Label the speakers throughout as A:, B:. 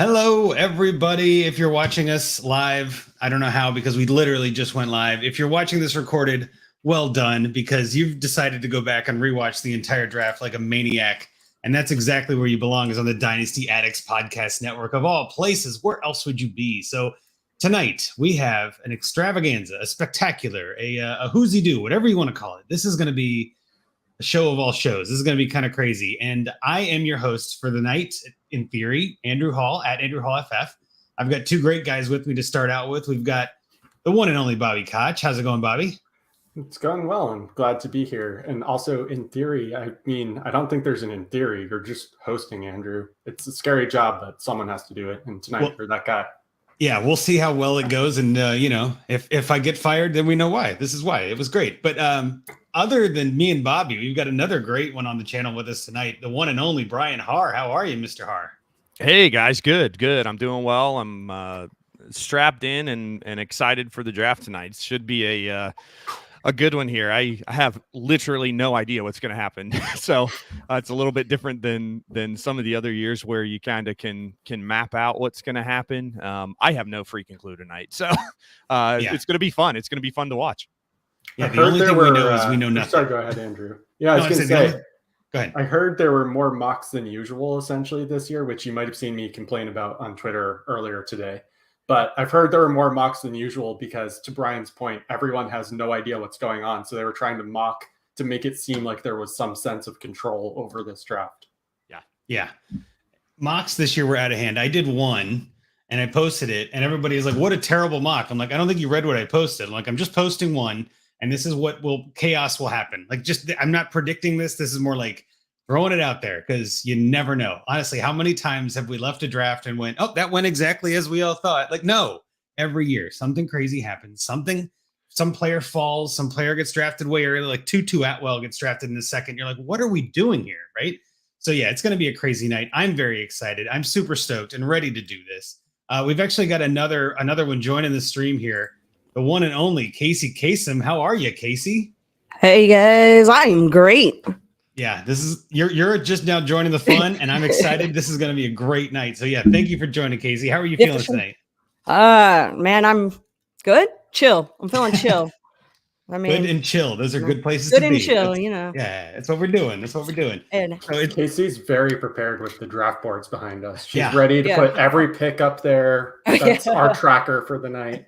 A: Hello, everybody. If you're watching us live, I don't know how because we literally just went live. If you're watching this recorded, well done because you've decided to go back and rewatch the entire draft like a maniac. And that's exactly where you belong, is on the Dynasty Addicts Podcast Network. Of all places, where else would you be? So tonight we have an extravaganza, a spectacular, a who's-he-do, whatever you want to call it. This is going to be a show of all shows. This is going to be kind of crazy. And I am your host for the night, in theory, Andrew Hall at Andrew Hall FF. I've got two great guys with me to start out with. We've got the one and only Bobby Koch. How's it going, Bobby?
B: It's going well. I'm glad to be here. And also, in theory, I mean, I don't think there's an in theory. You're just hosting, Andrew. It's a scary job, but someone has to do it. And tonight, you're that guy.
A: Yeah, we'll see how well it goes. And, if I get fired, then we know why. This is why. It was great. But other than me and Bobby, we've got another great one on the channel with us tonight, the one and only Brian Harr. How are you, Mr. Harr?
C: Hey, guys. Good. I'm doing well. I'm strapped in and excited for the draft tonight. It should be a good one here. I have literally no idea what's going to happen. So it's a little bit different than some of the other years where you kind of can map out what's going to happen. I have no freaking clue tonight. So it's going to be fun. It's going to be fun to watch.
A: Yeah, the only thing we know is we know nothing.
B: Sorry, go ahead, Andrew. Yeah, I was going to say,
A: go ahead.
B: I heard there were more mocks than usual essentially this year, which you might have seen me complain about on Twitter earlier today. But I've heard there were more mocks than usual because, to Brian's point, everyone has no idea what's going on. So they were trying to mock to make it seem like there was some sense of control over this draft.
A: Yeah. Mocks this year were out of hand. I did one and I posted it and everybody is like, what a terrible mock. I'm like, I don't think you read what I posted. I'm like, I'm just posting one and this is what chaos will happen. Like, I'm not predicting this. This is more like throwing it out there because you never know. Honestly, how many times have we left a draft and went, oh, that went exactly as we all thought? Like, no, every year something crazy happens. Some player falls, some player gets drafted way early, like Tutu Atwell gets drafted in the second. You're like, what are we doing here? Right. So yeah, it's going to be a crazy night. I'm very excited. I'm super stoked and ready to do this. We've actually got another one joining the stream here. The one and only Kacey Kasem. How are you, Kacey?
D: Hey guys, I'm great.
A: Yeah, this is you're just now joining the fun, and I'm excited. This is going to be a great night. So yeah, thank you for joining, Kacey. How are you feeling tonight?
D: Man, I'm good. Chill. I'm feeling chill. I mean,
A: good and chill. Those are good places to be.
D: Good and chill,
A: Yeah, that's what we're doing.
D: And
B: so Casey's very prepared with the draft boards behind us. She's ready to put every pick up there. That's our tracker for the night.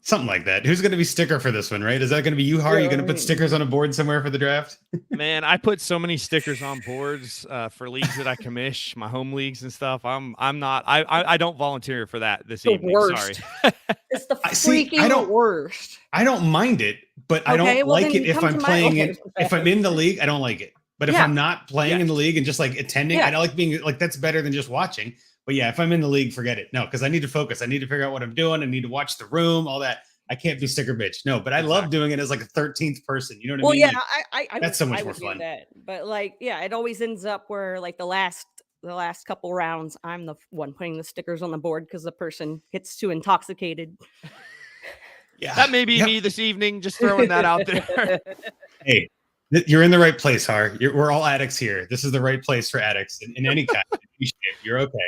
A: Something like that. Who's going to be sticker for this one, right? Is that going to be you, Har? Are you going to put stickers on a board somewhere for the draft?
C: Man, I put so many stickers on boards for leagues that I commish, my home leagues and stuff. I don't volunteer for that this evening.
D: Worst.
C: Sorry.
D: It's the freaking worst.
A: I don't mind it, but I don't like it if I'm playing it. If I'm in the league, I don't like it. But if I'm not playing in the league and just like attending, I don't like being like, that's better than just watching. But yeah, if I'm in the league, forget it. No, because I need to focus. I need to figure out what I'm doing. I need to watch the room, all that. I can't be sticker bitch. No, but I love doing it as like a 13th person. You know what I mean?
D: Well, yeah,
A: like, that's so much more fun.
D: But like, yeah, it always ends up where like the last couple rounds, I'm the one putting the stickers on the board because the person gets too intoxicated.
A: Yeah,
C: that may be me this evening. Just throwing that out there.
A: Hey, you're in the right place, Har. We're all addicts here. This is the right place for addicts in any kind. You're okay.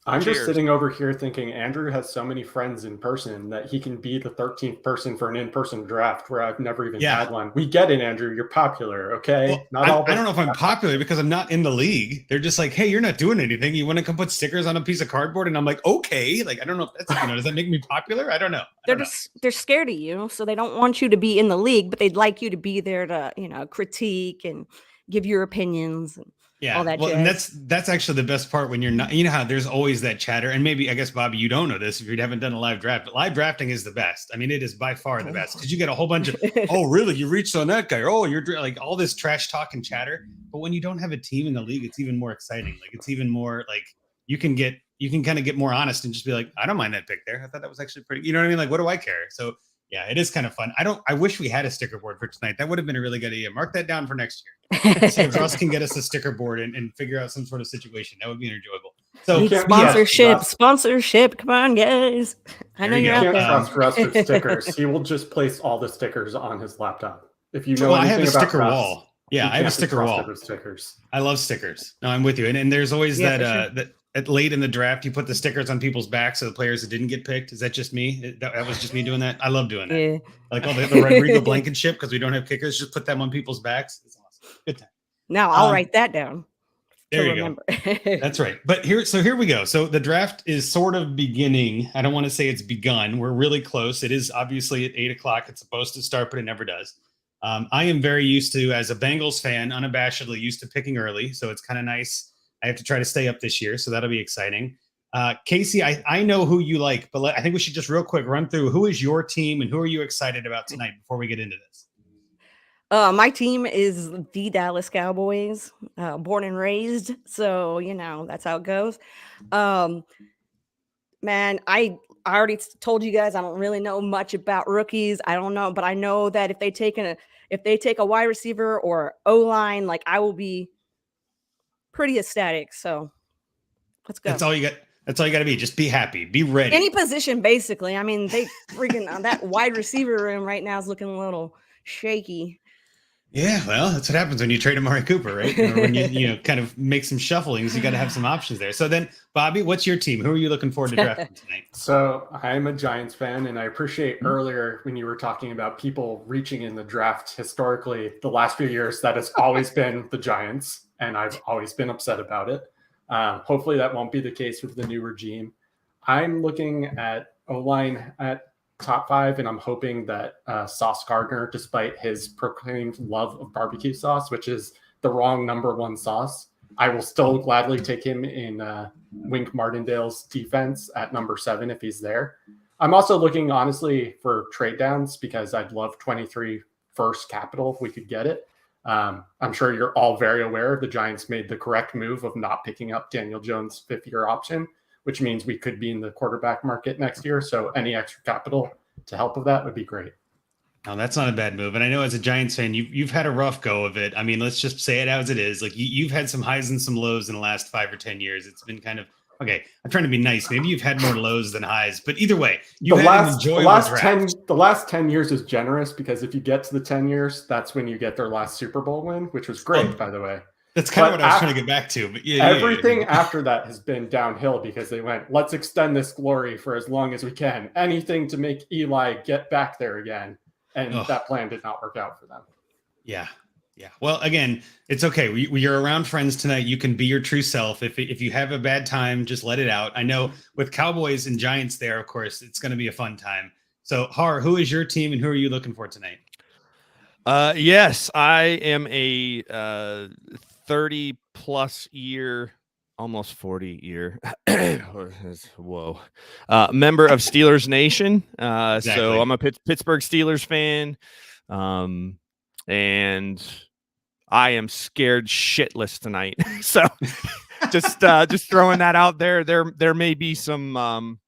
B: I'm just sitting over here thinking Andrew has so many friends in person that he can be the 13th person for an in-person draft where I've never even had one. We get it, Andrew. You're popular, okay?
A: Well, I don't know if I'm popular because I'm not in the league. They're just like, hey, you're not doing anything. You want to come put stickers on a piece of cardboard? And I'm like, okay. Like, I don't know if that's, does that make me popular? I don't know.
D: They're scared of you, so they don't want you to be in the league, but they'd like you to be there to, critique and give your opinions and all that. Well,
A: and that's actually the best part when you're not, how there's always that chatter. And maybe, I guess, Bobby, you don't know this if you haven't done a live draft, but live drafting is the best. I mean, it is by far the best because you get a whole bunch of, oh, really? You reached on that guy. Oh, you're like all this trash talk and chatter. But when you don't have a team in the league, it's even more exciting. Like, it's even more like you can kind of get more honest and just be like, I don't mind that pick there. I thought that was actually pretty, you know what I mean? Like, what do I care? So yeah, it is kind of fun. I wish we had a sticker board for tonight. That would have been a really good idea. Mark that down for next year. See if Russ can get us a sticker board and figure out some sort of situation. That would be enjoyable. So
D: sponsorship. Come on, guys. I know you're out there.
B: You can't trust Russ with stickers. He will just place all the stickers on his laptop. If you know
A: I have a sticker wall. Yeah, I have a sticker wall.
B: Stickers.
A: I love stickers. No, I'm with you. And there's always that at late in the draft, you put the stickers on people's backs so the players that didn't get picked? Is that just me? That was just me doing that? I love doing that.
D: Yeah.
A: Like all the Rodrigo Blankenship, because we don't have kickers, just put them on people's backs. It's awesome. Good time.
D: Now I'll write that down.
A: There you go. That's right. But here we go. So the draft is sort of beginning. I don't want to say it's begun. We're really close. It is obviously at 8:00. It's supposed to start, but it never does. I am very used to, as a Bengals fan, unabashedly used to picking early. So it's kind of nice. I have to try to stay up this year. So that'll be exciting. Kacey, I know who you like, but I think we should just real quick run through who is your team and who are you excited about tonight before we get into this?
D: My team is the Dallas Cowboys, born and raised. So, that's how it goes. Man, I already told you guys I don't really know much about rookies. I don't know, but I know that if they take a wide receiver or O-line, like I will be pretty ecstatic. So let's go.
A: That's all you got. That's all you got to be. Just be happy. Be ready.
D: Any position, basically. I mean, they freaking that wide receiver room right now is looking a little shaky.
A: Yeah, well, that's what happens when you trade Amari Cooper, right? Or when you kind of make some shufflings, you got to have some options there. So then, Bobby, what's your team? Who are you looking forward to drafting tonight?
B: So I'm a Giants fan, and I appreciate earlier when you were talking about people reaching in the draft. Historically, the last few years, that has always been the Giants, and I've always been upset about it. Hopefully that won't be the case with the new regime. I'm looking at O-line at top 5, and I'm hoping that Sauce Gardner, despite his proclaimed love of barbecue sauce, which is the wrong number 1 sauce, I will still gladly take him in Wink Martindale's defense at number 7 if he's there. I'm also looking, honestly, for trade downs because I'd love 23 first capital if we could get it. I'm sure you're all very aware the Giants made the correct move of not picking up Daniel Jones' 5th-year option, which means we could be in the quarterback market next year. So any extra capital to help with that would be great.
A: No, that's not a bad move. And I know as a Giants fan, you've had a rough go of it. I mean, let's just say it as it is. Like you've had some highs and some lows in the last 5 or 10 years. It's been kind of, okay, I'm trying to be nice. Maybe you've had more lows than highs, but either way, the
B: last 10 years is generous because if you get to the 10 years, that's when you get their last Super Bowl win, which was great, by the way.
A: That's kind of what I was trying to get back to. But
B: everything after that has been downhill because they went, let's extend this glory for as long as we can. Anything to make Eli get back there again. And that plan did not work out for them.
A: Yeah. Yeah. Well, again, it's okay. You're around friends tonight. You can be your true self. If you have a bad time, just let it out. I know with Cowboys and Giants there, of course, it's going to be a fun time. So, Harr, who is your team and who are you looking for tonight?
C: Yes, I am a 30-plus year, almost 40-year, whoa, member of Steelers Nation. Exactly. So I'm a Pittsburgh Steelers fan. And I am scared shitless tonight. So just throwing that out there. There may be some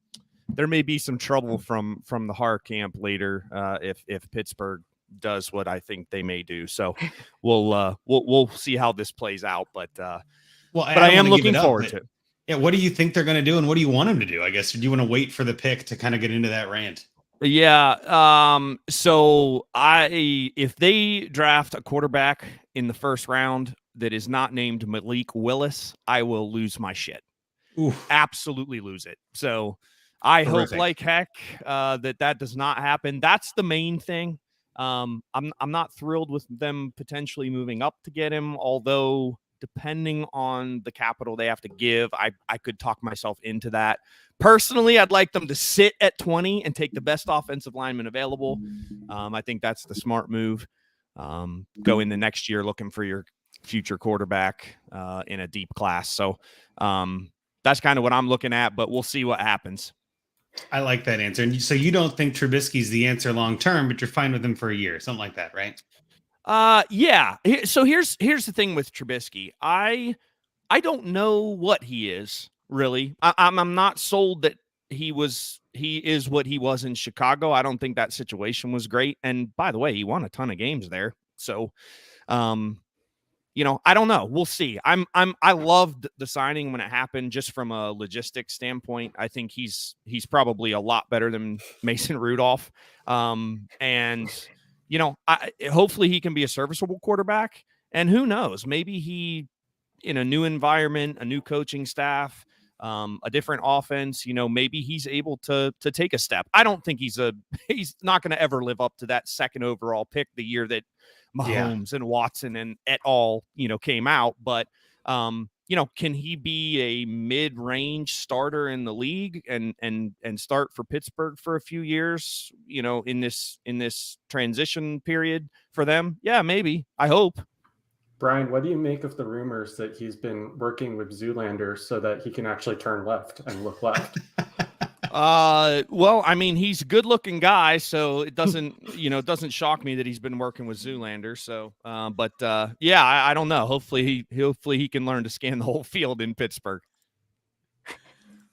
C: trouble from the Harr camp later if Pittsburgh does what I think they may do. So we'll see how this plays out. But I am looking forward to it.
A: Yeah, what do you think they're going to do, and what do you want them to do? I guess, or do you want to wait for the pick to kind of get into that rant?
C: Yeah. So if they draft a quarterback in the first round that is not named Malik Willis, I will lose my shit.
A: Oof.
C: Absolutely lose it. So I hope like heck that does not happen. That's the main thing. I'm not thrilled with them potentially moving up to get him, although depending on the capital they have to give, I could talk myself into that. Personally, I'd like them to sit at 20 and take the best offensive lineman available. I think that's the smart move. Go in the next year looking for your future quarterback in a deep class. So that's kind of what I'm looking at, but we'll see what happens.
A: I like that answer. And so you don't think Trubisky's the answer long term, but you're fine with him for a year, something like that, right?
C: Yeah. So here's the thing with Trubisky. I don't know what he is really. I'm not sold that he is what he was in Chicago. I don't think that situation was great. And by the way, he won a ton of games there. So, I don't know. We'll see. I loved the signing when it happened, just from a logistics standpoint. I think he's probably a lot better than Mason Rudolph. Hopefully he can be a serviceable quarterback, and who knows, maybe he, in a new environment, a new coaching staff, a different offense, maybe he's able to take a step. I don't think he's not going to ever live up to that second overall pick the year that Mahomes and Watson and et al, came out. But, can he be a mid-range starter in the league and start for Pittsburgh for a few years, in this transition period for them? Yeah, maybe. I hope.
B: Brian, what do you make of the rumors that he's been working with Zoolander so that he can actually turn left and look left?
C: Well, I mean, he's a good-looking guy, so it doesn't shock me that he's been working with Zoolander. So, yeah, I don't know. Hopefully he can learn to scan the whole field in Pittsburgh.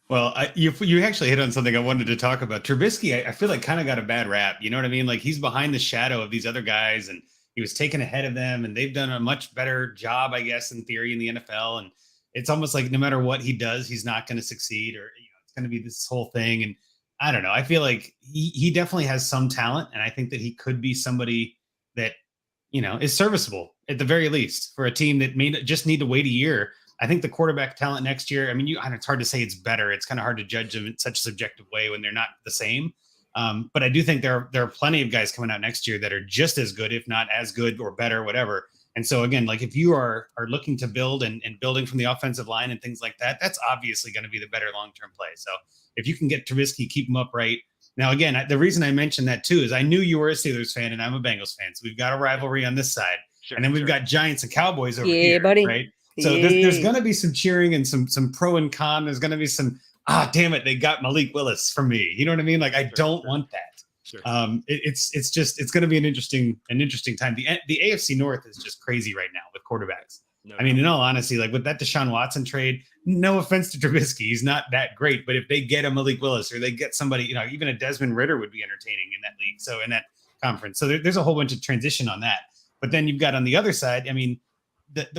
A: Well, you actually hit on something I wanted to talk about. Trubisky, I feel like kind of got a bad rap. You know what I mean? Like he's behind the shadow of these other guys, and he was taken ahead of them, and they've done a much better job, I guess, in theory, in the NFL. And it's almost like no matter what he does, he's not going to succeed, or it's going to be this whole thing. And I don't know. I feel like he definitely has some talent, and I think that he could be somebody that is serviceable at the very least for a team that may just need to wait a year. I think the quarterback talent next year, I mean, it's hard to say it's better. It's kind of hard to judge them in such a subjective way when they're not the same. But I do think there are plenty of guys coming out next year that are just as good, if not as good or better, whatever. And so again, like if you are looking to build and building from the offensive line and things like that, that's obviously going to be the better long-term play. So if you can get Trubisky, keep him upright. Now, again, the reason I mentioned that too is I knew you were a Steelers fan and I'm a Bengals fan. So we've got a rivalry on this side. Sure, and then we've got Giants and Cowboys over here,
D: buddy.
A: Right? So there's going to be some cheering and some pro and con. There's going to be some, damn it, they got Malik Willis from me. You know what I mean? Like I don't want that.
C: Sure.
A: It's going to be an interesting time. The AFC North is just crazy right now with quarterbacks. No, I mean, in all honesty, like with that Deshaun Watson trade, no offense to Trubisky, he's not that great. But if they get a Malik Willis or they get somebody, even a Desmond Ridder would be entertaining in that league. So in that conference, so there's a whole bunch of transition on that. But then you've got on the other side, I mean,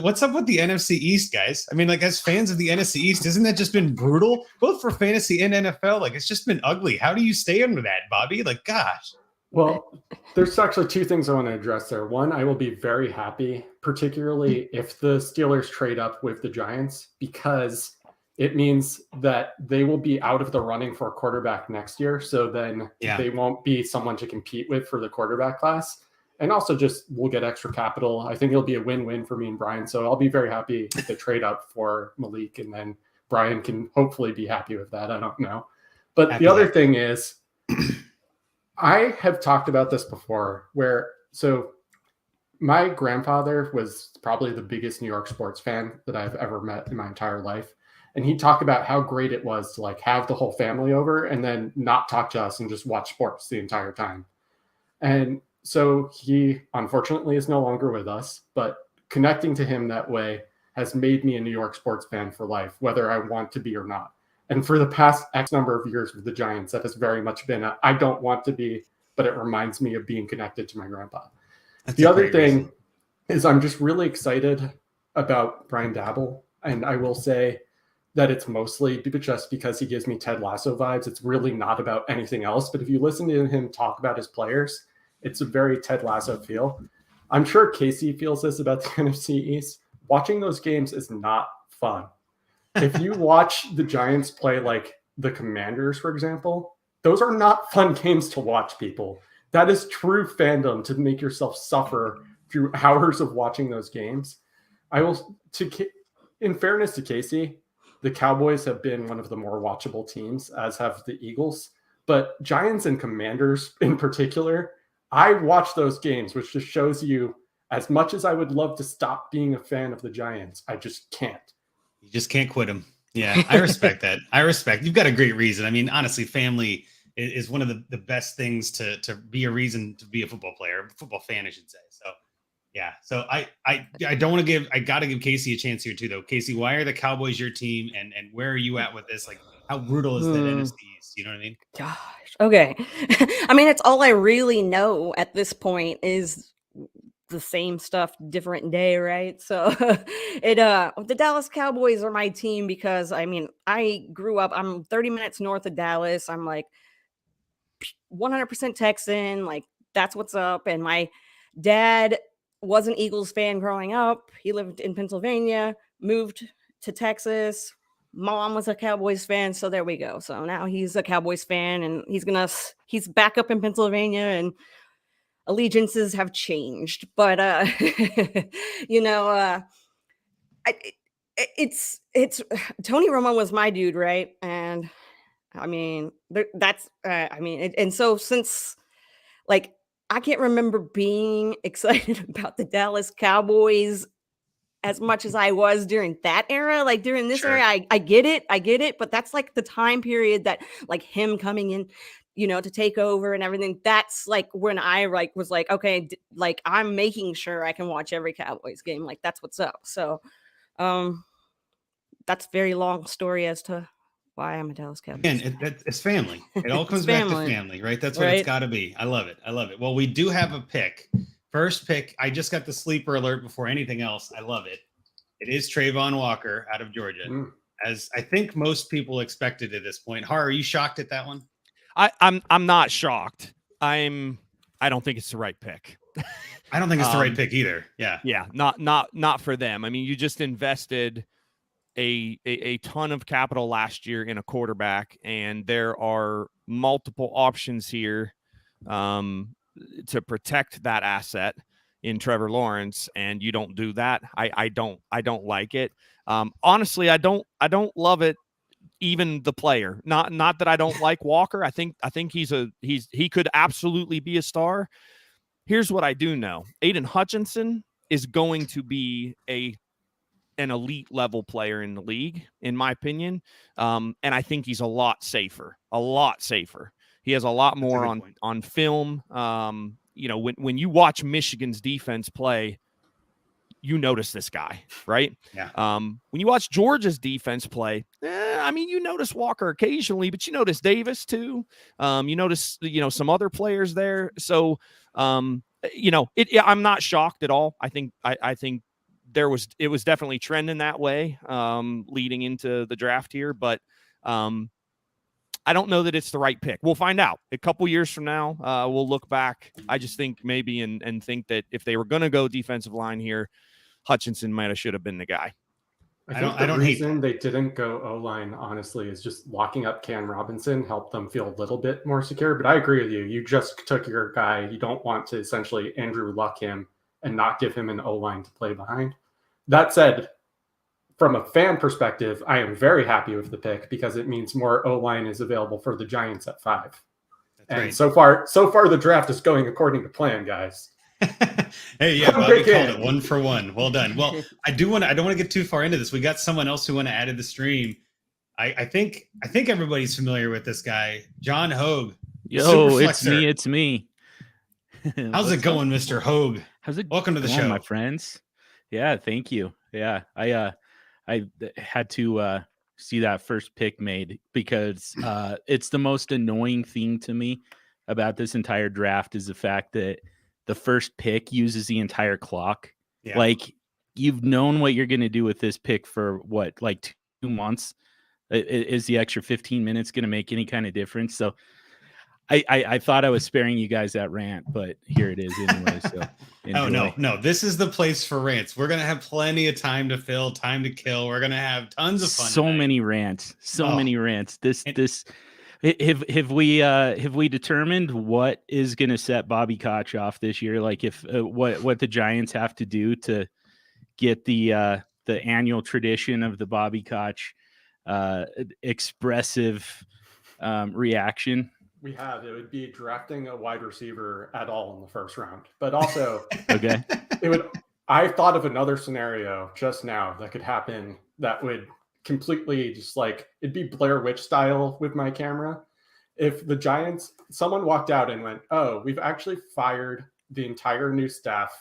A: what's up with the NFC East, guys? I mean, like as fans of the NFC East, isn't that just been brutal, both for fantasy and NFL? Like it's just been ugly. How do you stay under that, Bobby? Like, gosh.
B: Well, there's actually two things I want to address there. One, I will be very happy, particularly if the Steelers trade up with the Giants, because it means that they will be out of the running for a quarterback next year. So then they won't be someone to compete with for the quarterback class. And also just we'll get extra capital. I think it'll be a win-win for me and Brian. So I'll be very happy with the trade up for Malik, and then Brian can hopefully be happy with that. I don't know. But the other thing is, I have talked about this before so my grandfather was probably the biggest New York sports fan that I've ever met in my entire life. And he talked about how great it was to like have the whole family over and then not talk to us and just watch sports the entire time. And so he unfortunately is no longer with us, but connecting to him that way has made me a New York sports fan for life, whether I want to be or not. And for the past X number of years with the Giants, that has very much been I don't want to be, but it reminds me of being connected to my grandpa. The other thing is I'm just really excited about Brian Daboll. And I will say that it's mostly just because he gives me Ted Lasso vibes. It's really not about anything else. But if you listen to him talk about his players, it's a very Ted Lasso feel. I'm sure Kacey feels this about the NFC East. Watching those games is not fun. If you watch the Giants play like the Commanders, for example, those are not fun games to watch, people. That is true fandom, to make yourself suffer through hours of watching those games. In fairness to Kacey, the Cowboys have been one of the more watchable teams, as have the Eagles. But Giants and Commanders in particular, I watch those games, which just shows you, as much as I would love to stop being a fan of the Giants, I just can't.
A: You just can't quit them. Yeah, I respect that. You've got a great reason. I mean, honestly, family is one of the best things to be a reason to be a football player, football fan, I should say. So, yeah. So I don't want to I got to give Kacey a chance here too, though. Kacey, why are the Cowboys your team, and where are you at with this? Like, how brutal is that NFC East? You know what I mean?
D: Gosh. Okay. I mean, it's all I really know at this point is the same stuff, different day, right? So the Dallas Cowboys are my team because I mean, I grew up, I'm 30 minutes north of Dallas. I'm like 100% Texan, like that's what's up. And my dad was an Eagles fan growing up. He lived in Pennsylvania, moved to Texas, mom was a Cowboys fan, so there we go. So now he's a Cowboys fan, and he's back up in Pennsylvania, and allegiances have changed. But you know, it's Tony Romo was my dude, right? And I mean, that's and so since like I can't remember being excited about the Dallas Cowboys as much as I was during that era. Like during this
A: Sure.
D: era, I get it, but that's like the time period that like him coming in, you know, to take over and everything. That's like when I like was like, okay, like I'm making sure I can watch every Cowboys game. Like that's what's up. So that's a very long story as to why I'm a Dallas Cowboys.
A: Again, it's family. It all comes back to family, right? That's what it's got to be. I love it. I love it. Well, we do have a pick. First pick. I just got the sleeper alert before anything else. I love it. It is Trayvon Walker out of Georgia, as I think most people expected at this point. Harr, are you shocked at that one?
C: I'm not shocked. I don't think it's the right pick.
A: I don't think it's the right pick either. Yeah.
C: Yeah. Not for them. I mean, you just invested a ton of capital last year in a quarterback, and there are multiple options here to protect that asset in Trevor Lawrence, and you don't do that. I don't like it. Honestly, I don't love it. Even the player, not that I don't like Walker. I think he could absolutely be a star. Here's what I do know. Aiden Hutchinson is going to be an elite level player in the league, in my opinion. And I think he's a lot safer. He has a lot more on film. You know, when you watch Michigan's defense play, you notice this guy, right?
A: Yeah.
C: When you watch Georgia's defense play, I mean, you notice Walker occasionally, but you notice Davis too. You notice, some other players there. So, I'm not shocked at all. I think it was definitely trending that way leading into the draft here, but I don't know that it's the right pick. We'll find out a couple years from now. We'll look back. I just think maybe and think that if they were going to go defensive line here, Hutchinson should have been the guy.
B: I think the reason they didn't go O-line, honestly, is just locking up Cam Robinson helped them feel a little bit more secure. But I agree with you. You just took your guy. You don't want to essentially Andrew Luck him and not give him an O-line to play behind. That said, from a fan perspective, I am very happy with the pick because it means more O-line is available for the Giants at 5. That's and right. so far the draft is going according to plan, guys.
A: Hey, yeah, Bobby called it 1 for 1. Well done. Well, I don't want to get too far into this. We got someone else who add to the stream. I think everybody's familiar with this guy, John Hogue.
E: Yo, it's me.
A: How's it going, Mr. Hogue?
E: How's it?
A: Welcome to the show,
E: my friends. Yeah, thank you. Yeah, I had to see that first pick made because it's the most annoying thing to me about this entire draft is the fact that the first pick uses the entire clock. Yeah. Like you've known what you're going to do with this pick for what, like 2 months. Is the extra 15 minutes going to make any kind of difference? So I thought I was sparing you guys that rant, but here it is anyway. So
A: oh no, this is the place for rants. We're gonna have plenty of time to fill, time to kill. We're gonna have tons of fun.
E: So many rants. Have we determined what is gonna set Bobby Koch off this year? Like if what the Giants have to do to get the annual tradition of the Bobby Koch expressive reaction.
B: It would be drafting a wide receiver at all in the first round, but also
E: okay.
B: I thought of another scenario just now that could happen that would completely just like, it'd be Blair Witch style with my camera. If the Giants, someone walked out and went, oh, we've actually fired the entire new staff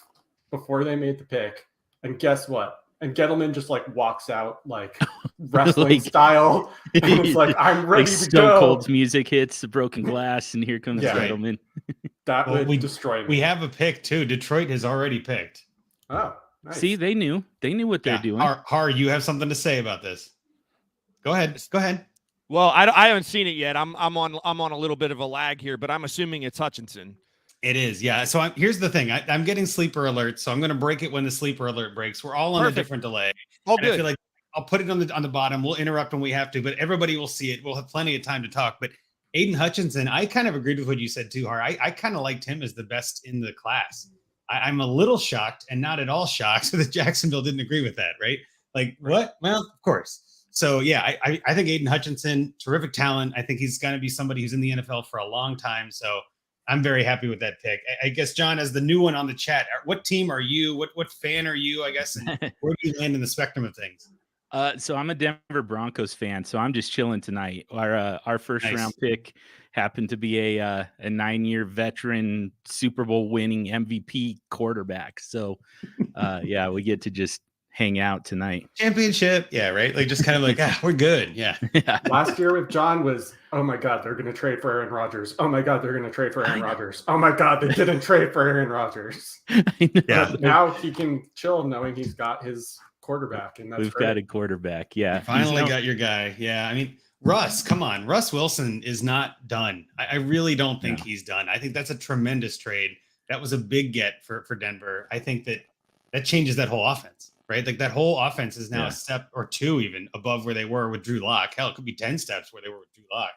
B: before they made the pick. And guess what? And Gettleman just like walks out like wrestling style. And it's like, I'm ready to go.
E: Stone Cold's music hits the broken glass, and here comes Gettleman.
B: That would destroy me.
A: We have a pick too. Detroit has already picked.
B: Oh, nice.
E: See, they knew what they're doing.
A: Harr, you have something to say about this? Go ahead.
C: Well, I haven't seen it yet. I'm on a little bit of a lag here, but I'm assuming it's Hutchinson.
A: It is, yeah. So here's the thing. I'm getting sleeper alerts, so I'm going to break it when the sleeper alert breaks. We're all on a different delay.
C: Oh, good.
A: I feel like I'll put it on the bottom. We'll interrupt when we have to, but everybody will see it. We'll have plenty of time to talk. But Aiden Hutchinson, I kind of agreed with what you said too, Harr. I kind of liked him as the best in the class. I'm a little shocked and not at all shocked that Jacksonville didn't agree with that, right? Like, what? Well, of course. So, yeah, I think Aiden Hutchinson, terrific talent. I think he's going to be somebody who's in the NFL for a long time. So I'm very happy with that pick. I guess, John, as the new one on the chat, what team are you? What fan are you, I guess? And where do you land in the spectrum of things?
E: So I'm a Denver Broncos fan, so I'm just chilling tonight. Our first round pick happened to be a 9-year veteran Super Bowl winning MVP quarterback. So yeah, we get to just hang out tonight.
A: Championship. Yeah, right. Like just kind of like, we're good. Yeah.
B: Last year with John was, oh my God, they're going to trade for Aaron Rodgers. Oh my God, they're going to trade for Aaron Rodgers. Oh my God, they didn't trade for Aaron Rodgers.
E: Yeah.
B: Now he can chill knowing he's got his quarterback, and
E: we've got a quarterback. Yeah.
A: You finally got your guy. Yeah. I mean, Russ, come on. Russ Wilson is not done. I really don't think he's done. I think that's a tremendous trade. That was a big get for Denver. I think that changes that whole offense, right? Like that whole offense is now a step or two even above where they were with Drew Lock. Hell, it could be 10 steps where they were with Drew Lock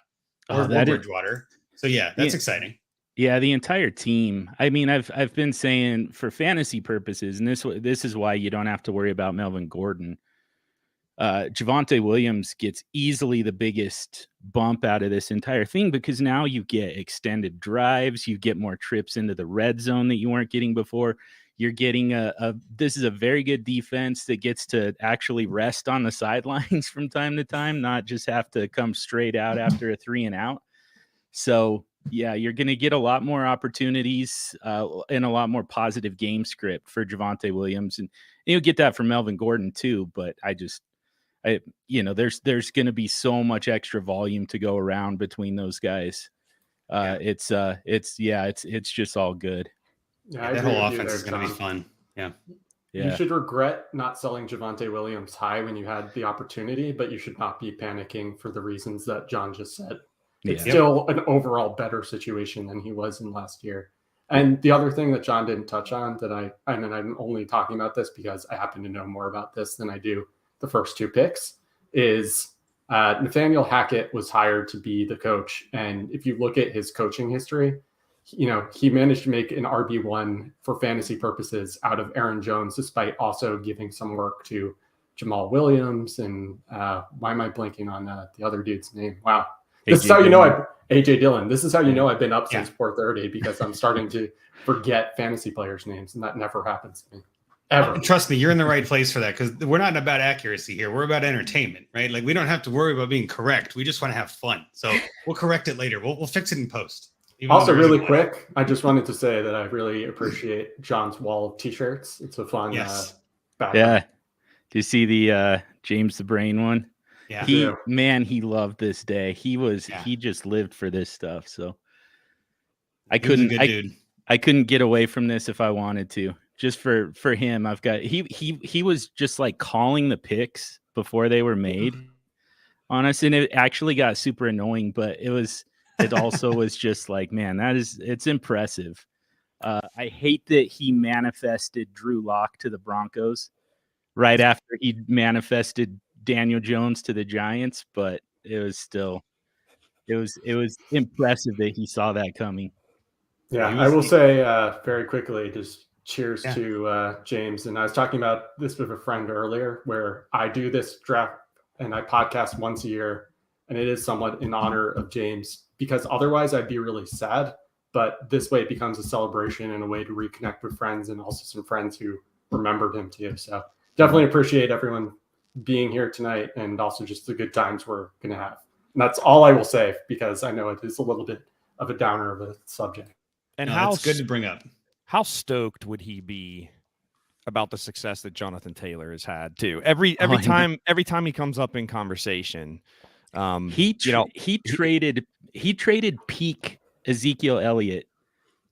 A: or Bridgewater. So yeah, that's exciting.
E: Yeah, the entire team. I mean, I've been saying for fantasy purposes, and this is why you don't have to worry about Melvin Gordon. Javonte Williams gets easily the biggest bump out of this entire thing because now you get extended drives, you get more trips into the red zone that you weren't getting before. You're getting this is a very good defense that gets to actually rest on the sidelines from time to time, not just have to come straight out after a 3 and out. So yeah, you're going to get a lot more opportunities and a lot more positive game script for Javonte Williams. And you'll get that from Melvin Gordon too. But there's going to be so much extra volume to go around between those guys. It's just all good.
B: Yeah,
A: that whole offense is going to be fun. Yeah.
B: You should regret not selling Javonte Williams high when you had the opportunity, but you should not be panicking for the reasons that John just said. It's still an overall better situation than he was in last year. And the other thing that John didn't touch on I'm only talking about this because I happen to know more about this than I do the first 2 picks, is Nathaniel Hackett was hired to be the coach. And if you look at his coaching history, he managed to make an RB1 for fantasy purposes out of Aaron Jones, despite also giving some work to Jamal Williams. And why am I blanking on the other dude's name? Wow. This is how you know AJ Dillon. This is how you know I've been up since 4:30 because I'm starting to forget fantasy players' names, and that never happens to me. Ever.
A: Trust me, you're in the right place for that because we're not about accuracy here. We're about entertainment, right? Like we don't have to worry about being correct. We just want to have fun. So we'll correct it later. We'll fix it in post.
B: Also, really quick, I just wanted to say that I really appreciate John's wall of t-shirts. It's a fun background.
E: Yeah. Do you see the James the Brain one?
A: Yeah.
E: He loved this day. He just lived for this stuff. So I couldn't get away from this if I wanted to. Just for him, he was just like calling the picks before they were made on us, and it actually got super annoying, but it also was just like, man, it's impressive. I hate that he manifested Drew Lock to the Broncos right after he manifested Daniel Jones to the Giants, but it was impressive that he saw that coming.
B: Yeah, I will say very quickly, just cheers to James. And I was talking about this with a friend earlier, where I do this draft and I podcast once a year, and it is somewhat in honor of James, because otherwise I'd be really sad. But this way it becomes a celebration and a way to reconnect with friends, and also some friends who remembered him too. So definitely appreciate everyone being here tonight, and also just the good times we're going to have. And that's all I will say, because I know it is a little bit of a downer of a subject.
C: And
A: it's good to bring up.
C: How stoked would he be about the success that Jonathan Taylor has had too? Every time he comes up in conversation,
E: he traded peak Ezekiel Elliott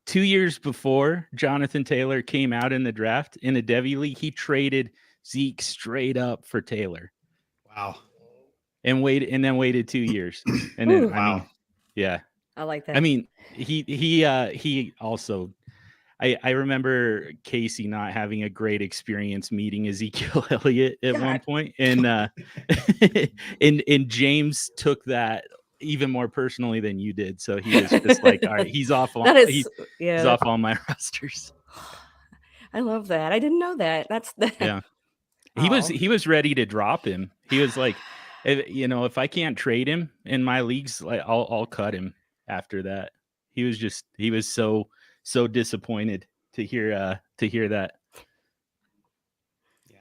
E: 2 years before Jonathan Taylor came out in the draft in a Devy league. He traded Zeke straight up for Taylor.
A: Wow.
E: And then waited 2 years. And then
A: wow.
E: Yeah.
D: I like that.
E: I mean, he also, I remember Kacey not having a great experience meeting Ezekiel Elliott at one point, and and James took that even more personally than you did. So he was just like, all right, he's off all he's off all my rosters.
D: I love that. I didn't know that. That's that.
E: Yeah. He was ready to drop him. He was like, if I can't trade him in my leagues, like I'll cut him after that. He was so disappointed to hear that.
A: Yeah.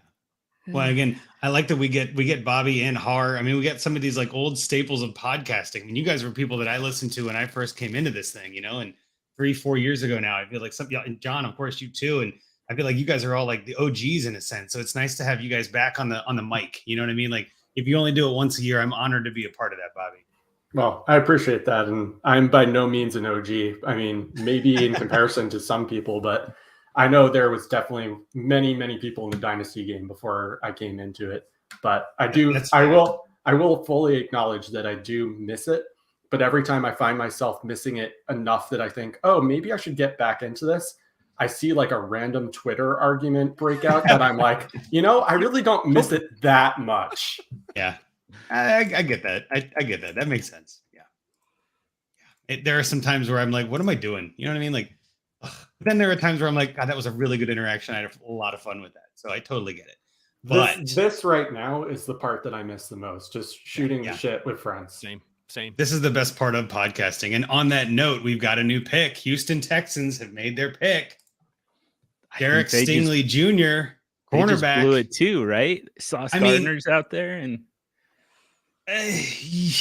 A: Well, again, I like that we get Bobby and Harr. I mean, we get some of these like old staples of podcasting. I mean, you guys were people that I listened to when I first came into this thing, and 3-4 years ago now, I feel like and John, of course, you too. And I feel like you guys are all like the OGs in a sense. So it's nice to have you guys back on the mic. You know what I mean? Like if you only do it once a year, I'm honored to be a part of that, Bobby.
B: Well, I appreciate that. And I'm by no means an OG. I mean, maybe in comparison to some people, but I know there was definitely many, many people in the Dynasty game before I came into it. But I will fully acknowledge that I do miss it. But every time I find myself missing it enough that I think, oh, maybe I should get back into this, I see like a random Twitter argument break out that I'm like, I really don't miss it that much.
A: Yeah. I get that. I get that. That makes sense. Yeah. There are some times where I'm like, what am I doing? You know what I mean? Like, ugh. But then there are times where I'm like, God, that was a really good interaction. I had a lot of fun with that. So I totally get it. But
B: this right now is the part that I miss the most. Just shooting the shit with friends.
C: Same.
A: This is the best part of podcasting. And on that note, we've got a new pick. Houston Texans have made their pick. Derek Stingley Jr., cornerback.
E: Blew it too, right? Sauce Gardner's out there, and
A: he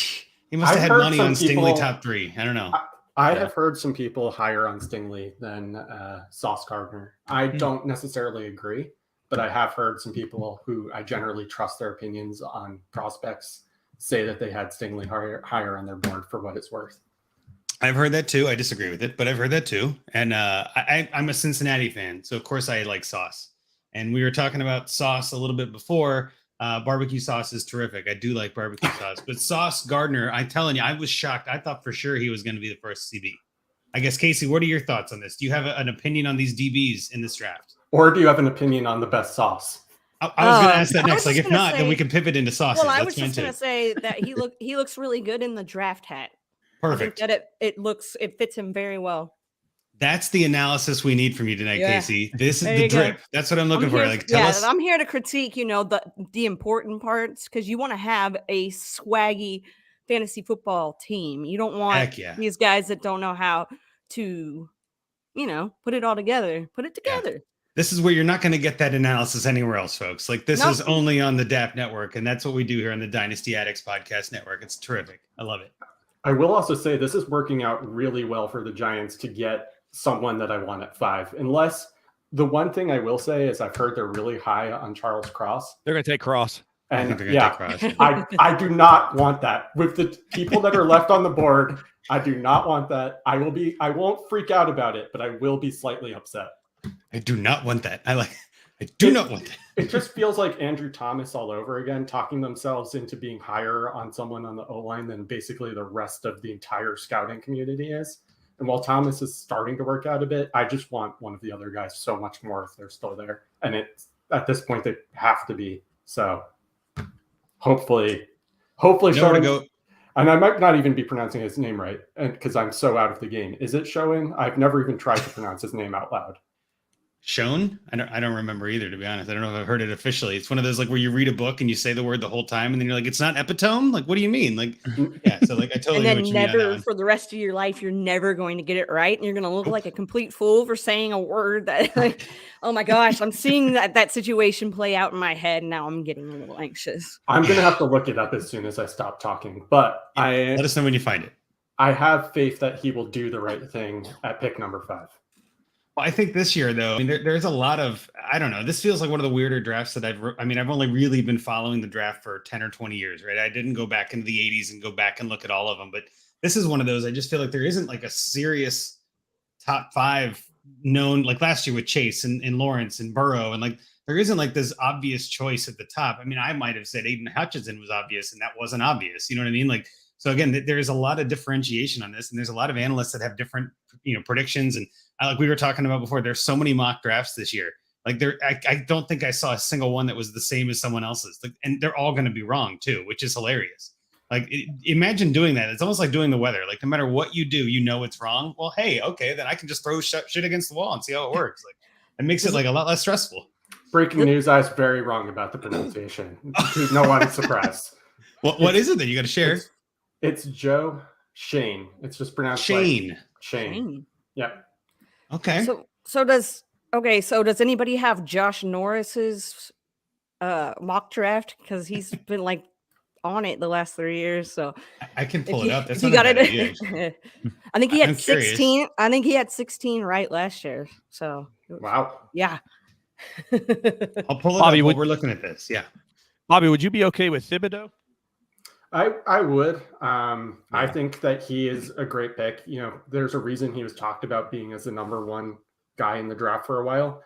A: must have had money on Stingley top 3. I don't know.
B: I have heard some people higher on Stingley than Sauce Gardner. I don't necessarily agree, but I have heard some people who I generally trust their opinions on prospects say that they had Stingley higher on their board for what it's worth.
A: I've heard that too. I disagree with it, but I've heard that too. And I'm a Cincinnati fan, so of course I like Sauce. And we were talking about Sauce a little bit before. Barbecue sauce is terrific. I do like barbecue sauce, but Sauce Gardner, I'm telling you, I was shocked. I thought for sure he was going to be the first CB. I guess, Kacey, what are your thoughts on this? Do you have an opinion on these DBs in this draft?
B: Or do you have an opinion on the best sauce?
A: I was going to ask that next. Like, if not, then we can pivot into sauces.
D: Well, I was just going to say that he looks really good in the draft hat.
A: Perfect.
D: That it fits him very well.
A: That's the analysis we need from you tonight, Kacey. This is the drip. That's what I'm looking for. Like,
D: tell us. I'm here to critique, the important parts, because you want to have a swaggy fantasy football team. You don't want these guys that don't know how to, put it all together. Put it together. Yeah.
A: This is where you're not going to get that analysis anywhere else, folks. Like, this is only on the DAP Network, and that's what we do here on the Dynasty Addicts Podcast Network. It's terrific. I love it.
B: I will also say this is working out really well for the Giants to get someone that I want at 5. Unless the one thing I will say is I've heard they're really high on Charles Cross.
C: They're going to take Cross.
B: And take Cross. I do not want that. With the people that are left on the board, I do not want that. I won't freak out about it, but I will be slightly upset.
A: I do not want that. I do not want that.
B: It just feels like Andrew Thomas all over again, talking themselves into being higher on someone on the O-line than basically the rest of the entire scouting community is. And while Thomas is starting to work out a bit, I just want one of the other guys so much more if they're still there. And at this point, they have to be. So hopefully showing. And I might not even be pronouncing his name right, because I'm so out of the game. Is it Showing? I've never even tried to pronounce his name out loud.
A: Shown? I don't remember either, to be honest. I don't know if I've heard it officially. It's one of those like where you read a book and you say the word the whole time and then you're like, it's not epitome? Like, what do you mean? Like, yeah, so like I totally
D: and
A: know
D: then
A: what you
D: never for the rest of your life, you're never going to get it right. And you're going to look like a complete fool for saying a word that like, oh my gosh, I'm seeing that situation play out in my head. And now I'm getting a little anxious.
B: I'm going to have to look it up as soon as I stop talking, but
A: let us know when you find it.
B: I have faith that he will do the right thing at pick number 5.
A: Well, I think this year, though, I mean, there's a lot of, I don't know, this feels like one of the weirder drafts that I've only really been following the draft for 10 or 20 years, right? I didn't go back into the 80s and go back and look at all of them, but this is one of those, I just feel like there isn't like a serious top 5 known, like last year with Chase and Lawrence and Burrow, and like, there isn't like this obvious choice at the top. I mean, I might have said Aiden Hutchinson was obvious and that wasn't obvious. You know what I mean? Like, So again, there's a lot of differentiation on this, and there's a lot of analysts that have different, predictions. And like we were talking about before, there's so many mock drafts this year. Like I don't think I saw a single one that was the same as someone else's. Like, and they're all going to be wrong too, which is hilarious. Like imagine doing that. It's almost like doing the weather. Like no matter what you do, it's wrong. Well, hey, okay, then I can just throw shit against the wall and see how it works. Like it makes it like a lot less stressful.
B: Breaking news, I was very wrong about the pronunciation. No one is surprised.
A: What is it that you got to share?
B: It's Joe Shane. It's just pronounced
A: Shane.
B: Like Shane. Yeah.
A: Okay.
D: So does anybody have Josh Norris's mock draft? Because he's been like on it the last 3 years. So
A: I can pull it up. That's
D: you
A: not
D: got
A: a bad
D: it.
A: idea.
D: I think he had
A: I'm
D: 16.
A: curious.
D: I think he had 16 right last year. So
B: Wow.
D: yeah.
A: I'll pull it
C: Bobby,
A: up while we're looking at this. Yeah.
C: Bobby, would you be okay with Thibodeau?
B: I would. I think that he is a great pick. There's a reason he was talked about being as the number one guy in the draft for a while.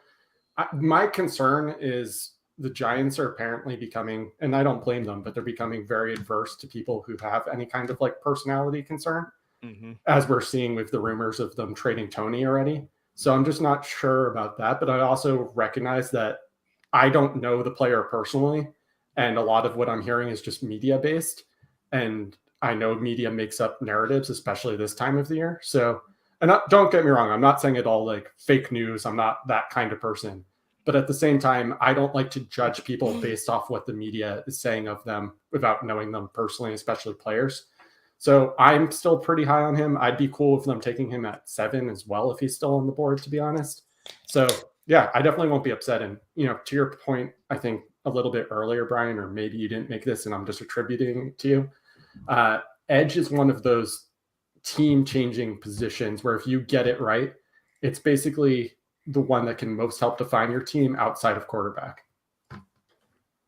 B: My concern is the Giants are apparently becoming, and I don't blame them, but they're becoming very adverse to people who have any kind of like personality concern, as we're seeing with the rumors of them trading Tony already. So I'm just not sure about that. But I also recognize that I don't know the player personally. And a lot of what I'm hearing is just media based. And I know media makes up narratives, especially this time of the year. So, and don't get me wrong, I'm not saying it all like fake news. I'm not that kind of person. But at the same time, I don't like to judge people based off what the media is saying of them without knowing them personally, especially players. So I'm still pretty high on him. I'd be cool with them taking him at 7 as well if he's still on the board, to be honest. So yeah, I definitely won't be upset. And, to your point, I think a little bit earlier, Brian, or maybe you didn't make this and I'm just attributing it to you. Edge is one of those team-changing positions where if you get it right, it's basically the one that can most help define your team outside of quarterback.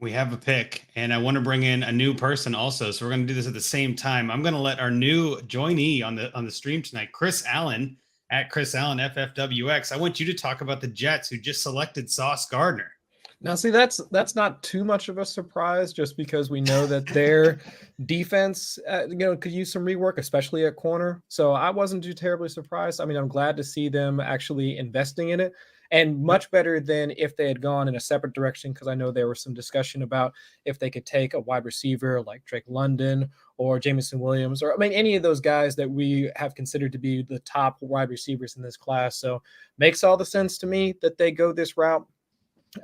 A: We have a pick, and I want to bring in a new person also. So we're going to do this at the same time. I'm going to let our new joinee on the stream tonight, Chris Allen, at Chris Allen FFWX. I want you to talk about the Jets who just selected Sauce Gardner.
F: Now, see, that's not too much of a surprise, just because we know that their defense, could use some rework, especially at corner. So I wasn't too terribly surprised. I mean, I'm glad to see them actually investing in it, and much better than if they had gone in a separate direction, because I know there was some discussion about if they could take a wide receiver like Drake London or Jamieson Williams, or any of those guys that we have considered to be the top wide receivers in this class. So makes all the sense to me that they go this route.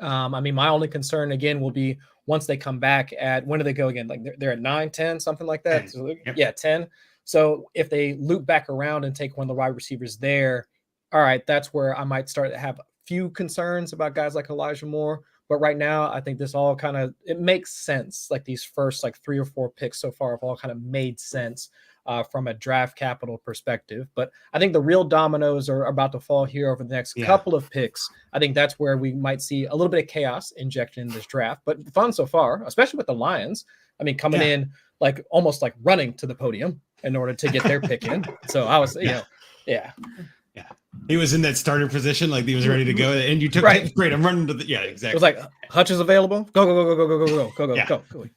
F: My only concern again will be once they come back at, when do they go again? Like they're at 9, 10, something like that.
A: 10.
F: So,
A: Yep.
F: Yeah, 10. So if they loop back around and take one of the wide receivers there, all right, that's where I might start to have a few concerns about guys like Elijah Moore. But right now, I think this all it makes sense. Like these first 3 or 4 picks so far have all kind of made sense from a draft capital perspective. But I think the real dominoes are about to fall here over the next couple of picks. I think that's where we might see a little bit of chaos injected in this draft, but fun so far, especially with the Lions. Coming in almost running to the podium in order to get their pick in. So I was, yeah.
A: He was in that starter position, like he was ready to go, and you took
F: Right.
A: Great, I'm running to the exactly.
F: It was like Hutch is available. Go.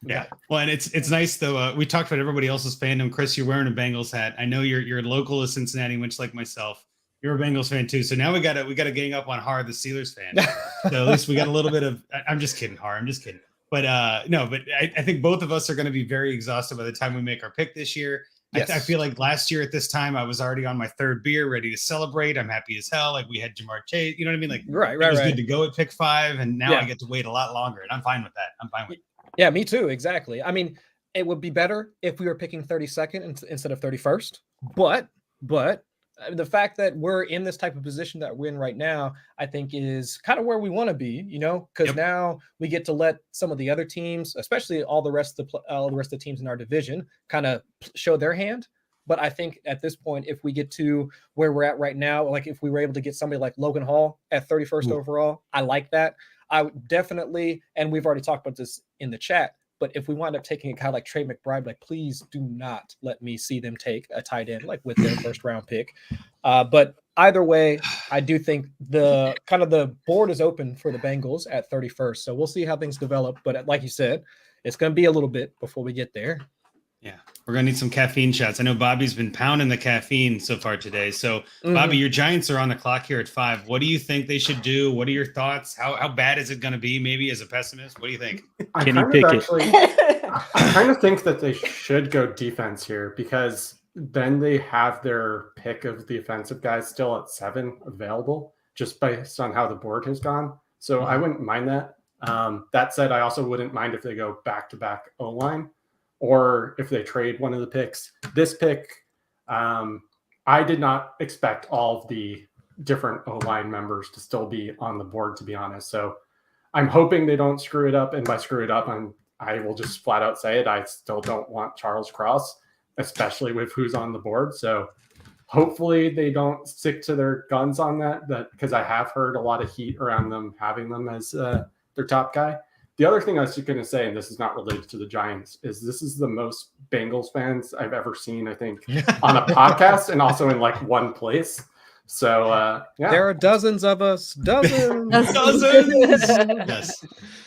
A: Yeah. Well, and it's nice though. We talked about everybody else's fandom. Chris, you're wearing a Bengals hat. I know you're local to Cincinnati, much like myself. You're a Bengals fan too. So now we got to gang up on Harr, the Steelers fan. So at least we got a little bit of. I'm just kidding, Harr. I'm just kidding. But no. But I think both of us are going to be very exhausted by the time we make our pick this year. Yes. I feel like last year at this time, I was already on my 3rd beer, ready to celebrate. I'm happy as hell. Like we had Jamar Chase, you know what I mean? Like it was good to go at pick 5, and now I get to wait a lot longer, and I'm fine with that. I'm fine with it.
F: Yeah, me too. Exactly. It would be better if we were picking 32nd instead of 31st. But the fact that we're in this type of position that we're in right now, I think is kind of where we want to be, because now we get to let some of the other teams, especially all the rest of the teams in our division, kind of show their hand. But I think at this point, if we get to where we're at right now, like if we were able to get somebody like Logan Hall at 31st overall, I like that. I would definitely, and we've already talked about this in the chat, but if we wind up taking a guy like Trey McBride, please do not let me see them take a tight end with their 1st round pick. But either way, I do think the board is open for the Bengals at 31st. So we'll see how things develop. But like you said, it's going to be a little bit before we get there.
A: Yeah, we're gonna need some caffeine shots. I know Bobby's been pounding the caffeine so far today. So, Bobby, your Giants are on the clock here at 5. What do you think they should do? What are your thoughts? How bad is it going to be? Maybe as a pessimist, what do you think?
B: I
E: Kenny
B: kind of think that they should go defense here because then they have their pick of the offensive guys still at 7 available, just based on how the board has gone. So I wouldn't mind that. That said, I also wouldn't mind if they go back-to-back O-line, or if they trade one of the picks. This pick, I did not expect all of the different O-line members to still be on the board, to be honest. So I'm hoping they don't screw it up. And by screw it up, I will just flat out say it. I still don't want Charles Cross, especially with who's on the board. So hopefully they don't stick to their guns on that because I have heard a lot of heat around them having them as their top guy. The other thing I was going to say, and this is not related to the Giants, is this is the most Bengals fans I've ever seen, I think, on a podcast and also in like one place. So, yeah.
F: There are dozens of us. Dozens.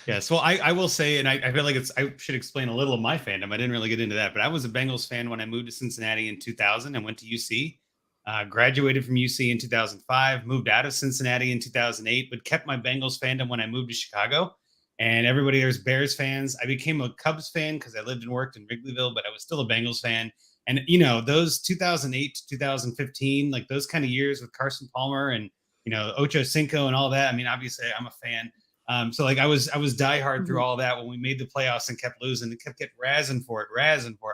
A: Yes. Well, I will say, and I feel like I should explain a little of my fandom. I didn't really get into that, but I was a Bengals fan when I moved to Cincinnati in 2000 and went to UC. Graduated from UC in 2005, moved out of Cincinnati in 2008, but kept my Bengals fandom when I moved to Chicago. And everybody there's Bears fans. I became a Cubs fan because I lived and worked in Wrigleyville, but I was still a Bengals fan. And, those 2008 to 2015, like those kind of years with Carson Palmer and, Ocho Cinco and all that. I mean, obviously I'm a fan. So like I was diehard through all that when we made the playoffs and kept losing. They kept getting razzing for it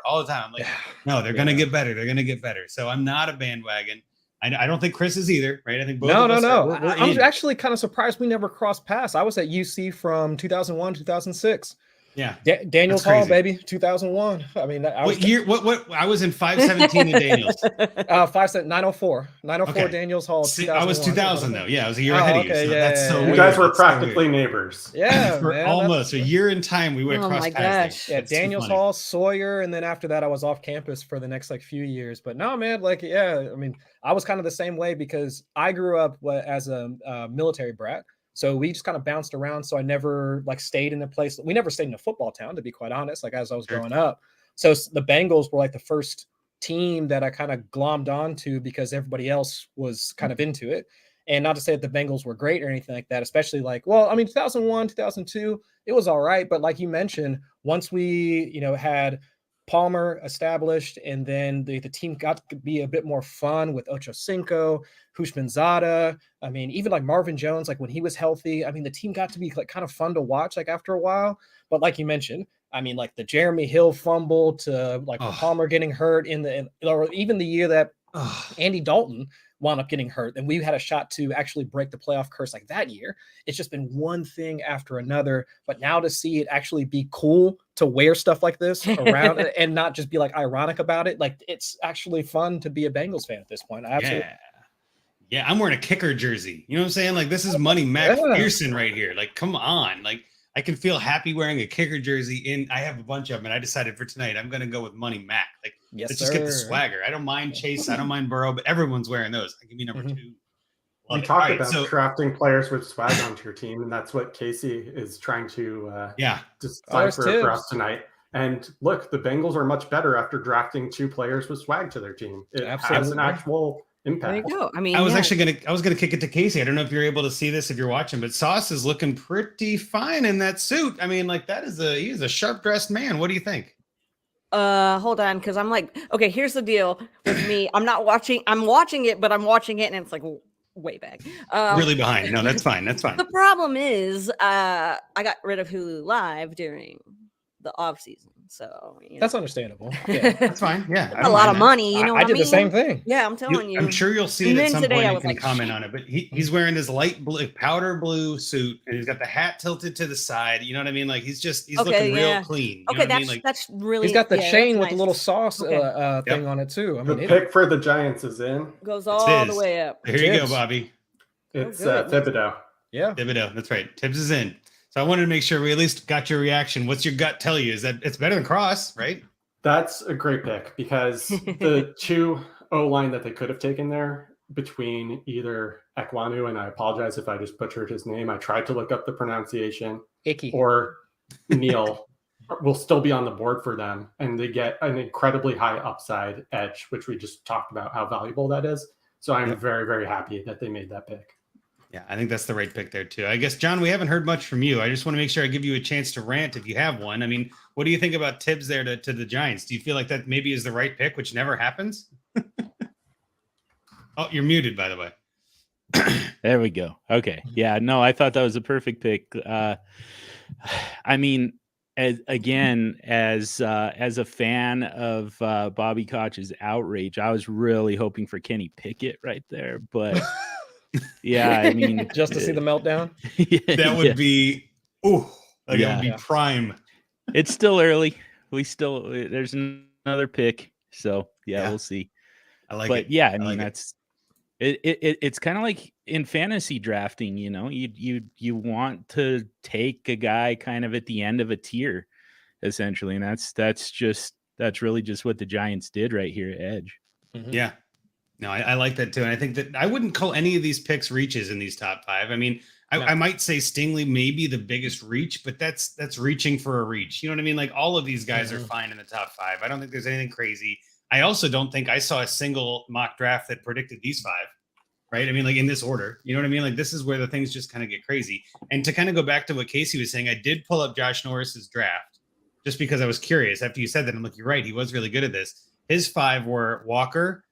A: all the time. I'm like, no, they're going to get better. They're going to get better. So I'm not a bandwagon. I don't think Chris is either, right? I think both of us
F: No.
A: we're
F: I was actually kind of surprised we never crossed paths. I was at UC from 2001, 2006.
A: Yeah.
F: Daniels Hall, baby, 2001. I mean,
A: what year? What? I was in 517 in Daniels.
F: 904. 904
A: Okay.
F: Daniels Hall.
A: I was 2000 though. Yeah, I was a year ahead of you. So that's so
B: You
A: weird.
B: guys were
A: That's so
B: practically
A: weird.
B: neighbors.
F: Yeah,
A: For
F: man,
A: almost a year in time, we would have crossed paths.
F: Yeah, Daniels Hall, Sawyer, and then after that, I was off campus for the next few years. But no, man, I mean, I was kind of the same way because I grew up as a military brat. So we just kind of bounced around. So I never stayed in a place. We never stayed in a football town, to be quite honest, as I was growing up. So the Bengals were the first team that I kind of glommed onto because everybody else was kind of into it. And not to say that the Bengals were great or anything like that, especially 2001, 2002, it was all right. But like you mentioned, once we, had Palmer established, and then the team got to be a bit more fun with Ocho Cinco, Hushmanzada. I mean, even Marvin Jones, when he was healthy, I mean, the team got to be kind of fun to watch after a while. But like you mentioned, I mean, the Jeremy Hill fumble to Palmer getting hurt or even the year that Andy Dalton wound up getting hurt, and we had a shot to actually break the playoff curse that year. It's just been one thing after another. But now to see it actually be cool to wear stuff like this around and not just be ironic about it, it's actually fun to be a Bengals fan at this point. Absolutely.
A: Yeah, I'm wearing a kicker jersey. You know what I'm saying? This is Money McPherson right here. Come on. I can feel happy wearing a kicker jersey. I have a bunch of them, and I decided for tonight I'm going to go with Money Mac. Let's just get the swagger. I don't mind Chase. I don't mind Burrow, but everyone's wearing those. Give me number 2.
B: We talked about drafting players with swag onto your team, and that's what Kacey is trying to decipher for us tonight. And look, the Bengals are much better after drafting 2 players with swag to their team. It has an actual impact.
D: There you go. I mean,
A: I was gonna kick it to Kacey. I don't know if you're able to see this if you're watching, but Sauce is looking pretty fine in that suit. I mean, he's a sharp dressed man. What do you think?
D: Hold on, because I'm okay, here's the deal with me. I'm watching it, but I'm watching it and it's way back.
A: Really behind. No, that's fine. That's fine.
D: The problem is I got rid of Hulu Live during the off season. So
F: that's understandable.
A: Yeah, that's fine. Yeah,
D: a lot of money.
F: I did the same thing.
D: Yeah, I'm telling you.
A: I'm sure you'll see it at some point. You can
D: like,
A: comment on it. But he's wearing his light blue, powder blue suit, and he's got the hat tilted to the side. You know what I mean? He's looking real clean. You know what
D: that's really.
F: He's got the chain with
D: nice.
F: the little sauce thing on it too. I mean,
B: the pick for the Giants is in.
D: Goes all the way up.
A: Here you go, Bobby.
B: It's Thibodeau.
F: Yeah,
A: Thibodeau. That's right. Tibbs is in. So I wanted to make sure we at least got your reaction. What's your gut tell you? Is that it's better than Cross, right?
B: That's a great pick because the 2 O-line that they could have taken there between either Ekwonu, and I apologize if I just butchered his name. I tried to look up the pronunciation.
F: Icky.
B: Or Neil. will still be on the board for them, and they get an incredibly high upside edge, which we just talked about how valuable that is. So I'm very, very happy that they made that pick.
A: Yeah, I think that's the right pick there too. I guess, John, we haven't heard much from you. I just want to make sure I give you a chance to rant if you have one. I mean, what do you think about Tibbs there to the Giants? Do you feel like that maybe is the right pick, which never happens? Oh, you're muted, by the way.
E: There we go. Okay. Yeah, no, I thought that was a perfect pick. I mean, as a fan of Bobby Koch's outrage, I was really hoping for Kenny Pickett right there, but yeah, I mean,
F: just to see the meltdown.
A: That would be it would be prime.
E: It's still early. There's another pick, so we'll see.
A: I like it.
E: But yeah, I mean, that's it's kind of like in fantasy drafting, you know, you want to take a guy kind of at the end of a tier, essentially, and that's really just what the Giants did right here at edge.
F: Mm-hmm.
A: Yeah. No, I like that too. And I think that I wouldn't call any of these picks reaches in these top five. I mean, I might say Stingley may be the biggest reach, but that's reaching for a reach. You know what I mean? Like all of these guys are fine in the top five. I don't think there's anything crazy. I also don't think I saw a single mock draft that predicted these five, right? I mean, like in this order, you know what I mean? Like this is where the things just kind of get crazy. And to kind of go back to what Kacey was saying, I did pull up Josh Norris's draft just because I was curious. After you said that, I'm like, you're right. He was really good at this. His five were Walker,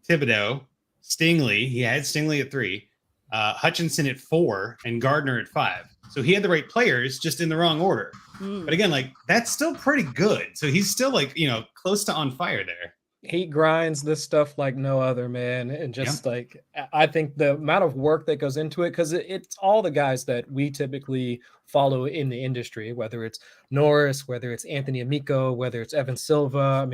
A: Thibodeau, Stingley. He had Stingley at 3, Hutchinson at 4, and Gardner at 5. So he had the right players, just in the wrong order. But again, like that's still pretty good. So he's still like, you know, close to on fire there.
F: He grinds this stuff like no other, man. And just like, I think the amount of work that goes into it, because it's all the guys that we typically follow in the industry, whether it's Norris, whether it's Anthony Amico, whether it's Evan Silva.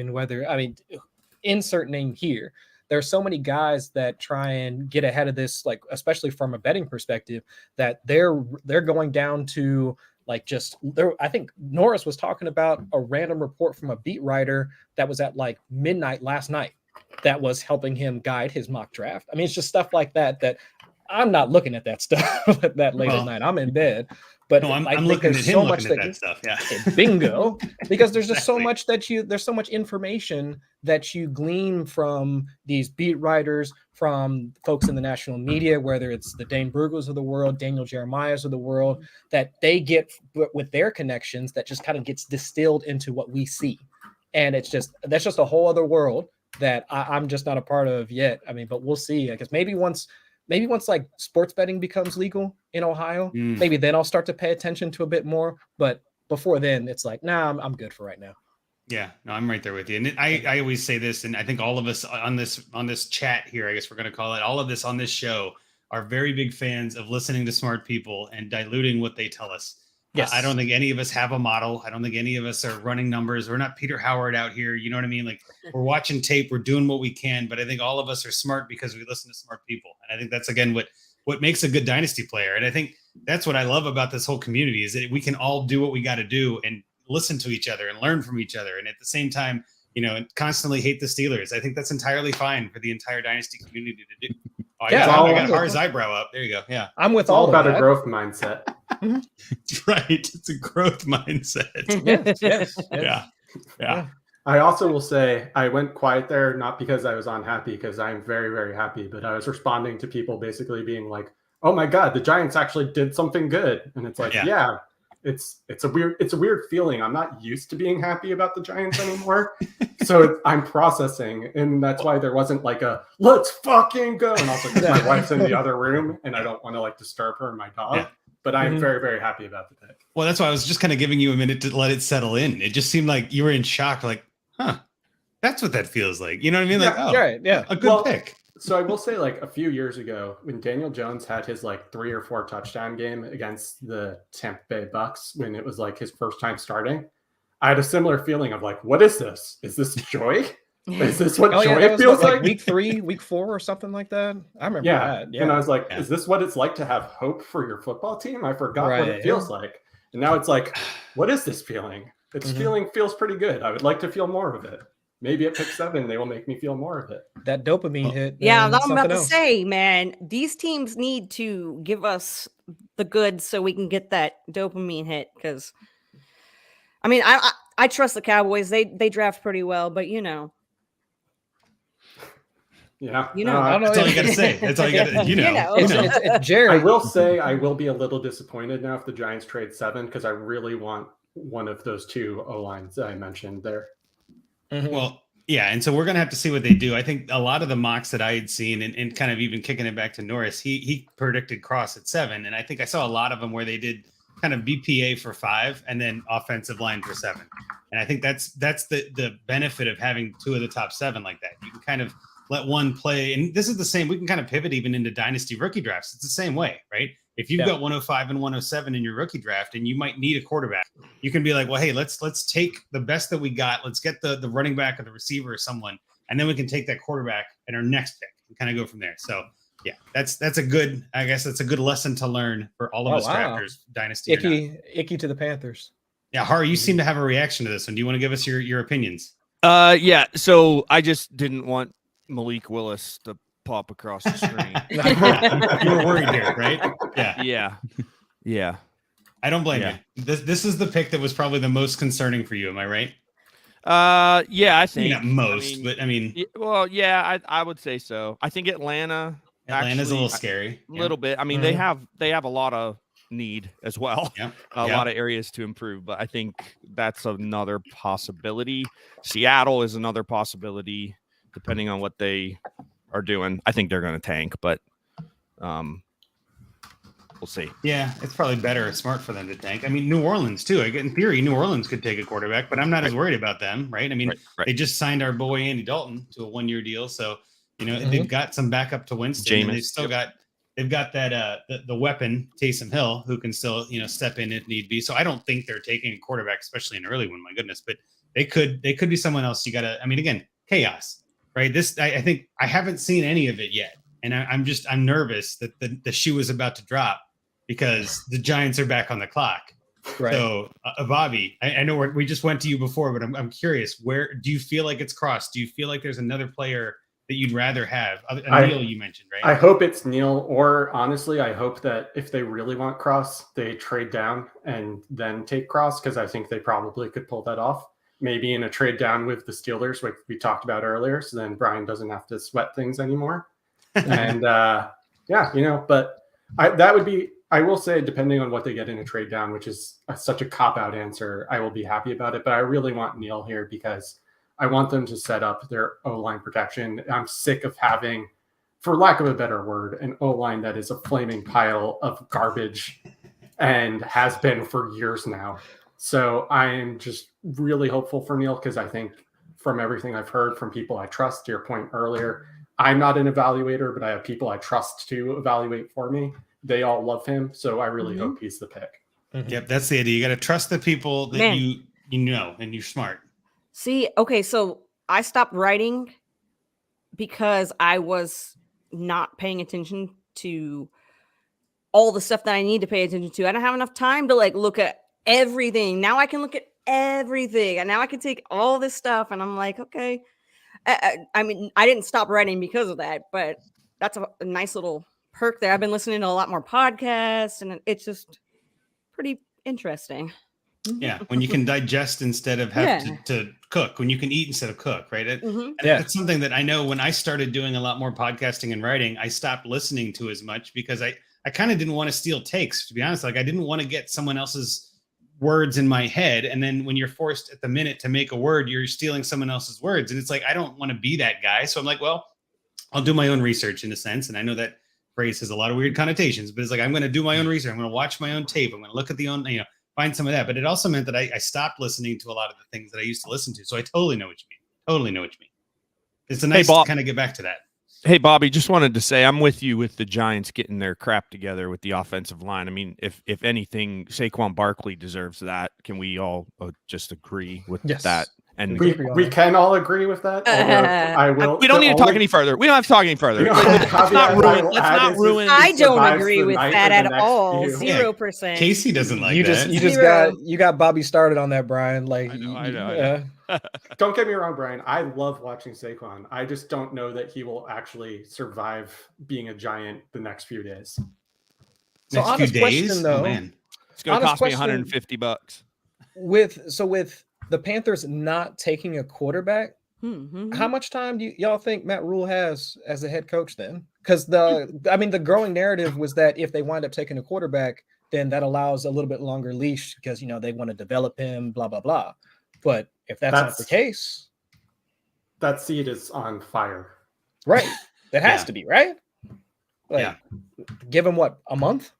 F: Insert name here. There's so many guys that try and get ahead of this, like especially from a betting perspective, that they're going down to like just there. I think Norris was talking about a random report from a beat writer that was at like midnight last night that was helping him guide his mock draft. I mean, it's just stuff like that I'm not looking at that stuff that late at night. I'm in bed. But
A: no, I'm
F: I think
A: looking
F: there's
A: at him
F: so
A: looking
F: much
A: at that stuff. Yeah.
F: Bingo. Because there's just
A: Exactly.
F: so much there's so much information that you glean from these beat writers, from folks in the national media, whether it's the Dane Brugels of the world, Daniel Jeremiah's of the world, that they get with their connections that just kind of gets distilled into what we see. And that's just a whole other world that I'm just not a part of yet. I mean, but we'll see. I guess maybe once like sports betting becomes legal in Ohio, maybe then I'll start to pay attention to a bit more. But before then, it's like, nah, I'm good for right now.
A: Yeah, no, I'm right there with you. And I always say this, and I think all of us on this chat here, I guess we're going to call it, all of this on this show are very big fans of listening to smart people and diluting what they tell us.
F: Yes.
A: I don't think any of us have a model. I don't think any of us are running numbers. We're not Peter Howard out here. You know what I mean? Like we're watching tape, we're doing what we can, but I think all of us are smart because we listen to smart people. And I think that's, again, what makes a good dynasty player. And I think that's what I love about this whole community is that we can all do what we got to do and listen to each other and learn from each other. And at the same time, you know, constantly hate the Steelers. I think that's entirely fine for the entire dynasty community to do. Oh, I got Harr's eyebrow up. There you go. Yeah.
F: I'm with
B: It's all about
F: that.
B: a growth mindset.
A: Right. It's a growth mindset.
F: Yes.
A: Yeah.
B: I also will say I went quiet there, not because I was unhappy, because I'm very, very happy, but I was responding to people basically being like, oh my God, the Giants actually did something good. And it's like, it's a weird feeling. I'm not used to being happy about the Giants anymore. So I'm processing. And that's why there wasn't like a let's fucking go. And also because my wife's in the other room and I don't want to like disturb her and my dog.
A: Yeah.
B: But I'm very, very happy about the pick.
A: Well, that's why I was just kind of giving you a minute to let it settle in. It just seemed like you were in shock, like, that's what that feels like. You know what I mean? Like, a good pick.
B: So I will say, like, a few years ago, when Daniel Jones had his like 3 or 4 touchdown game against the Tampa Bay Bucks, when it was like his first time starting, I had a similar feeling of like, what is this? Is this joy? Is this what joy feels like?
F: Week 3, week 4, or something like that. I remember that. Yeah.
B: And I was like, is this what it's like to have hope for your football team? I forgot what it feels like. And now it's like, what is this feeling? It's feels pretty good. I would like to feel more of it. Maybe at pick 7, they will make me feel more of it.
F: That dopamine hit.
D: Yeah, I'm about to say, man, these teams need to give us the goods so we can get that dopamine hit, because I mean, I trust the Cowboys. They draft pretty well, but
B: Yeah.
D: No,
F: I don't know.
A: That's all you got to say. That's all you got to,
F: It's Jerry.
B: I will say I will be a little disappointed now if the Giants trade 7 because I really want one of those 2 O-lines that I mentioned there.
F: Mhm.
A: Well, yeah, and so we're gonna have to see what they do. I think a lot of the mocks that I had seen, and kind of even kicking it back to Norris, he predicted Cross at 7, and I think I saw a lot of them where they did kind of BPA for 5 and then offensive line for 7. And I think that's the benefit of having 2 of the top 7 like that. You can kind of let one play, and this is the same. We can kind of pivot even into dynasty rookie drafts. It's the same way, right? If you've got 105 and 107 in your rookie draft, and you might need a quarterback, you can be like, well, hey, let's take the best that we got. Let's get the running back or the receiver or someone, and then we can take that quarterback in our next pick and kind of go from there. So yeah, that's a good, I guess that's a good lesson to learn for all of us drafters, dynasty.
F: Icky to the Panthers.
A: Yeah, Harr, you seem to have a reaction to this one. Do you want to give us your opinions?
C: Yeah. So I just didn't want Malik Willis to pop across the screen.
A: You were worried here, right?
C: Yeah.
A: I don't blame you. This is the pick that was probably the most concerning for you. Am I right?
C: Yeah, I think
A: not most, but I mean,
C: well, yeah, I would say so. I think Atlanta's
A: a little scary.
C: A little bit. I mean, they have a lot of need as well. A lot of areas to improve, but I think that's another possibility. Seattle is another possibility, depending on what they are doing. I think they're going to tank, but we'll see.
A: Yeah, it's probably better, smart for them to tank. I mean, New Orleans too. In theory, New Orleans could take a quarterback, but I'm not as worried about them, right? I mean, they just signed our boy Andy Dalton to a 1-year deal, so they've got some backup to Winston. And they've still got that the weapon Taysom Hill, who can still step in if need be. So I don't think they're taking a quarterback, especially an early one. My goodness, but they could be someone else. You got to. I mean, again, chaos, right? This I think I haven't seen any of it yet, and I'm nervous that the shoe is about to drop because the Giants are back on the clock.
F: Right.
A: So, Bobby, I know we just went to you before, but I'm curious. Where do you feel like it's crossed? Do you feel like there's another player that you'd rather have? Neil, you mentioned, right?
B: I hope it's Neil, or honestly, I hope that if they really want Cross, they trade down and then take Cross, because I think they probably could pull that off. Maybe in a trade down with the Steelers, like we talked about earlier, so then Brian doesn't have to sweat things anymore. And but that would be, I will say, depending on what they get in a trade down, which is such a cop-out answer, I will be happy about it. But I really want Neil here because I want them to set up their O-line protection. I'm sick of having, for lack of a better word, an O-line that is a flaming pile of garbage and has been for years now. So I am just really hopeful for Neil because I think from everything I've heard from people I trust, to your point earlier, I'm not an evaluator, but I have people I trust to evaluate for me. They all love him. So I really hope he's the pick.
F: Mm-hmm.
A: Yep, that's the idea. You got to trust the people that you know, and you're smart.
D: See, okay, so I stopped writing because I was not paying attention to all the stuff that I need to pay attention to. I don't have enough time to look at everything. Now I can look at everything, and now I can take all this stuff, and I'm like, okay. I mean, I didn't stop writing because of that, but that's a nice little perk there. I've been listening to a lot more podcasts, and it's just pretty interesting.
A: Yeah, when you can digest instead of have to cook, when you can eat instead of cook, right? That's something that I know when I started doing a lot more podcasting and writing, I stopped listening to as much because I kind of didn't want to steal takes, to be honest. Like I didn't want to get someone else's words in my head. And then when you're forced at the minute to make a word, you're stealing someone else's words. And it's like, I don't want to be that guy. So I'm like, well, I'll do my own research in a sense. And I know that phrase has a lot of weird connotations, but it's like, I'm going to do my own research. I'm going to watch my own tape. I'm going to look at the own, find some of that. But it also meant that I stopped listening to a lot of the things that I used to listen to. So I totally know what you mean. Totally know what you mean. It's a nice to kind of get back to that.
C: Hey, Bobby, just wanted to say I'm with you with the Giants getting their crap together with the offensive line. I mean, if anything, Saquon Barkley deserves that. Can we all just agree with that? And
B: we can all agree with that. I will.
C: We don't need to talk any further. We don't have to talk any further. Let's not ruin.
D: I don't agree with that at all. 0%.
A: Casey doesn't like that.
F: You got Bobby started on that, Brian. Like
C: I know.
B: Don't get me wrong, Brian. I love watching Saquon. I just don't know that he will actually survive being a Giant the next few days.
F: So
A: next few days,
F: question, though,
A: man,
C: it's going to cost me $150.
F: with the Panthers not taking a quarterback, how much time do y'all think Matt Rule has as a head coach then? Because the growing narrative was that if they wind up taking a quarterback, then that allows a little bit longer leash because they want to develop him, blah blah blah. But if that's not the case,
B: that seed is on fire.
F: Right. That has to be, right? Like, give him what, a month?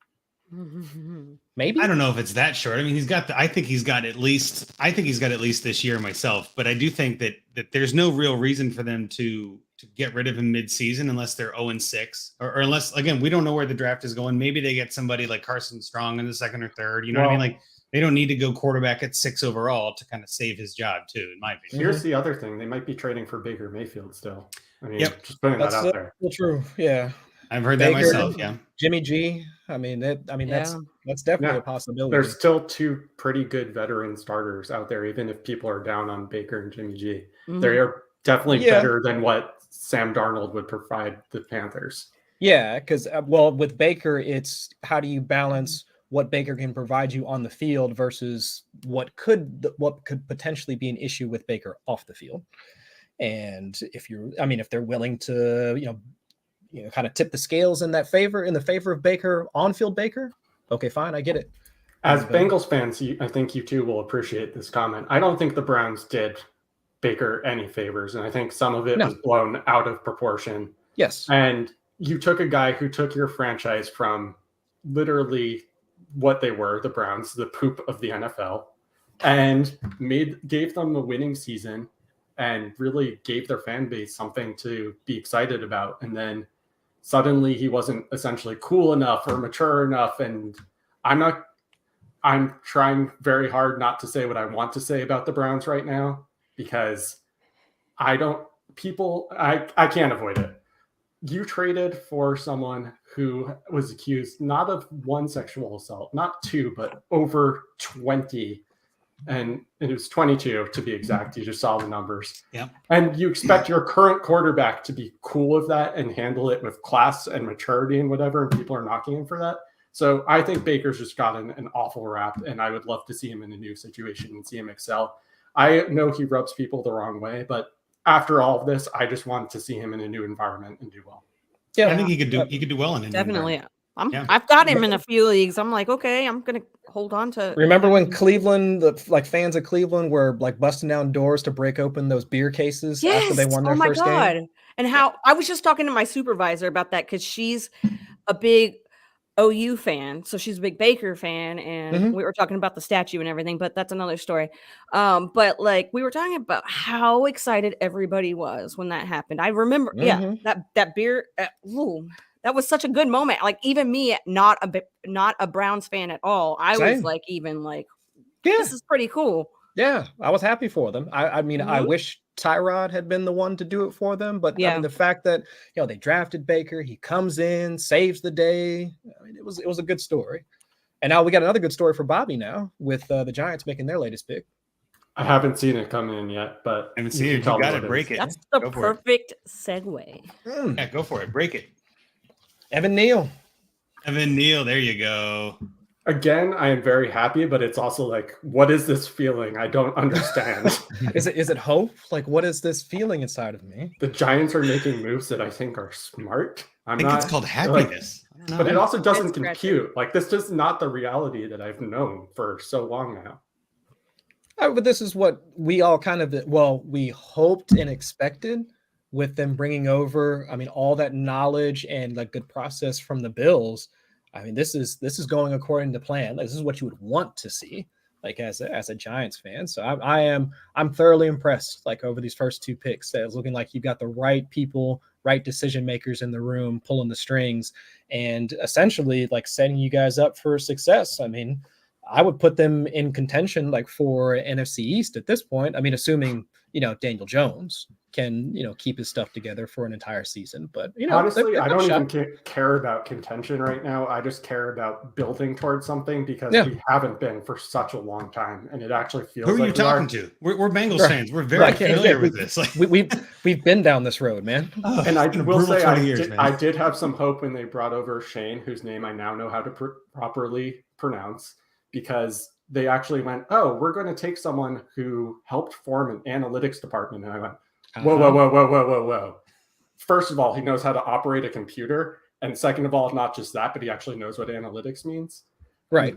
F: Maybe.
A: I don't know if it's that short. I mean, I think he's got at least this year myself, but I do think that there's no real reason for them to get rid of him mid-season unless they're 0-6 or unless, again, we don't know where the draft is going. Maybe they get somebody like Carson Strong in the second or third, what I mean? Like, they don't need to go quarterback at 6 overall to kind of save his job too, in my opinion.
B: Here's the other thing. They might be trading for Baker Mayfield still. I mean, just putting that out there.
F: True. Yeah.
A: I've heard that myself. Yeah.
F: Jimmy G. That's definitely a possibility.
B: There's still 2 pretty good veteran starters out there, even if people are down on Baker and Jimmy G. They are definitely better than what Sam Darnold would provide the Panthers.
F: Yeah, because with Baker, it's how do you balance what Baker can provide you on the field versus what could potentially be an issue with Baker off the field. And if they're willing to, kind of tip the scales in the favor of Baker, on-field Baker, okay, fine, I get it.
B: As Bengals fans, I think you too will appreciate this comment. I don't think the Browns did Baker any favors, and I think some of it was blown out of proportion.
F: Yes.
B: And you took a guy who took your franchise from literally what they were, the Browns, the poop of the NFL, and gave them a winning season and really gave their fan base something to be excited about. And then suddenly he wasn't essentially cool enough or mature enough. And I'm trying very hard not to say what I want to say about the Browns right now, because I can't avoid it. You traded for someone who was accused not of 1 sexual assault, not 2, but over 20. And it was 22 to be exact. You just saw the numbers.
A: Yeah.
B: And you expect your current quarterback to be cool with that and handle it with class and maturity and whatever, and people are knocking him for that. So I think Baker's just gotten an awful rap, and I would love to see him in a new situation and see him excel. I know he rubs people the wrong way, but after all of this, I just wanted to see him in a new environment and do well.
A: Yeah, I think he could do well in it.
D: Definitely. I've got him in a few leagues. I'm like, okay, I'm gonna hold on to.
F: Remember when Cleveland, fans of Cleveland, were busting down doors to break open those beer cases after they won their first game?
D: And how I was just talking to my supervisor about that because she's a big OU fan, so she's a big Baker fan, and we were talking about the statue and everything, but that's another story. But we were talking about how excited everybody was when that happened. I remember, that beer. That was such a good moment. Like, even me, not a Browns fan at all, I was this is pretty cool.
F: Yeah, I was happy for them. I mean, I wish Tyrod had been the one to do it for them, but I mean, the fact that they drafted Baker, he comes in, saves the day. I mean, it was a good story. And now we got another good story for Bobby now with the Giants making their latest pick.
B: I haven't seen it come in yet, but
A: I haven't seen it. You got to break it.
D: That's the perfect segue.
A: Yeah, go for it. Break it.
F: Evan Neal,
A: there you go.
B: Again, I am very happy, but it's also like, what is this feeling? I don't understand.
F: Is it hope? Like, what is this feeling inside of me?
B: The Giants are making moves that I think are smart.
A: I think it's called happiness.
B: But it also doesn't compute. Like, this is not the reality that I've known for so long now.
F: But this is what we all we hoped and expected with them bringing over, all that knowledge and good process from the Bills. I mean, this is going according to plan. This is what you would want to see, as a Giants fan. So I'm thoroughly impressed. Over these first 2 picks, it's looking like you've got the right people, right decision makers in the room, pulling the strings, and essentially setting you guys up for success. I mean, I would put them in contention for NFC East at this point. I mean, assuming Daniel Jones can keep his stuff together for an entire season. But
B: honestly, I don't even care about contention right now. I just care about building towards something because we haven't been for such a long time, and it actually feels.
A: Who are you talking to? We're Bengals fans. We're very familiar with this.
F: We've been down this road, man.
B: And I will say, I did have some hope when they brought over Shane, whose name I now know how to properly pronounce, because they actually went, oh, we're going to take someone who helped form an analytics department. And I went, whoa. First of all, he knows how to operate a computer. And second of all, not just that, but he actually knows what analytics means.
F: Right.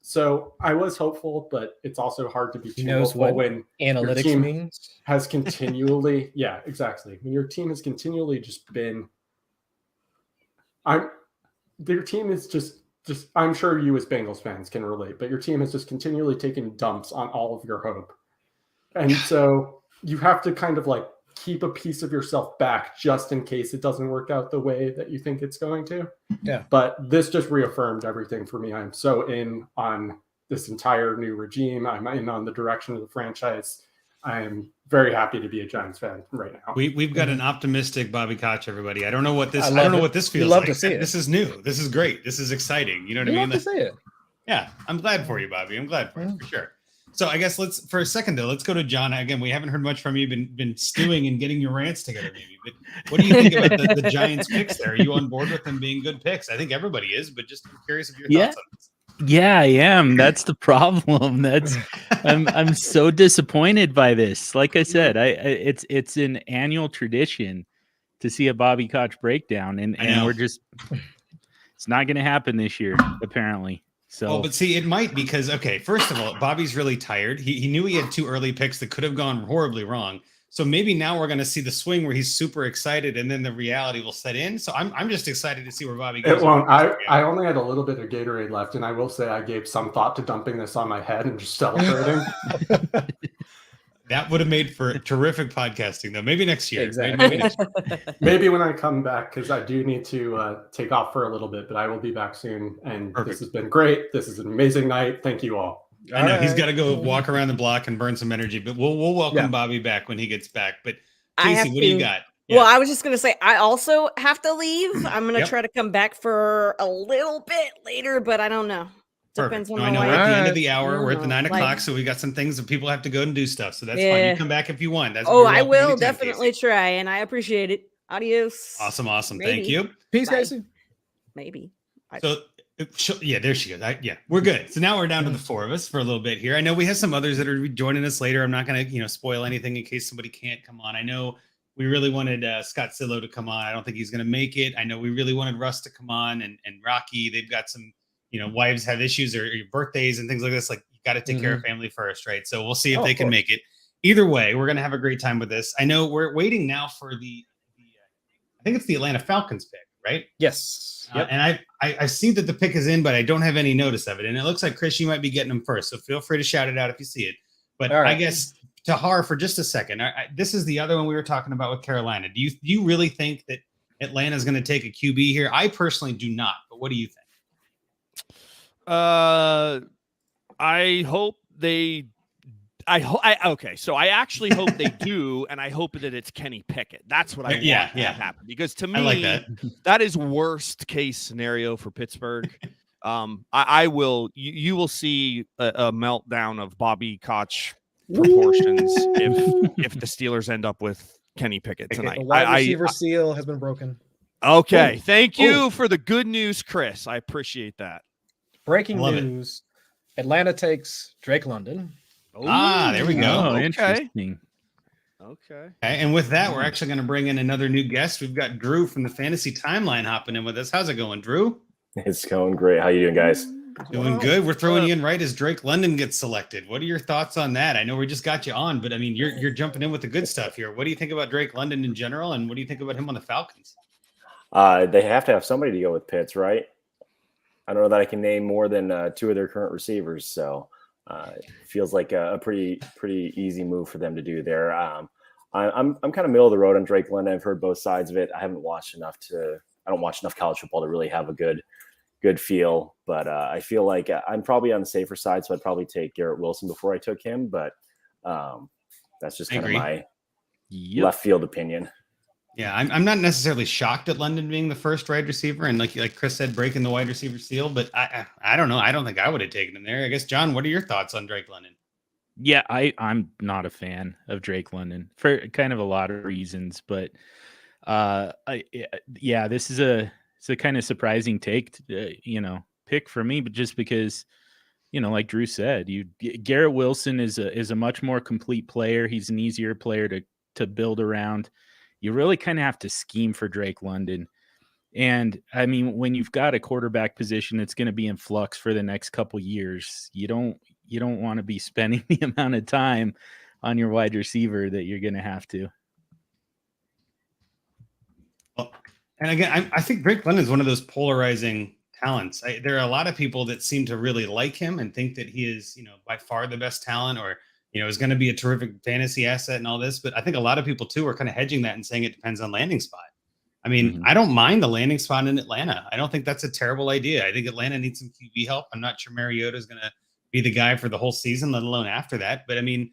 B: So I was hopeful, but it's also hard to be too
F: knows
B: hopeful
F: what
B: when
F: analytics
B: your team
F: means.
B: has continually, yeah, exactly. When your team has continually just been, their team is just I'm sure you as Bengals fans can relate, but your team has just continually taken dumps on all of your hope. And so you have to kind of like keep a piece of yourself back just in case it doesn't work out the way that you think it's going to.
F: Yeah.
B: But this just reaffirmed everything for me. I'm so in on this entire new regime. I'm in on the direction of the franchise. I'm very happy to be a Giants fan right now.
A: We've got an optimistic Bobby Koch, everybody. I don't know what this feels
F: love
A: like.
F: to see it.
A: This is new. This is great. This is exciting. You know what I mean?
F: Love to see it.
A: Yeah, I'm glad for you, Bobby. I'm glad for you, for sure. So I guess for a second though, let's go to John. Again, we haven't heard much from you. Been stewing and getting your rants together, maybe. But what do you think about the Giants picks there? Are you on board with them being good picks? I think everybody is, but just curious of your thoughts on this.
E: Yeah, I am. That's the problem. I'm so disappointed by this. Like I said, it's an annual tradition to see a Bobby Koch breakdown, and we're just it's not going to happen this year, apparently. So,
A: but see, it might because first of all, Bobby's really tired. He knew he had two early picks that could have gone horribly wrong. So maybe now we're going to see the swing where he's super excited, and then the reality will set in. So I'm just excited to see where Bobby goes.
B: It won't. I only had a little bit of Gatorade left, and I will say I gave some thought to dumping this on my head and just celebrating.
A: That would have made for terrific podcasting, though. Maybe next year.
F: Exactly.
A: Maybe next year.
B: Maybe when I come back, because I do need to take off for a little bit, but I will be back soon. And
A: Perfect.
B: This has been great. This is an amazing night. Thank you all.
A: I know he's got to go walk around the block and burn some energy, but we'll welcome Bobby back when he gets back. But Kacey, what do you got?
D: Yeah. Well, I was just going to say, I also have to leave. I'm going to
A: Yep.
D: try to come back for a little bit later, but I don't know.
A: Perfect.
D: Depends on
A: No,
D: my
A: I know we're
D: wife.
A: at the end of the hour. We're at the 9 o'clock,
D: Like-
A: so we got some things that people have to go and do stuff. So that's fine.
D: Yeah.
A: You come back if you want. That's
D: Oh,
A: you're
D: I
A: welcome
D: will
A: anytime,
D: definitely
A: Kacey.
D: try, and I appreciate it. Adios.
A: Awesome. Thank
D: Maybe.
A: you.
F: Peace,
D: Bye.
F: Casey.
D: Maybe.
A: So, yeah, there she goes. We're good. So now we're down to the four of us for a little bit here. I know we have some others that are joining us later. I'm not going to, spoil anything in case somebody can't come on. I know we really wanted Scott Sillo to come on. I don't think he's going to make it. I know we really wanted Russ to come on and Rocky. They've got some, wives have issues or birthdays and things like this. Like, you got to take care of family first, right? So we'll see if they can make it. Either way, we're going to have a great time with this. I know we're waiting now for the I think it's the Atlanta Falcons pick, right?
F: Yes. Yep.
A: And I see that the pick is in, but I don't have any notice of it. And it looks like, Chris, you might be getting them first. So feel free to shout it out if you see it. But
F: All right.
A: I guess to Harr for just a second, this is the other one we were talking about with Carolina. Do you really think that Atlanta is going to take a QB here? I personally do not. But what do you think?
C: I hope they. So I actually hope they do, and I hope that it's Kenny Pickett. That's what I want to happen. Because to me,
A: I like that.
C: That is worst case scenario for Pittsburgh. I will. You will see a meltdown of Bobby Koch proportions if the Steelers end up with Kenny Pickett tonight.
F: The wide receiver seal has been broken.
C: Okay, thank you for the good news, Chris. I appreciate that.
F: Breaking news: Atlanta takes Drake London.
A: There we go.
E: Oh, interesting.
C: Okay.
A: And with that, we're actually going to bring in another new guest. We've got Drew from the Fantasy Timeline hopping in with us. How's it going, Drew?
G: It's going great. How you doing, guys?
A: Doing good. We're throwing you in right as Drake London gets selected. What are your thoughts on that? I know we just got you on, but I mean, you're jumping in with the good stuff here. What do you think about Drake London in general, and what do you think about him on the Falcons?
G: They have to have somebody to go with Pitts, right? I don't know that I can name more than two of their current receivers, so it feels like a pretty easy move for them to do there. I'm kind of middle of the road on Drake London. I've heard both sides of it. I don't watch enough college football to really have a good feel, but I feel like I'm probably on the safer side, so I'd probably take Garrett Wilson before I took him, but that's just kind of my left field opinion.
A: Yeah, I'm not necessarily shocked at London being the first wide receiver, and like Chris said, breaking the wide receiver seal. But I don't know. I don't think I would have taken him there. I guess, John, what are your thoughts on Drake London?
E: Yeah, I'm not a fan of Drake London for kind of a lot of reasons, but this is a kind of surprising pick for me, but just because like Drew said, Garrett Wilson is a much more complete player. He's an easier player to build around. You really kind of have to scheme for Drake London. And I mean, when you've got a quarterback position that's going to be in flux for the next couple years, you don't want to be spending the amount of time on your wide receiver that you're going to have to.
A: Well, and again, I think Drake London is one of those polarizing talents. There are a lot of people that seem to really like him and think that he is, by far the best talent, or is going to be a terrific fantasy asset and all this. But I think a lot of people too are kind of hedging that and saying it depends on landing spot. I mean, I don't mind the landing spot in Atlanta. I don't think that's a terrible idea. I think Atlanta needs some QB help. I'm not sure Mariota is going to be the guy for the whole season, let alone after that. But I mean,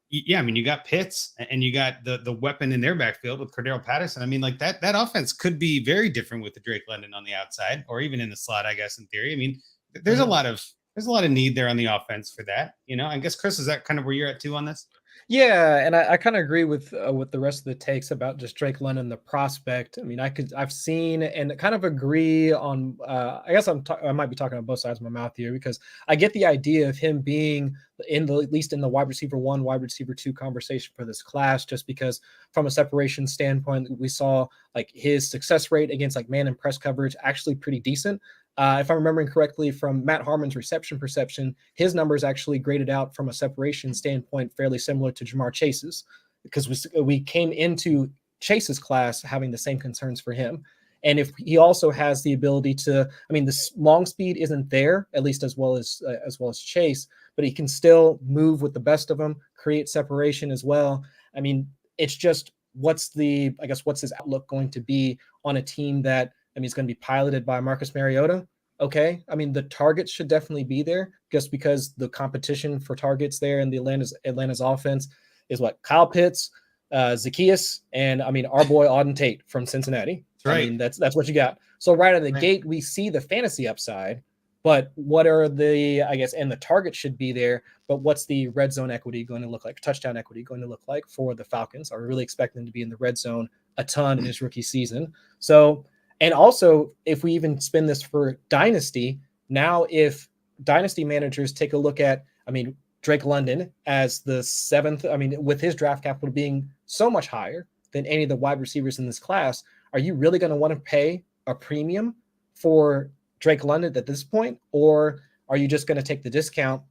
A: you got Pitts and you got the weapon in their backfield with Cordero Patterson. I mean, like that offense could be very different with the Drake London on the outside, or even in the slot, I guess, in theory. I mean, there's a lot of need there on the offense for that. I guess, Chris, is that kind of where you're at too on this?
F: Yeah, and I kind of agree with the rest of the takes about just Drake London, the prospect. I mean, I've seen and kind of agree on. I guess I might be talking on both sides of my mouth here, because I get the idea of him being at least in the wide receiver 1, wide receiver 2 conversation for this class, just because from a separation standpoint, we saw like his success rate against like man and press coverage actually pretty decent. If I'm remembering correctly from Matt Harmon's reception perception, his numbers actually graded out from a separation standpoint fairly similar to Jamar Chase's, because we came into Chase's class having the same concerns for him. And if he also has the ability to, I mean, the long speed isn't there, at least as well as Chase, but he can still move with the best of them, create separation as well. I mean, it's just what's his outlook going to be on a team that, I mean, it's going to be piloted by Marcus Mariota. Okay. I mean, the targets should definitely be there, just because the competition for targets there in the Atlanta's offense is what? Kyle Pitts, Zacchaeus, and I mean, our boy Auden Tate from Cincinnati.
A: That's right.
F: I mean, that's what you got. So right out of the gate, we see the fantasy upside, but what are and the target should be there, but what's the red zone equity going to look like? Touchdown equity going to look like for the Falcons? Are we really expecting them to be in the red zone a ton in his rookie season? So, and also, if we even spin this for Dynasty, now if Dynasty managers take a look at, I mean, Drake London as the 7th, I mean, with his draft capital being so much higher than any of the wide receivers in this class, are you really going to want to pay a premium for Drake London at this point? Or are you just going to take the discount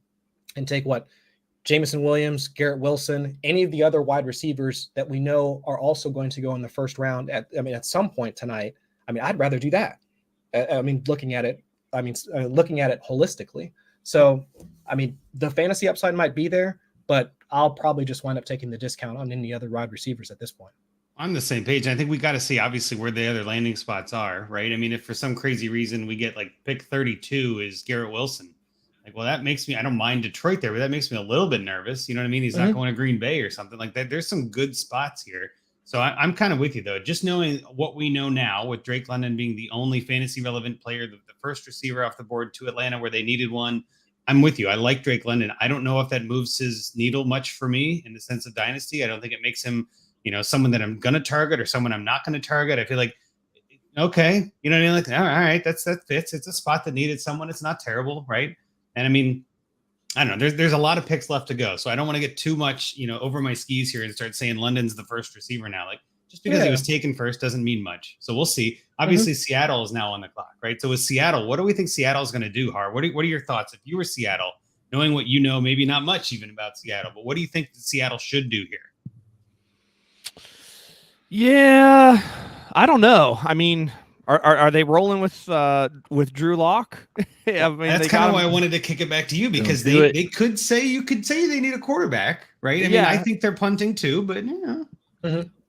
F: and take what? Jamieson Williams, Garrett Wilson, any of the other wide receivers that we know are also going to go in the first round at some point tonight? I mean, I'd rather do that. Looking at it holistically. So, I mean, the fantasy upside might be there, but I'll probably just wind up taking the discount on any other wide receivers at this point.
A: On the same page. I think we got to see obviously where the other landing spots are, right? I mean, if for some crazy reason we get like pick 32 is Garrett Wilson, like, well, that makes me, I don't mind Detroit there, but that makes me a little bit nervous. You know what I mean? He's not going to Green Bay or something like that. There's some good spots here. So I'm kind of with you, though. Just knowing what we know now, with Drake London being the only fantasy relevant player, the first receiver off the board to Atlanta where they needed one, I'm with you. I like Drake London. I don't know if that moves his needle much for me in the sense of dynasty. I don't think it makes him, someone that I'm going to target or someone I'm not going to target. I feel like, okay, you know what I mean? Like, all right, that fits. It's a spot that needed someone. It's not terrible, right? And I mean, I don't know. There's a lot of picks left to go, so I don't want to get too much, over my skis here and start saying London's the first receiver now. Like, just because he was taken first doesn't mean much. So we'll see. Obviously, Seattle is now on the clock, right? So with Seattle, what do we think Seattle's going to do, Har? What are your thoughts if you were Seattle, knowing what you know, maybe not much even about Seattle, but what do you think that Seattle should do here?
C: Yeah, I don't know. I mean, are they rolling with Drew Lock? I mean,
A: that's kind of why I wanted to kick it back to you, because they could say they need a quarterback, right? I mean, I think they're punting too, but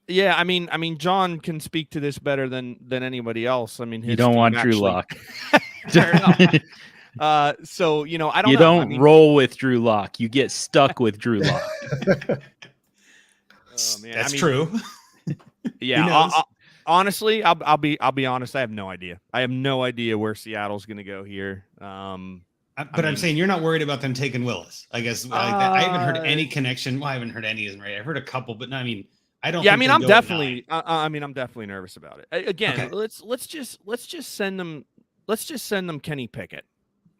C: yeah. I mean, John can speak to this better than anybody else. I mean,
E: you don't want Drew Lock.
C: So I don't.
E: You don't roll with Drew Lock. You get stuck with Drew Lock.
A: That's true.
C: Yeah. Honestly, I'll be honest. I have no idea. I have no idea where Seattle's going to go here.
A: I'm saying you're not worried about them taking Willis. I guess I haven't heard any connection. Well, I haven't heard any isn't right. I've heard a couple, but no, I mean, I don't.
C: Yeah, I mean, I'm definitely. I'm definitely nervous about it. Again, let's just send them. Let's just send them Kenny Pickett.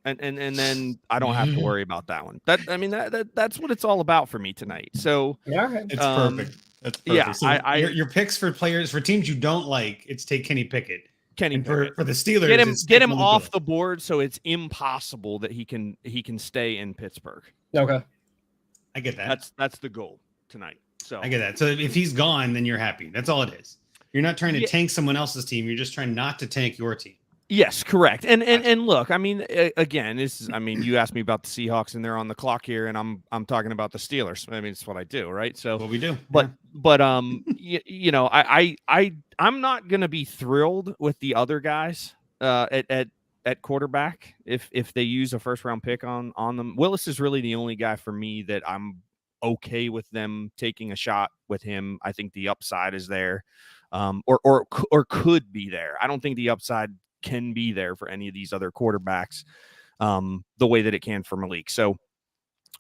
C: and then I don't have to worry about that one. That's what it's all about for me tonight. So
F: Yeah, okay.
A: It's perfect. That's perfect.
C: Yeah,
A: So your picks for players for teams you don't like, it's take Kenny Pickett.
C: Kenny
A: And
C: Pickett.
A: for the Steelers,
C: Get him
A: it's take Malik
C: off
A: Willis.
C: the board so it's impossible that he can stay in Pittsburgh.
F: Okay.
A: I get that.
C: That's the goal tonight. So
A: I get that. So if he's gone, then you're happy. That's all it is. You're not trying to
C: Yeah.
A: tank someone else's team. You're just trying not to tank your team.
C: Yes, correct. And look, I mean, again, you asked me about the Seahawks and they're on the clock here, and I'm talking about the Steelers. I mean, it's what I do, right? So
A: What we do.
C: But I'm not gonna be thrilled with the other guys at quarterback if they use a first round pick on them. Willis is really the only guy for me that I'm okay with them taking a shot with him. I think the upside is there, or could be there. I don't think the upside can be there for any of these other quarterbacks the way that it can for Malik. So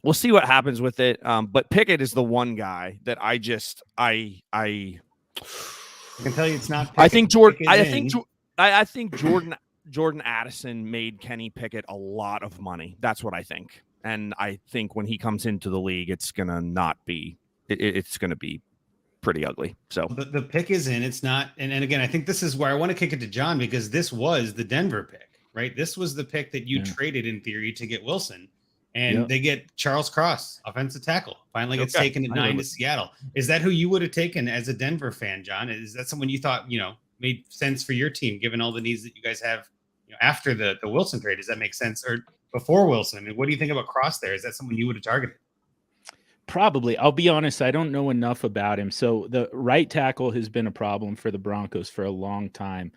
C: we'll see what happens with it. But Pickett is the one guy that I can
A: tell you it's not.
C: I think
A: Pickett
C: I think Jordan Addison made Kenny Pickett a lot of money. That's what I think. And I think when he comes into the league, it's gonna not be. It's gonna be pretty ugly. So
A: the pick is in. It's not. And again, I think this is where I want to kick it to John, because this was the Denver pick, right? This was the pick that you traded in theory to get Wilson, and they get Charles Cross, offensive tackle. Finally gets taken at 9 to Seattle. Is that who you would have taken as a Denver fan, John? Is that someone you thought made sense for your team, given all the needs that you guys have after the Wilson trade? Does that make sense, or before Wilson? I mean, what do you think about Cross there? Is that someone you would have targeted?
E: Probably. I'll be honest, I don't know enough about him. So the right tackle has been a problem for the Broncos for a long time.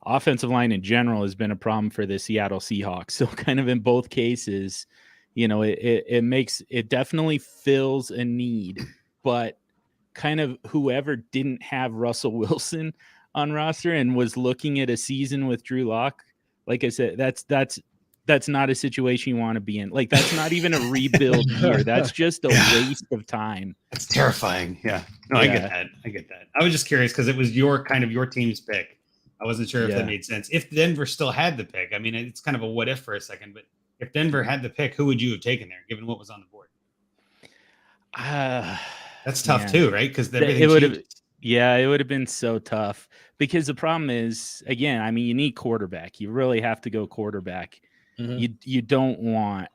E: Offensive line in general has been a problem for the Seattle Seahawks. So kind of in both cases, it definitely fills a need, but kind of whoever didn't have Russell Wilson on roster and was looking at a season with Drew Lock, like I said, that's not a situation you want to be in. Like, that's not even a rebuild year. That's just a waste of time.
A: That's terrifying. Yeah. No, yeah. I get that. I was just curious because it was your team's pick. I wasn't sure if that made sense. If Denver still had the pick, I mean, it's kind of a what if for a second, but if Denver had the pick, who would you have taken there, given what was on the board? That's tough too, right? Because it
E: would have been so tough, because the problem is, again, I mean, you need quarterback. You really have to go quarterback. Mm-hmm. You don't want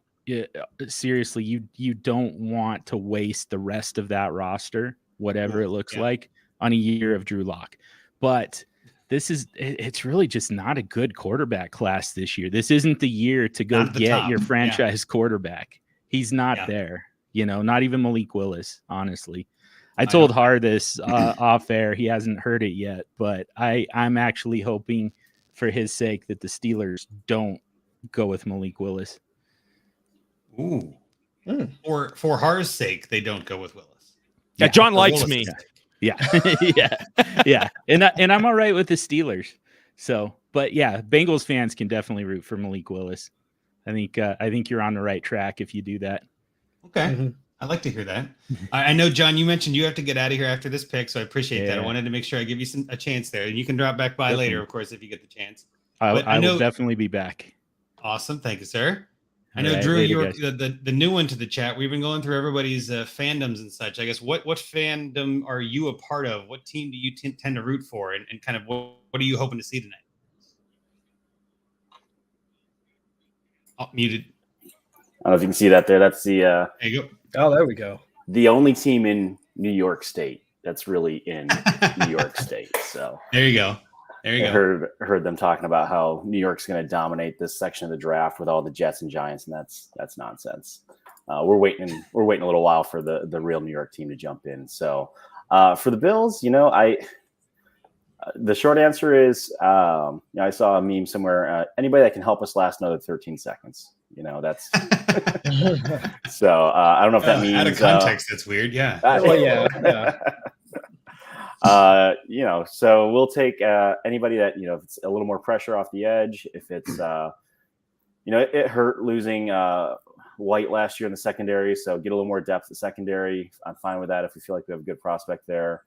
E: seriously, you don't want to waste the rest of that roster, whatever it looks like, on a year of Drew Lock. But it's really just not a good quarterback class this year. This isn't the year to go get your franchise quarterback. He's not there, not even Malik Willis, honestly. I told Harr this off air. He hasn't heard it yet, but I'm actually hoping for his sake that the Steelers don't go with Malik Willis.
A: Ooh. For Harr's sake, they don't go with Willis.
C: Yeah, John likes me.
E: Yeah. Yeah. And I'm all right with the Steelers. So, but yeah, Bengals fans can definitely root for Malik Willis. I think you're on the right track if you do that.
A: Okay. Mm-hmm. I'd like to hear that. I know, John, you mentioned you have to get out of here after this pick, so I appreciate that. I wanted to make sure I give you a chance there, and you can drop back by later, of course, if you get the chance.
E: I will definitely be back.
A: Awesome. Thank you, sir. I know, Drew, you're the new one to the chat. We've been going through everybody's fandoms and such. I guess what fandom are you a part of? What team do you tend to root for? And kind of what are you hoping to see tonight? Oh, muted.
G: I don't know if you can see that there. That's the
A: there you go.
F: Oh, there we go.
G: The only team in New York State that's really in New York State. So
A: there you go. There you
G: go. Heard them talking about how New York's going to dominate this section of the draft with all the Jets and Giants, and that's nonsense. We're waiting a little while for the real New York team to jump in. So for the Bills, the short answer is, I saw a meme somewhere. Anybody that can help us last another 13 seconds. That's so. I don't know if that means
A: out of context. That's weird. Yeah.
G: So we'll take anybody that, if it's a little more pressure off the edge, if it's, it hurt losing White last year in the secondary. So get a little more depth at secondary. I'm fine with that if we feel like we have a good prospect there.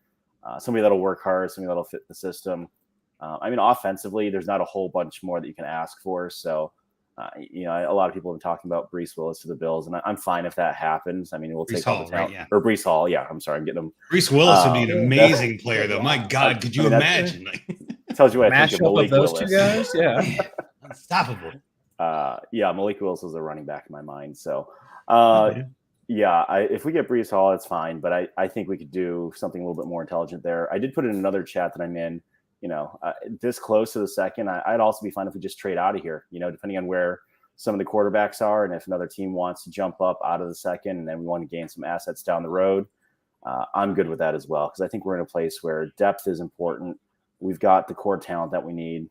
G: Somebody that'll work hard, somebody that'll fit the system. Offensively, there's not a whole bunch more that you can ask for. So A lot of people have been talking about Breece Willis to the Bills, and I'm fine if that happens. I mean, we'll
A: Breece
G: take all
A: Hall,
G: the talent.
A: right? Yeah.
G: Or Breece Hall. Yeah, I'm sorry, I'm getting them.
A: Breece Willis would be an
G: Um,
A: amazing player, though. My God, could you imagine? Like,
G: Tells you what I think of
F: Mashup of
G: Malik
F: those
G: Willis.
F: two guys. Yeah.
A: man, unstoppable.
G: Malik Willis is a running back in my mind. So,
A: Mhm.
G: if we get Breece Hall, it's fine. But I think we could do something a little bit more intelligent there. I did put in another chat that I'm in. This close to the second, I'd also be fine if we just trade out of here. Depending on where some of the quarterbacks are, and if another team wants to jump up out of the second, and then we want to gain some assets down the road, I'm good with that as well, because I think we're in a place where depth is important. We've got the core talent that we need.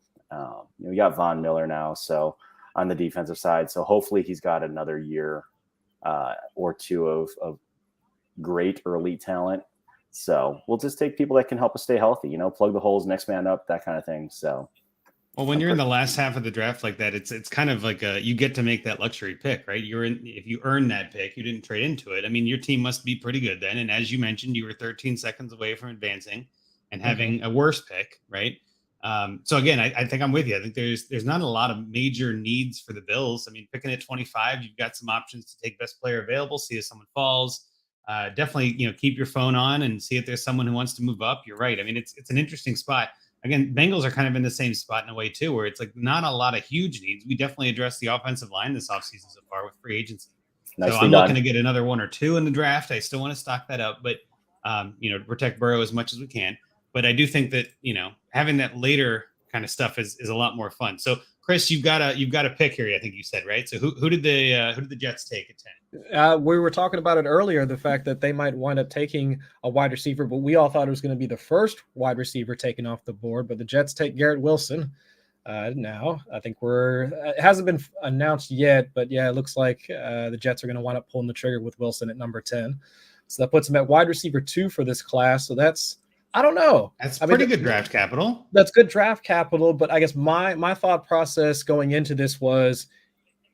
G: We got Von Miller now, so on the defensive side. So hopefully he's got another year or two of great or elite talent. So we'll just take people that can help us stay healthy, plug the holes, next man up, that kind of thing. So,
A: well, when you're in the last half of the draft like that, it's kind of like you get to make that luxury pick, right? If you earn that pick, you didn't trade into it. I mean, your team must be pretty good then. And as you mentioned, you were 13 seconds away from advancing and having a worse pick, right? So again, I think I'm with you. I think there's not a lot of major needs for the Bills. I mean, picking at 25, you've got some options to take best player available, see if someone falls. Definitely, keep your phone on and see if there's someone who wants to move up. You're right. I mean, it's an interesting spot. Again, Bengals are kind of in the same spot in a way too, where it's like not a lot of huge needs. We definitely addressed the offensive line this offseason so far with free agency. So I'm looking to get another one or two in the draft. I still want to stock that up, but to protect Burrow as much as we can. But I do think that having that later kind of stuff is a lot more fun. So Chris, you've got a pick here. I think you said, right? So who did the Jets take at 10?
F: We were talking about it earlier, the fact that they might wind up taking a wide receiver, but we all thought it was going to be the first wide receiver taken off the board. But the Jets take Garrett Wilson. Now I think it hasn't been announced yet, but yeah, it looks like the Jets are going to wind up pulling the trigger with Wilson at number 10. So that puts him at wide receiver 2 for this class. So I don't know.
A: That's pretty good draft capital.
F: That's good draft capital, but I guess my thought process going into this was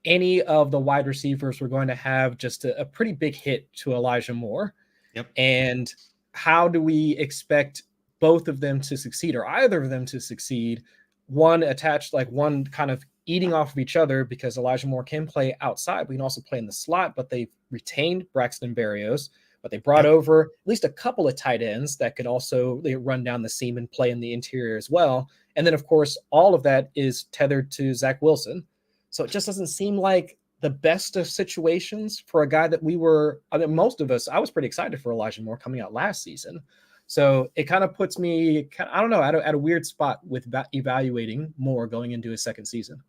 F: any of the wide receivers were going to have just a pretty big hit to Elijah Moore.
A: Yep.
F: And how do we expect both of them to succeed, or either of them to succeed? One attached, like one kind of eating off of each other, because Elijah Moore can play outside, but he can also play in the slot, but they retained Braxton Berrios. But they brought over at least a couple of tight ends that could also run down the seam and play in the interior as well. And then, of course, all of that is tethered to Zach Wilson. So it just doesn't seem like the best of situations for a guy that most of us, I was pretty excited for Elijah Moore coming out last season. So it kind of puts me, I don't know, at a weird spot with evaluating Moore going into his second season.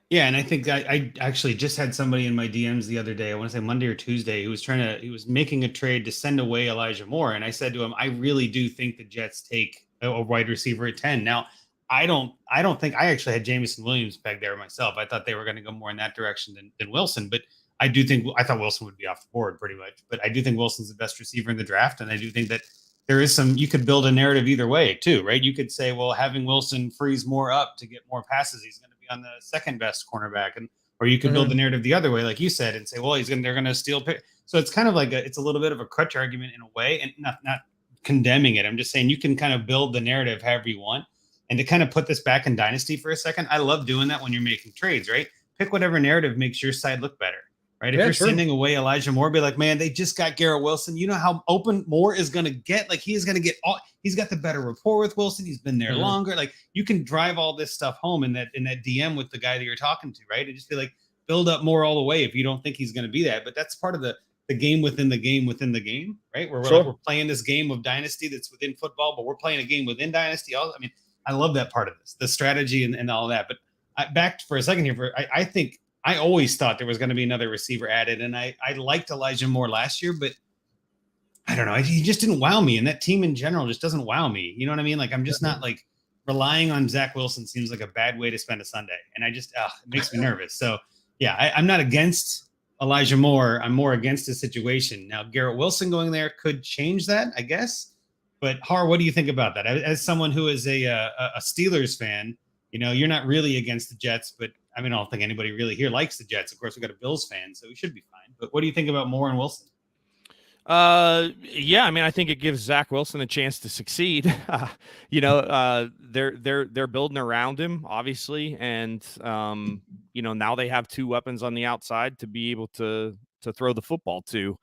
A: Yeah, and I think I actually just had somebody in my DMs the other day, I want to say Monday or Tuesday, who was making a trade to send away Elijah Moore. And I said to him, I really do think the Jets take a wide receiver at 10. Now, I don't think I actually had Jamieson Williams pegged there myself. I thought they were going to go more in that direction than Wilson, but I thought Wilson would be off the board pretty much. But I do think Wilson's the best receiver in the draft. And I do think that you could build a narrative either way too, right? You could say, well, having Wilson frees Moore up to get more passes, he's going to be on the second best cornerback. Or you could build the narrative the other way, like you said, and say, well, they're going to steal pick. So it's kind of like it's a little bit of a crutch argument in a way, and not condemning it. I'm just saying you can kind of build the narrative however you want. And to kind of put this back in Dynasty for a second, I love doing that when you're making trades, right? Pick whatever narrative makes your side look better, right? If you're sending away Elijah Moore, be like, man, they just got Garrett Wilson. You know how open Moore is going to get? Like, he's going to get he's got the better rapport with Wilson. He's been there longer. Like, you can drive all this stuff home in that DM with the guy that you're talking to, right? And just be like, build up Moore all the way if you don't think he's going to be that. But that's part of the game within the game within the game, right? Where we're playing this game of Dynasty that's within football, but we're playing a game within Dynasty. I mean, I love that part of this, the strategy and all that. But back for a second here, I think I always thought there was going to be another receiver added, and I liked Elijah Moore last year, but I don't know. He just didn't wow me, and that team in general just doesn't wow me. You know what I mean? Like, I'm just not like relying on Zach Wilson seems like a bad way to spend a Sunday, and it makes me nervous. So yeah, I'm not against Elijah Moore. I'm more against the situation. Now, Garrett Wilson going there could change that, I guess. But Harr, what do you think about that? As someone who is a Steelers fan, you're not really against the Jets, but I mean, I don't think anybody really here likes the Jets. Of course, we got a Bills fan, so we should be fine. But what do you think about Moore and Wilson?
C: Yeah, I mean, I think it gives Zach Wilson a chance to succeed. They're building around him, obviously, and now they have two weapons on the outside to be able to throw the football to.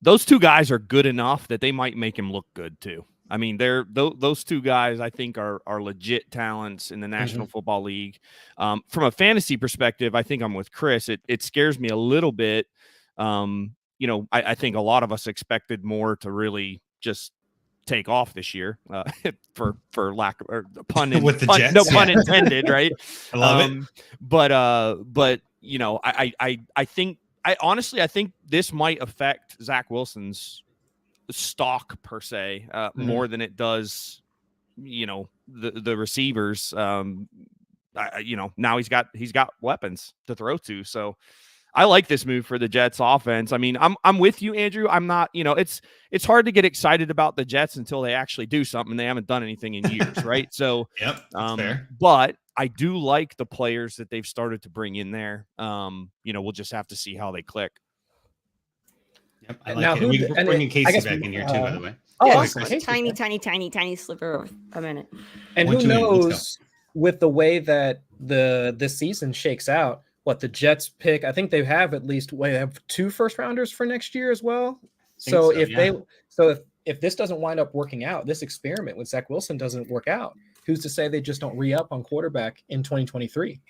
C: Those two guys are good enough that they might make him look good too. I mean, those two guys I think are legit talents in the National Football League. From a fantasy perspective, I think I'm with Chris. It scares me a little bit. I think a lot of us expected more to really just take off this year, for lack of or pun
A: With the Jets,
C: no pun intended, right?
A: I love it.
C: But I think I think this might affect Zach Wilson's stock per se more than it does, the receivers. Now he's got weapons to throw to, so. I like this move for the Jets offense. I mean, I'm with you, Andrew. I'm not, it's hard to get excited about the Jets until they actually do something. They haven't done anything in years, right? So,
A: yep, that's fair.
C: But I do like the players that they've started to bring in there. We'll just have to see how they click.
A: Yep, I like it. We're bringing Kacey back in here too, by the way.
D: Oh, tiny sliver of a minute.
F: And who knows with the way that this season shakes out. What the Jets pick, I think they have at least they have 2 first rounders for next year as well. So if this doesn't wind up working out, this experiment with Zach Wilson doesn't work out, who's to say they just don't re-up on quarterback in 2023?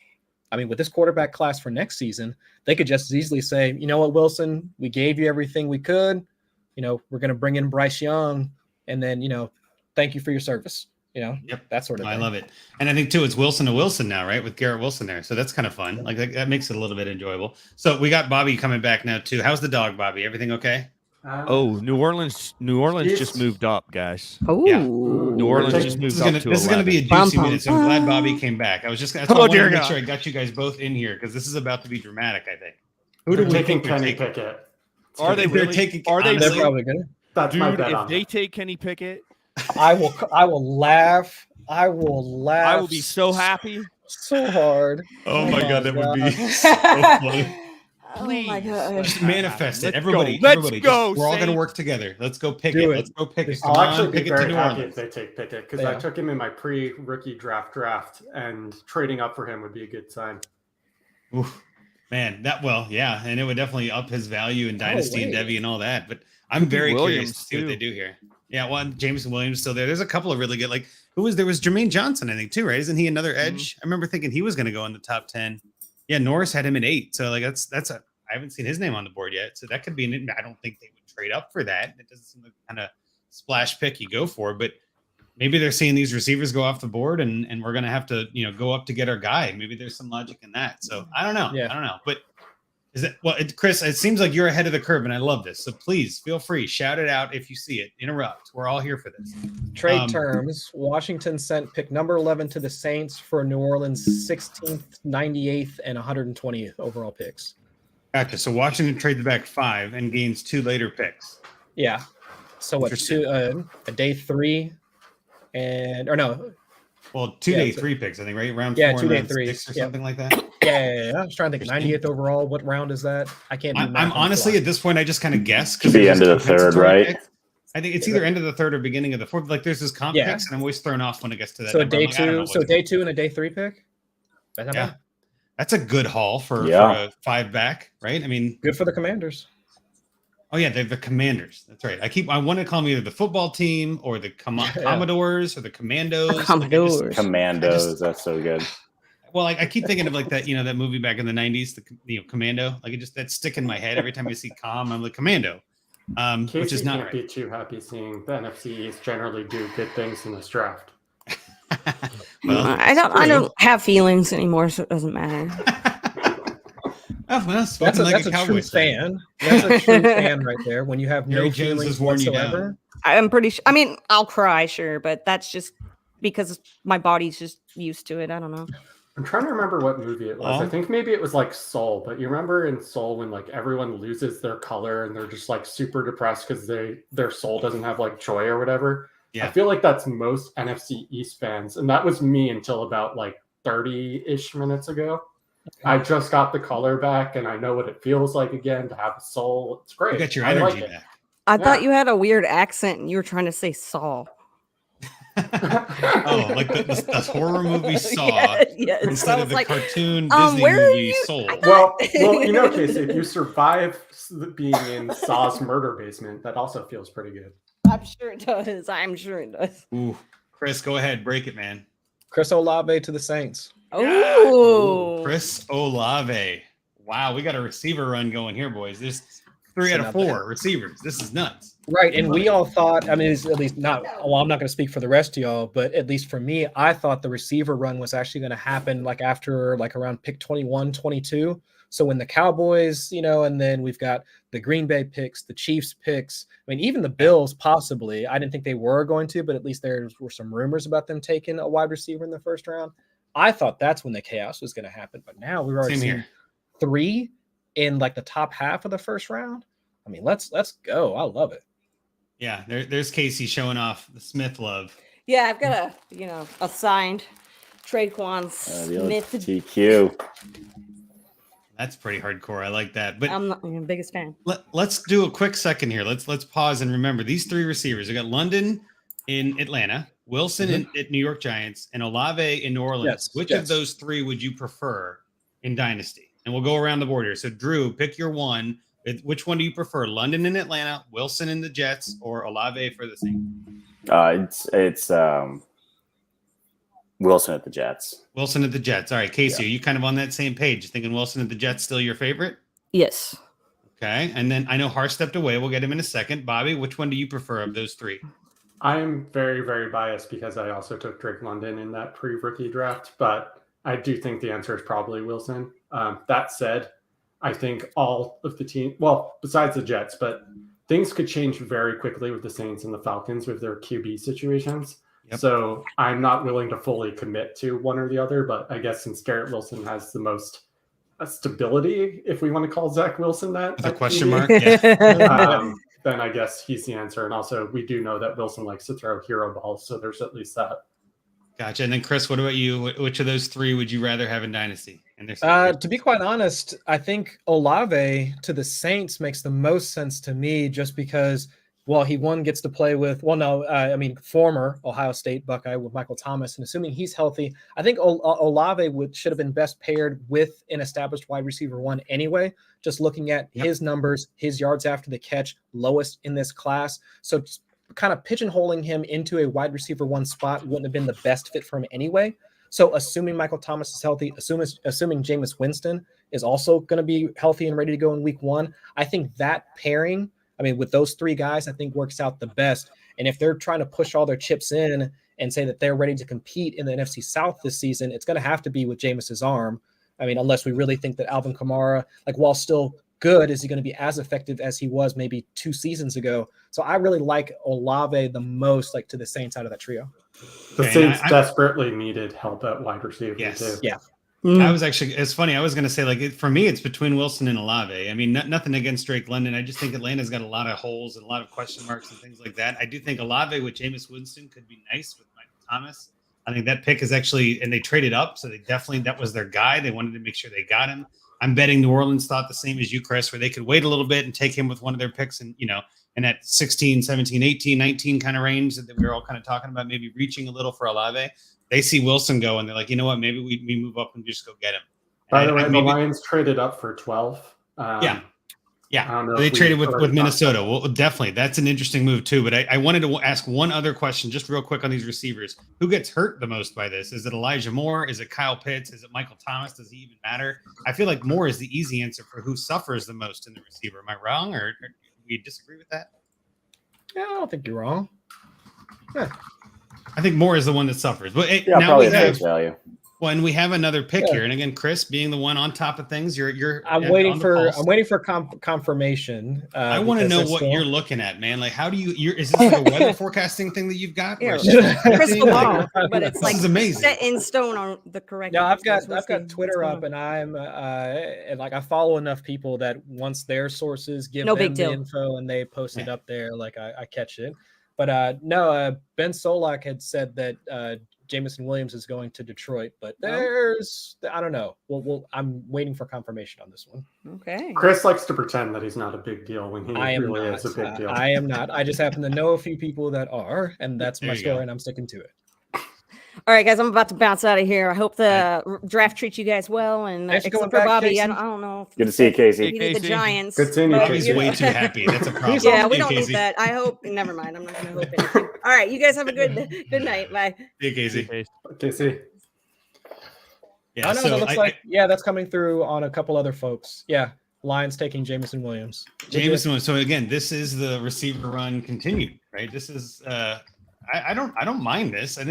F: I mean, with this quarterback class for next season, they could just as easily say, you know what, Wilson, we gave you everything we could. We're going to bring in Bryce Young, and then thank you for your service.
A: Yep,
F: that sort of thing.
A: I love it. And I think too, it's Wilson to Wilson now, right? With Garrett Wilson there. So that's kind of fun. Like that makes it a little bit enjoyable. So we got Bobby coming back now too. How's the dog, Bobby? Everything okay?
C: New Orleans just moved up, guys.
D: Oh,
A: yeah.
C: New Orleans just moved up to 11.
A: This is going to be a juicy minute. So I'm glad Bobby came back. That's why I wanted to make sure I got you guys both in here because this is about to be dramatic, I think.
B: Who do we think Kenny Pickett?
C: Are they really?
F: They're probably good.
B: That's my bet
C: if
B: on
C: they take Kenny Pickett,
F: I will laugh. I will
C: be so happy.
F: So hard.
A: Oh my God, that would be so funny.
D: Please. Oh my God.
A: Just manifest it. Everybody.
C: Let's go.
A: We're all going to work together. Let's go pick it. Let's go pick it.
B: I'll actually be very happy if they take Pickett because I took him in my pre-rookie draft, and trading up for him would be a good sign.
A: Oof. Man, and it would definitely up his value in Dynasty and Devy and all that. But I'm very curious to see what they do here. Yeah, Jamieson Williams still there. There's a couple of really good, like there was Jermaine Johnson, I think, too, right? Isn't he another edge? I remember thinking he was going to go in the top 10. Yeah, Norris had him at 8. So like I haven't seen his name on the board yet. So that could be I don't think they would trade up for that. It doesn't seem like the kind of splash pick you go for, but maybe they're seeing these receivers go off the board and we're going to have to, go up to get our guy. Maybe there's some logic in that. So I don't know. Yeah. I don't know. But Chris, it seems like you're ahead of the curve and I love this. So please feel free. Shout it out if you see it. Interrupt. We're all here for this.
F: Trade terms. Washington sent pick number 11 to the Saints for New Orleans 16th, 98th, and 120th overall picks.
A: Gotcha. So Washington traded back 5 and gains 2 later picks.
F: Yeah. So what? A day 3
A: Well, 2 day 3 picks, I think, right? Round 4
F: 2 day
A: and
F: 3
A: or something like that.
F: Yeah. I was trying to think 90th overall. What round is that? I can't do
A: I'm honestly at this point, I just kind of guess
G: because the end of the 3rd, right?
A: Pick. I think it's either end of the 3rd or beginning of the 4th. Like there's this comp picks, and I'm always thrown off when it gets to that.
F: So day 2, day 2 and a day 3 pick.
A: Yeah, that's a good haul for a 5 back, right? I mean,
F: good for the Commanders.
A: Oh yeah, they're the Commanders. That's right. I want to call them either the football team or the Commodores or the Commandos.
G: Commandos. That's so good.
A: Well, I keep thinking of like that, that movie back in the 90s, the Commando. Like that's stick in my head every time I see I'm like Commando. Which is not
B: can't be too happy seeing the NFC East generally do good things in this draft.
D: I don't have feelings anymore, so it doesn't matter.
A: Oh, well,
F: that's a true fan. That's a true fan right there. When you have no feelings whatsoever.
D: I'm pretty sure. I mean, I'll cry, sure, but that's just because my body's just used to it. I don't know.
B: I'm trying to remember what movie it was. I think maybe it was like Soul, but you remember in Soul when like everyone loses their color and they're just like super depressed because their soul doesn't have like joy or whatever. Yeah. I feel like that's most NFC East fans, and that was me until about like 30-ish minutes ago. I just got the color back, and I know what it feels like again to have a soul. It's great.
A: You got your
B: I like
A: energy
B: it.
A: back.
D: I thought
B: Yeah.
D: you had a weird accent and you were trying to say Saw.
A: Oh, like the horror movie Saw
D: Yes.
A: instead
D: I
A: of
D: was
A: the
D: like,
A: cartoon Disney
D: where are
A: movie
D: you?
A: Soul.
D: I thought-
B: Well, you know, Casey, if you survive being in Saw's murder basement, that also feels pretty good.
D: I'm sure it does. I'm sure it does.
A: Ooh, Chris, go ahead, break it, man.
F: Chris Olave to the Saints.
D: Oh,
A: Chris Olave. Wow, we got a receiver run going here, boys. There's 3
F: So
A: out of
F: not
A: 4
F: bad.
A: receivers. This is nuts.
F: Right, and we all thought, I mean, it's at least not, well, I'm not going to speak for the rest of y'all, but at least for me, I thought the receiver run was actually going to happen like after like around pick 21, 22. So when the Cowboys, you know, and then we've got the Green Bay picks, the Chiefs picks, I mean, even the Bills possibly, I didn't think they were going to, but at least there were some rumors about them taking a wide receiver in the first round. I thought that's when the chaos was going to happen, but now we've already
A: Same
F: seen
A: here.
F: 3 in like the top half of the first round. I mean, let's go. I love it.
A: Yeah, there's Casey showing off the Smith love.
D: yeah. I've got a signed Traquan
G: The old
D: Smith.
G: TQ.
A: That's pretty hardcore. I like that. But
D: I'm not the biggest fan.
A: let's do a quick second here. Let's pause and remember these 3 receivers. We got London in Atlanta, Wilson at New York Giants, and Olave in New Orleans.
F: Yes,
A: Which of those 3 would you prefer in Dynasty? And we'll go around the board here. So Drew, pick your one. Which one do you prefer? London in Atlanta, Wilson in the Jets, or Olave for the Saints?
G: It's Wilson at the Jets.
A: Wilson at the Jets. All right, Casey, are you kind of on that same page? You thinking Wilson at the Jets still your favorite?
D: Yes.
A: Okay, and then I know Harr stepped away. We'll get him in a second. Bobby, which one do you prefer of those 3?
B: I am very, very biased because I also took Drake London in that pre-rookie draft, but I do think the answer is probably Wilson. That said, I think all of the team, well, besides the Jets, but things could change very quickly with the Saints and the Falcons with their QB situations.
A: Yep.
B: So I'm not willing to fully commit to one or the other, but I guess since Garrett Wilson has the most stability, if we want to call Zach Wilson that,
A: With a
B: at
A: question
B: QB,
A: mark? Yeah.
B: then I guess he's the answer. And also, we do know that Wilson likes to throw hero balls, so there's at least that.
A: Gotcha. And then Chris, what about you? Which of those 3 would you rather have in Dynasty? And there's
F: To be quite honest, I think Olave to the Saints makes the most sense to me just because, well, he gets to play with, former Ohio State Buckeye with Michael Thomas. And assuming he's healthy, I think Olave should have been best paired with an established wide receiver 1 anyway, just looking at his numbers, his yards after the catch, lowest in this class. So just kind of pigeonholing him into a wide receiver 1 spot wouldn't have been the best fit for him anyway. So assuming Michael Thomas is healthy, assuming Jameis Winston is also going to be healthy and ready to go in week 1, I think that pairing, I mean, with those 3 guys, I think works out the best. And if they're trying to push all their chips in and say that they're ready to compete in the NFC South this season, it's going to have to be with Jameis's arm. I mean, unless we really think that Alvin Kamara, like while still good, is he going to be as effective as he was maybe 2 seasons ago? So I really like Olave the most, like to the Saints out of that trio.
B: The Saints desperately needed help at wide receiver too.
F: Yeah.
A: I was actually, it's funny. I was going to say, like, for me, it's between Wilson and Olave. I mean, nothing against Drake London. I just think Atlanta's got a lot of holes and a lot of question marks and things like that. I do think Olave with Jameis Winston could be nice with Michael Thomas. I think that pick is actually, and they traded up. So that was their guy. They wanted to make sure they got him. I'm betting New Orleans thought the same as you, Chris, where they could wait a little bit and take him with one of their picks and, in that 16, 17, 18, 19 kind of range that we were all kind of talking about, maybe reaching a little for Olave. They see Wilson go and they're like, you know what, maybe we move up and just go get him.
B: By the way, the Lions traded up for 12.
A: Yeah.
B: I don't know
A: They
B: if we
A: traded with
B: already
A: Minnesota.
B: talked
A: Well, definitely. That's an interesting move too. But I wanted to ask one other question just real quick on these receivers. Who gets hurt the most by this? Is it Elijah Moore? Is it Kyle Pitts? Is it Michael Thomas? Does he even matter? I feel like Moore is the easy answer for who suffers the most in the receiver. Am I wrong or do you disagree with that?
F: Yeah, I don't think you're wrong. Yeah.
A: I think Moore is the one that suffers. But
G: Yeah,
A: now
G: probably
A: we
G: at
A: have
G: face value.
A: well, and we have another pick here. And again, Chris being the one on top of things, you're
F: I'm waiting for confirmation.
A: I want to know what you're looking at, man. Like, how do is this like a weather forecasting thing that you've got?
D: Yeah,
A: Where it's just
D: crystal
A: like-
D: ball, but it's
A: This
D: like
A: is amazing.
D: set in stone on the correct.
F: No, I've got
D: Let's see
F: Twitter
D: what's
F: up,
D: going
F: and I'm and like I follow enough people that once their sources give
D: No
F: them
D: big
F: the
D: deal.
F: info and they post it up there, like I catch it. But no, Ben Solak had said that Jamieson Williams is going to Detroit, but I don't know. I'm waiting for confirmation on this one.
D: Okay.
B: Chris likes to pretend that he's not a big deal when he
F: I am
B: really
F: not.
B: is a big deal.
F: I am not. I just happen to know a few people that are, and that's
A: There
F: my
A: you
F: story,
A: go.
F: and I'm sticking to it.
D: All right, guys, I'm about to bounce out of here. I hope the draft treats you guys well, and
F: Thanks for
D: except
F: coming
D: for
F: back,
D: Bobby,
F: Casey.
D: I don't know. If
G: Good to see you, Casey.
D: he needs the
C: Casey.
D: Giants.
B: Good seeing you,
D: but
B: Casey.
A: He's way too happy. That's a problem.
D: Yeah, we
A: Hey,
D: don't need
A: Casey.
D: that. I hope. Never mind. I'm not going to hope anything. All right, you guys have a good night. Bye.
A: Hey, Casey.
B: Casey.
A: Yeah.
F: I know
A: so
F: that looks like that's coming through on a couple other folks. Yeah, Lions taking Jamison Williams.
A: Jamison. So again, this is the receiver run continued, right? This is I don't mind this. I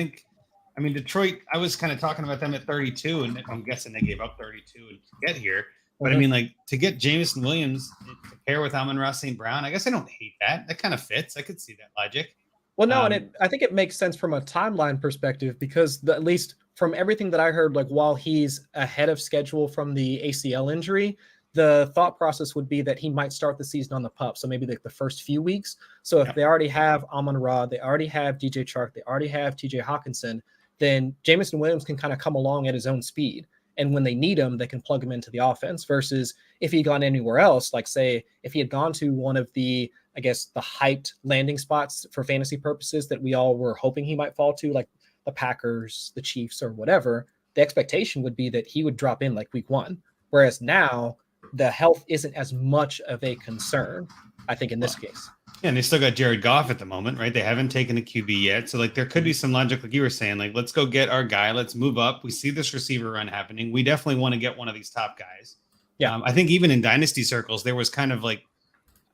A: mean Detroit. I was kind of talking about them at 32, and I'm guessing they gave up 32 to get here. But I mean, like to get Jamison Williams to pair with Amon-Ra St. Brown, I guess I don't hate that. That kind of fits. I could see that logic.
F: Well, no, and I think it makes sense from a timeline perspective because at least from everything that I heard, like while he's ahead of schedule from the ACL injury, the thought process would be that he might start the season on the pup. So maybe like the first few weeks. So if they already have Amon-Ra, they already have DJ Chark, they already have TJ Hawkinson, then Jamison Williams can kind of come along at his own speed. And when they need him, they can plug him into the offense versus if he'd gone anywhere else, like say if he had gone to one of the, I guess, the hyped landing spots for fantasy purposes that we all were hoping he might fall to, like the Packers, the Chiefs, or whatever, the expectation would be that he would drop in like week 1. Whereas now the health isn't as much of a concern, I think, in this case.
A: Yeah, and they still got Jared Goff at the moment, right? They haven't taken a QB yet. So, like, there could be some logic, like you were saying, like, let's go get our guy. Let's move up. We see this receiver run happening. We definitely want to get one of these top guys.
F: Yeah.
A: I think even in dynasty circles, there was kind of like,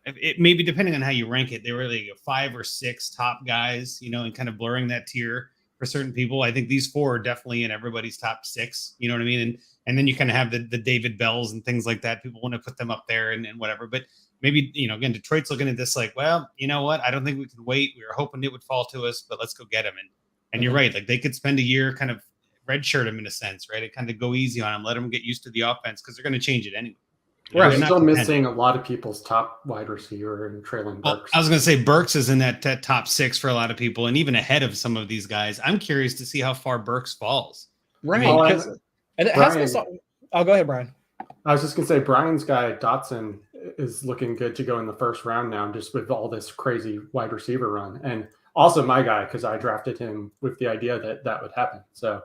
A: it maybe depending on how you rank it, they were like 5 or 6 top guys, and kind of blurring that tier for certain people. I think these 4 are definitely in everybody's top 6. You know what I mean? And then you kind of have the David Bells and things like that. People want to put them up there and whatever. But maybe, again, Detroit's looking at this like, well, you know what? I don't think we can wait. We were hoping it would fall to us, but let's go get him. And you're right. Like they could spend a year kind of redshirt him in a sense, right? It kind of go easy on him, let him get used to the offense because they're going to change it anyway.
B: We're
A: They're not
B: still
A: content.
B: missing a lot of people's top wide receiver and Traylon
A: Well,
B: Burks.
A: I was going to say Burks is in that top 6 for a lot of people and even ahead of some of these guys. I'm curious to see how far Burks falls.
F: Right.
B: Well,
F: Because and it has been go ahead, Brian.
B: I was just going to say Brian's guy, Dotson, is looking good to go in the first round now just with all this crazy wide receiver run. And also my guy, because I drafted him with the idea that would happen. So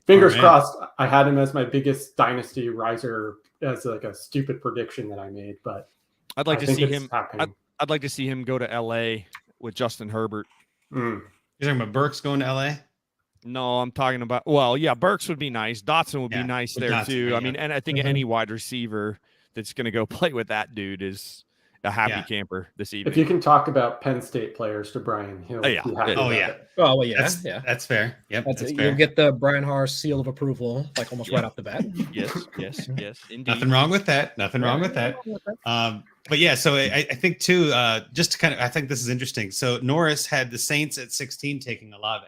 B: fingers crossed. I had him as my biggest dynasty riser as like a stupid prediction that I made, but
C: I'd like
B: I
C: to
B: think
C: see
B: it's
C: him.
B: happening.
C: I'd like to see him go to LA with Justin Herbert.
A: You're talking about Burks going to LA?
C: No, I'm talking about, well, yeah, Burks would be nice. Dotson would be nice
A: with
C: there
A: Dotson,
C: too.
A: yeah.
C: I mean, and I think any wide receiver that's going to go play with that dude is a happy camper this evening.
B: If you can talk about Penn State players to Brian, he'll be happy about it.
F: Oh, well, yeah,
A: That's fair. Yep, that's
F: You'll
A: fair.
F: get the Brian Harr seal of approval, like almost right off the bat.
C: Yes, indeed.
A: Nothing wrong with that. Nothing wrong with that. But yeah, so I think too, just to kind of, I think this is interesting. So Norris had the Saints at 16 taking Olave.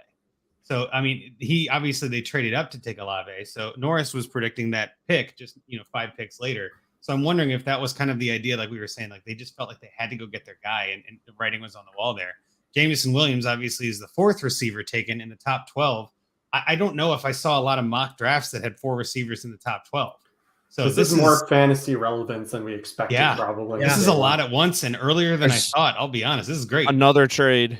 A: So, I mean, they traded up to take Olave. So Norris was predicting that pick just, 5 picks later. So I'm wondering if that was kind of the idea, like we were saying, like they just felt like they had to go get their guy and the writing was on the wall there. Jamieson Williams obviously is the 4th receiver taken in the top 12. I don't know if I saw a lot of mock drafts that had 4 receivers in the top 12. So
B: this is more fantasy relevance than we expected, probably.
A: This is a lot at once and earlier than I thought. I'll be honest. This is great.
C: Another trade.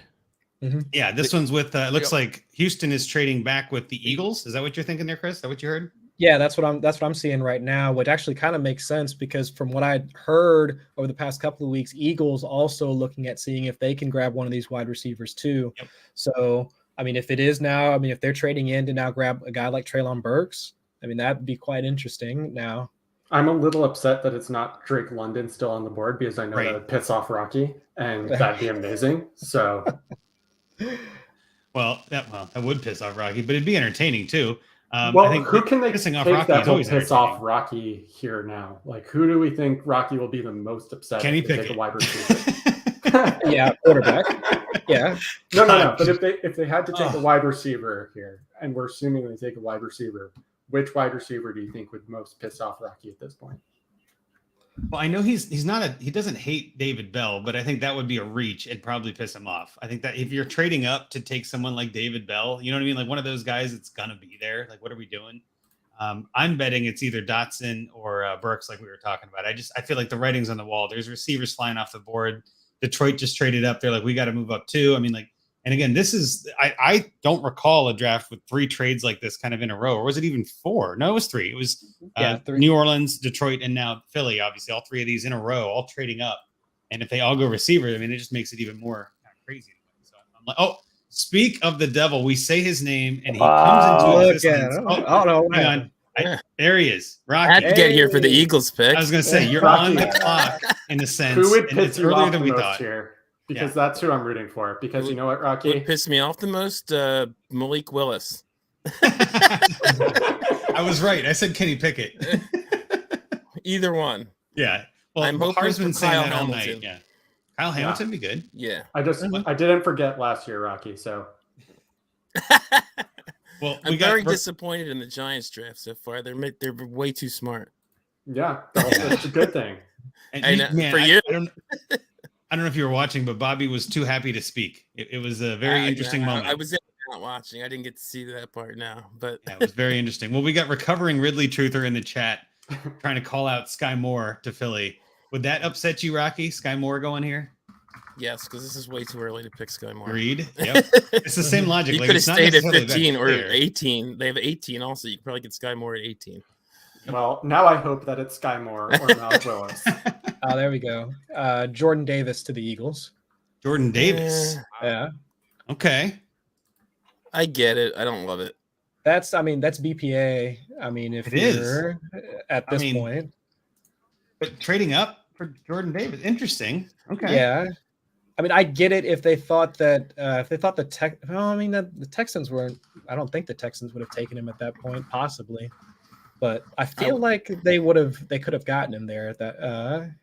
A: Yeah, this one's with, it looks like Houston is trading back with the Eagles. Is that what you're thinking there, Chris? Is that what you heard?
F: Yeah, that's what I'm seeing right now, which actually kind of makes sense because from what I heard over the past couple of weeks, Eagles also looking at seeing if they can grab one of these wide receivers too.
A: Yep.
F: So, I mean, if it is now, I mean, if they're trading in to now grab a guy like Traylon Burks, I mean, that'd be quite interesting now.
B: I'm a little upset that it's not Drake London still on the board because I know that would piss off Rocky and that'd be amazing. So,
A: well, that would piss off Rocky, but it'd be entertaining too. I think
B: who can they
A: pissing
B: take
A: off Rocky
B: that
A: is
B: will
A: always
B: piss off Rocky here now? Like, who do we think Rocky will be the most upset
A: Kenny
B: if they take
A: Pickett.
B: a wide receiver?
F: Yeah, quarterback. Yeah.
B: No. But if they had to take a wide receiver here, and we're assuming they take a wide receiver, which wide receiver do you think would most piss off Rocky at this point?
A: Well, I know he doesn't hate David Bell, but I think that would be a reach. It'd probably piss him off. I think that if you're trading up to take someone like David Bell, you know what I mean? Like one of those guys that's going to be there. Like, what are we doing? I'm betting it's either Dotson or Burks, like we were talking about. I feel like the writing's on the wall. There's receivers flying off the board. Detroit just traded up. They're like, we got to move up too. I mean, like, and again, this is, I don't recall a draft with 3 trades like this kind of in a row, or was it even 4? No, it was 3. It was
F: 3.
A: New Orleans, Detroit, and now Philly, obviously all 3 of these in a row, all trading up. And if they all go receiver, I mean, it just makes it even more kind of crazy. So I'm like, oh, speak of the devil, we say his name and he comes into existence.
F: Oh, no.
A: Hang on. There he is. Rocky.
H: I had to get here for the Eagles pick.
A: I was going to say, you're
B: Rocky.
A: on the clock in a sense.
B: Who would
A: and
B: piss
A: it's
B: you
A: earlier
B: off
A: than
B: the
A: we
B: most
A: thought.
B: here? Because that's who I'm rooting for. Because you know what, Rocky?
H: What pissed me off the most? Malik Willis.
A: I was right. I said Kenny Pickett.
H: Either one.
A: Yeah. Well,
H: I'm hoping
A: Har's been
H: for
A: saying
H: Kyle
A: that all
H: Hamilton.
A: night. Yeah. Kyle Hamilton be good.
H: Yeah.
B: I didn't forget last year, Rocky. So
A: Well,
H: I'm very disappointed in the Giants draft so far. They're way too smart.
B: yeah, that's a good thing.
A: and
H: I know,
A: man,
H: for you.
A: I don't know if you were watching, but Bobby was too happy to speak. It was a very interesting moment.
H: I was not watching. I didn't get to see that part now, but
A: Yeah, it was very interesting. Well, we got recovering Ridley Truther in the chat trying to call out Sky Moore to Philly. Would that upset you, Rocky? Sky Moore going here?
H: yes, because this is way too early to pick Sky Moore.
A: Agreed. Yep. It's the same logic.
H: You
A: Like,
H: could have
A: it's not
H: stayed at
A: necessarily a bad
H: 15 or
A: player.
H: 18. They have 18 also. You could probably get Sky Moore at 18.
B: Well, now I hope that it's Sky Moore or Malik Willis.
F: Oh, there we go. Jordan Davis to the Eagles.
A: Jordan Davis.
F: Yeah.
A: Okay.
H: I get it. I don't love it.
F: That's BPA. I mean, if
A: It is.
F: you're at this point.
A: But trading up for Jordan Davis, interesting. Okay.
F: Yeah. I mean, I get it if they thought that the Texans weren't. I don't think the Texans would have taken him at that point, possibly. But I feel like they could have gotten him there at that.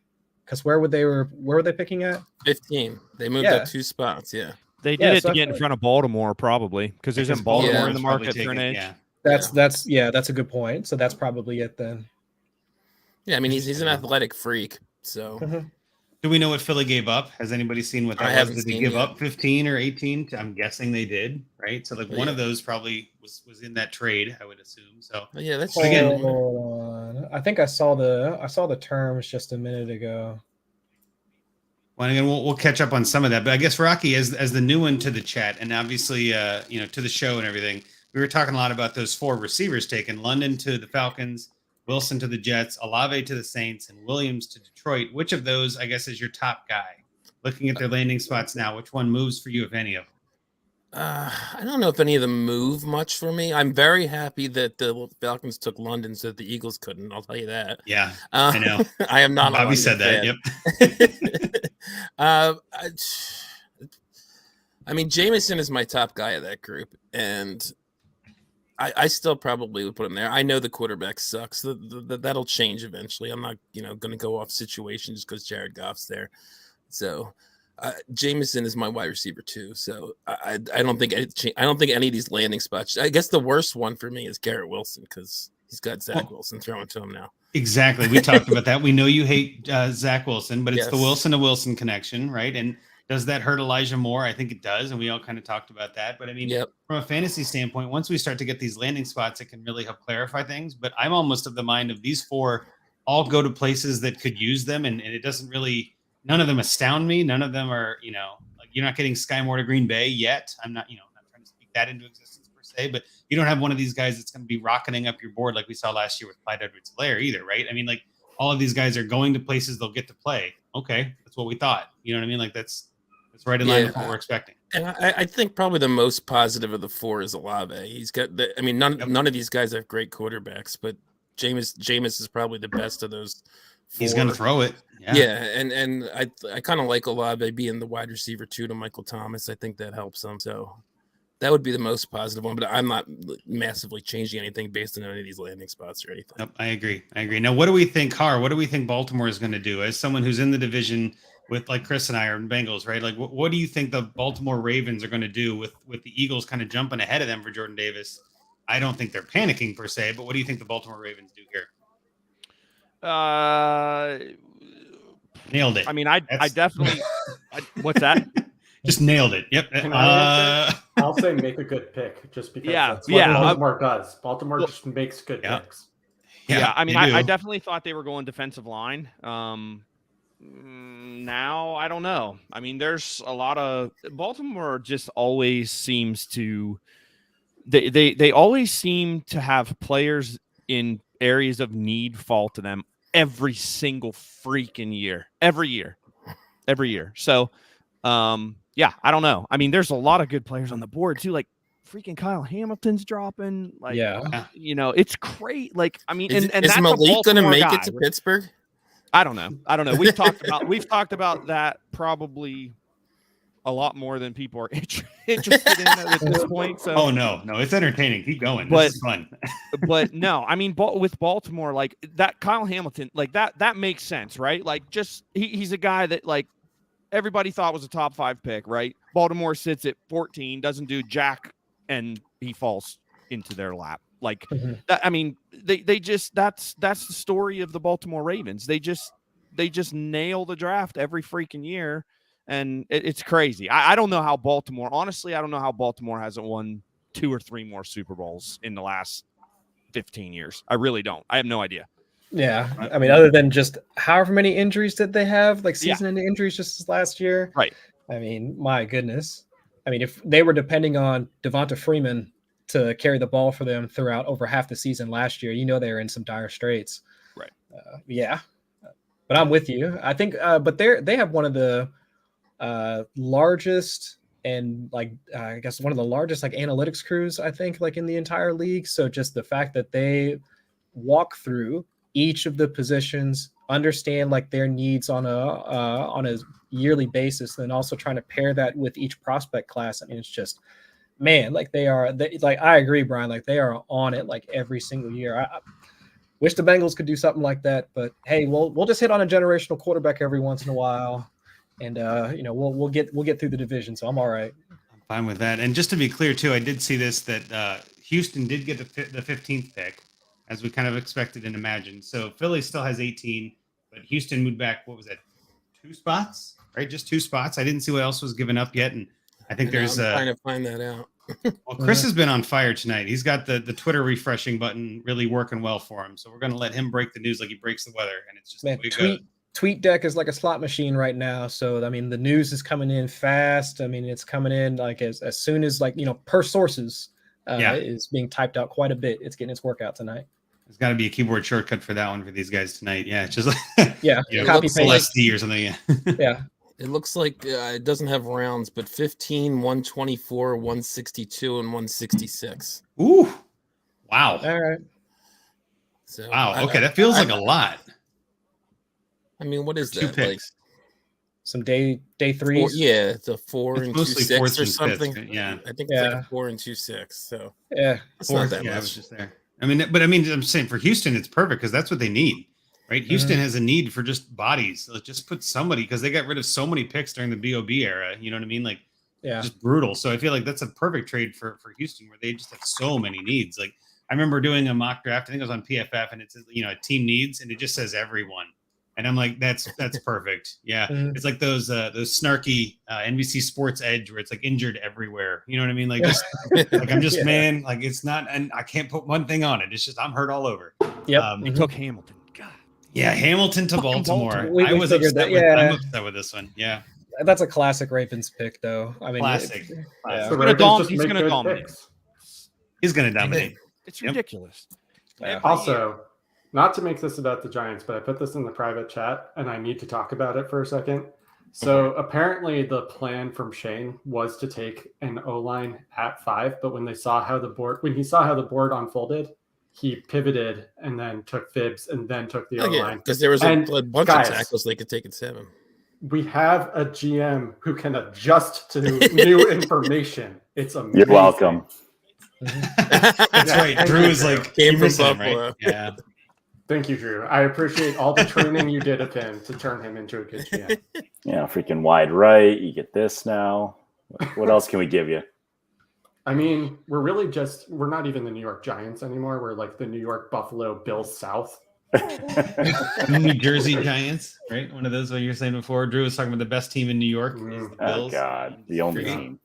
F: Because where were they picking at?
H: 15. They moved up 2 spots. Yeah.
C: They did it to get in front of Baltimore, probably, because there's Baltimore in the market for an edge.
A: Yeah.
F: That's a good point. So that's probably it then.
H: Yeah, I mean he's an athletic freak. So
A: Do we know what Philly gave up? Has anybody seen what
H: I
A: that was?
H: haven't
A: Did they
H: seen
A: give
H: yet.
A: up 15 or 18? I'm guessing they did, right? So like one of those probably was in that trade, I would assume. So
H: yeah, that's
A: again,
F: Hold on. I think I saw the terms just a minute ago.
A: well, again, we'll catch up on some of that. But I guess Rocky, as the new one to the chat, and obviously to the show and everything, we were talking a lot about those 4 receivers taken: London to the Falcons, Wilson to the Jets, Olave to the Saints, and Williams to Detroit. Which of those, I guess, is your top guy? Looking at their landing spots now, which one moves for you, if any of them?
H: I don't know if any of them move much for me. I'm very happy that the Falcons took London so that the Eagles couldn't. I'll tell you that.
A: Yeah, I know.
H: I am not.
A: Bobby said that.
H: Yep. I mean, Jamison is my top guy of that group, and I still probably would put him there. I know the quarterback sucks. That'll change eventually. I'm not, going to go off situation just because Jared Goff's there. So. Jamison is my wide receiver too, so I don't think any of these landing spots. I guess the worst one for me is Garrett Wilson because he's got Zach Wilson throwing to him now.
A: Exactly, we talked about that. We know you hate Zach Wilson, but it's the
H: Yes.
A: Wilson to Wilson connection, right? And does that hurt Elijah Moore? I think it does, and we all kind of talked about that. But I mean, from a fantasy standpoint, once we start to get these landing spots, it can really help clarify things. But I'm almost of the mind of these 4 all go to places that could use them, and it doesn't really. None of them astound me. None of them are, like you're not getting Sky Moore to Green Bay yet. I'm not, not trying to speak that into existence per se, but you don't have one of these guys that's going to be rocketing up your board like we saw last year with Clyde Edwards-Helaire either, right? I mean, like all of these guys are going to places they'll get to play. Okay, that's what we thought. You know what I mean? Like that's right in line with what we're expecting.
H: And I think probably the most positive of the 4 is Olave. He's got none of these guys have great quarterbacks, but Jameis is probably the best of those 4.
A: He's going to throw it.
H: Yeah, and I kind of like Olave being the wide receiver too to Michael Thomas. I think that helps him. So that would be the most positive one, but I'm not massively changing anything based on any of these landing spots or anything.
A: Nope, I agree. Now, what do we think, Harr? What do we think Baltimore is going to do as someone who's in the division with like Chris and I are in Bengals, right? Like, what do you think the Baltimore Ravens are going to do with the Eagles kind of jumping ahead of them for Jordan Davis? I don't think they're panicking per se, but what do you think the Baltimore Ravens do here? Nailed it.
C: I mean, I
A: That's-
C: definitely. What's that?
A: Just nailed it. Yep.
B: Can I answer? I'll say make a good pick, just because that's what Baltimore does. Baltimore just makes good picks.
C: Yeah, I mean,
A: they do.
C: I definitely thought they were going defensive line. Now I don't know. I mean, there's a lot of Baltimore just always seems to they always seem to have players in areas of need fall to them every single freaking year. Every year. So yeah, I don't know. I mean, there's a lot of good players on the board too, like freaking Kyle Hamilton's dropping. Like, you know, it's great. Like, I mean, and
H: is
C: that's
H: Malik going to make it to Pittsburgh?
C: I don't know. We've talked about that probably a lot more than people are interested in at this point. So,
A: oh no, it's entertaining. Keep going. This is fun.
C: But no, I mean, with Baltimore, like that Kyle Hamilton, like that makes sense, right? Like, just he's a guy that like everybody thought was a top 5 pick, right? Baltimore sits at 14, doesn't do jack, and he falls into their lap. Like that. I mean, they just that's the story of the Baltimore Ravens. They just nail the draft every freaking year, and it's crazy. I don't know how Baltimore. Honestly, I don't know how Baltimore hasn't won 2 or 3 more Super Bowls in the last 15 years. I really don't. I have no idea.
F: Yeah, I mean, other than just however many injuries did they have, like season-ending injuries just this last year?
C: Right.
F: I mean, my goodness. I mean, if they were depending on Devonta Freeman to carry the ball for them throughout over half the season last year, you know they were in some dire straits.
C: Right.
F: Yeah. But I'm with you. I think, but they have one of the largest and I guess one of the largest like analytics crews, I think, like in the entire league. So just the fact that they walk through each of the positions, understand like their needs on a yearly basis, and also trying to pair that with each prospect class. I mean, it's just, man, like I agree, Brian, like they are on it like every single year. I wish the Bengals could do something like that, but hey, we'll just hit on a generational quarterback every once in a while, and we'll get through the division, so I'm all right.
A: I'm fine with that. And just to be clear too, I did see this that Houston did get the 15th pick, as we kind of expected and imagined. So Philly still has 18, but Houston moved back. What was that? 2 spots, right? Just 2 spots. I didn't see what else was given up yet, and I think I'm
H: trying to find that out.
A: Well, Chris has been on fire tonight. He's got the Twitter refreshing button really working well for him. So we're going to let him break the news like he breaks the weather, and it's just
F: Man, tweet deck is like a slot machine right now. So I mean, the news is coming in fast. I mean, it's coming in like as soon as per sources is being typed out quite a bit. It's getting its workout tonight.
A: There's got to be a keyboard shortcut for that one for these guys tonight. Yeah, it's just like
F: copy paste
A: or something. Yeah.
F: Yeah.
H: It looks like it doesn't have rounds, but 15, 124, 162, and 166.
A: Ooh, wow!
F: All right.
H: So
A: wow. Okay, that feels like a lot.
H: I mean, what is
A: 2
H: that?
A: picks.
H: Like
F: some day 3s?
H: It's a 4 and 2 6 or something.
A: Fifth, yeah,
H: I think it's like a 4 and 2 6. So
F: yeah,
H: it's not that
A: I
H: much.
A: was just there. I mean, I'm saying for Houston, it's perfect because that's what they need, right? Houston has a need for just bodies. Let's just put somebody, because they got rid of so many picks during the BOB era. You know what I mean? Like, just brutal. So I feel like that's a perfect trade for Houston, where they just have so many needs. Like, I remember doing a mock draft. I think it was on PFF, and it says, a team needs, and it just says everyone. And I'm like, that's perfect. Yeah. It's like those snarky NBC Sports Edge where it's like injured everywhere. You know what I mean? Like, just, like I'm just, man, like it's not, and I can't put one thing on it. It's just, I'm hurt all over.
F: Yep.
C: They took Hamilton. God.
A: Yeah. Hamilton to Baltimore.
F: We
A: I was upset I'm upset with this one. Yeah.
F: That's a classic Ravens pick though. I mean,
A: classic.
F: He's
C: going to dominate.
A: He's going to dominate.
C: It's ridiculous.
B: Also, not to make this about the Giants, but I put this in the private chat and I need to talk about it for a second. So apparently the plan from Shane was to take an O-line at 5, but when he saw how the board unfolded, he pivoted and then took fibs and then took the O-line.
H: Because there was a bunch of tackles they could take at 7.
B: We have a GM who can adjust to new information. It's amazing.
G: You're welcome.
A: That's right. Drew is like
H: came from Buffalo.
A: Right? Yeah.
B: Thank you, Drew. I appreciate all the training you did of him to turn him into a good GM.
G: Yeah, freaking wide right. You get this now. What else can we give you?
B: I mean, we're not even the New York Giants anymore. We're like the New York Buffalo Bills South.
A: New Jersey Giants, right? One of those, what you were saying before. Drew was talking about the best team in New York. Is the
G: Oh
A: Bills.
G: God, the only team.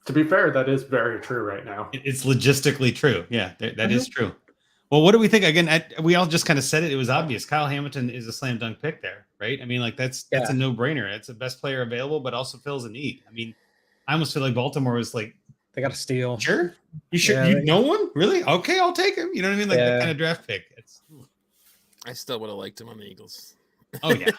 B: To be fair, that is very true right now.
A: It's logistically true. Yeah, that is true. Well, what do we think? Again, we all just kind of said it. It was obvious. Kyle Hamilton is a slam dunk pick there, right? I mean, like that's a no brainer. It's the best player available, but also fills a need. I mean, I almost feel like Baltimore was like,
F: They got a steal.
A: sure, you should.
F: Yeah,
A: No one really? Okay, I'll take him. You know what I mean? Like that kind of draft pick.
H: I still would have liked him on the Eagles.
A: Oh yeah,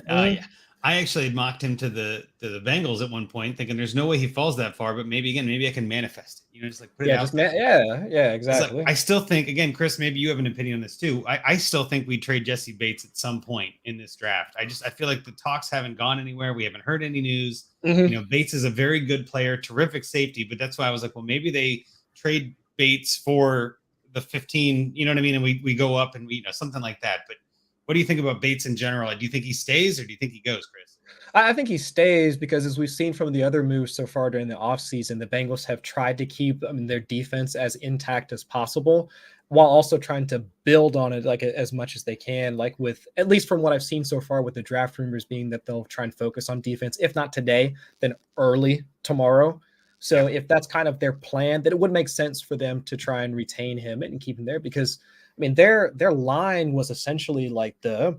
A: yeah. I actually had mocked him to the Bengals at one point, thinking there's no way he falls that far. But maybe I can manifest it. You know, just like put it out.
F: Yeah, exactly.
A: Like, I still think, again, Chris, maybe you have an opinion on this too. I still think we trade Jesse Bates at some point in this draft. I feel like the talks haven't gone anywhere. We haven't heard any news. You know, Bates is a very good player, terrific safety. But that's why I was like, well, maybe they trade Bates for the 15. You know what I mean? And we go up and something like that. But what do you think about Bates in general? Do you think he stays or do you think he goes, Chris?
F: I think he stays because, as we've seen from the other moves so far during the offseason, the Bengals have tried to keep their defense as intact as possible while also trying to build on it like as much as they can. Like with, at least from what I've seen so far with the draft rumors being that they'll try and focus on defense, if not today, then early tomorrow. So if that's kind of their plan, then it would make sense for them to try and retain him and keep him there because, I mean, their line was essentially like the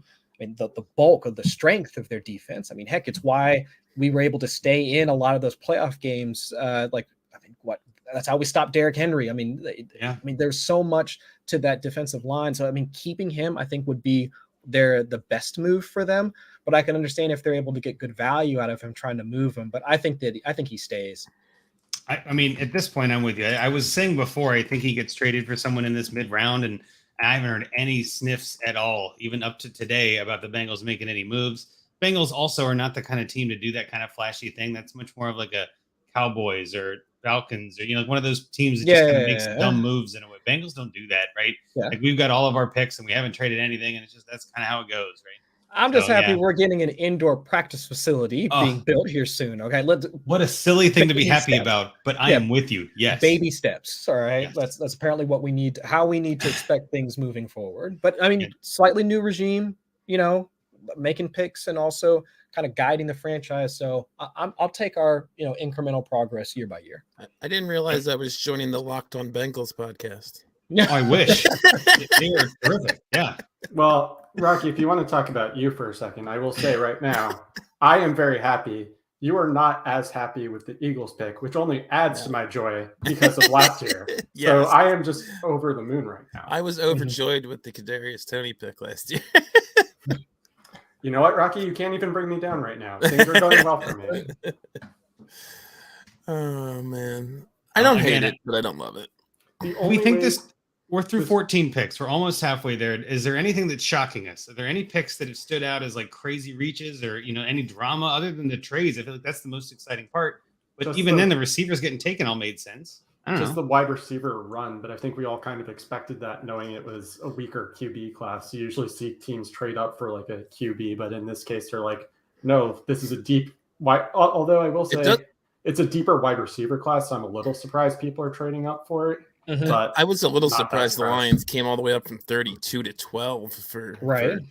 F: bulk of the strength of their defense. I mean, heck, it's why we were able to stay in a lot of those playoff games. That's how we stopped Derrick Henry. I mean, there's so much to that defensive line. So, I mean, keeping him, I think, would be the best move for them. But I can understand if they're able to get good value out of him trying to move him. But I think he stays.
A: I mean, at this point, I'm with you. I was saying before, I think he gets traded for someone in this mid round, and I haven't heard any sniffs at all, even up to today, about the Bengals making any moves. Bengals also are not the kind of team to do that kind of flashy thing. That's much more of like a Cowboys or Falcons or, one of those teams that just kind of makes dumb moves in a way. Bengals don't do that, right? Yeah. Like we've got all of our picks and we haven't traded anything. And that's kind of how it goes, right?
F: I'm just happy we're getting an indoor practice facility being built here soon. Okay.
A: What a silly thing to be happy about, but I am with you. Yes.
F: Baby steps. All right. Yes. That's apparently what we need, how we need to expect things moving forward. But I mean, slightly new regime, making picks and also kind of guiding the franchise. So I'll take our, incremental progress year by year.
H: I didn't realize I was joining the Locked On Bengals podcast.
A: Oh, I wish. They are terrific. Yeah.
B: Well, Rocky, if you want to talk about you for a second, I will say right now, I am very happy. You are not as happy with the Eagles pick, which only adds to my joy because of last year. Yes. So I am just over the moon right now.
H: I was overjoyed with the Kadarius Toney pick last year.
B: You know what, Rocky? You can't even bring me down right now. Things are going well for me.
H: Oh, man. I don't hate it, but I don't love it.
A: We think we're through 14 picks. We're almost halfway there. Is there anything that's shocking us? Are there any picks that have stood out as like crazy reaches or, any drama other than the trades? I feel like that's the most exciting part. But just even then, the receivers getting taken all made sense.
B: Just the wide receiver run. But I think we all kind of expected that, knowing it was a weaker QB class. You usually see teams trade up for like a QB, but in this case, they're like, no, this is a deep wide. Although I will say it's a deeper wide receiver class, so I'm a little surprised people are trading up for it. But
H: I was a little surprised the Lions came all the way up from 32 to 12 for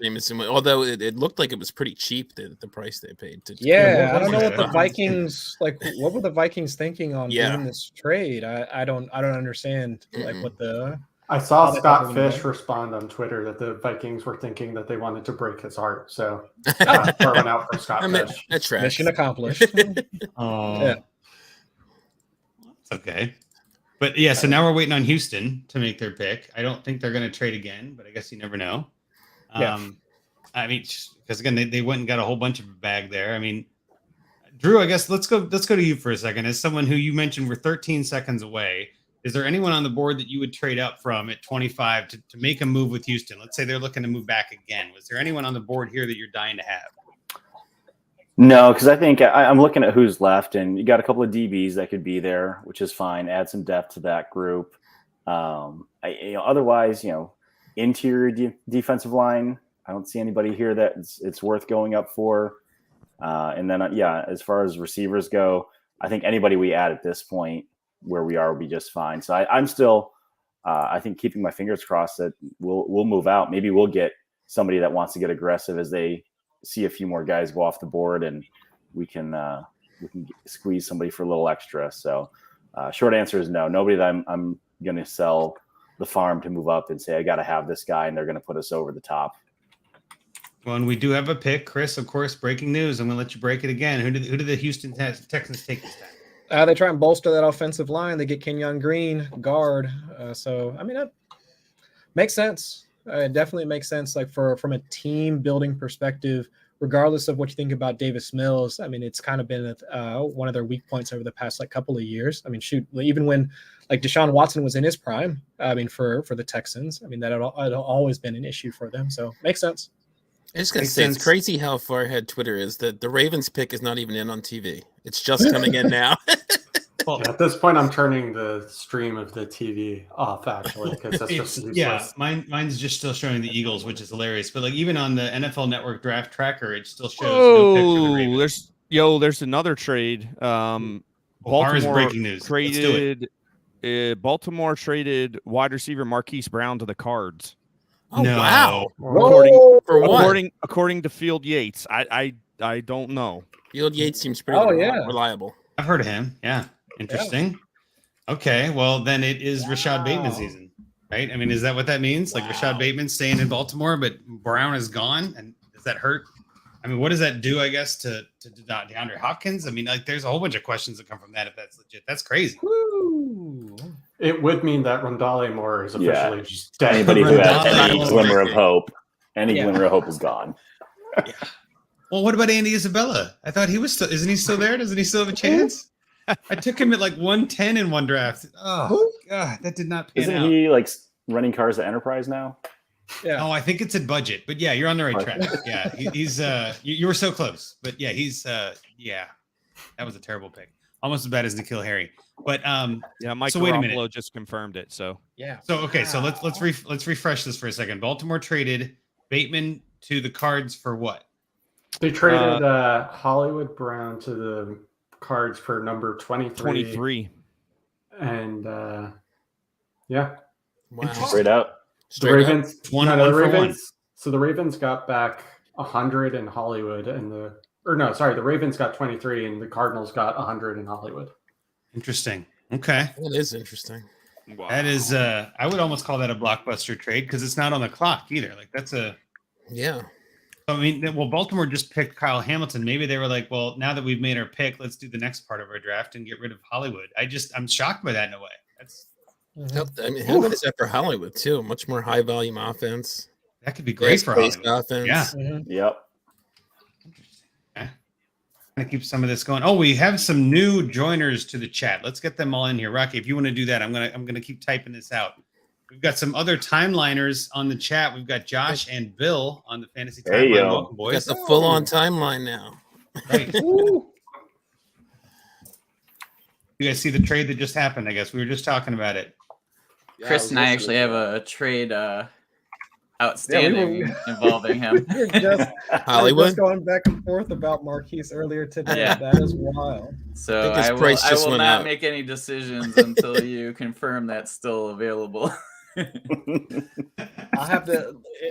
H: Jamieson. Although it looked like it was pretty cheap, the price they paid.
F: I don't know what the Vikings what were the Vikings thinking on doing this trade? I don't understand what the.
B: I saw Scott Fish respond on Twitter that the Vikings were thinking that they wanted to break his heart. So throwing out for Scott Fish.
H: That's
F: mission accomplished.
A: It's okay. But so now we're waiting on Houston to make their pick. I don't think they're going to trade again, but I guess you never know. I mean, because again, they went and got a whole bunch of bag there. I mean, Drew, I guess let's go to you for a second. As someone who you mentioned we're 13 seconds away, is there anyone on the board that you would trade up from at 25 to make a move with Houston? Let's say they're looking to move back again. Was there anyone on the board here that you're dying to have?
G: No, because I think I'm looking at who's left, and you got a couple of DBs that could be there, which is fine. Add some depth to that group. Otherwise, interior defensive line. I don't see anybody here that it's worth going up for. And then, as far as receivers go, I think anybody we add at this point where we are will be just fine. So I'm still I think keeping my fingers crossed that we'll move out. Maybe we'll get somebody that wants to get aggressive as they see a few more guys go off the board, and we can squeeze somebody for a little extra. So short answer is no. Nobody that I'm going to sell the farm to move up and say I got to have this guy, and they're going to put us over the top.
A: Well, and we do have a pick, Chris. Of course, breaking news. I'm going to let you break it again. Who did the Houston Texans take this time?
F: They try and bolster that offensive line. They get Kenyon Green, guard. So I mean, that makes sense. It definitely makes sense. Like from a team building perspective, regardless of what you think about Davis Mills, I mean, it's kind of been one of their weak points over the past couple of years. I mean, shoot, even when like Deshaun Watson was in his prime, I mean, for the Texans, I mean, that had always been an issue for them. So makes sense.
H: I just gotta say, it's crazy how far ahead Twitter is. That the Ravens pick is not even in on TV. It's just coming in now.
B: Well, at this point, I'm turning the stream of the TV off, actually, because that's just useless.
A: Yeah, mine's just still showing the Eagles, which is hilarious. But like even on the NFL Network draft tracker, it still shows no picture of the Ravens.
C: There's another trade.
A: Baltimore is breaking news.
C: Traded. Baltimore traded wide receiver Marquise Brown to the Cards.
H: Oh,
A: no.
H: Wow!
C: According to Field Yates, I don't know.
H: Field Yates seems pretty reliable.
A: I've heard of him. Yeah. Interesting. Yeah. Okay. Well, then it is Rashad Bateman season, right? I mean, is that what that means? Like Rashad Bateman staying in Baltimore, but Brown is gone. And does that hurt? I mean, what does that do, I guess, to DeAndre Hopkins? I mean, like there's a whole bunch of questions that come from that if that's legit. That's crazy.
F: Woo.
B: It would mean that Rondale Moore is officially just dead.
G: Anybody who has any glimmer of hope, glimmer of hope is gone.
A: Yeah. Well, what about Andy Isabella? I thought he was still. Isn't he still there? Doesn't he still have a chance? I took him at like 110 in one draft. Oh God, that did not pan out.
G: Isn't he like running cars at Enterprise now?
F: Yeah.
A: Oh, I think it's at budget, but yeah, you're on the right track. Yeah, he's you were so close, but yeah, he's that was a terrible pick, almost as bad as N'Keal Harry. But
C: Mike
A: so wait a minute,
C: Garoppolo just confirmed it. So
F: yeah.
A: So okay, so let's refresh this for a second. Baltimore traded Bateman to the Cards for what?
B: They traded Hollywood Brown to the Cards for number 23. And
H: Wow.
G: Straight out.
B: The Ravens,
A: the Ravens.
B: So the Ravens got back 100 in Hollywood, the Ravens got 23, and the Cardinals got 100 in Hollywood.
A: Interesting. Okay,
H: That is interesting.
C: wow.
A: that is. I would almost call that a blockbuster trade because it's not on the clock either. Like that's a.
H: Yeah.
A: I mean, well, Baltimore just picked Kyle Hamilton. Maybe they were like, well, now that we've made our pick, let's do the next part of our draft and get rid of Hollywood. I'm shocked by that in a way. That's.
H: I mean, how good is that for Hollywood too? Much more high volume offense.
A: That could be great for Hollywood.
H: Offense.
A: Yeah.
F: Mm-hmm.
G: Yep.
A: Okay. To keep some of this going. Oh, we have some new joiners to the chat. Let's get them all in here. Rocky, if you want to do that, I'm gonna keep typing this out. We've got some other timeliners on the chat. We've got Josh and Bill on the fantasy timeline. Welcome, boys.
H: Got the full on timeline now.
A: Right. You guys see the trade that just happened? I guess we were just talking about it.
I: Chris and I actually have a trade outstanding involving him.
F: We're just
H: Hollywood
F: going back and forth about Marquise earlier today.
I: Yeah.
F: That is wild.
I: So
H: I think his
I: I
H: price just
I: will
H: went
I: not
H: up.
I: make any decisions until you confirm that's still available.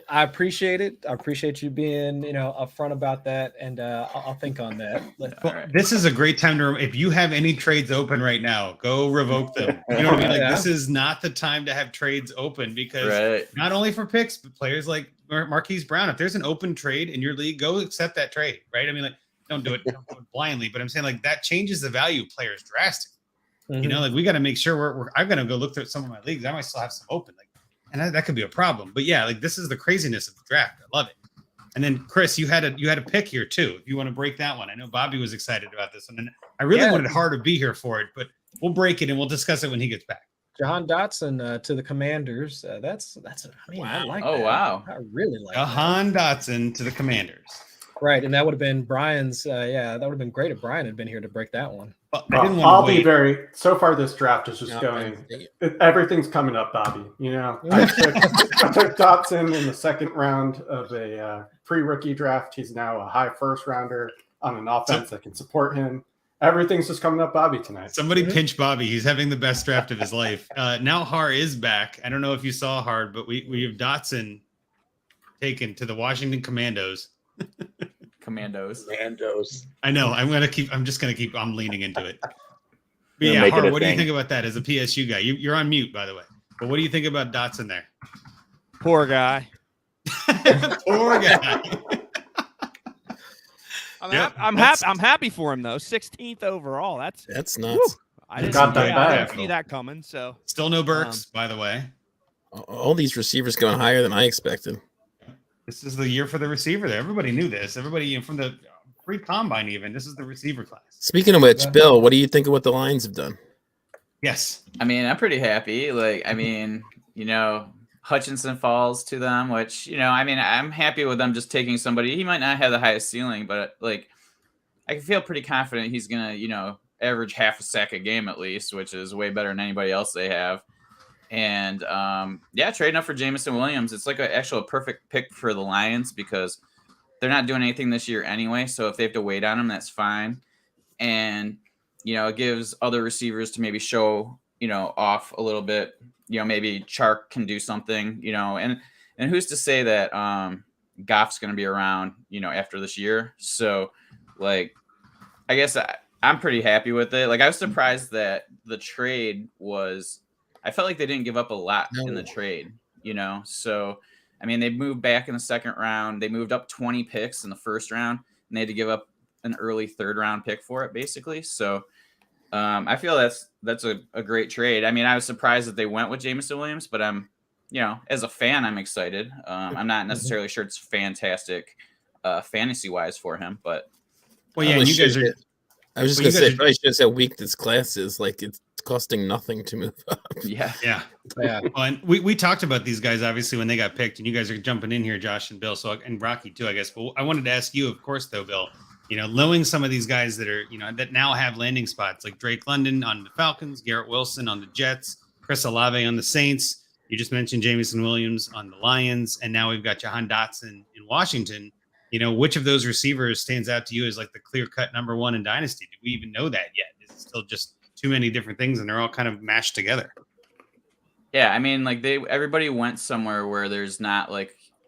F: I appreciate it. I appreciate you being, upfront about that, and I'll think on that.
A: Well,
I: right.
A: This is a great time to. If you have any trades open right now, go revoke them. You know what I mean? Like this is not the time to have trades open because not only for picks, but players like Marquise Brown. If there's an open trade in your league, go accept that trade. Right? I mean, like don't do it blindly, but I'm saying like that changes the value of players drastically.
F: Mm-hmm.
A: Like we got to make sure I'm going to go look through some of my leagues. I might still have some open, and that could be a problem. But yeah, like this is the craziness of the draft. I love it. And then Chris, you had a pick here too. If you want to break that one, I know Bobby was excited about this one, and I really wanted Harr to be here for it, but we'll break it and we'll discuss it when he gets back.
F: Jahan Dotson to the Commanders. That's. I mean, I like.
I: Oh
F: that.
I: wow!
F: I really like
A: Jahan Dotson to the Commanders.
F: Right, and that would have been Brian's. That would have been great if Brian had been here to break that one.
A: Well, I didn't want to wait.
B: So far this draft is just going. Everything's coming up, Bobby. I took Dotson in the second round of a pre-rookie draft. He's now a high first rounder on an offense that can support him. Everything's just coming up Bobby tonight.
A: Somebody pinch Bobby. He's having the best draft of his life. Now Harr is back. I don't know if you saw Harr, but we have Dotson taken to the Washington Commandos.
I: Commandos.
A: I know. I'm leaning into it. But
G: You'll
A: yeah,
G: make it
A: Harr,
G: a
A: what do you
G: thing.
A: think about that as a PSU guy? You're on mute, by the way. But what do you think about Dotson there?
C: Poor guy.
A: Poor guy.
C: I'm happy for him though. 16th overall.
H: That's nuts.
C: I didn't
B: Got that
C: I
B: back.
C: didn't see that coming. So
A: Still no Burks, by the way.
H: All these receivers going higher than I expected.
A: This is the year for the receiver there. Everybody knew this. Everybody from the pre-combine even. This is the receiver class.
H: Speaking of which, Bill, what do you think of what the Lions have done?
A: Yes.
I: I mean, I'm pretty happy. Hutchinson falls to them, which, I'm happy with them just taking somebody. He might not have the highest ceiling, but I can feel pretty confident he's going to, average half a sack a game at least, which is way better than anybody else they have. And trading up for Jamieson Williams, it's like a perfect pick for the Lions because they're not doing anything this year anyway. So if they have to wait on him, that's fine. And, it gives other receivers to maybe show, off a little bit. Maybe Chark can do something, and who's to say that Goff's going to be around, after this year. So, I guess I'm pretty happy with it. I was surprised that the trade was – I felt like they didn't give up a lot in the trade, So, they moved back in the second round. They moved up 20 picks in the first round, and they had to give up an early third-round pick for it, basically. So, I feel that's a great trade. I was surprised that they went with Jamison Williams, but I'm, as a fan, I'm excited. I'm not necessarily sure it's fantastic fantasy-wise for him, but
A: – Well, yeah, and you guys are –
H: I was just going to say, probably should say how weak this class is. It's costing nothing to move up.
I: Yeah.
A: Well, and we talked about these guys, obviously, when they got picked, and you guys are jumping in here, Josh and Bill, and Rocky, too, I guess. But I wanted to ask you, of course, though, Bill, knowing some of these guys that are, that now have landing spots, like Drake London on the Falcons, Garrett Wilson on the Jets, Chris Olave on the Saints. You just mentioned Jamieson Williams on the Lions, and now we've got Jahan Dotson in Washington. Which of those receivers stands out to you as the clear-cut number one in Dynasty? Do we even know that yet? Is it still just too many different things and they're all kind of mashed together?
I: Yeah, everybody went somewhere where there's not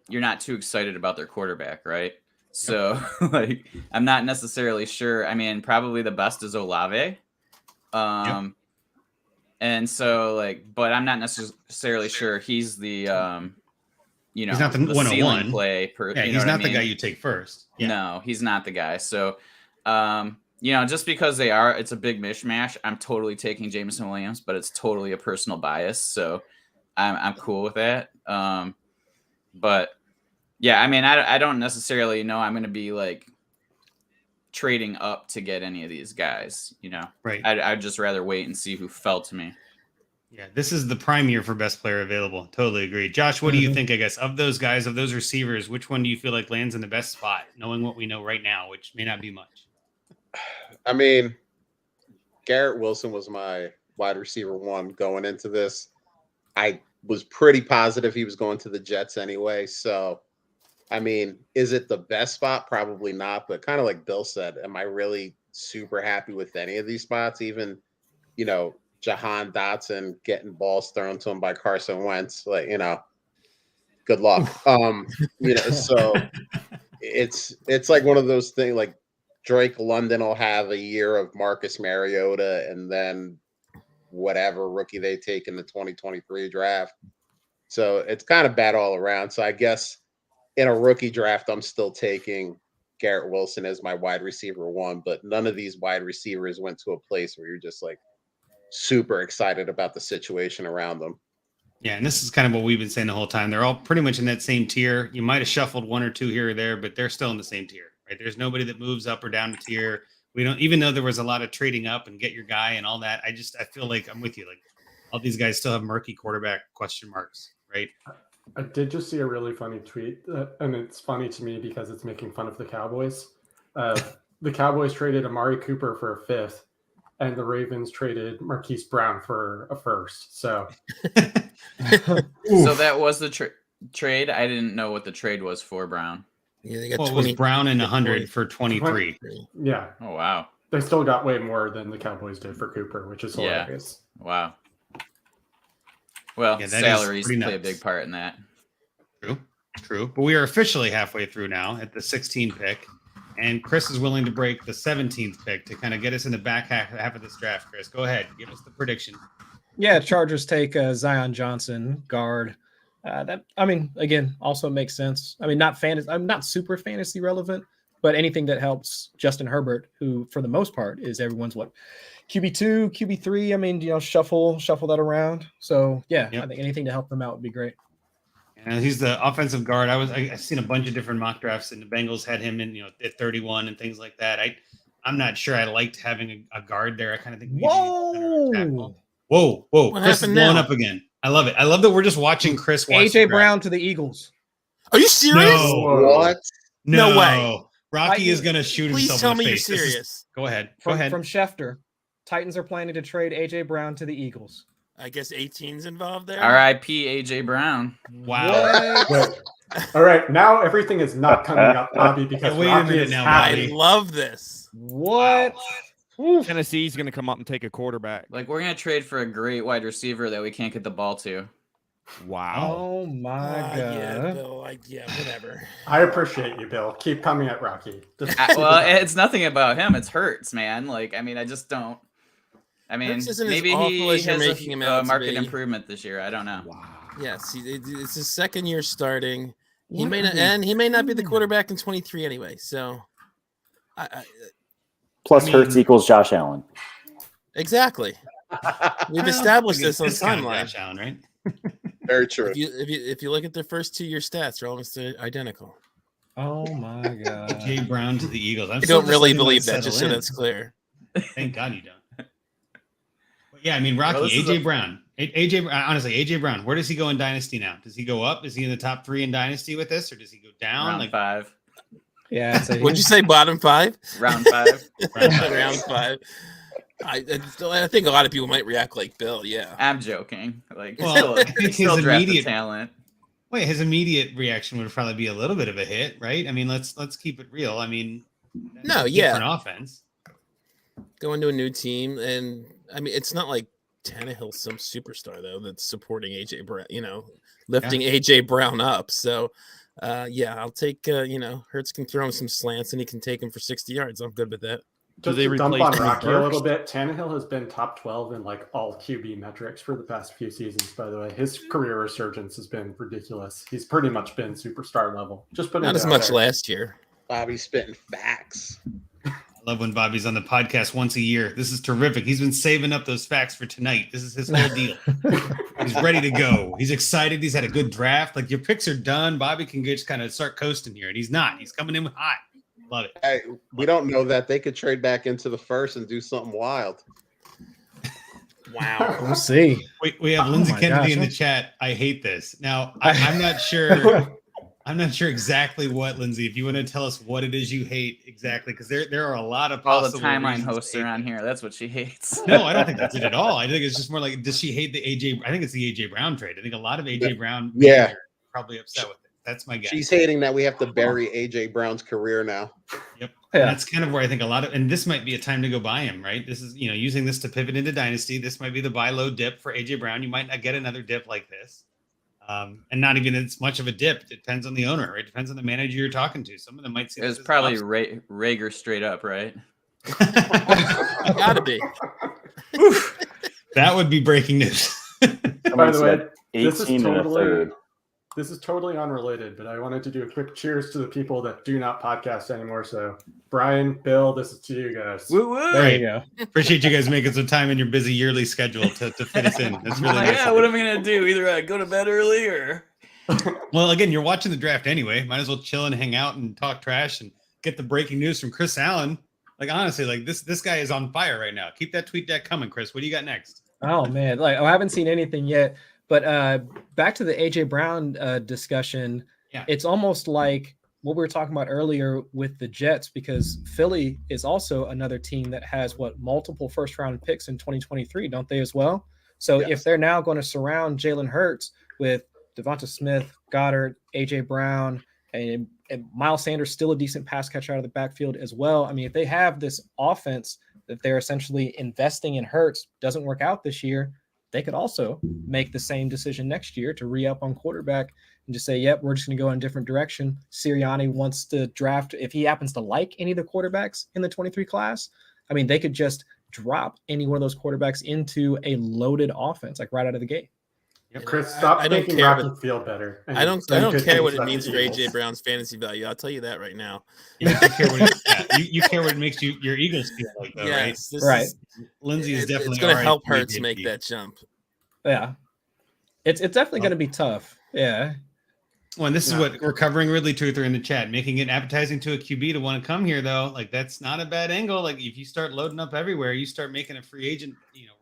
I: you're not too excited about their quarterback, right? So I'm not necessarily sure. Probably the best is Olave. And so but I'm not necessarily sure he's the he's not the 101
A: play. He's not the guy you take first. Yeah.
I: No, he's not the guy. So, just because it's a big mishmash. I'm totally taking Jamieson Williams, but it's totally a personal bias. So, I'm cool with that. But yeah, I don't necessarily know I'm going to be trading up to get any of these guys.
A: Right?
I: I'd just rather wait and see who fell to me.
A: Yeah, this is the prime year for best player available. Totally agree. Josh, what do you think, I guess, of those guys, of those receivers, which one do you feel like lands in the best spot, knowing what we know right now, which may not be much?
J: Garrett Wilson was my wide receiver one going into this. I was pretty positive he was going to the Jets anyway. So, is it the best spot? Probably not. But kind of like Bill said, am I really super happy with any of these spots? Even, Jahan Dotson getting balls thrown to him by Carson Wentz, good luck. So it's like one of those things. Drake London will have a year of Marcus Mariota, and then whatever rookie they take in the 2023 draft. So it's kind of bad all around. So I guess in a rookie draft, I'm still taking Garrett Wilson as my wide receiver one, but none of these wide receivers went to a place where you're just super excited about the situation around them.
A: Yeah, and this is kind of what we've been saying the whole time. They're all pretty much in that same tier. You might have shuffled one or two here or there, but they're still in the same tier, right? There's nobody that moves up or down a tier. We don't, even though there was a lot of trading up and get your guy and all that. I feel like I'm with you. All these guys still have murky quarterback question marks, right?
B: I did just see a really funny tweet, and it's funny to me because it's making fun of the Cowboys. The Cowboys traded Amari Cooper for a fifth, and the Ravens traded Marquise Brown for a first. So,
I: so that was the trade. I didn't know what the trade was for Brown.
H: Yeah, they got
A: it was Brown and 100 for 23.
B: Yeah.
I: Oh wow.
B: They still got way more than the Cowboys did for Cooper, which is
I: Yeah.
B: hilarious.
I: Wow. Well,
A: Yeah, that is
I: salaries
A: pretty
I: play a
A: nuts.
I: big part in that.
A: True. But we are officially halfway through now at the 16th pick. And Chris is willing to break the 17th pick to kind of get us in the back half of this draft. Chris, go ahead. Give us the prediction.
F: Yeah, Chargers take Zion Johnson, guard. Again, also makes sense. I mean, I'm not super fantasy relevant, but anything that helps Justin Herbert, who for the most part is everyone's QB2, QB3. I mean, shuffle that around. So yeah,
A: Yep.
F: I think anything to help them out would be great.
A: And he's the offensive guard. I've seen a bunch of different mock drafts, and the Bengals had him in, at 31 and things like that. I'm not sure I liked having a guard there. I kind of think. Whoa!
H: What
A: Chris is
H: happened
A: blowing
H: now?
A: up again. I love it. I love that we're just watching Chris watch the
F: AJ
A: draft.
F: Brown to the Eagles.
H: Are you serious?
A: No.
J: What?
A: No
H: way.
A: Rocky is going to shoot
H: Please
A: himself
H: tell
A: in the
H: me you're
A: face. This is-
H: serious.
A: Go ahead. Go ahead.
F: From Schefter, Titans are planning to trade AJ Brown to the Eagles.
H: I guess 18's involved there.
I: R.I.P. AJ Brown.
A: Wow.
B: Wait. All right, now everything is not coming up, Bobby, because
A: Wait a
B: Rocky
A: minute
B: is
A: now,
B: happy.
H: I love this.
F: What?
C: Tennessee's going to come up and take a quarterback.
I: Like, we're going to trade for a great wide receiver that we can't get the ball to.
C: Wow.
F: Oh my god.
H: Yeah, Bill. Whatever.
B: I appreciate you, Bill. Keep coming at Rocky. Just keep
I: Well,
B: it up.
I: it's nothing about him. It's Hurts, man. I just don't.
H: Hurts isn't as
I: Maybe
H: awful
I: he
H: as you're
I: has
H: making him
I: a
H: out to
I: market
H: be.
I: improvement this year. I don't know.
H: Yes, it's his second year starting. He may not be the quarterback in 23 anyway. So,
G: Plus
A: I mean-
G: Hurts equals Josh Allen.
H: exactly. We've established this on
A: Discount
H: timeline.
A: Josh Allen, right?
J: Very true.
H: If you look at their first 2 year stats, they're almost identical.
F: Oh my god.
A: AJ Brown to the Eagles.
H: I don't really believe that. Just so that's clear.
A: Thank God you don't. But yeah, I mean, Rocky,
I: Well, this is
A: AJ Brown. Honestly, AJ Brown, where does he go in Dynasty now? Does he go up? Is he in the top 3 in Dynasty with this, or does he go down?
I: Round 5.
F: Yeah.
H: Would you say bottom 5?
I: Round 5.
H: Round 5. I think a lot of people might react like Bill. Yeah.
I: I'm joking. Like,
A: Well, I think
I: still
A: his
I: draft the
A: immediate-
I: talent.
A: Wait, his immediate reaction would probably be a little bit of a hit, right? I mean, let's keep it real. I mean,
H: No,
A: that's a
H: yeah.
A: different offense.
H: Going to a new team, and I mean, it's not like Tannehill's some superstar though that's supporting AJ Brown. Lifting AJ Brown up. So, I'll take. Hurts can throw him some slants, and he can take him for 60 yards. I'm good with that.
C: Do
B: Just
C: they
B: to dump
C: replace
B: on
C: him with
B: Rocky a little
C: Burks?
B: bit, Tannehill has been top 12 in all QB metrics for the past few seasons, by the way. His career resurgence has been ridiculous. He's pretty much been superstar level. Just put
H: Not as much last year.
J: Bobby spitting facts.
A: I love when Bobby's on the podcast once a year. This is terrific. He's been saving up those facts for tonight. This is his whole deal. He's ready to go. He's excited. He's had a good draft. Like, your picks are done. Bobby can just kind of start coasting here, and he's not. He's coming in hot. Love it.
J: Hey, we don't know that they could trade back into the first and do something wild.
H: Wow.
F: We'll see.
A: We have
F: Oh
A: Lindsay
F: my
A: Kennedy
F: gosh.
A: in the chat. I hate this. Now, I'm not sure. I'm not sure exactly what, Lindsay. If you want to tell us what it is you hate exactly, because there are a lot of
I: All the
A: possible
I: timeline
A: reasons
I: hosts
A: to
I: are
A: hate
I: on
A: it.
I: here. That's what she hates.
A: No, I don't think that's it at all. I think it's just more like, does she hate the AJ? I think it's the AJ Brown trade. I think a lot of AJ Brown
J: Yeah.
A: fans are probably upset with it. That's my guess.
J: She's hating that we have to bury AJ Brown's career now.
A: Yep.
F: Yeah.
A: And that's kind of where I think a lot of, and this might be a time to go buy him, right? This is, using this to pivot into Dynasty. This might be the buy low dip for AJ Brown. You might not get another dip like this. And not even as much of a dip. It depends on the owner, right? It depends on the manager you're talking to. Some of them might see
I: It was
A: this as
I: probably
A: an
I: Rager straight up, right?
H: You gotta be.
A: upside. That would be breaking news.
B: By the way,
G: said
B: this is
G: 18 and a third.
B: This is totally unrelated, but I wanted to do a quick cheers to the people that do not podcast anymore. So, Brian, Bill, this is to you guys.
I: Woo woo!
F: There you go.
A: Appreciate you guys making some time in your busy yearly schedule to fit us in. That's really nice.
I: Yeah, what am I gonna do? Either go to bed early or
A: Well, again, you're watching the draft anyway. Might as well chill and hang out and talk trash and get the breaking news from Chris Allen. Like, honestly, this guy is on fire right now. Keep that tweet deck coming, Chris. What do you got next?
F: Oh man, I haven't seen anything yet. But back to the AJ Brown discussion,
A: Yeah.
F: It's almost like what we were talking about earlier with the Jets, because Philly is also another team that has multiple first round picks in 2023, don't they as well? So
J: Yes.
F: if they're now going to surround Jalen Hurts with Devonta Smith, Goddard, AJ Brown, and and Miles Sanders still a decent pass catcher out of the backfield as well. I mean, if they have this offense that they're essentially investing in Hurts doesn't work out this year, they could also make the same decision next year to re-up on quarterback and just say, yep, we're just going to go in a different direction. Sirianni wants to draft, if he happens to like any of the quarterbacks in the 23 class, I mean, they could just drop any one of those quarterbacks into a loaded offense, like right out of the gate.
B: Yep. Chris, stop making Rocky feel better.
H: I don't care what it means for AJ Brown's fantasy value. I'll tell you that right now.
A: You care what it makes your Eagles feel like, though,
H: yes,
A: right? Lindsey is definitely
H: it's going to help Hurts make that jump.
F: Yeah, it's definitely going to be tough. Yeah.
A: Well, and this is what we're covering, Ridley Truther in the chat, making it appetizing to a QB to want to come here, though. Like, that's not a bad angle. Like, if you start loading up everywhere, you start making a free agent,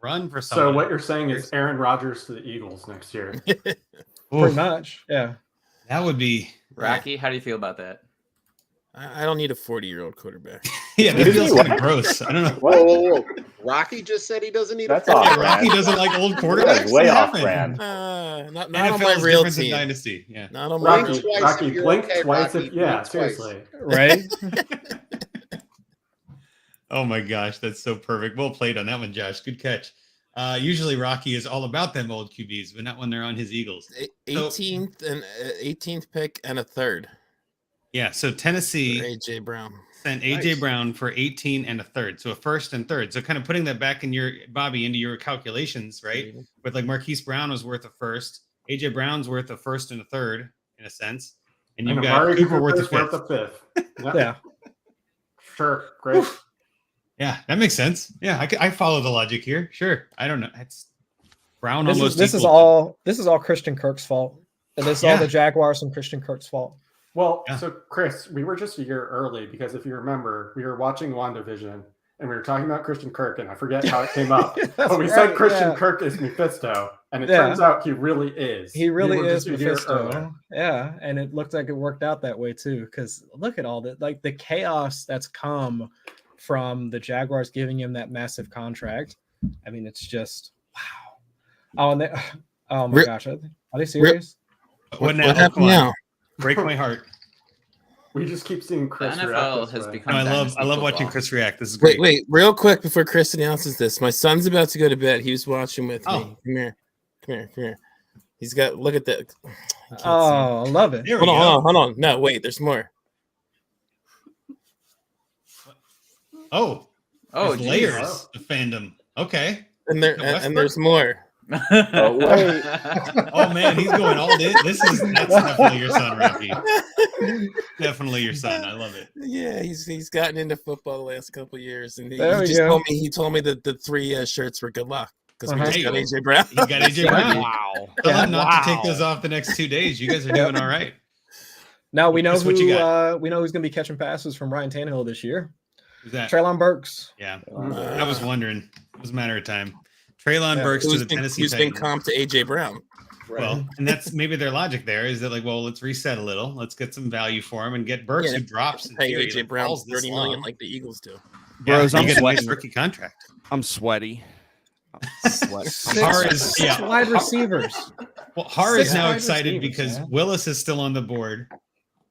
A: run for someone.
B: So what you're saying is Aaron Rodgers to the Eagles next year.
F: Pretty much, yeah.
A: That would be
I: Rocky. How do you feel about that?
H: I don't need a 40-year-old quarterback.
A: Yeah, that feels kind of gross. I don't know.
J: Whoa. Rocky just said he doesn't need
G: That's
J: a
G: off,
A: Rocky doesn't like old quarterbacks.
G: way off
A: happened?
G: brand.
H: Not on
A: NFL's
H: my real
A: different than
H: team.
A: Dynasty. Yeah.
H: Not on my real
B: Rocky, blink
J: okay,
B: twice.
J: Rocky,
B: Yeah,
J: blink twice.
B: seriously.
F: Right?
A: Oh my gosh, that's so perfect. Well played on that one, Josh. Good catch. Usually Rocky is all about them old QBs, but not when they're on his Eagles.
H: 18th pick and a third.
A: Yeah, so Tennessee
H: AJ Brown
A: sent AJ Brown for 18 and a third, so a first and third. So kind of putting that back in into your calculations, right? With like Marquise Brown was worth a first, AJ Brown's worth a first and a third in a sense, and you've got
B: Amari
A: Cooper
B: Cooper's
A: worth a fifth.
B: Yeah. Sure. Great.
A: Yeah, that makes sense. Yeah, I follow the logic here. Sure. I don't know. It's Brown
F: This
A: almost.
F: is all Christian Kirk's fault. And this is all the Jaguars and Christian Kirk's fault.
B: Well, so Chris, we were just a year early because if you remember, we were watching WandaVision and we were talking about Christian Kirk, and I forget how it came up. But we said Christian Kirk is Mephisto, and it turns out he really is.
F: He really is Mephisto. Yeah, and it looked like it worked out that way too. Because look at all that, like the chaos that's come from the Jaguars giving him that massive contract. I mean, it's just wow. Oh, and oh my gosh, are they serious?
A: What happened now? Break my heart.
B: We just keep seeing Chris
I: the NFL has become.
A: I love watching Chris react. This is
H: great.
A: great.
H: Wait, real quick before Chris announces this. My son's about to go to bed. He was watching with me. Come here. He's got. Look at that.
F: Oh, I love it.
H: Hold on. No, wait. There's more.
A: Oh, layers of fandom. Okay.
H: And there's more.
G: Oh, wait.
A: Oh man, he's going all in. That's definitely your son, Rocky. Definitely your son. I love it.
H: Yeah, he's gotten into football the last couple of years, and he told me that the three shirts were good luck because we just got AJ Brown.
A: You got AJ Brown.
C: Wow.
A: Tell him not to take those off the next 2 days. You guys are doing all right.
F: Now we know who's going to be catching passes from Ryan Tannehill this year.
A: Who's that?
F: Treylon Burks.
A: Yeah, I was wondering. It was a matter of time. Treylon Burks to the Tennessee
H: Titans. Who's been comped to AJ Brown?
J: Right.
A: Well, and that's maybe their logic there is that like, well, let's reset a little. Let's get some value for him and get Burks who drops.
H: Pay AJ Brown $30 million like the Eagles do.
C: Bros, I'm
A: get a nice
C: sweating.
A: rookie contract.
C: I'm sweaty.
F: Harr is wide receivers.
A: Well, Harr is now excited because Willis is still on the board.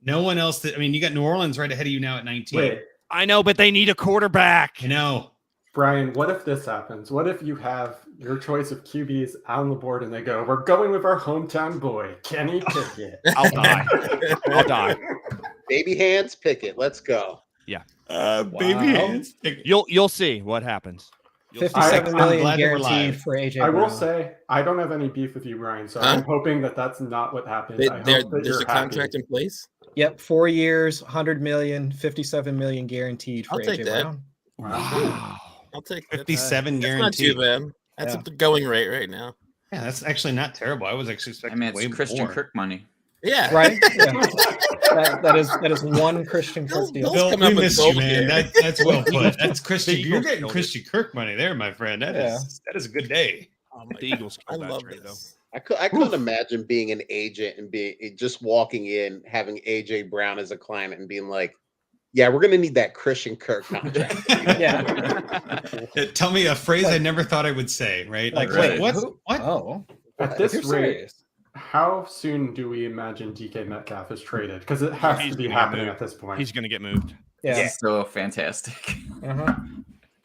A: No one else. You got New Orleans right ahead of you now at 19.
B: Wait,
C: I know, but they need a quarterback.
A: I know.
B: Brian, what if this happens? What if you have your choice of QBs on the board and they go, we're going with our hometown boy, Kenny Pickett?
C: I'll die.
J: Baby hands, Pickett. Let's go.
C: Yeah.
A: Baby hands.
C: You'll see what happens.
F: $57 million
A: glad that we're live.
F: guaranteed for AJ
B: I will
F: Brown.
B: say, I don't have any beef with you, Brian, so I'm hoping that that's not what happens. I hope that
H: There's
B: you're
H: a contract in place.
F: Yep, 4 years, $100 million, $57 million guaranteed for
H: I'll take
F: AJ
H: that.
F: Brown.
A: Wow.
H: I'll take that.
A: 57
H: That's
A: guaranteed.
H: not too bad. That's the going rate right now.
A: Yeah, that's actually not terrible. I was actually expecting
I: it's
A: way
I: Christian
A: more.
I: Kirk money.
H: Yeah.
F: Right? Yeah. that is one Christian Kirk deal.
A: Bill, we missed you, man. That's well put. That's Christian.
C: The
A: You're
C: Eagles
A: getting
C: killed
A: Christian Kirk money there, my friend. That is a good day.
H: Oh my
C: The Eagles
H: I
C: killed that
H: love
C: trade,
H: this.
J: I couldn't imagine being an agent and just walking in, having AJ Brown as a client and being like, yeah, we're going to need that Christian Kirk contract.
A: Tell me a phrase I never thought I would say, right? Like,
F: Wait,
A: what?
F: who?
A: What?
F: Oh.
B: At this rate, how soon do we imagine DK Metcalf is traded? Because it has
C: He's
B: to be
C: gonna get
B: happening
C: moved.
B: at this point.
C: He's going to get moved.
I: This
F: Yeah.
I: is so fantastic.
F: Uh-huh.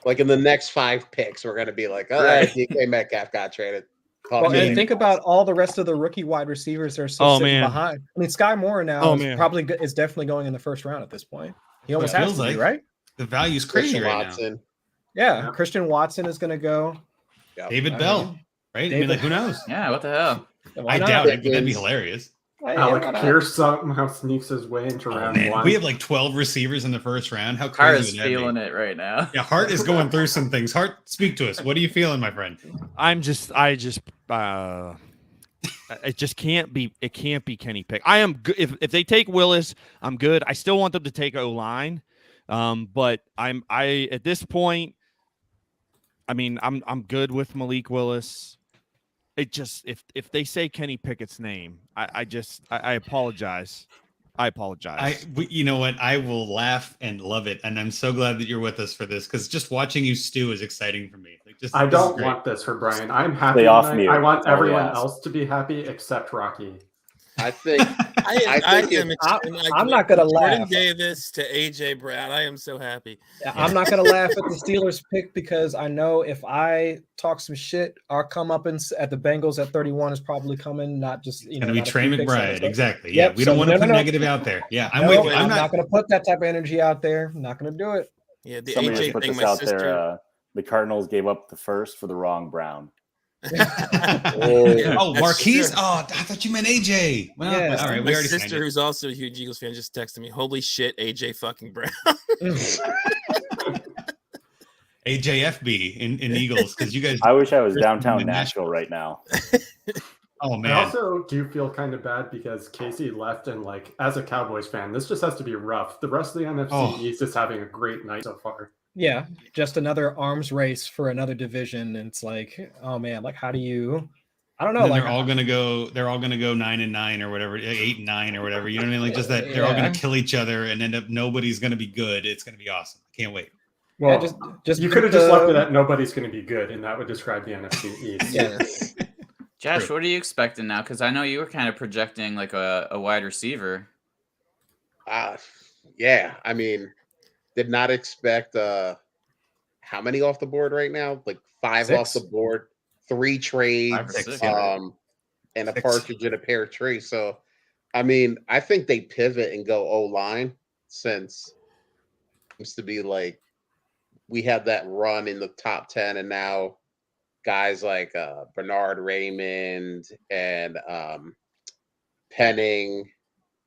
J: Like in the next 5 picks, we're gonna be like, all right, DK Metcalf got traded.
F: Well,
A: Yeah.
F: and think about all the rest of the rookie wide receivers that are still sitting
C: man.
F: behind. I mean, Sky Moore now
C: Oh,
F: is
C: man.
F: probably is definitely going in the first round at this point. He almost
A: It
F: has
A: feels
F: to be,
A: like.
F: right?
A: The value's crazy
J: Christian
A: right
J: Watson.
F: Yeah.
B: Yeah.
F: Christian Watson is going to go.
J: Yeah.
A: now. David
F: I
A: Bell,
F: mean,
A: right? I
F: David-
A: mean, like, who knows?
I: Yeah, what the hell?
F: Why
A: I
F: not?
A: doubt it, but that'd be
J: Pickens.
A: hilarious.
F: Hey,
B: Alec
F: why not?
B: Pierce somehow sneaks his way into
A: Oh,
B: round
A: man.
B: 1.
A: We have like 12 receivers in the first round. How
I: Hart
A: crazy
I: is
A: would that be?
I: feeling it right now.
A: Yeah, Hart is going through some things. Hart, speak to us. What are you feeling, my friend?
C: It just can't be. It can't be Kenny Pick. I am good if they take Willis. I'm good. I still want them to take O-line, but I at this point. I mean, I'm good with Malik Willis. It just if they say Kenny Pickett's name, I apologize. I apologize.
A: You know what? I will laugh and love it, and I'm so glad that you're with us for this because just watching you stew is exciting for me. Like, just
B: I
A: this is
B: don't
A: great.
B: want this for Brian. I'm happy.
G: Stay off
B: tonight.
G: mute.
B: I want
G: That's all we
B: everyone
G: ask.
B: else to be happy except Rocky.
J: I think
H: I
J: think
H: am.
F: I'm not gonna
H: Jordan
F: laugh.
H: Davis to AJ Brown. I am so happy.
F: I'm not going to laugh at the Steelers pick because I know if I talk some shit, our comeuppance at the Bengals at 31 is probably coming. Not just
A: It's gonna be Trey McBride, exactly.
F: Yep,
A: Yeah, we don't
F: so
A: want to
F: no,
A: put
F: no.
A: negative out there. Yeah, I'm
F: No,
A: with you.
F: I'm
A: I'm
F: not
A: not.
F: going to put that type of energy out there. I'm not going to do it.
H: Yeah, the
G: Somebody just
H: AJ
G: put
H: thing.
G: this
H: My
G: out
H: sister.
G: there. The Cardinals gave up the first for the wrong Brown.
A: Oh,
H: My
A: Marquise.
H: sister-
A: Oh, I thought you meant AJ. Well,
F: Yeah.
A: all right.
H: My
A: We already signed
H: sister,
A: it.
H: who's also a huge Eagles fan, just texted me, "Holy shit, AJ fucking Brown."
A: AJFB in Eagles because you guys.
G: I wish I was downtown
A: in
G: Nashville right now.
A: Oh
B: I
A: man.
B: also do feel kind of bad because Casey left, and like as a Cowboys fan, this just has to be rough. The rest of the NFC
A: Oh.
B: East is having a great night so far.
F: Yeah, just another arms race for another division. And it's like, oh man, like how do you? I don't know.
A: And then
F: Like
A: they're all gonna go. They're all gonna go 9-9 or whatever, 8-9 or whatever. You know what I mean? Like just that they're all
F: Yeah.
A: gonna kill each other and end up nobody's gonna be good. It's gonna be awesome. I can't wait.
F: yeah,
B: Well,
F: just
B: you could have just left
F: the-
B: it at nobody's going to be good, and that would describe the NFC East.
F: Yeah.
I: Josh,
A: True.
I: what are you expecting now? Because I know you were kind of projecting like a wide receiver.
J: Yeah. I mean, did not expect how many off the board right now? Like 5 off
F: 6.
J: the board, 3 trades,
I: 5 or 6, yeah.
J: and a
A: 6.
J: partridge and a pear tree. So, I mean, I think they pivot and go O-line since it seems to be like we had that run in the top 10, and now guys like Bernard Raymond and Penning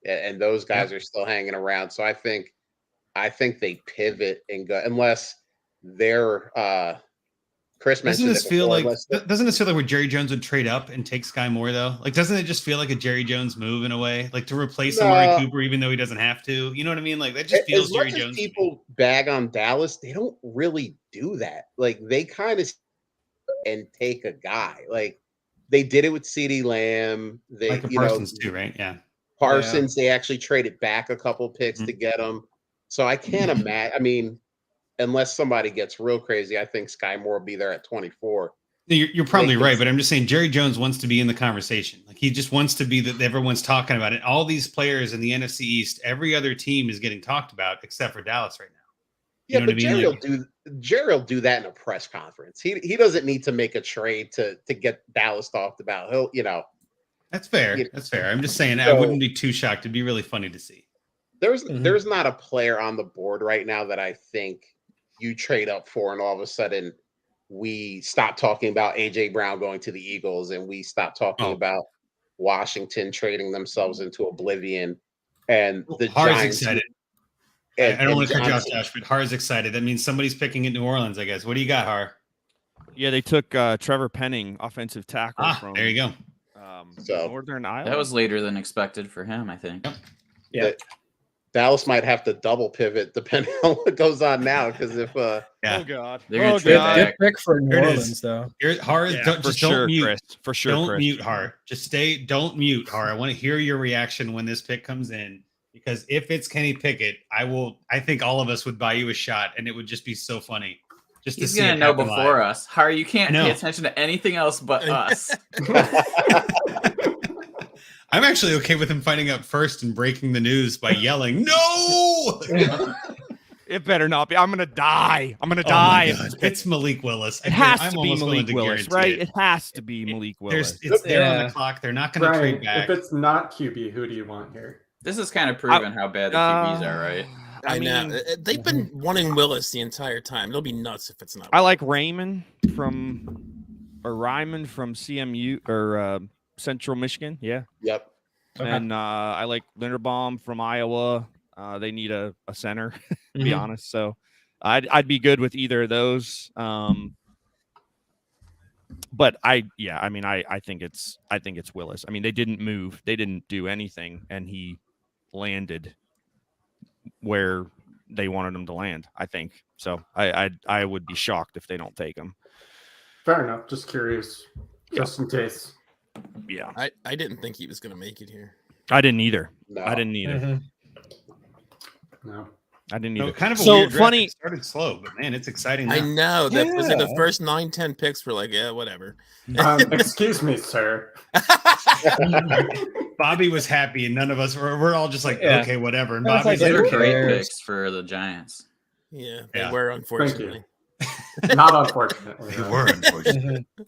J: and those guys are still hanging around. So I think they pivot and go unless they're Chris mentioned
A: Doesn't this
J: it
A: feel
J: before,
A: like
J: unless they-
A: doesn't this feel like where Jerry Jones would trade up and take Sky Moore though? Like doesn't it just feel like a Jerry Jones move in a way? Like to replace Amari
J: No.
A: Cooper even though he doesn't have to. You know what I mean? Like that just feels
J: as
A: Jerry
J: much
A: Jones.
J: as people bag on Dallas, they don't really do that. Like they kind of and take a guy. Like they did it with CeeDee Lamb. They
A: Micah
J: you
A: Parsons
J: know
A: too, right? Yeah.
J: Parsons, they actually traded back a couple picks
A: Mhm.
J: to get him. So I can't imagine. I mean, unless somebody gets real crazy, I think Sky Moore will be there at 24.
A: You're probably
J: Make
A: right,
J: this-
A: but I'm just saying Jerry Jones wants to be in the conversation. Like he just wants to be that everyone's talking about it. All these players in the NFC East, every other team is getting talked about except for Dallas right now. You
J: Yeah,
A: know
J: but
A: what I mean?
J: Jerry will do that in a press conference. He doesn't need to make a trade to get Dallas talked about. He'll, you know,
A: That's fair.
J: Yeah.
A: That's fair. I'm just saying I
J: So-
A: wouldn't be too shocked. It'd be really funny to see.
J: there's
F: Mhm.
J: there's not a player on the board right now that I think you trade up for and all of a sudden we stop talking about AJ Brown going to the Eagles and we stop talking
A: Oh.
J: about Washington trading themselves into oblivion and the
A: Har's
J: Giants.
A: excited.
J: And,
A: I don't want to cut you off,
J: Johnson-
A: Josh, but Har's excited. That means somebody's picking at New Orleans, I guess. What do you got, Har?
C: Yeah, they took Trevor Penning, offensive tackle from
A: There you go.
J: So-
C: Northern Iowa.
I: That was later than expected for him, I think.
F: Yeah.
J: Dallas might have to double pivot depending on what goes on now. Because if
A: Yeah.
C: Oh God.
I: They're gonna
C: Oh,
I: trade
C: God.
I: back.
F: Good pick for New
A: Here it
F: Orleans,
A: is.
F: though.
A: Har,
C: Yeah,
A: don't,
C: for
A: just
C: sure,
A: don't mute.
C: Chris. For sure,
A: Don't
C: Chris.
A: mute Har. Just don't mute Har. I want to hear your reaction when this pick comes in. Because if it's Kenny Pickett, I think all of us would buy you a shot, and it would just be so funny. Just
I: He's
A: to see
I: gonna
A: it
I: know
A: happen
I: before
A: live.
I: us. Harry, you can't
A: I know.
I: pay attention to anything else but us.
A: I'm actually okay with him finding out first and breaking the news by yelling, "No!"
C: It better not be. I'm gonna die. I'm gonna
A: Oh my
C: die.
A: God. It's Malik Willis.
C: It has
A: I'm
C: to be
A: almost willing
C: Malik
A: to
C: Willis,
A: guarantee
C: right?
A: it.
C: It has to be Malik Willis.
A: It's there on
F: Yeah.
A: the clock. They're not going to
B: Brian,
A: trade back.
B: if it's not QB, who do you want here?
I: This is kind of proven how bad the QBs are, right?
H: I know. They've been wanting Willis the entire time. It'll be nuts if it's not.
C: I like Ryman from CMU or Central Michigan. Yeah.
J: Yep.
F: Okay.
C: And I like Linderbaum from Iowa. They need a center, to be honest. So I'd be good with either of those. But I think it's Willis. I mean, they didn't move, they didn't do anything, and he landed where they wanted him to land. I think so. I would be shocked if they don't take him.
B: Fair enough. Just curious, just in case.
C: Yeah,
H: I didn't think he was going to make it here.
C: I didn't either.
J: No.
C: I didn't either.
B: No.
C: I didn't
A: So
C: either.
A: kind of a
C: So
A: weird draft.
C: funny.
A: It started slow, but man, it's exciting.
H: I
A: Now.
H: know that was it. The
F: Yeah.
H: first 9-10 picks were like, yeah, whatever.
B: Excuse me, sir.
A: Bobby was happy, and none of us we're all just like,
F: Yeah.
A: okay, whatever. And
F: I was
A: Bobby's
F: like,
A: like,
I: They're
F: who
I: great
F: cares?
I: picks for the Giants.
H: Yeah, they
A: Yeah.
H: were, unfortunately.
B: Not unfortunately.
A: they
B: no.
A: were unfortunate.
F: Mhm.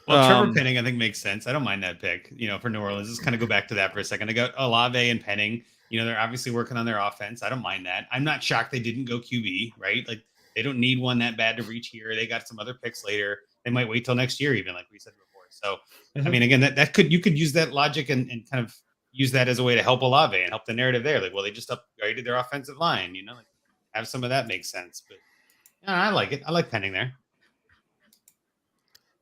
A: Well, Trevor
C: Um,
A: Penning, I think, makes sense. I don't mind that pick, for New Orleans. Just kind of go back to that for a second. I got Olave and Penning. They're obviously working on their offense. I don't mind that. I'm not shocked they didn't go QB, right? Like, they don't need one that bad to reach here. They got some other picks later. They might wait till next year, even like we said before. So, I mean, again, you could use that logic and kind of use that as a way to help Olave and help the narrative there. Like, well, they just upgraded their offensive line, like have some of that make sense. But I like it. I like Penning there.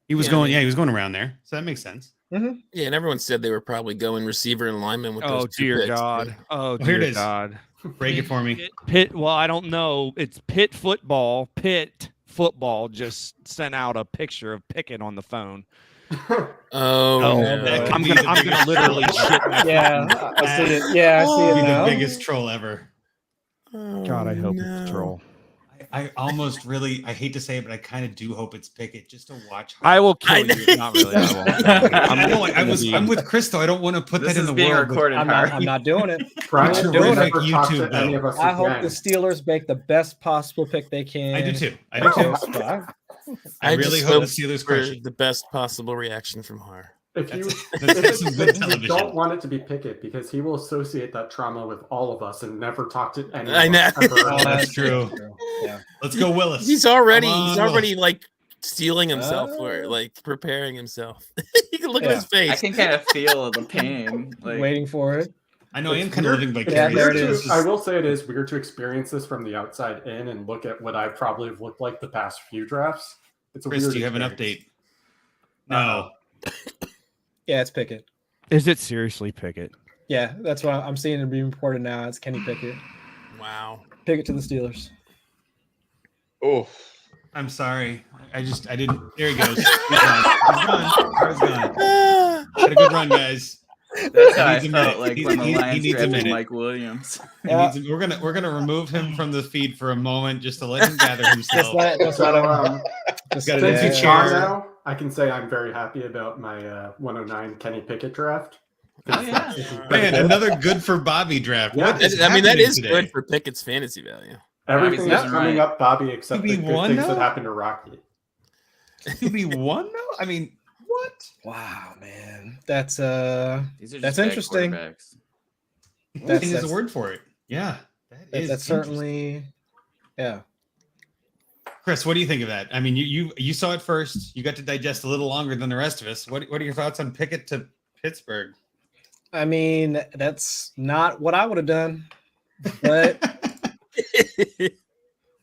A: He was he was going around there, so that makes sense.
H: Yeah, and everyone said they were probably going receiver and lineman with
C: Oh
H: those two
C: dear
H: picks,
C: God!
H: but-
C: Oh
A: here it
C: dear
A: is.
C: God!
A: Break it for me.
C: Pitt. Well, I don't know. It's Pitt football. Pitt football just sent out a picture of Pickett on the phone.
H: Oh,
A: that
H: no.
A: could
C: I'm
A: be
C: gonna
A: the biggest
C: literally
A: troll.
C: shit my
F: Yeah,
C: fucking
F: I see
C: pants.
F: it. Yeah, I see
A: Be
F: it
A: the
F: now.
A: biggest troll ever.
C: God, I hope it's a troll.
A: I almost really, I hate to say it, but I kind of do hope it's Pickett just to watch.
C: I will kill
H: I
C: you. Not really. I won't.
A: I know. I'm with Chris though. I don't want to put
I: This
A: that in
I: is
A: the
I: being
A: world. but
I: recorded.
F: I'm not doing it.
B: Brian
A: Terrific
B: will never talk
A: YouTube,
B: to any
A: though.
B: of us
F: I hope
B: again.
F: the Steelers make the best possible pick they can.
A: I do too. I do too.
F: But
A: I really
H: just
A: hope the
H: hope
A: Steelers
H: for
A: crush it.
H: the best possible reaction from Har.
B: If you,
A: That's some good
B: if you
A: television.
B: don't want it to be Pickett because he will associate that trauma with all of us and never talk to anyone.
H: I know.
B: ever
A: Oh,
B: again.
A: that's true.
F: Yeah.
A: Let's go, Willis.
H: He's
A: Come
H: already
A: on, Willis.
H: like stealing himself for it,
F: Oh.
H: like preparing himself. You can look at
F: Yeah.
H: his face.
I: I can kind of feel the pain. Like,
F: Waiting for it.
A: I know I am
B: It's
A: kind of
B: weird.
A: living
F: Yeah,
A: vicariously.
F: there it
B: Weird
F: is.
B: to- I will say it is weird to experience this from the outside in and look at what I probably have looked like the past few drafts. It's a
A: Chris,
B: weird
A: do you have an
B: experience.
A: update? No.
F: Yeah, it's Pickett.
C: Is it seriously Pickett?
F: Yeah, that's why I'm seeing it being reported now. It's Kenny Pickett.
H: Wow.
F: Pickett to the Steelers.
J: Oh,
A: I'm sorry. I didn't. There he goes. He's gone. He's gone. Har's gone. Had a good run, guys.
I: that's how I
A: needs a
I: felt
A: minute.
I: like
A: He-
I: when the
A: he
I: Lions
A: needs a
I: drafted
A: minute.
I: Mike Williams.
F: Yeah.
A: We're gonna remove him from the feed for a moment just to let him gather himself.
F: Just let him. Just
A: Got
F: let
A: an
F: him-
A: empty
B: Since
A: chair.
B: he's gone now, I can say I'm very happy about my 109 Kenny Pickett draft.
I: Oh, yeah.
A: Man, another good for Bobby draft.
B: Yeah.
A: What is
H: I mean, that
A: happening
H: is
A: today?
H: good for Pickett's fantasy value.
B: Everything
I: Bobby's
B: is coming
I: right.
B: up Bobby except the good
A: QB1
B: things
A: now?
B: that happened to Rocky.
A: QB1 now? I mean, what?
F: Wow, man.
I: These
F: That's
I: are just
F: That's
I: bad
F: interesting.
I: quarterbacks.
A: I think
F: That's-
A: there's a word for it. Yeah,
F: that's
A: interesting.
F: certainly yeah.
A: Chris, what do you think of that? I mean, you saw it first. You got to digest a little longer than the rest of us. What are your thoughts on Pickett to Pittsburgh?
F: I mean, that's not what I would have done. But okay.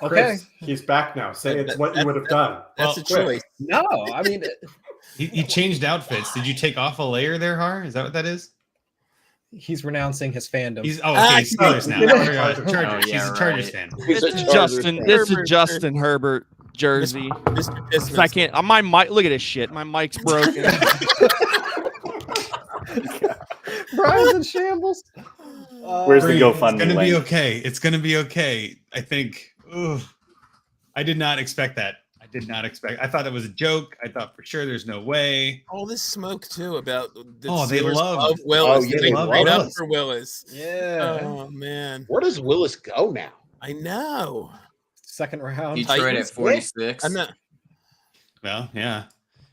B: Chris, he's back now. Say it's what you would have done.
H: That's
A: Well,
H: a choice.
F: No, I mean
A: He changed outfits. Did you take off a layer there, Har? Is that what that is?
F: he's renouncing his fandom.
A: He's he's Steelers now. Chargers.
I: Oh,
A: He's
I: yeah,
A: a Chargers
I: right.
A: fan.
J: he's a
C: This is
J: Chargers
C: Justin.
J: fan.
C: This is
H: Herbert.
C: Justin Herbert jersey.
H: Mr. Pissman.
C: I can't. My mic. Look at this shit. My mic's broken.
F: Brian's in shambles.
G: Where's the
A: Breathe.
G: GoFundMe
A: It's gonna be
G: link?
A: okay. It's gonna be okay. I think. Ooh, I did not expect that. I did not expect. I thought it was a joke. I thought for sure there's no way.
H: All this smoke too about the
A: They
H: Steelers
A: love
H: Willis.
J: yeah,
H: They
J: they love
H: right up
A: Willis.
H: for Willis.
F: Yeah.
H: Oh man,
J: Where does Willis go now?
H: I know.
F: Second round.
I: Detroit at
H: Titans,
I: 46.
H: I'm not.
A: Well, yeah.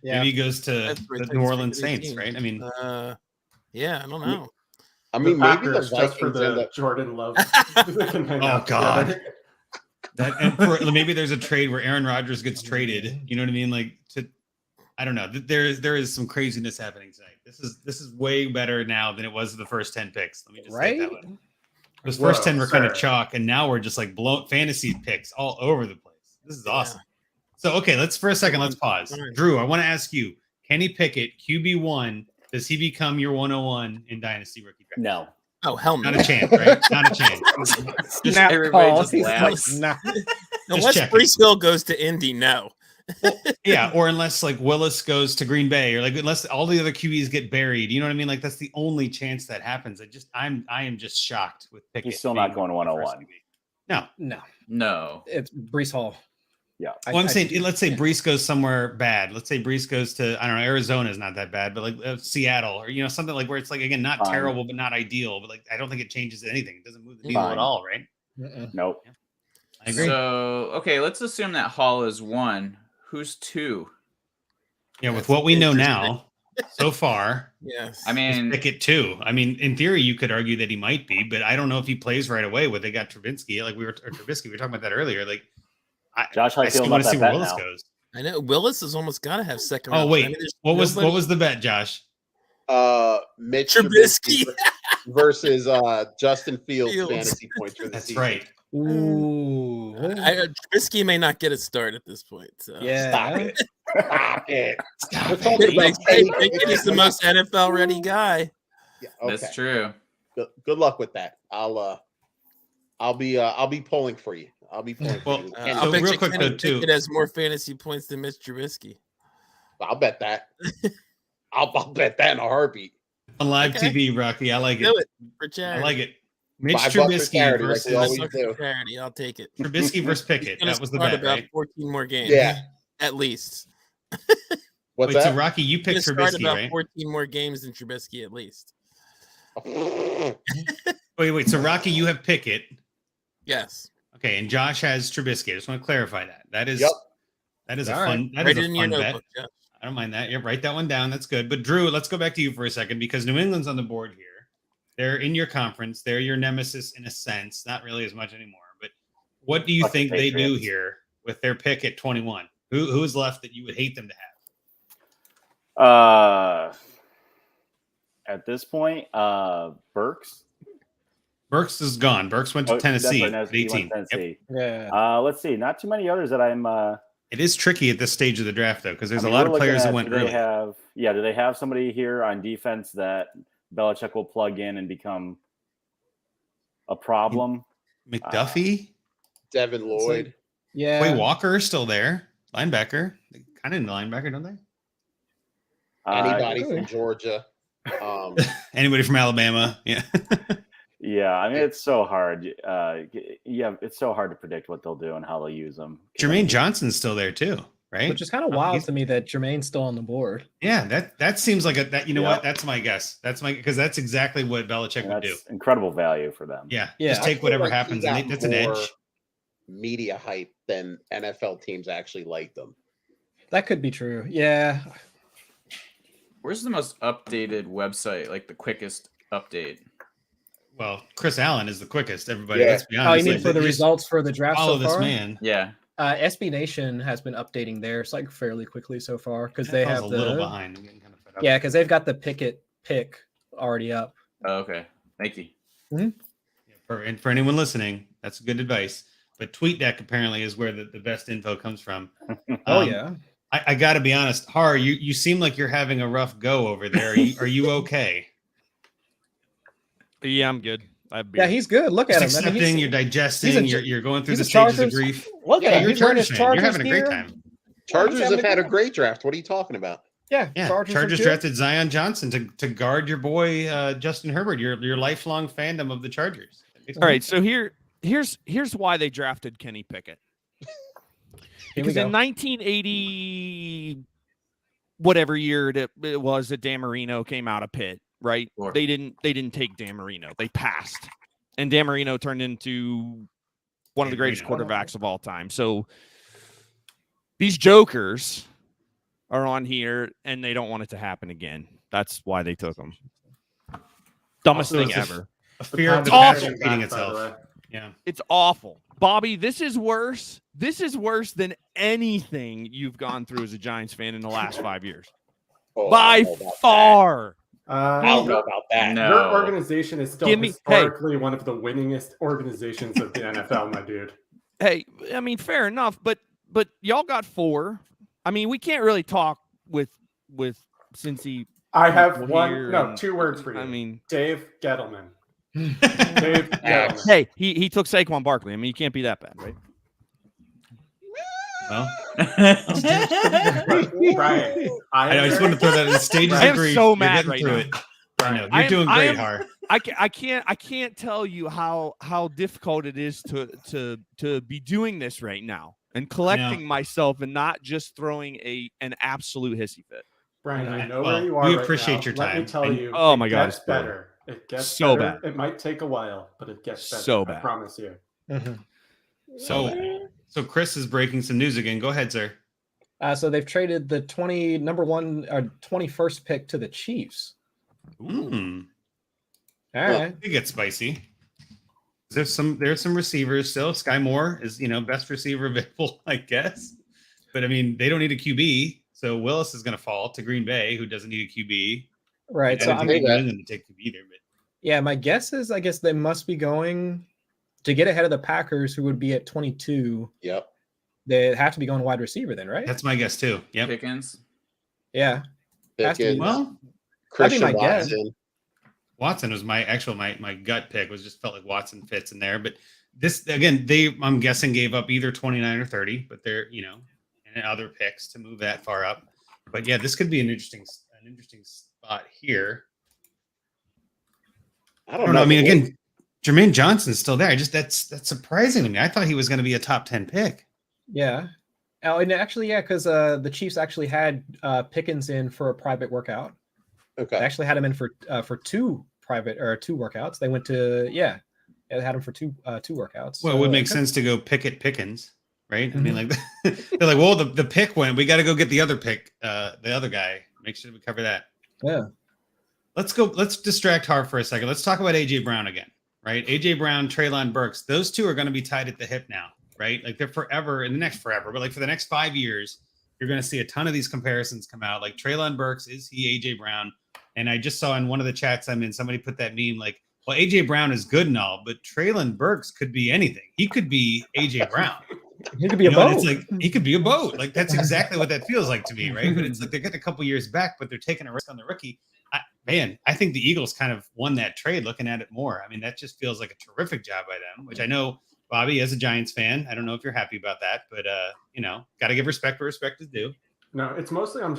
F: Yeah.
A: Maybe he goes to
H: That's where
A: the
H: Titans
A: New Orleans
H: pick their
A: Saints,
H: team.
A: right? I mean,
H: Yeah, I don't know.
J: I mean, maybe the
B: Packers, just for
J: Vikings end
B: the
J: up.
B: Jordan Love.
A: Oh, God. and maybe there's a trade where Aaron Rodgers gets traded. You know what I mean? Like, I don't know. There is some craziness happening tonight. This is way better now than it was the first 10 picks. Let me just say it that way. Those first 10 were kind of chalk, and now we're just like fantasy picks all over the place. This is awesome. So, okay, let's pause. Drew, I want to ask you, Kenny Pickett, QB1, does he become your 101 in Dynasty Rookie Draft?
G: No.
H: Oh, hell no.
A: Not a chance, right? Not a chance.
D: Snap
I: everybody
D: call.
I: just
D: He's
I: laughs.
D: like, nah.
H: Unless
A: checking.
H: Brees Hill goes to Indy, no.
A: Yeah, or unless like Willis goes to Green Bay, or like unless all the other QBs get buried. You know what I mean? Like that's the only chance that happens. I am just shocked with Pickett.
G: He's still not
A: being
G: going
A: the first
G: 101.
A: QB. No.
F: No,
I: No.
F: it's Brees Hall.
G: Yeah.
A: Well, I'm saying, let's say Brees goes somewhere bad. Let's say Brees goes to, I don't know, Arizona is not that bad, but like Seattle or, something like where it's like, again, not
G: Fine.
A: terrible, but not ideal. But like, I don't think it changes anything. It doesn't move the needle
G: Fine.
A: at all, right?
G: Nope.
A: I agree.
I: So, okay, let's assume that Hall is 1. Who's 2?
A: Yeah, with what we know now so far,
H: Yes.
I: I mean,
A: Pickett 2. I mean, in theory, you could argue that he might be, but I don't know if he plays right away. They got Trubisky, or Trubisky. We were talking about that earlier. Like,
G: Josh, how
A: I
G: you
A: still
G: feel
A: want
G: about
A: to see
G: that
A: where
G: bet
A: Willis
G: now?
A: goes.
H: I know Willis has almost got to have second
A: Oh
H: round.
A: wait,
H: I mean, there's
A: what was
H: nobody-
A: the bet, Josh?
J: Mitch
H: Trubisky.
J: versus Justin Fields,
H: Fields.
J: fantasy points for the
A: That's
J: season.
A: right.
F: Ooh.
H: Trubisky may not get a start at this point. So.
F: Yeah.
J: Stop it. Stop it.
G: Stop
J: We're
G: it.
J: talking about
H: Pickett is the most NFL ready guy.
J: Yeah, okay.
I: that's true.
J: Good luck with that. I'll be polling for you. I'll be polling for
A: Well,
J: you.
H: I'll
A: So
H: bet
A: real
H: you
A: quick,
H: Kenny
A: though, too-
H: Pickett has more fantasy points than Mitch Trubisky.
J: I'll bet that. I'll bet that in a heartbeat.
A: On live
H: Okay.
A: TV, Rocky. I like
H: Do
A: it.
H: it for charity.
A: I like it. Mitch
J: $5 for
A: Trubisky
J: charity, like
A: versus
J: we always
H: Look
J: do.
H: for charity. I'll take it.
A: Trubisky versus Pickett.
H: Gonna
A: That was the
H: start
A: bet,
H: about
A: right?
H: 14 more games.
J: Yeah.
H: At least.
J: What's
A: Wait, so
J: that?
A: Rocky, you
H: Gonna
A: picked
H: start
A: Trubisky,
H: about
A: right?
H: 14 more games than Trubisky at least.
A: Wait. So Rocky, you have Pickett.
H: Yes.
A: Okay, and Josh has Trubisky. I just want to clarify that. That is
J: Yep.
A: that is a
F: All right.
A: fun. That
H: Write
A: is
H: it
A: a
H: in your
A: fun bet.
H: notebook. Jeff.
A: I don't mind that. Yeah, write that one down. That's good. But Drew, let's go back to you for a second because New England's on the board here. They're in your conference. They're your nemesis in a sense. Not really as much anymore. But what do you
G: Fuck the
A: think they do
G: Patriots.
A: here with their pick at 21? Who's left that you would hate them to have?
G: At this point, Burks.
A: Burks is gone. Burks went to
G: Oh,
A: Tennessee
G: that's right,
A: at
G: he went
A: 18.
G: to
A: Yep.
G: Tennessee.
F: Yeah.
G: Let's see. Not too many others that I'm.
A: It is tricky at this stage of the draft, though, because there's
G: I mean,
A: a lot
G: we're
A: of players that
G: looking
A: went
G: at,
A: early.
G: do they have somebody here on defense that Belichick will plug in and become a problem?
A: McDuffie?
J: Devin Lloyd.
F: Yeah.
A: Quay Walker is still there. Linebacker. They kind of need a linebacker, don't they?
J: Anybody
F: good.
J: from Georgia.
A: Anybody from Alabama? Yeah.
G: Yeah, I mean it's so hard. It's so hard to predict what they'll do and how they'll use them.
A: Jermaine Johnson's still there too, right?
F: Which is kind of wild to me that Jermaine's still on the board.
A: Yeah, that seems like you know
G: Yeah.
A: what? That's my guess. Because that's exactly what Belichick
G: And
A: would do.
G: that's incredible value for them.
A: Yeah.
F: Yeah,
A: Just
J: I
A: take
J: feel
A: whatever
J: like he
A: happens.
J: got
A: And that's an
J: more
A: edge.
J: media hype than NFL teams actually like them.
F: That could be true. Yeah.
I: Where's the most updated website, like the quickest update?
A: Well, Chris Allen is the quickest. Everybody,
J: Yeah.
A: let's be honest.
F: Oh, you mean
A: Like,
F: for the
A: just
F: results for the draft
A: Follow
F: so
A: this
F: far?
A: man.
I: Yeah.
F: SB Nation has been updating theirs like fairly quickly so far because they
A: NFL's
F: have
A: a little
F: the
A: behind. I'm getting kind of fed up.
F: yeah because they've got the Pickett pick already up.
I: Oh, okay. Thank you.
A: Yeah, for anyone listening, that's good advice. But TweetDeck apparently is where the best info comes from.
F: Oh
A: Um,
F: yeah.
A: I got to be honest, Har, you seem like you're having a rough go over there. Are you okay?
C: Yeah, I'm good. I've
F: Yeah, he's good. Look
A: Just
F: at him. I mean,
A: accepting,
F: he's-
A: you're digesting,
F: he's a-
A: you're going through
F: he's
A: the
F: a
A: stages of
F: Chargers-
A: grief.
F: Look
A: Yeah,
F: at him.
A: you're a
F: He's wearing his
A: Chargers fan. You're
F: Chargers
A: having a great
F: gear.
A: time.
J: Chargers
F: having
J: have
F: a
J: had a
F: good
J: great draft. What are you talking about?
F: Yeah,
A: Yeah,
F: Chargers, are
A: Chargers
F: good.
A: drafted Zion Johnson to guard your boy Justin Herbert. Your lifelong fandom of the Chargers.
C: All right, so here's why they drafted Kenny Pickett. Because
F: go.
C: in 1980, whatever year it was that Dan Marino came out of Pitt, right?
I: Sure.
C: They didn't take Dan Marino. They passed. And Dan Marino turned into one of the greatest quarterbacks of all time. So these jokers are on here and they don't want it to happen again. That's why they took him. Dumbest
A: Also,
C: thing
A: it's
C: ever.
A: A fear of the
C: awful.
A: past repeating itself. Yeah.
C: It's awful. Bobby, this is worse. This is worse than anything you've gone through as a Giants fan in the last 5 years.
J: Oh, I
C: By
J: don't know about
C: far.
J: I don't know about that.
I: No.
B: Your organization is still
C: Give me-
B: historically one of the winningest organizations of the NFL, my dude.
C: Hey, I mean, fair enough, but y'all got 4. I mean, we can't really talk with Cincy.
B: I have
C: Here
B: 2 words for you.
C: I mean,
B: Dave Gettleman. Dave Gettleman.
C: hey, he took Saquon Barkley. I mean, you can't be that bad, right?
A: Well,
B: Brian,
A: I just want to throw that in the stages.
C: I am
A: of grief.
C: so
A: You're
C: mad
A: getting
C: right
A: through
C: now.
A: it. I know.
C: I
A: You're
C: am-
A: doing
C: I
A: great,
C: am-
A: Har.
C: I can't tell you how difficult it is to be doing this right now and collecting myself and not just throwing an absolute hissy fit.
B: Brian, I know
A: Well,
B: where you are.
A: we
B: right
A: appreciate
B: now.
A: your
B: Let me
A: time.
B: tell
A: And-
B: you.
C: Oh my
B: it
C: God,
B: gets
C: it's brutal.
B: better. It gets
C: So
B: better.
C: bad.
B: It might take a while, but it gets better.
C: So
B: I
C: bad.
B: promise you.
A: So Chris is breaking some news again. Go ahead, sir.
F: So they've traded the 21st pick to the Chiefs.
A: Mm.
F: All right.
A: It gets spicy. There's some receivers still. Sky Moore is best receiver available, I guess. But I mean, they don't need a QB, so Willis is going to fall to Green Bay, who doesn't need a QB.
F: Right.
A: I
F: So
A: don't
F: I'm
A: think New England to take QB either. But
F: yeah, my guess is I guess they must be going to get ahead of the Packers, who would be at 22.
J: Yep.
F: They have to be going wide receiver then, right?
A: that's my guess too. Yep.
I: Pickens.
F: Yeah. Has to be.
J: Pickens,
A: Well,
J: Christian
F: that'd be my guess.
J: Watson.
A: Watson was my gut pick. Was just felt like Watson fits in there. But this again, I'm guessing gave up either 29 or 30, but they're and other picks to move that far up. But yeah, this could be an interesting spot here.
J: I
A: I don't know. I mean, again, Jermaine Johnson's still there. That's surprising to me. I thought he was going to be a top 10 pick.
F: Yeah. Oh, and actually, yeah, because the Chiefs actually had Pickens in for a private workout. They
J: Okay.
F: actually had him in for 2 workouts. They went to they had him for two workouts.
A: Well, it would
F: So,
A: make sense to go Pickett Pickens, right? I mean, like they're like, well, the pick went. We got to go get the other pick, the other guy. Make sure we cover that.
F: Yeah.
A: Let's distract Har for a second. Let's talk about AJ Brown again, right? AJ Brown, Treylon Burks. Those two are going to be tied at the hip now, right? Like they're forever in the next forever, but like for the next 5 years, you're going to see a ton of these comparisons come out. Like Treylon Burks, is he AJ Brown? And I just saw in one of the chats I'm in, somebody put that meme like, well, AJ Brown is good and all, but Treylon Burks could be anything. He could be AJ Brown.
F: He could be a
A: And
F: boat.
A: it's like he could be a boat. Like that's exactly what that feels like to me, right? But it's like they're getting a couple years back, but they're taking a risk on the rookie. I think the Eagles kind of won that trade. Looking at it more, I mean, that just feels like a terrific job by them. Which I know, Bobby, as a Giants fan, I don't know if you're happy about that, but got to give respect where respect is due.
B: No, it's mostly I'm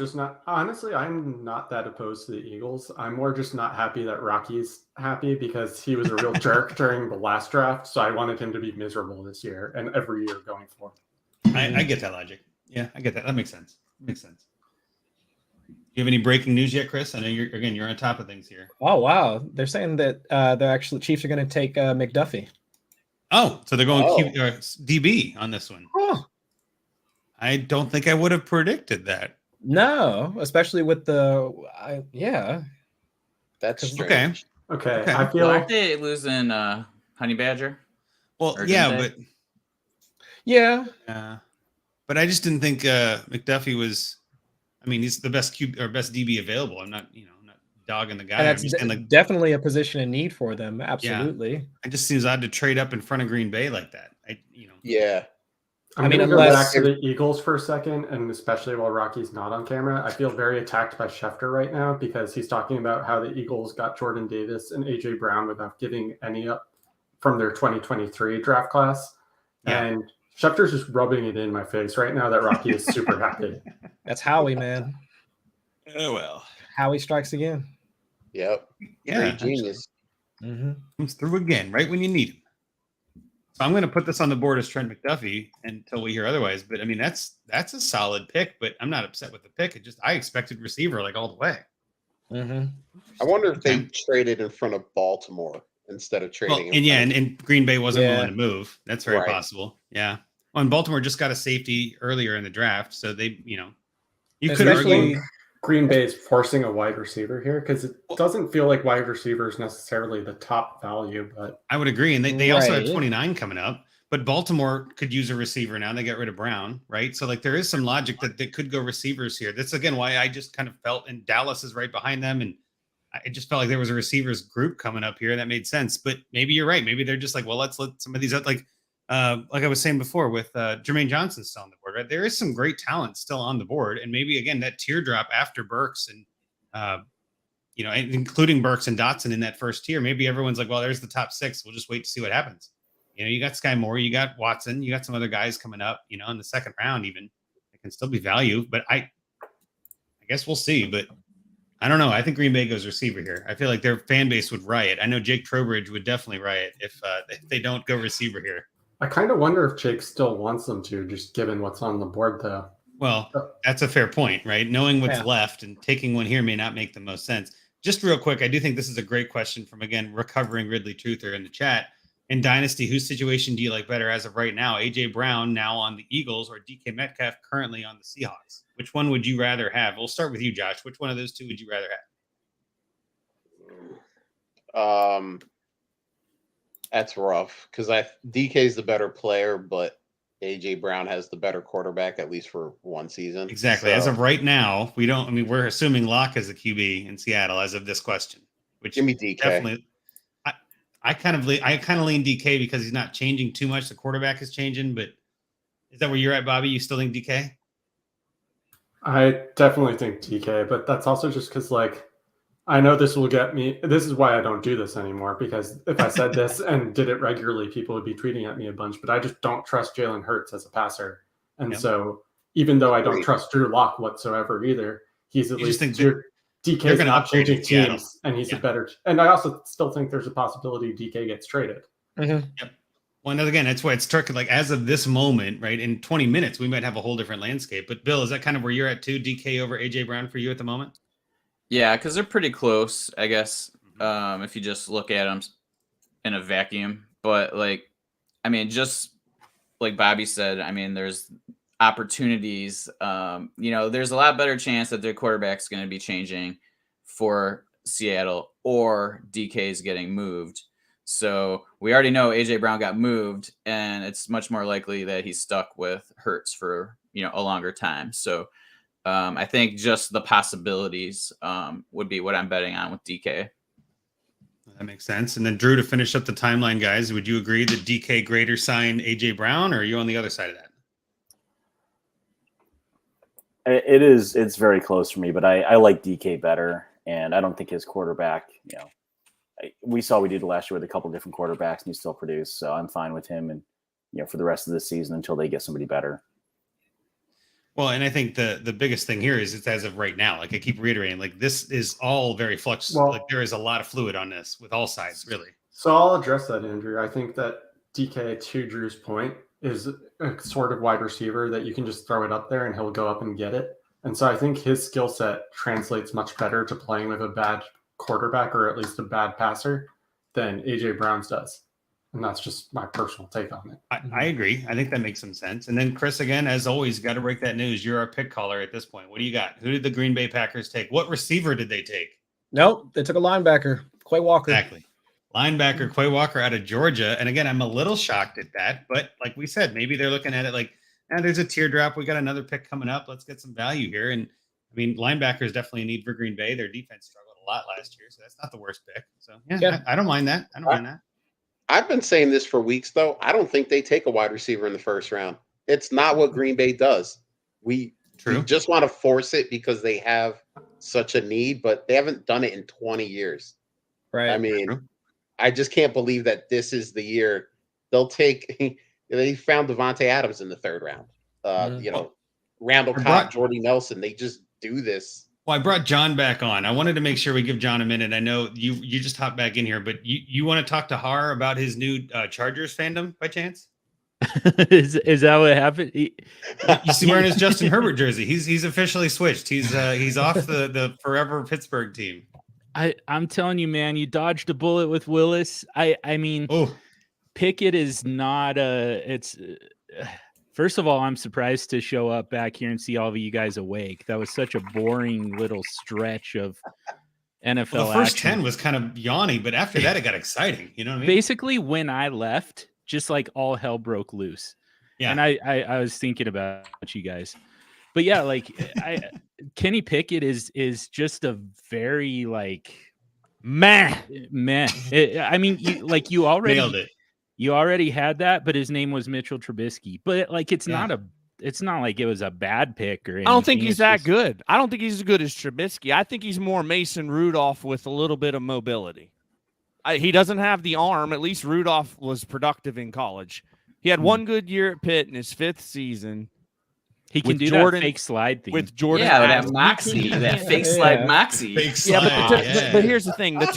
B: not that opposed to the Eagles. I'm more just not happy that Rocky's happy because he was a real jerk during the last draft. So I wanted him to be miserable this year and every year going forward.
A: I get that logic. Yeah, I get that. That makes sense. Makes sense. You have any breaking news yet, Chris? I know you're on top of things here.
F: Oh wow, they're saying that the Chiefs are going to take McDuffie.
A: Oh, so they're going DB on this one.
F: Oh
A: I don't think I would have predicted that.
F: no, especially with
J: That's
A: Okay.
J: strange.
B: Okay. I feel
I: Aren't they losing Honey Badger?
A: Well,
I: Or
A: yeah,
I: didn't
A: but
F: yeah.
A: but I just didn't think McDuffie was. I mean, he's the best best DB available. I'm not, I'm not dogging the guy.
F: And
A: I'm
F: that's
A: just saying, like,
F: definitely a position in need for them. Absolutely.
A: it just seems odd to trade up in front of Green Bay like that.
J: Yeah.
B: I'm
F: I mean,
B: going to go
F: unless-
B: back to the Eagles for a second, and especially while Rocky's not on camera, I feel very attacked by Schefter right now because he's talking about how the Eagles got Jordan Davis and AJ Brown without giving any up from their 2023 draft class.
A: Yeah.
B: And Schefter's just rubbing it in my face right now that Rocky is super happy.
F: That's Howie, man.
A: Oh well.
F: Howie strikes again.
J: Yep.
A: Yeah,
J: Great genius.
F: Mm-hmm.
A: comes through again right when you need him. So I'm going to put this on the board as Trent McDuffie until we hear otherwise. But I mean, that's a solid pick. But I'm not upset with the pick. It just I expected receiver like all the way.
F: Mm-hmm.
J: I wonder if they traded in front of Baltimore instead of trading.
A: Well, and Green Bay wasn't willing to move. That's very
J: Right.
A: possible. Yeah. Well, and Baltimore just got a safety earlier in the draft, so they, you could
F: Especially-
A: argue.
B: Green Bay's forcing a wide receiver here because it doesn't feel like wide receiver is necessarily the top value, but
A: I would agree, and they also have
F: Right.
A: 29 coming up. But Baltimore could use a receiver now. They got rid of Brown, right? So like there is some logic that they could go receivers here. That's again why I just kind of felt, and Dallas is right behind them, and I just felt like there was a receivers group coming up here that made sense. But maybe you're right. Maybe they're just like, well, let's let some of these out. Like I was saying before with Jermaine Johnson still on the board, right? There is some great talent still on the board, and maybe again that teardrop after Burks and including Burks and Dotson in that first tier. Maybe everyone's like, well, there's the top 6. We'll just wait to see what happens. You got Sky Moore, you got Watson, you got some other guys coming up, in the second round even. It can still be value, but I guess we'll see. But I don't know. I think Green Bay goes receiver here. I feel like their fan base would riot. I know Jake Trowbridge would definitely riot if they don't go receiver here.
B: I kind of wonder if Jake still wants them to, just given what's on the board, though.
A: Well, that's a fair point, right? Knowing what's
F: Yeah.
A: left and taking one here may not make the most sense. Just real quick, I do think this is a great question from, again, recovering Ridley Truther in the chat. In Dynasty, whose situation do you like better as of right now? A.J. Brown now on the Eagles or DK Metcalf currently on the Seahawks? Which one would you rather have? We'll start with you, Josh. Which one of those two would you rather
J: have? That's rough because DK is the better player, but A.J. Brown has the better quarterback, at least for one season.
A: Exactly.
J: So,
A: As of right now, we're assuming Locke is the QB in Seattle as of this question. Which
J: give me DK.
A: Definitely. I kind of lean DK because he's not changing too much. The quarterback is changing, but is that where you're at, Bobby? You still think DK?
B: I definitely think DK, but that's also just because, I know this will get me. This is why I don't do this anymore, because if I said this and did it regularly, people would be tweeting at me a bunch, but I just don't trust Jalen Hurts as a passer. And so even though I don't trust Drew Lock whatsoever either, he's at least DK is not changing teams, and he's a better. And I also still think there's a possibility DK gets traded.
F: Mm-hmm.
A: Yep. Well, and again, that's why it's tricky. Like as of this moment, right? In 20 minutes, we might have a whole different landscape. But Bill, is that kind of where you're at too? DK over AJ Brown for you at the moment?
I: Yeah, because they're pretty close, I guess. If you just look at them in a vacuum, but just like Bobby said, there's opportunities. There's a lot better chance that their quarterback's going to be changing for Seattle or DK is getting moved. So we already know AJ Brown got moved, and it's much more likely that he's stuck with Hurts for a longer time. So I think just the possibilities would be what I'm betting on with DK.
A: That makes sense. And then Drew, to finish up the timeline, guys, would you agree that DK greater sign AJ Brown, or are you on the other side of that?
G: It's very close for me, but I like DK better, and I don't think his quarterback, we saw we did last year with a couple different quarterbacks and he still produced. So I'm fine with him and, for the rest of the season until they get somebody better.
A: Well, and I think the biggest thing here is it's as of right now. Like I keep reiterating, this is all very flux.
B: Well,
A: there is a lot of fluid on this with all sides, really.
B: So I'll address that, Andrew. I think that DK, to Drew's point, is a sort of wide receiver that you can just throw it up there and he'll go up and get it. And so I think his skill set translates much better to playing with a bad quarterback or at least a bad passer than AJ Brown's does. And that's just my personal take on it.
A: I agree. I think that makes some sense. And then Chris, again, as always, got to break that news. You're our pick caller at this point. What do you got? Who did the Green Bay Packers take? What receiver did they take?
F: Nope, they took a linebacker, Quay Walker.
A: Exactly. Linebacker Quay Walker out of Georgia. And again, I'm a little shocked at that. But like we said, maybe they're looking at it like, there's a teardrop. We got another pick coming up. Let's get some value here. And linebacker is definitely a need for Green Bay. Their defense struggled a lot last year, so that's not the worst pick. So yeah. I don't mind that. I don't mind that.
J: I've been saying this for weeks, though. I don't think they take a wide receiver in the first round. It's not what Green Bay does. We just want to force it because they have such a need, but they haven't done it in 20 years.
F: Right.
J: I just can't believe that this is the year they'll take. They found Devontae Adams in the third round. Randall Cobb, Jordy Nelson. They just do this
A: Well, I brought John back on. I wanted to make sure we give John a minute. I know you just hopped back in here, but you want to talk to Harr about his new Chargers fandom by chance?
E: Is that what happened?
A: You see wearing his Justin Herbert jersey. He's officially switched. He's off the forever Pittsburgh team.
E: I'm telling you, man, you dodged a bullet with Willis. I mean, Pickett is not first of all, I'm surprised to show up back here and see all of you guys awake. That was such a boring little stretch of NFL.
A: Well, the first
E: action.
A: 10 was kind of yawny, but after that, it got exciting. You know what I mean?
E: Basically, when I left, just like all hell broke loose.
A: Yeah.
E: And I was thinking about you guys. But yeah, like Kenny Pickett is just a very like
C: meh.
E: I mean, you already
A: nailed it.
E: You already had that, but his name was Mitchell Trubisky. But like, it's not like it was a bad pick or anything.
C: I don't think he's that good. I don't think he's as good as Trubisky. I think he's more Mason Rudolph with a little bit of mobility. He doesn't have the arm. At least Rudolph was productive in college. He had one good year at Pitt in his 5th season.
E: He can do
C: Jordan,
E: that fake slide thing.
C: with Jordan.
I: Yeah, that moxie, that fake slide moxie.
A: Fake slide,
C: but here's the thing: the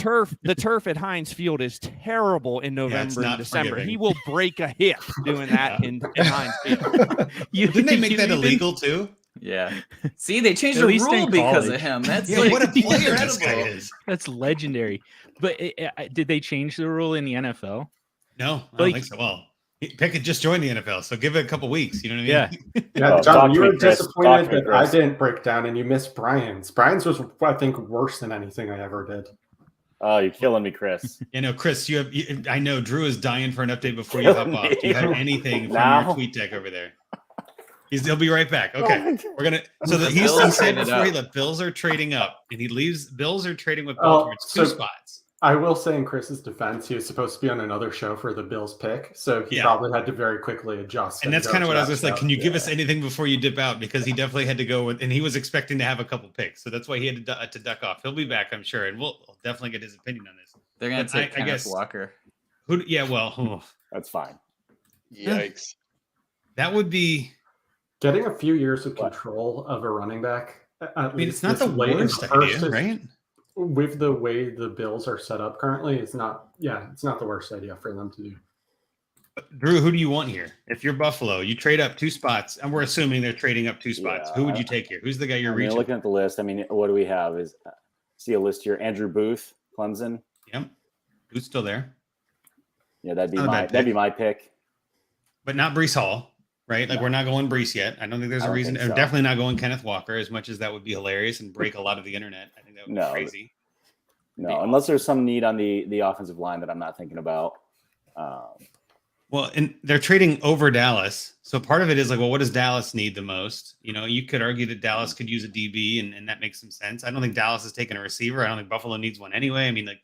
C: turf at Heinz Field is terrible in November and December.
A: Forgiving.
C: He will break a hip doing that in Heinz Field.
A: Didn't they make that illegal too?
I: Yeah. See, they changed
E: At
I: the
E: least in
I: rule because
E: college.
I: of him. That's
A: Yeah,
I: like,
A: what a player this
I: incredible.
A: guy is.
E: That's legendary. But did they change the rule in the NFL?
A: No, I don't think so. Well, Pickett just joined the NFL, so give it a couple weeks. You know what I mean?
E: Yeah.
B: Yeah,
G: Oh,
B: John,
G: talk
B: you
G: to me,
B: were
G: Chris.
B: disappointed
G: Talk to me,
B: that I
G: Chris.
B: didn't break down and you missed Brian's. Brian's was, I think, worse than anything I ever did.
G: Oh, you're killing me, Chris.
A: You know, Chris, I know Drew is dying for an update before you hop off. Do you have anything from
G: No.
A: your tweet deck over there? He'll be right back. Okay, we're gonna. So he
I: Bills
A: said
I: traded
A: before he
I: up.
A: left, Bills are trading up, and he leaves. Bills are trading with
B: Oh,
A: Baltimore. It's two
B: so-
A: spots.
B: I will say in Chris's defense, he was supposed to be on another show for the Bills pick, so he
A: Yeah.
B: probably had to very quickly adjust.
A: And that's kind of what I was just like. Can you give us
B: Yeah.
A: anything before you dip out? Because he definitely had to go with, and he was expecting to have a couple picks, so that's why he had to duck off. He'll be back, I'm sure, and we'll definitely get his opinion on this.
I: They're going
A: But
I: to take
A: I
I: Kenneth
A: guess-
I: Walker.
A: Yeah, well,
G: That's fine.
J: Yikes.
A: that would be.
B: Getting a few years of control of a running back.
A: I mean, it's not the worst idea, right?
B: With the way the Bills are set up currently, it's not the worst idea for them to do.
A: Drew, who do you want here? If you're Buffalo, you trade up 2 spots, and we're assuming they're trading up 2 spots.
G: Yeah,
A: Who would you take here? Who's the guy you're
G: I mean,
A: reaching?
G: looking at the list, I mean, what do we have? See a list here. Andrew Booth, Clemson.
A: Yep. Who's still there?
G: Yeah, that'd be
A: Not a
G: my
A: bad
G: that'd be
A: pick.
G: my pick.
A: But not Brees Hall, right? Like,
G: No.
A: we're not going Brees yet. I don't think there's
G: I
A: a
G: don't
A: reason.
G: think so.
A: Definitely not going Kenneth Walker, as much as that would be hilarious and break a lot of the internet. I think that would
G: No.
A: be crazy.
G: No, unless there's some need on the offensive line that I'm not thinking about.
A: Well, and they're trading over Dallas. So part of it is like, well, what does Dallas need the most? You know, you could argue that Dallas could use a DB, and that makes some sense. I don't think Dallas is taking a receiver. I don't think Buffalo needs one anyway. I mean, like,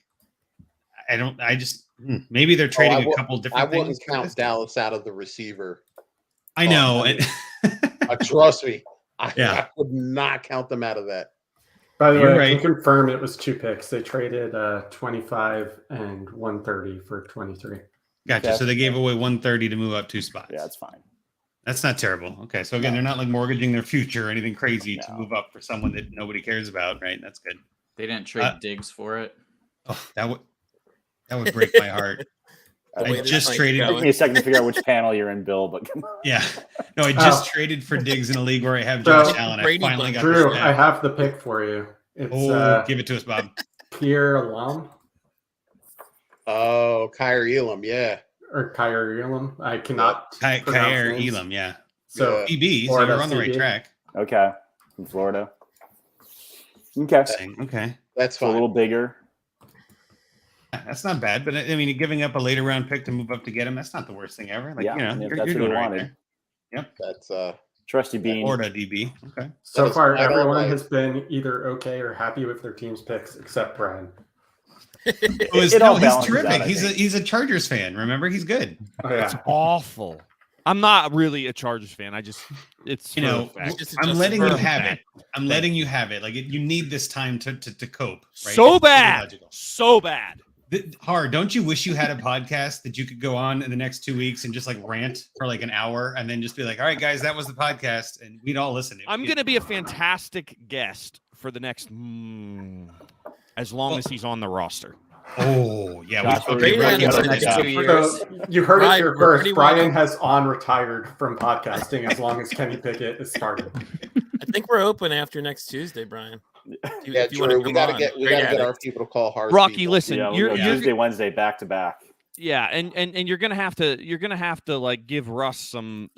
A: maybe they're trading a couple
J: I
A: different
J: wouldn't
A: things. for
J: count
A: this.
J: Dallas out of the receiver.
A: I know.
J: I mean, trust me.
A: Yeah.
J: I would not count them out of that.
B: By the
A: You're
B: way, I
A: right.
B: can confirm it was 2 picks. They traded 25 and 130 for 23.
A: Gotcha. So they gave away 130 to move up 2 spots.
G: Yeah, that's fine.
A: That's not terrible. Okay. So again, they're not like mortgaging their future or anything crazy to
G: No.
A: move up for someone that nobody cares about, right? That's good.
I: They didn't trade Diggs for it.
A: Oh, that would break my heart.
J: The way
A: I
J: this
A: just
J: night's
A: traded.
G: Took
J: going.
G: me a second to figure out which panel you're in, Bill, but
A: Yeah. No, I just traded for Diggs in a league where I have Josh Allen. I
J: Brady
A: finally got
B: Drew,
A: the
B: I have the pick for you. It's
A: Oh, give it to us, Bob.
B: Pierre Elam
J: Oh, Kyrie Elam, yeah.
B: or Kyrie Elam. I cannot pronounce
A: Kyer
B: names.
A: Elam, yeah.
B: So
A: PB, so
B: Florida
A: you're on the right
B: CB.
A: track.
G: okay. From Florida. Okay.
A: Okay.
J: That's
G: So a
J: fine.
G: little bigger.
A: That's not bad, but I mean, giving up a later round pick to move up to get him, that's not the worst thing ever. Like,
G: Yeah,
A: you know,
G: if
A: you're
G: that's what
A: doing
G: he
A: right
G: wanted.
A: there.
J: That's
G: Trusty Bean.
A: Florida DB. Okay.
B: so
J: That is
B: far,
J: quite all
B: everyone
J: right.
B: has been either okay or happy with their team's picks except Brian.
G: It all
A: He's
G: balances
A: terrific.
G: out, I think.
A: He's a Chargers fan. Remember, he's good.
B: Oh,
C: It's
B: yeah.
C: awful. I'm not really a Chargers fan. It's
A: You know,
C: for a fact.
H: Just
A: I'm
H: adjust
A: letting
H: the
A: you
H: verb.
A: have it. I'm letting you have it. Like you need this time to cope. Right?
C: So
A: It's
C: bad,
A: logical.
C: so bad.
A: Hard. Don't you wish you had a podcast that you could go on in the next 2 weeks and just like rant for like an hour and then just be like, all right, guys, that was the podcast, and we'd all listen.
C: I'm gonna be a fantastic guest for the next as long as he's on the roster.
A: Oh, yeah.
G: Josh,
A: we-
H: Brady
A: okay,
H: Adams
I: for the
H: is
I: next
H: good.
I: 2 years.
B: So you heard it
H: Right,
B: here
H: we're
B: first.
H: pretty
B: Brian
H: well-
B: has on-retired from podcasting as long as Kenny Pickett is starting.
H: I think we're open after next Tuesday, Brian.
J: Yeah,
H: If you wanna
J: Drew, we
H: come
J: gotta
H: on.
J: get
H: Great
J: our
H: addict.
J: people to call hard.
C: Rocky,
J: people.
C: listen,
G: Yeah,
C: you're
G: we'll go Tuesday, Wednesday, back to back.
C: Yeah, and you're gonna have to like give Russ some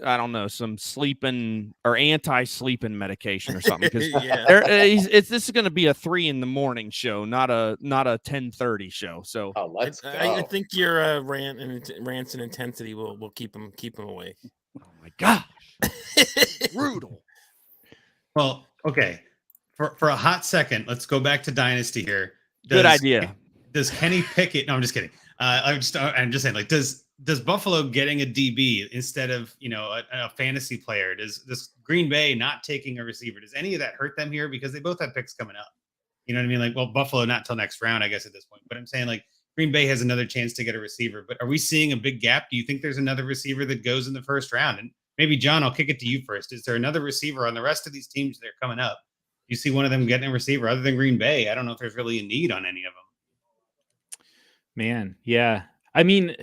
C: I don't know, some sleeping or anti-sleeping medication or something, because
H: Yeah.
C: this is gonna be a 3 a.m. show, not a 10:30 show. So
J: Oh, let's go.
H: I think your rants and intensity will keep him awake.
C: oh my gosh, brutal.
A: Well, okay. For a hot second, let's go back to Dynasty here.
C: Good idea.
A: Does Kenny Pickett? No, I'm just kidding. I'm just saying, like, does Buffalo getting a DB instead of a fantasy player? Does Green Bay not taking a receiver? Does any of that hurt them here, because they both have picks coming up? You know what I mean? Like, well, Buffalo not till next round, I guess, at this point. But I'm saying, like, Green Bay has another chance to get a receiver. But are we seeing a big gap? Do you think there's another receiver that goes in the first round? And maybe John, I'll kick it to you first. Is there another receiver on the rest of these teams that are coming up? Do you see one of them getting a receiver other than Green Bay? I don't know if there's really a need on any of them.
E: Man, yeah. I mean,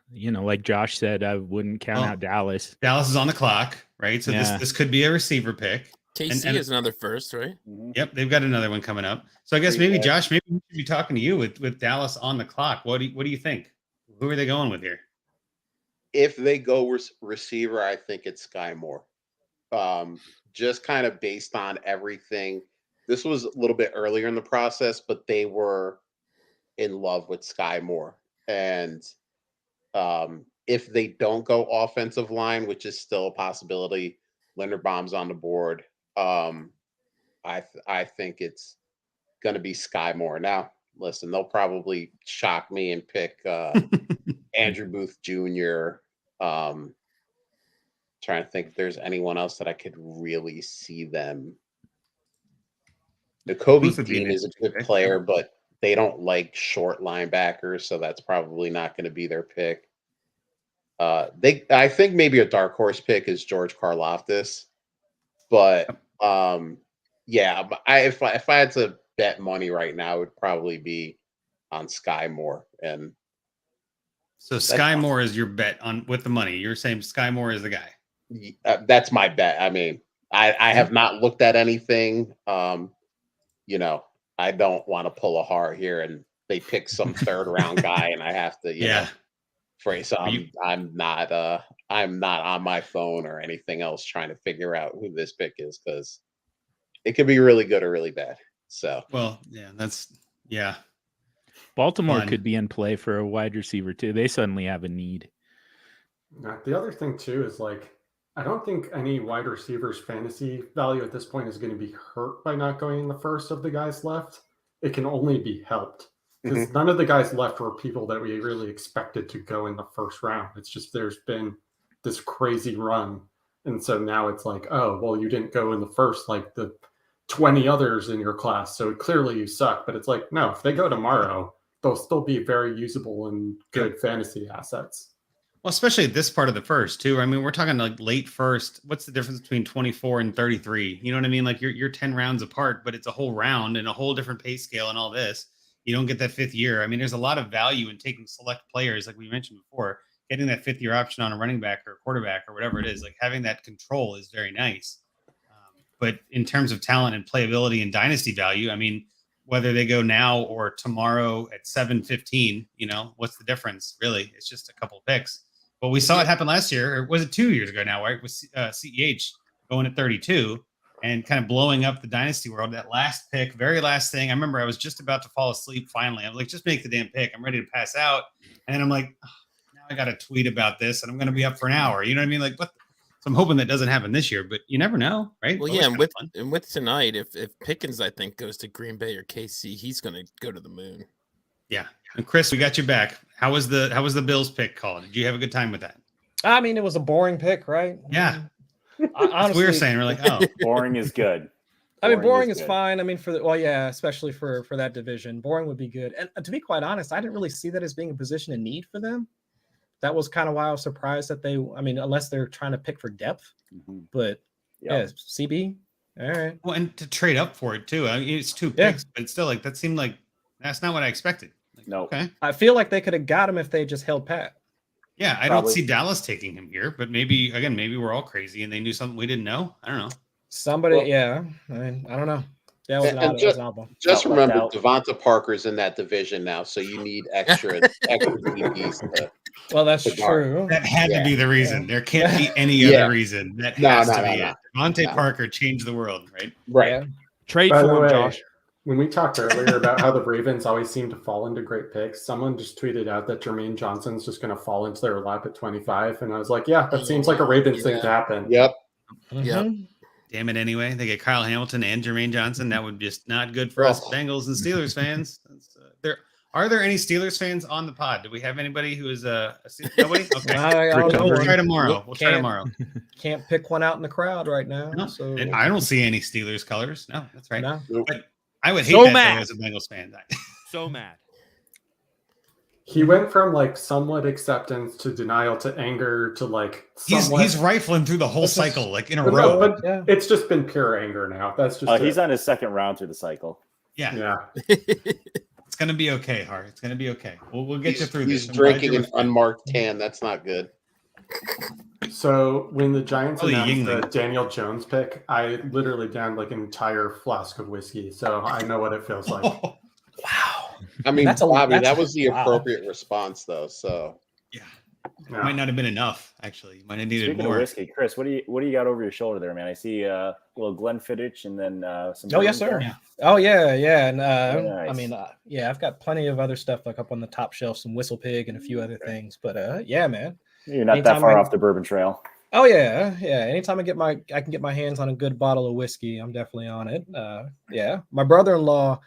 E: like Josh said, I wouldn't count out Dallas.
A: Dallas is on the clock, right? So
E: Yeah.
A: this could be a receiver pick.
H: KC
A: And-
H: is another first, right?
A: Yep, they've got another one coming up. So I guess maybe Josh, maybe we should be talking to you with Dallas on the clock. What do you think? Who are they going with here?
J: If they go receiver, I think it's Sky Moore. Just kind of based on everything. This was a little bit earlier in the process, but they were in love with Sky Moore. And if they don't go offensive line, which is still a possibility, Linderbaum's on the board. I think it's going to be Sky Moore. Now, listen, they'll probably shock me and pick Andrew Booth Jr. Trying to think if there's anyone else that I could really see them. Kobe
A: Booth would be
J: Dean
A: an
J: is a good
A: interesting pick.
J: player, but they don't like short linebackers, so that's probably not going to be their pick. I think maybe a dark horse pick is George Karlaftis, but yeah, but if I had to bet money right now, it would probably be on Sky Moore. And
A: So Sky Moore is your bet on with the money. You're saying Sky Moore is the guy.
J: that's my bet. I mean, I have not looked at anything. I don't want to pull a Harr here and they pick some third round guy and I have to, so I'm not on my phone or anything else trying to figure out who this pick is, because it could be really good or really bad. So
E: Baltimore
A: Fun.
E: could be in play for a wide receiver too. They suddenly have a need.
B: The other thing too is, like, I don't think any wide receivers fantasy value at this point is going to be hurt by not going in the first of the guys left. It can only be helped, because none of the guys left were people that we really expected to go in the first round. It's just there's been this crazy run. And so now it's like, oh, well, you didn't go in the first like the 20 others in your class. So clearly you suck. But it's like, no, if they go tomorrow, they'll still be very usable and good fantasy assets.
A: Well, especially at this part of the first too. I mean, we're talking like late first. What's the difference between 24 and 33? You know what I mean? Like you're 10 rounds apart, but it's a whole round and a whole different pay scale and all this. You don't get that fifth year. I mean, there's a lot of value in taking select players, like we mentioned before, getting that fifth year option on a running back or a quarterback or whatever it is. Like having that control is very nice. But in terms of talent and playability and dynasty value, I mean, whether they go now or tomorrow at 7:15, what's the difference? Really, it's just a couple of picks. But we saw it happen last year, or was it 2 years ago now, right? With CEH going at 32 and kind of blowing up the dynasty world. That last pick, very last thing. I remember I was just about to fall asleep finally. I was like, just make the damn pick. I'm ready to pass out. And then I'm like, now I got to tweet about this and I'm going to be up for an hour. You know what I mean? Like, what? So I'm hoping that doesn't happen this year, but you never know, right?
H: Well, yeah, and with tonight, if Pickens, I think, goes to Green Bay or KC, he's going to go to the moon.
A: Yeah. And Chris, we got you back. How was the Bills pick called? Did you have a good time with that?
F: I mean, it was a boring pick, right?
A: Yeah.
F: Honestly,
A: we were saying, we're like, oh,
G: Boring is good.
F: I mean, boring is
G: good.
F: fine. I mean, especially for that division, boring would be good. And to be quite honest, I didn't really see that as being a position of need for them. That was kind of why I was surprised that unless they're trying to pick for depth, but yeah, CB, All right.
A: Well, and to trade up for it too. I mean, it's 2
F: Yeah.
A: picks, but it's still like that seemed like that's not what I expected. Like,
G: No.
A: Okay.
F: I feel like they could have got him if they just held pat.
A: Yeah, I
G: Probably.
A: don't see Dallas taking him here, but maybe we're all crazy and they knew something we didn't know. I don't know.
F: Somebody,
J: Well-
F: yeah. I mean, I don't know. That was
J: And
F: an odd,
J: just-
F: that was an odd one.
J: Just
G: Not left
J: remember,
G: out.
J: Devonta Parker's in that division now, so you need extra DBs.
F: Well, that's
J: the guard.
F: true.
A: That had to
J: Yeah.
A: be the reason. There can't be any
J: Yeah.
A: other reason. That
J: No,
A: has
J: no,
A: to
J: no,
A: be
J: no.
A: it. Devontae
J: No.
A: Parker changed the world, right?
F: Yeah.
C: Trade
B: By the
C: for him,
B: way,
C: Josh.
B: when we talked earlier about how the Ravens always seem to fall into great picks, someone just tweeted out that Jermaine Johnson's just going to fall into their lap at 25. And I was like, yeah, that seems like a Ravens thing to happen.
J: Yep.
H: Yep.
F: Mhm.
A: Damn it anyway. They get Kyle Hamilton and Jermaine Johnson. That would just not good for us Bengals and Steelers fans. Are there any Steelers fans on the pod? Do we have anybody who is nobody? Okay.
F: I don't know.
A: We'll try tomorrow. We'll try
F: Can't-
A: tomorrow.
F: Can't pick one out in the crowd right now.
A: No,
F: So
A: and I don't see any Steelers colors. No, that's right.
F: no.
A: But I would hate
C: So
A: that
C: mad.
A: though, as a Bengals fan.
C: So mad.
B: He went from like somewhat acceptance to denial to anger to like somewhat.
A: He's rifling through the whole
F: This is-
A: cycle like in a
B: But
A: row.
B: no, but
F: Yeah.
B: it's just been pure anger now. That's just
G: He's on his second round through the cycle.
A: Yeah,
B: yeah.
A: it's gonna be okay, Hart. It's gonna be okay. We'll get you through
J: He's
A: this. I'm glad
J: drinking
A: you're
J: an unmarked tan. That's not good.
B: So when the Giants
A: Probably
B: announced the
A: Yingling.
B: Daniel Jones pick, I literally downed like an entire flask of whiskey. So I know what it feels like.
A: Oh,
F: Wow.
J: I mean,
F: That's a-
J: Bobby,
F: that's-
J: that was the
F: wow.
J: appropriate response, though. So
A: yeah.
B: Yeah.
A: Might not have been enough. Actually, you might have needed
G: Speaking
A: more.
G: of whiskey, Chris, what do you got over your shoulder there, man? I see a little Glenfiddich and then some.
F: Oh yes,
G: bourbon
F: sir.
G: there.
F: Oh yeah, yeah, and
G: Very
F: I
G: nice.
F: mean, yeah, I've got plenty of other stuff like up on the top shelf, some Whistle Pig and a few other things. But yeah, man.
G: You're not that
F: Anytime
G: far
F: I-
G: off the bourbon trail.
F: Oh yeah, yeah. Anytime I can get my hands on a good bottle of whiskey, I'm definitely on it. Yeah, my brother-in-law,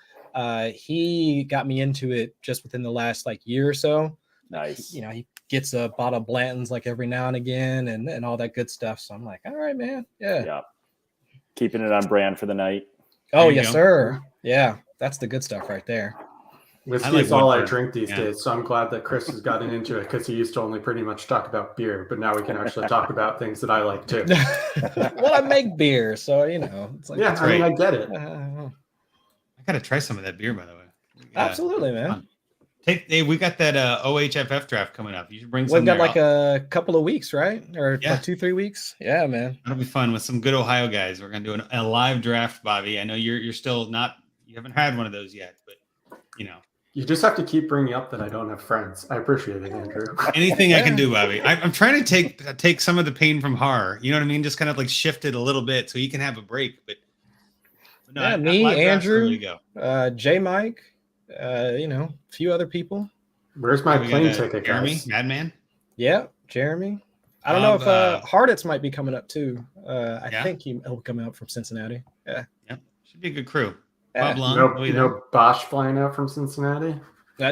F: he got me into it just within the last like year or so.
G: Nice.
F: You know, he gets a bottle of Blanton's like every now and again, and all that good stuff. So I'm like, all right, man. Yeah.
G: Yeah. Keeping it on brand for the night.
F: Oh
A: There you
F: yes,
A: go.
F: sir. Yeah, that's the good stuff right there.
B: Whiskey
A: like
B: is all I
A: Woodford.
B: drink these
A: Yeah.
B: days. So I'm glad that Chris has gotten into it because he used to only pretty much talk about beer, but now we can actually talk about things that I like too.
F: Well, I make beer, so you know. It's like,
B: Yeah, I mean, I get it.
A: I gotta try some of that beer, by the way.
F: absolutely, man.
A: fun. Hey, we got that OHFF draft coming up. You should bring
F: We've
A: some.
F: got
A: there.
F: like a couple of weeks, right? Or
A: Yeah.
F: like 2-3 weeks. Yeah, man.
A: That'll be fun with some good Ohio guys. We're gonna do a live draft, Bobby. I know you're still not. You haven't had one of those yet, but you know.
B: You just have to keep bringing up that I don't have friends. I appreciate it, Andrew.
A: Anything I can do, Bobby. I'm trying to take some of the pain from Harr. You know what I mean? Just kind of like shift it a little bit so he can have a break. But no,
F: Yeah, me,
A: live draft's
F: Andrew,
A: the way to go.
F: J Mike, you know, a few other people.
B: Where's my
A: We
B: plane
A: got,
B: ticket,
A: Jeremy,
B: guys?
A: Madman.
F: Yeah, Jeremy. I don't know if
A: Bob,
F: Harditz might be coming up too. I
A: Yeah?
F: think he'll be coming up from Cincinnati. Yeah.
A: Yep, should be a good crew.
F: Yeah.
A: Bob Lund,
B: No,
A: will be
B: you
A: there.
B: know Bosch flying out from Cincinnati.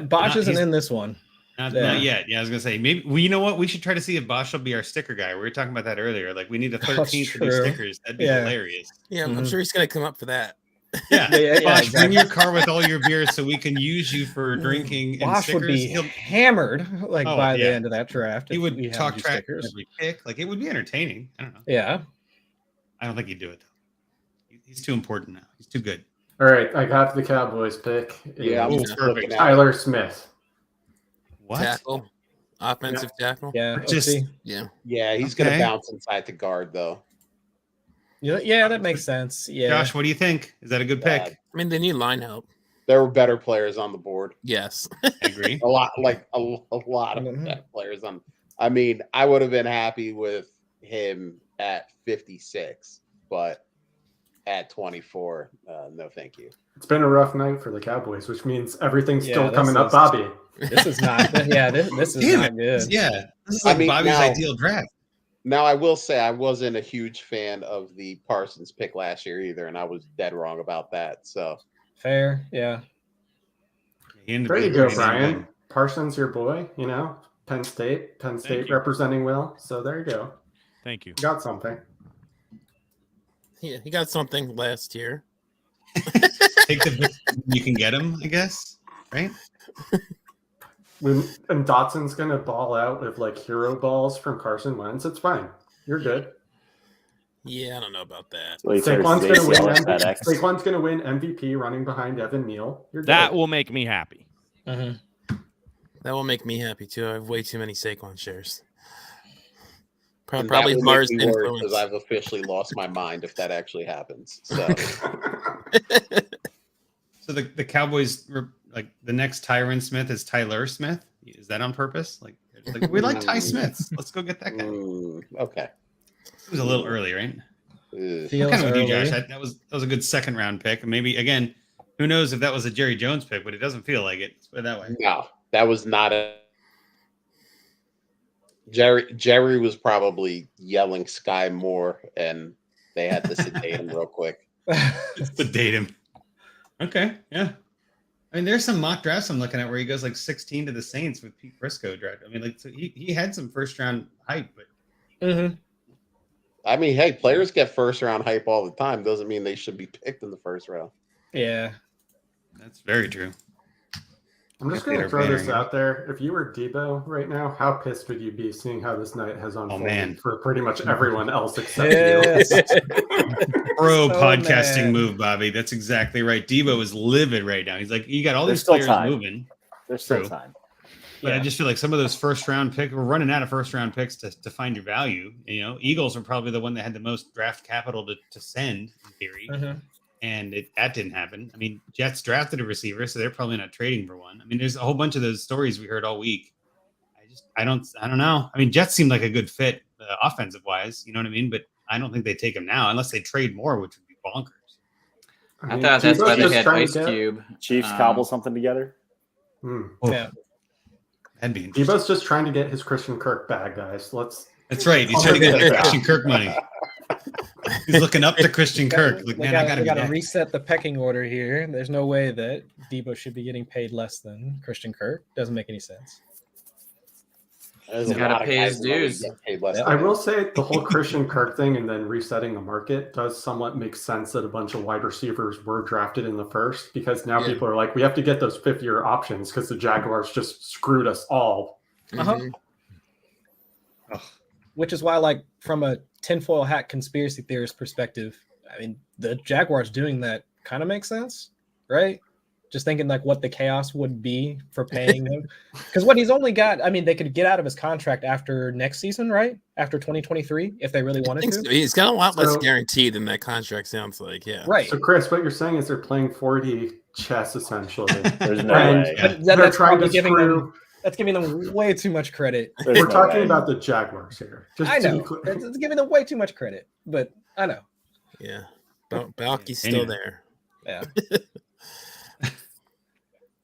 F: Bosch
A: No,
F: isn't
A: he's-
F: in this one.
A: Not,
F: Yeah.
A: not yet. Yeah, I was gonna say maybe. Well, you know what? We should try to see if Bosch will be our sticker guy. We were talking about that earlier. Like we need a
F: That's
A: 13th to do
F: true.
A: stickers. That'd be
F: Yeah.
A: hilarious.
H: Yeah, I'm
F: Mhm.
H: sure he's gonna come up for that.
A: Yeah,
F: Yeah,
A: Bosch,
F: exactly.
A: bring your car with all your beers so we can use you for drinking and
F: Bosch
A: stickers.
F: would be hammered like
A: Oh,
F: by the
A: yeah.
F: end of that draft.
A: He
F: if
A: would
F: we had
A: talk
F: to do
A: trash
F: stickers.
A: every pick. Like it would be entertaining. I don't know.
F: Yeah.
A: I don't think he'd do it though. He's too important now. He's too good.
B: All right, I got the Cowboys pick.
J: yeah, I'm
A: Ooh,
J: just
A: perfect.
J: looking at it.
B: Tyler Smith.
A: What?
H: Tackle, offensive tackle.
F: Yeah.
A: Just-
F: OC.
H: Yeah,
J: Yeah, he's
A: Okay.
J: gonna bounce inside the guard though.
F: Yeah, that makes sense. Yeah.
A: Josh, what do you think? Is that a good pick?
J: Bad.
H: I mean they need line help.
J: There were better players on the board.
H: Yes,
A: I agree.
J: A lot, like a lot of
F: Mhm.
J: better players on. I mean, I would have been happy with him at 56, but at 24, no, thank you.
B: It's been a rough night for the Cowboys, which means everything's
F: Yeah,
B: still
F: this
B: coming up,
F: is-
B: Bobby.
F: This is not. Yeah, this is
A: Damn
F: not good.
A: Yeah, this is
J: I
A: like
J: mean,
A: Bobby's
J: now-
A: ideal draft.
J: Now, I will say I wasn't a huge fan of the Parsons pick last year either, and I was dead wrong about that. So
F: Fair. Yeah.
A: He ended
B: There
A: up
B: you
A: being
B: go,
A: pretty
B: Brian.
A: good.
B: Parsons, your boy. You know, Penn State
A: you.
B: representing well. So there you go.
C: Thank you.
B: Got something.
H: yeah, he got something last year.
A: Take the best you can get him, I guess. Right?
B: And Dotson's gonna ball out with like hero balls from Carson Wentz. It's fine. You're good.
H: Yeah, I don't know about that.
G: So he tears
B: Saquon's
G: his
B: going to win.
G: ACL at FedEx.
B: Saquon's going to win MVP running behind Evan Neal. You're
C: That
B: good.
C: will make me happy.
F: Mhm.
H: That will make me happy too. I have way too many Saquon shares.
J: And
H: Probably
J: that would
H: Mars
J: make me worried
H: influence.
J: because I've officially lost my mind if that actually happens. So
A: So the Cowboys like the next Tyron Smith is Tyler Smith. Is that on purpose? Like we like Ty Smiths. Let's go get that guy.
J: Okay.
A: It was a little early, right?
J: Ugh.
F: Feels
A: Kind of with you,
F: early.
A: Josh. That was a good second round pick. And maybe again, who knows if that was a Jerry Jones pick, but it doesn't feel like it. Let's put it that way.
J: No, that was not a Jerry was probably yelling Sky Moore, and they had to sedate him real quick.
A: Sedate him. Okay, yeah. I mean, there's some mock drafts I'm looking at where he goes like 16 to the Saints with Pete Briscoe draft. I mean, like so he had some first round hype, but
F: Mhm.
J: I mean, hey, players get first round hype all the time. Doesn't mean they should be picked in the first round.
F: Yeah.
A: that's very true.
B: I'm just going to throw this out there. If you were Debo right now, how pissed would you be seeing how this night has unfolded
A: man.
B: for pretty much everyone else except
F: Yes.
A: Pro
F: Oh,
A: podcasting
F: man.
A: move, Bobby. That's exactly right. Debo is livid right now. He's like, you got all
G: There's
A: these
G: still
A: players
G: time.
A: moving.
G: There's still
A: True.
G: time.
A: But I
F: Yeah.
A: just feel like some of those first round picks, we're running out of first round picks to find your value. You know, Eagles are probably the one that had the most draft capital to send in theory.
F: Mhm.
A: And that didn't happen. I mean, Jets drafted a receiver, so they're probably not trading for one. I mean, there's a whole bunch of those stories we heard all week. I don't know. I mean, Jets seemed like a good fit offensive wise, you know what I mean? But I don't think they take him now unless they trade more, which would be bonkers.
I: I thought that's why they had Ice Cube.
G: Chiefs cobble something together.
F: Yeah.
A: That'd be interesting.
B: Debo's just trying to get his Christian Kirk bag, guys.
A: That's right. He's trying to get that Christian Kirk money. He's looking up to Christian Kirk. Like, man, I gotta
F: we
A: be
F: gotta
A: that.
F: reset the pecking order here. There's no way that Debo should be getting paid less than Christian Kirk. Doesn't make any sense.
J: There's
I: He's
J: a
I: gotta
J: lot of
I: pay
J: guys
I: his
J: who always
I: dues.
J: get paid less
F: Yep.
J: than
B: I
J: him.
B: will say the whole Christian Kirk thing and then resetting the market does somewhat make sense that a bunch of wide receivers were drafted in the first, because now
H: Yeah.
B: people are like, we have to get those fifth-year options because the Jaguars just screwed us all.
F: Uh-huh.
H: Mhm.
F: Which is why, like, from a tinfoil hat conspiracy theorist perspective, I mean, the Jaguars doing that kind of makes sense, right? Just thinking like what the chaos would be for paying him, because what he's only got, I mean, they could get out of his contract after next season, right? After 2023, if they really
H: I
F: wanted
H: think
F: to.
H: so. He's got a lot less
B: So-
H: guaranteed than that contract sounds like. Yeah.
F: Right.
B: So, Chris, what you're saying is they're playing 4D chess, essentially.
G: There's no
B: And
G: way.
F: That-
B: they're
F: that's
B: trying to
F: probably giving
B: screw...
F: them, that's giving them way too much credit.
G: There's
B: We're
G: no
B: talking
G: way.
B: about the Jaguars here. Just
F: I
B: to be
F: know.
B: clear.
F: It's giving them way too much credit, but I know.
H: Yeah. Balky's still
A: Anyway.
H: there.
F: Yeah.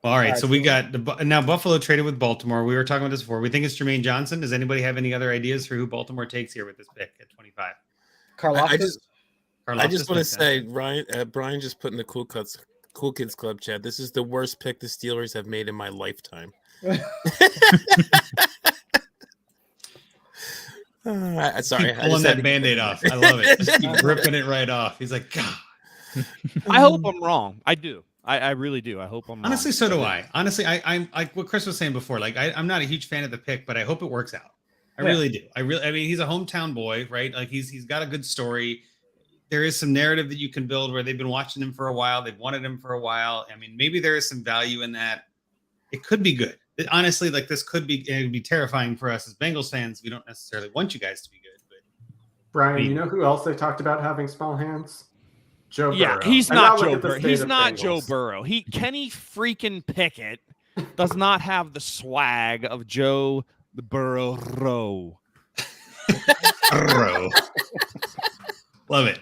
A: All right,
F: Alright,
A: so we got now Buffalo traded with Baltimore. We were talking about this before. We think it's Jermaine Johnson. Does anybody have any other ideas for who Baltimore takes here with this pick at 25?
F: Karlaftis.
H: I just want to
A: makes
H: say,
A: sense.
H: Brian just put in the Cool Kids Club chat. This is the worst pick the Steelers have made in my lifetime. Sorry,
A: Keep pulling that Band-Aid off. I love it. Just keep ripping it right off. He's like, God.
C: I hope I'm wrong. I do. I really do. I hope I'm wrong.
A: Honestly, so do I. Honestly, I'm like what Chris was saying before. Like, I'm not a huge fan of the pick, but I hope it works out. I
F: Yeah.
A: really do. I mean, he's a hometown boy, right? Like, he's got a good story. There is some narrative that you can build where they've been watching him for a while. They've wanted him for a while. I mean, maybe there is some value in that. It could be good. Honestly, like this could be, it would be terrifying for us as Bengals fans. We don't necessarily want you guys to be good, but
B: Brian, you know who else they talked about having small hands? Joe
C: Yeah,
B: Burrow.
C: he's
B: And
C: not
B: now look
C: Joe
B: at the
C: Burrow.
B: state
C: He's
B: of
C: not Joe
B: Bengals.
C: Burrow. Kenny freaking Pickett does not have the swag of Joe the Burrow.
A: Bro. Love it.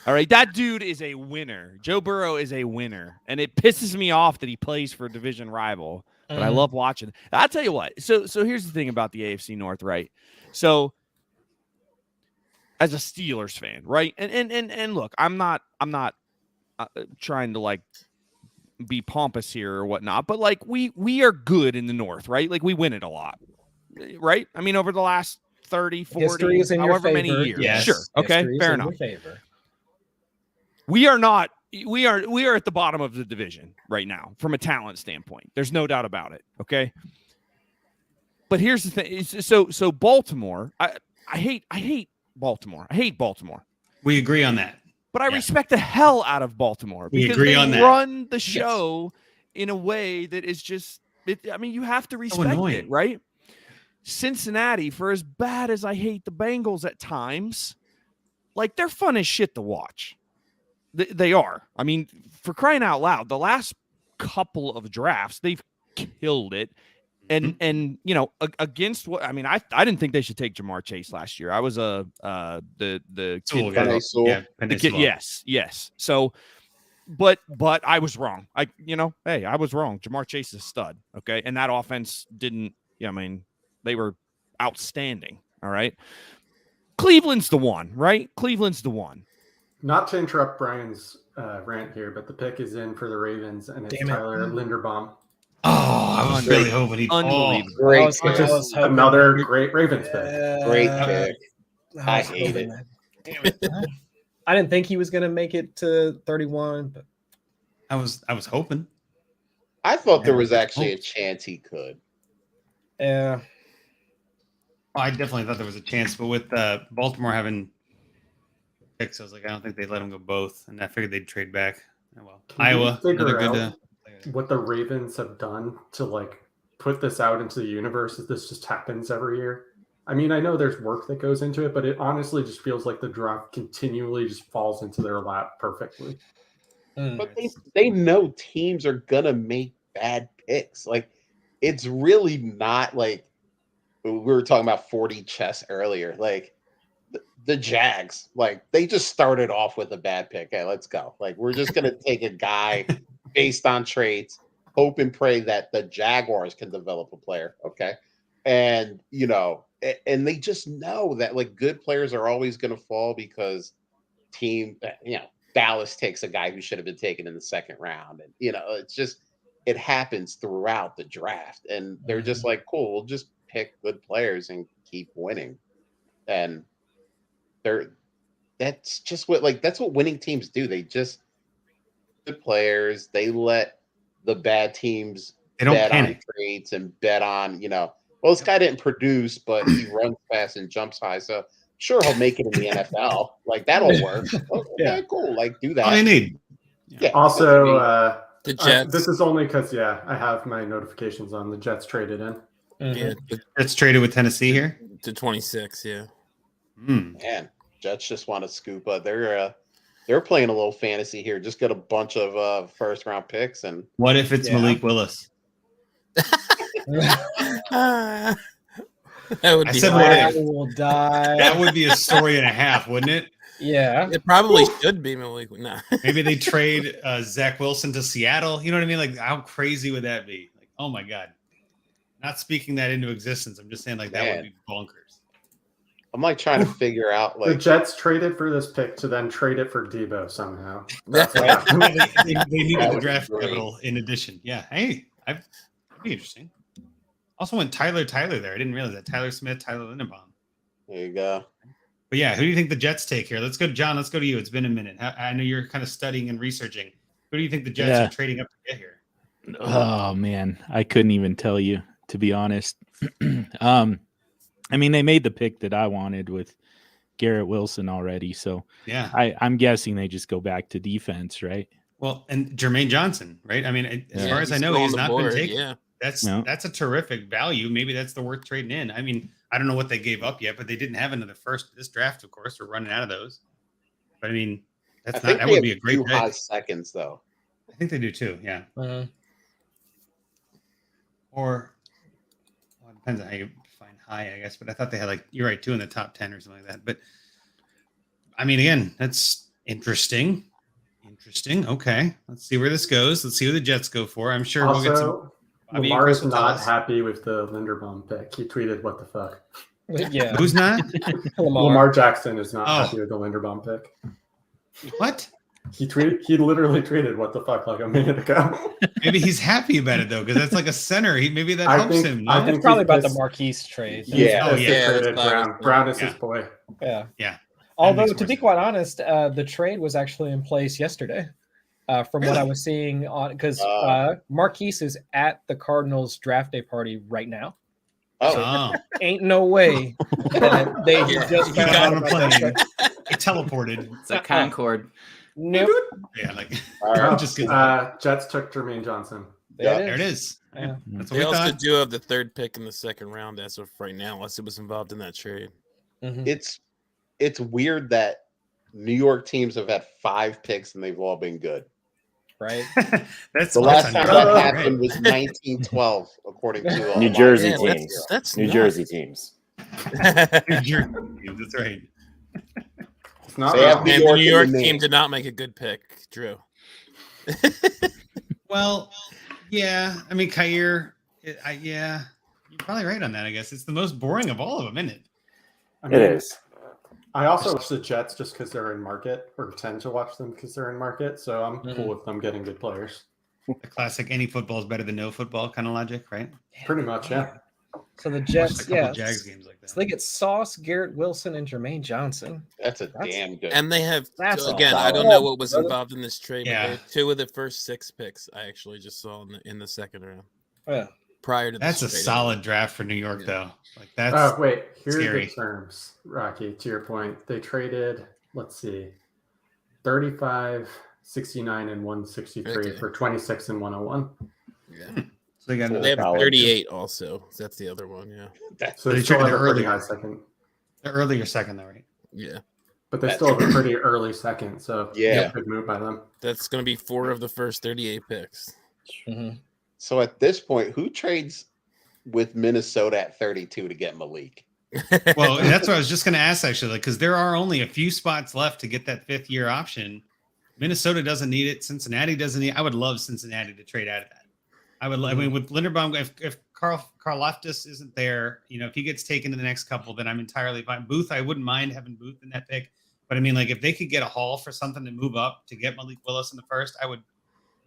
C: All right, that dude is a winner. Joe Burrow is a winner, and it pisses me off that he plays for a division rival. But I love watching. I'll tell you what. So here's the thing about the AFC North, right? So as a Steelers fan, right? And look, I'm not trying to like be pompous here or whatnot, but like we are good in the North, right? Like we win it a lot, right? I mean, over the last 30, 40,
F: History is in your
C: however many
F: favor.
C: years.
A: Yes.
C: Sure. Okay.
F: History is
C: Fair
F: in
C: enough.
F: your favor.
C: We are not. We are at the bottom of the division right now from a talent standpoint. There's no doubt about it. Okay. But here's the thing. So Baltimore, I hate Baltimore. I hate Baltimore.
A: We agree on that.
C: But I
A: Yeah.
C: respect the hell out of Baltimore
A: We
C: because
A: agree
C: they
A: on that.
C: run the show in a way that is just, you have to respect
A: annoying.
C: it, right? Cincinnati, for as bad as I hate the Bengals at times, like they're fun as shit to watch. They are. I mean, for crying out loud, the last couple of drafts, they've killed it. And you know, against what I mean, I didn't think they should take Jamar Chase last year. I was the
A: Sewell
C: kid.
A: guy.
J: Sewell.
A: Yeah,
C: The kid, yes. So, but I was wrong. Hey, I was wrong. Jamar Chase is a stud. Okay, and that offense didn't. I mean, they were outstanding. All right. Cleveland's the one, right? Cleveland's the one.
B: Not to interrupt Brian's rant here, but the pick is in for the Ravens, and it's
F: Damn it.
B: Tyler Linderbaum.
A: Oh, I was really hoping he'd
C: Unbelievable.
J: Great
F: was-
J: pick.
B: Which is another great Ravens pick.
J: Great
F: Uh,
J: pick. I hate it.
F: Damn it. I didn't think he was going to make it to 31, but
A: I was hoping.
J: I thought there
A: Yeah.
J: was actually a chance he could.
F: yeah.
A: I definitely thought there was a chance, but with Baltimore having picks, I was like, I don't think they'd let them go both, and I figured they'd trade back. Oh, well,
B: Can you
A: Iowa,
B: figure
A: another good.
B: out what the Ravens have done to like put this out into the universe? That this just happens every year. I mean, I know there's work that goes into it, but it honestly just feels like the draft continually just falls into their lap perfectly.
J: But they know teams are gonna make bad picks. Like, it's really not like we were talking about 40 chess earlier. Like the Jags, like they just started off with a bad pick. Hey, let's go. Like, we're just gonna take a guy based on traits, hope and pray that the Jaguars can develop a player. Okay. And and they just know that like good players are always gonna fall because Dallas takes a guy who should have been taken in the second round. And it's just it happens throughout the draft. And they're just like, cool, we'll just pick good players and keep winning. And that's just that's what winning teams do. They just good players, they let the bad teams
A: They don't
J: bet
A: panic.
J: on traits and bet on, well, this guy didn't produce, but he runs fast and jumps high. So sure, he'll make it in the NFL. Like, that'll work. Okay,
F: Yeah.
J: cool. Like, do that.
A: All you need.
J: Yeah.
B: Also,
H: The Jets.
B: this is only because I have my notifications on. The Jets traded in.
H: Yeah,
A: It's traded with Tennessee here.
H: to 26. Yeah.
J: Man, Jets just want to scoop up. They're playing a little fantasy here. Just get a bunch of first round picks and
A: What if it's
F: Yeah.
A: Malik Willis?
H: That would
A: I
H: be
A: said
H: hard.
A: what
F: I
A: if.
F: will die.
A: That would be a story and a half, wouldn't it?
F: Yeah.
H: It probably should be Malik. No.
A: Maybe they trade Zach Wilson to Seattle. You know what I mean? Like, how crazy would that be? Like, oh my God. Not speaking that into existence. I'm just saying, like, that
J: Man.
A: would be bonkers.
J: I'm like trying to figure out
B: The
J: like
B: Jets traded for this pick to then trade it for Debo somehow.
J: That's
A: they needed
J: That
A: the
J: would
A: draft
J: be great.
A: capital in addition. Yeah. Hey, that'd be interesting. Also went Tyler there. I didn't realize that. Tyler Smith, Tyler Linderbaum.
J: There you go.
A: But yeah, who do you think the Jets take here? Let's go, John. Let's go to you. It's been a minute. I know you're kind of studying and researching. Who do you think the Jets are trading up to get here?
E: Oh man, I couldn't even tell you, to be honest. I mean, they made the pick that I wanted with Garrett Wilson already, so
A: Yeah.
E: I'm guessing they just go back to defense, right?
A: Well, and Jermaine Johnson, right? I mean, as
E: Yeah.
A: far as I
H: He's
A: know,
H: still
A: he's
H: on the
A: not
H: board,
A: been taken.
H: yeah.
A: That's a terrific value. Maybe that's the worth trading in. I mean, I don't know what they gave up yet, but they didn't have another first this draft, of course. We're running out of those. But I mean,
J: I
A: that
J: think
A: would
J: they
A: be a
J: have
A: great
J: two
A: pick.
J: high seconds though.
A: I think they do too. Yeah. Or well, it depends on how you define high, I guess. But I thought they had you're right, two in the top 10 or something like that. But I mean, again, that's interesting. Okay. Let's see where this goes. Let's see who the Jets go for. I'm sure we'll get some.
B: Also,
A: Bobby
B: Lamar
A: Chris
B: is
A: will tell
B: not
A: us.
B: happy with the Linderbaum pick. He tweeted, "What the fuck."
F: Yeah.
A: Who's not?
B: Lamar Jackson is not
A: Oh.
B: happy with the Linderbaum pick.
A: What?
B: He literally tweeted, "What the fuck," like a minute ago.
A: Maybe he's happy about it though, because that's like a center. Maybe that
B: I
A: helps
B: think-
A: him.
B: I
A: No?
B: think
F: It's probably
B: he's
F: about the
B: pissed.
F: Marquise trade.
J: Yeah.
A: Oh,
B: They
A: yeah,
B: traded
J: that's
B: Brown.
J: fine.
B: Brown is
A: Yeah.
B: his boy.
F: Yeah.
A: Yeah.
F: Although,
A: makes
F: to
A: more
F: be
A: sense.
F: quite honest, the trade was actually in place yesterday. From what I
A: Really?
F: was seeing on, because
J: Oh.
F: Marquise is at the Cardinals draft day party right now.
A: Oh,
F: Ain't no way that they just
A: he got
F: found
A: on a
F: out about
A: plane.
F: that.
A: He teleported.
I: It's a Concorde.
F: Nope.
A: Yeah, like
J: All right.
A: just get
B: Jets took Jermaine Johnson.
A: there it is.
F: Yeah.
A: That's what
H: They
A: we
H: also
A: thought.
H: do have the third pick in the second round as of right now, unless it was involved in that trade.
F: Mhm.
J: It's weird that New York teams have had 5 picks and they've all been good.
F: Right.
A: That's
J: The last time that
A: right.
J: happened was 1912, according to
G: New Jersey
H: Yeah,
G: teams.
H: that's
G: New
H: nuts.
G: Jersey teams.
A: New Jersey. That's right.
B: It's not
J: They have
B: wrong.
J: New
H: And the
J: York
H: New
J: in
H: York
J: the name.
H: team did not make a good pick, Drew.
A: Well, yeah. I mean, Kair. Yeah, you're probably right on that. I guess it's the most boring of all of them, isn't it?
B: I
G: It
B: mean,
G: is.
B: I also watch the Jets just because they're in market, or tend to watch them because they're in market. So I'm
F: Mhm.
B: cool with them getting good players.
A: The classic any football is better than no football kind of logic, right?
B: Pretty much, yeah.
F: So the
A: Watched a
F: Jets,
A: couple
F: yeah.
A: Jags games like that.
F: So they get Sauce, Garrett Wilson, and Jermaine Johnson.
J: That's a
F: That's-
J: damn good.
H: And they have,
F: That's
H: again,
G: all
H: I don't
G: solid.
H: know what was
F: Brother.
H: involved in this trade, but
A: Yeah.
H: they have 2 of the first 6 picks I actually just saw in the second round
F: Yeah.
H: prior to
A: That's a
H: this trade.
A: solid draft for New York,
H: Yeah.
A: though. Like that's
B: Wait, here are
A: scary.
B: the terms, Rocky. To your point, they traded, let's see, 35, 69, and 163
H: Okay.
B: for 26 and 101.
H: Yeah.
A: so they got
J: Cool.
H: They have
G: Solid.
H: 38 also. That's the other one. Yeah.
B: So
A: They
B: they still
A: traded
B: have a pretty
A: earlier.
B: high second,
A: the earlier second, though, right?
H: Yeah.
B: but they still have a pretty early second. So
J: Yeah.
B: good move by them.
H: That's going to be 4 of the first 38 picks.
F: Mhm.
J: So at this point, who trades with Minnesota at 32 to get Malik?
A: Well, that's what I was just going to ask, actually, because there are only a few spots left to get that 5th-year option. Minnesota doesn't need it. Cincinnati doesn't need it. I would love Cincinnati to trade out of that. I would. I mean, with Linderbaum, if Carl Loftus isn't there, if he gets taken in the next couple, then I'm entirely fine. Booth, I wouldn't mind having Booth in that pick, but I mean, like if they could get a haul for something to move up to get Malik Willis in the first, I would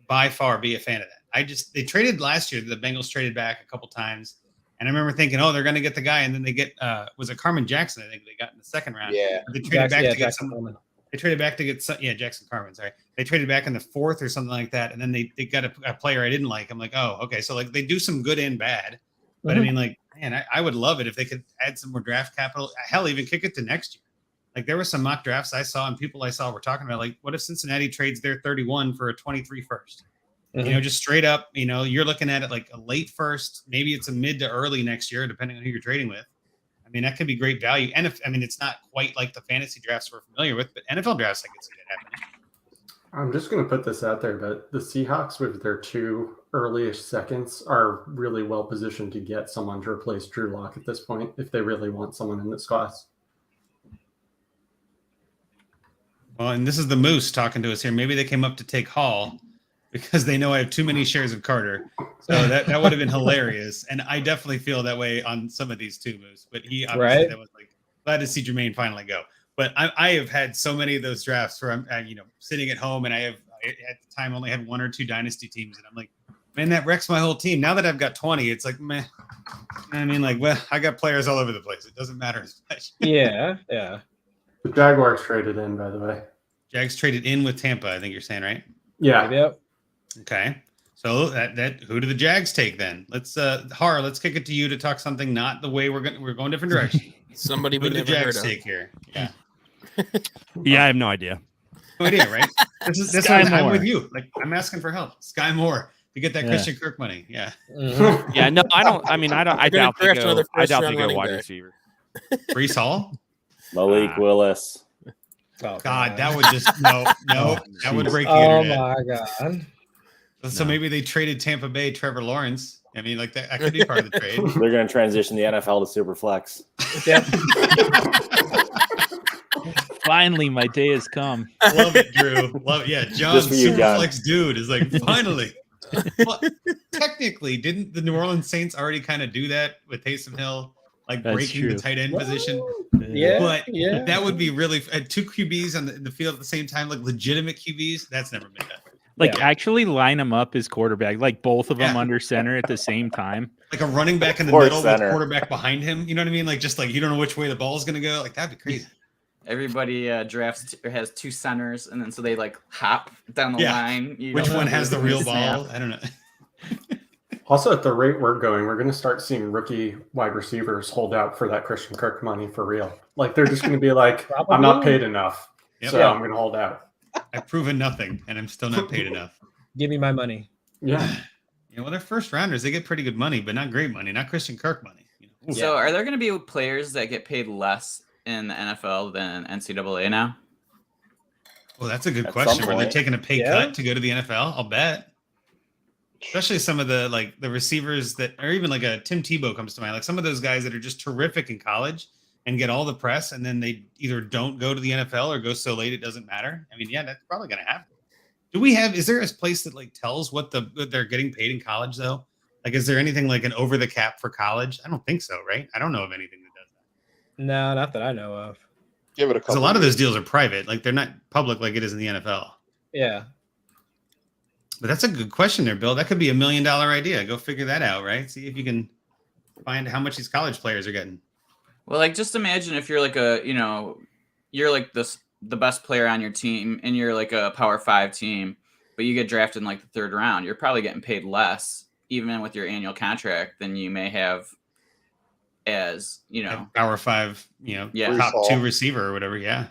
A: by far be a fan of that. They traded last year. The Bengals traded back a couple times, and I remember thinking, oh, they're going to get the guy, and then they get was it Carmen Jackson? I think they got in the second round.
J: Yeah.
A: They traded back to get
F: Jackson
A: some.
F: Coleman.
A: They traded back to get Jackson Carmen. Sorry, they traded back in the 4th or something like that, and then they got a player I didn't like. I'm like, oh, okay, so like they do some good and bad, but I mean, like, man, I would love it if they could add some more draft capital. Hell, even kick it to next year. Like there were some mock drafts I saw, and people I saw were talking about like, what if Cincinnati trades their 31 for a 23 first? Just straight up. You're looking at it like a late first, maybe it's a mid to early next year, depending on who you're trading with. I mean, that could be great value. And it's not quite like the fantasy drafts we're familiar with, but NFL drafts, I could see that happening.
B: I'm just going to put this out there, but the Seahawks with their 2 early-ish seconds are really well positioned to get someone to replace Drew Lock at this point if they really want someone in this class.
A: Well, and this is the Moose talking to us here. Maybe they came up to take Hall because they know I have too many shares of Carter. So that would have been hilarious. And I definitely feel that way on some of these too, Moose. But he obviously that was like glad to see Jermaine finally go. But I have had so many of those drafts where I'm sitting at home and I at the time only had 1 or 2 dynasty teams, and I'm like, man, that wrecks my whole team. Now that I've got 20, it's like, meh. I mean, like, well, I got players all over the place. It doesn't matter as much.
F: Yeah.
B: The Jaguars traded in, by the way.
A: Jags traded in with Tampa, I think you're saying, right?
B: Yeah.
F: Yep.
A: Okay. So that who do the Jags take then? Let's Harr, let's kick it to you to talk something not the way we're going different direction.
H: Somebody
A: Who
H: we
A: do the
H: never heard
A: Jags
H: of.
A: take here? Yeah.
C: Yeah, I have no idea.
A: No idea, right? This
E: Sky
A: I'm
E: Moore.
A: with you. Like I'm asking for help. Sky Moore to get that
E: Yeah.
A: Christian Kirk money. Yeah.
F: Mhm.
C: Yeah, no, I don't. I mean, I
H: They're gonna
C: doubt they
H: draft
C: go.
H: another
C: I doubt they
H: first-round
C: go
H: running
C: wide
H: back.
C: receiver.
A: Brees Hall?
G: Malik Willis.
F: Oh,
A: God, that would just no. That would break the
F: Oh
A: internet.
F: my god.
A: So maybe they traded Tampa Bay Trevor Lawrence. I mean, like that could be part of the trade.
G: They're going to transition the NFL to Superflex.
F: Yep.
E: Finally, my day has come.
A: Love it, Drew. Love it. Yeah, John
G: Just for you, John.
A: Superflex dude is like finally. Well, technically, didn't the New Orleans Saints already kind of do that with Taysom Hill, like
E: That's
A: breaking
E: true.
A: the tight end position?
F: Yeah.
A: But
F: yeah.
A: that would be really 2 QBs on the field at the same time, like legitimate QBs. That's never been done.
E: Like
F: Yeah.
E: actually line them up as quarterback, like both of them
A: Yeah.
E: under center at the same time.
A: Like a running back in the
G: Or
A: middle
G: center.
A: with quarterback behind him. You know what I mean? Like just like you don't know which way the ball is going to go. Like that'd be crazy.
I: Everybody drafts or has 2 centers, and then so they like hop down the
A: Yeah.
I: line.
A: Which
I: know,
A: one has the real
I: snap.
A: ball? I don't know.
B: Also, at the rate we're going, we're going to start seeing rookie wide receivers hold out for that Christian Kirk money for real. Like they're just going to be like, I'm not paid enough, so I'm going to hold out.
A: I've proven nothing, and I'm still not paid enough.
F: Give me my money.
B: Yeah.
A: Yeah, well, they're first rounders. They get pretty good money, but not great money. Not Christian Kirk money.
I: So, are there going to be players that get paid less in the NFL than NCAA now?
A: Well, that's a good
G: At
A: question.
G: some
A: Were they
G: point.
A: taking a pay cut to go to the NFL? I'll bet. Especially some of the the receivers that, or even like a Tim Tebow comes to mind. Like some of those guys that are just terrific in college and get all the press, and then they either don't go to the NFL or go so late it doesn't matter. I mean, yeah, that's probably going to happen. Is there a place that tells what they're getting paid in college though? Like, is there anything like an over the cap for college? I don't think so, right? I don't know of anything that does that.
F: No, not that I know of.
J: Give it a
A: Because
J: couple.
A: a lot of those deals are private. Like they're not public like it is in the NFL.
F: Yeah.
A: But that's a good question there, Bill. That could be $1 million idea. Go figure that out, right? See if you can find how much these college players are getting.
I: Well, just imagine if you're you're like the best player on your team and you're like a Power 5 team, but you get drafted in the third round. You're probably getting paid less, even with your annual contract, than you may have as,
A: Power 5, top 2 receiver or whatever. Yeah.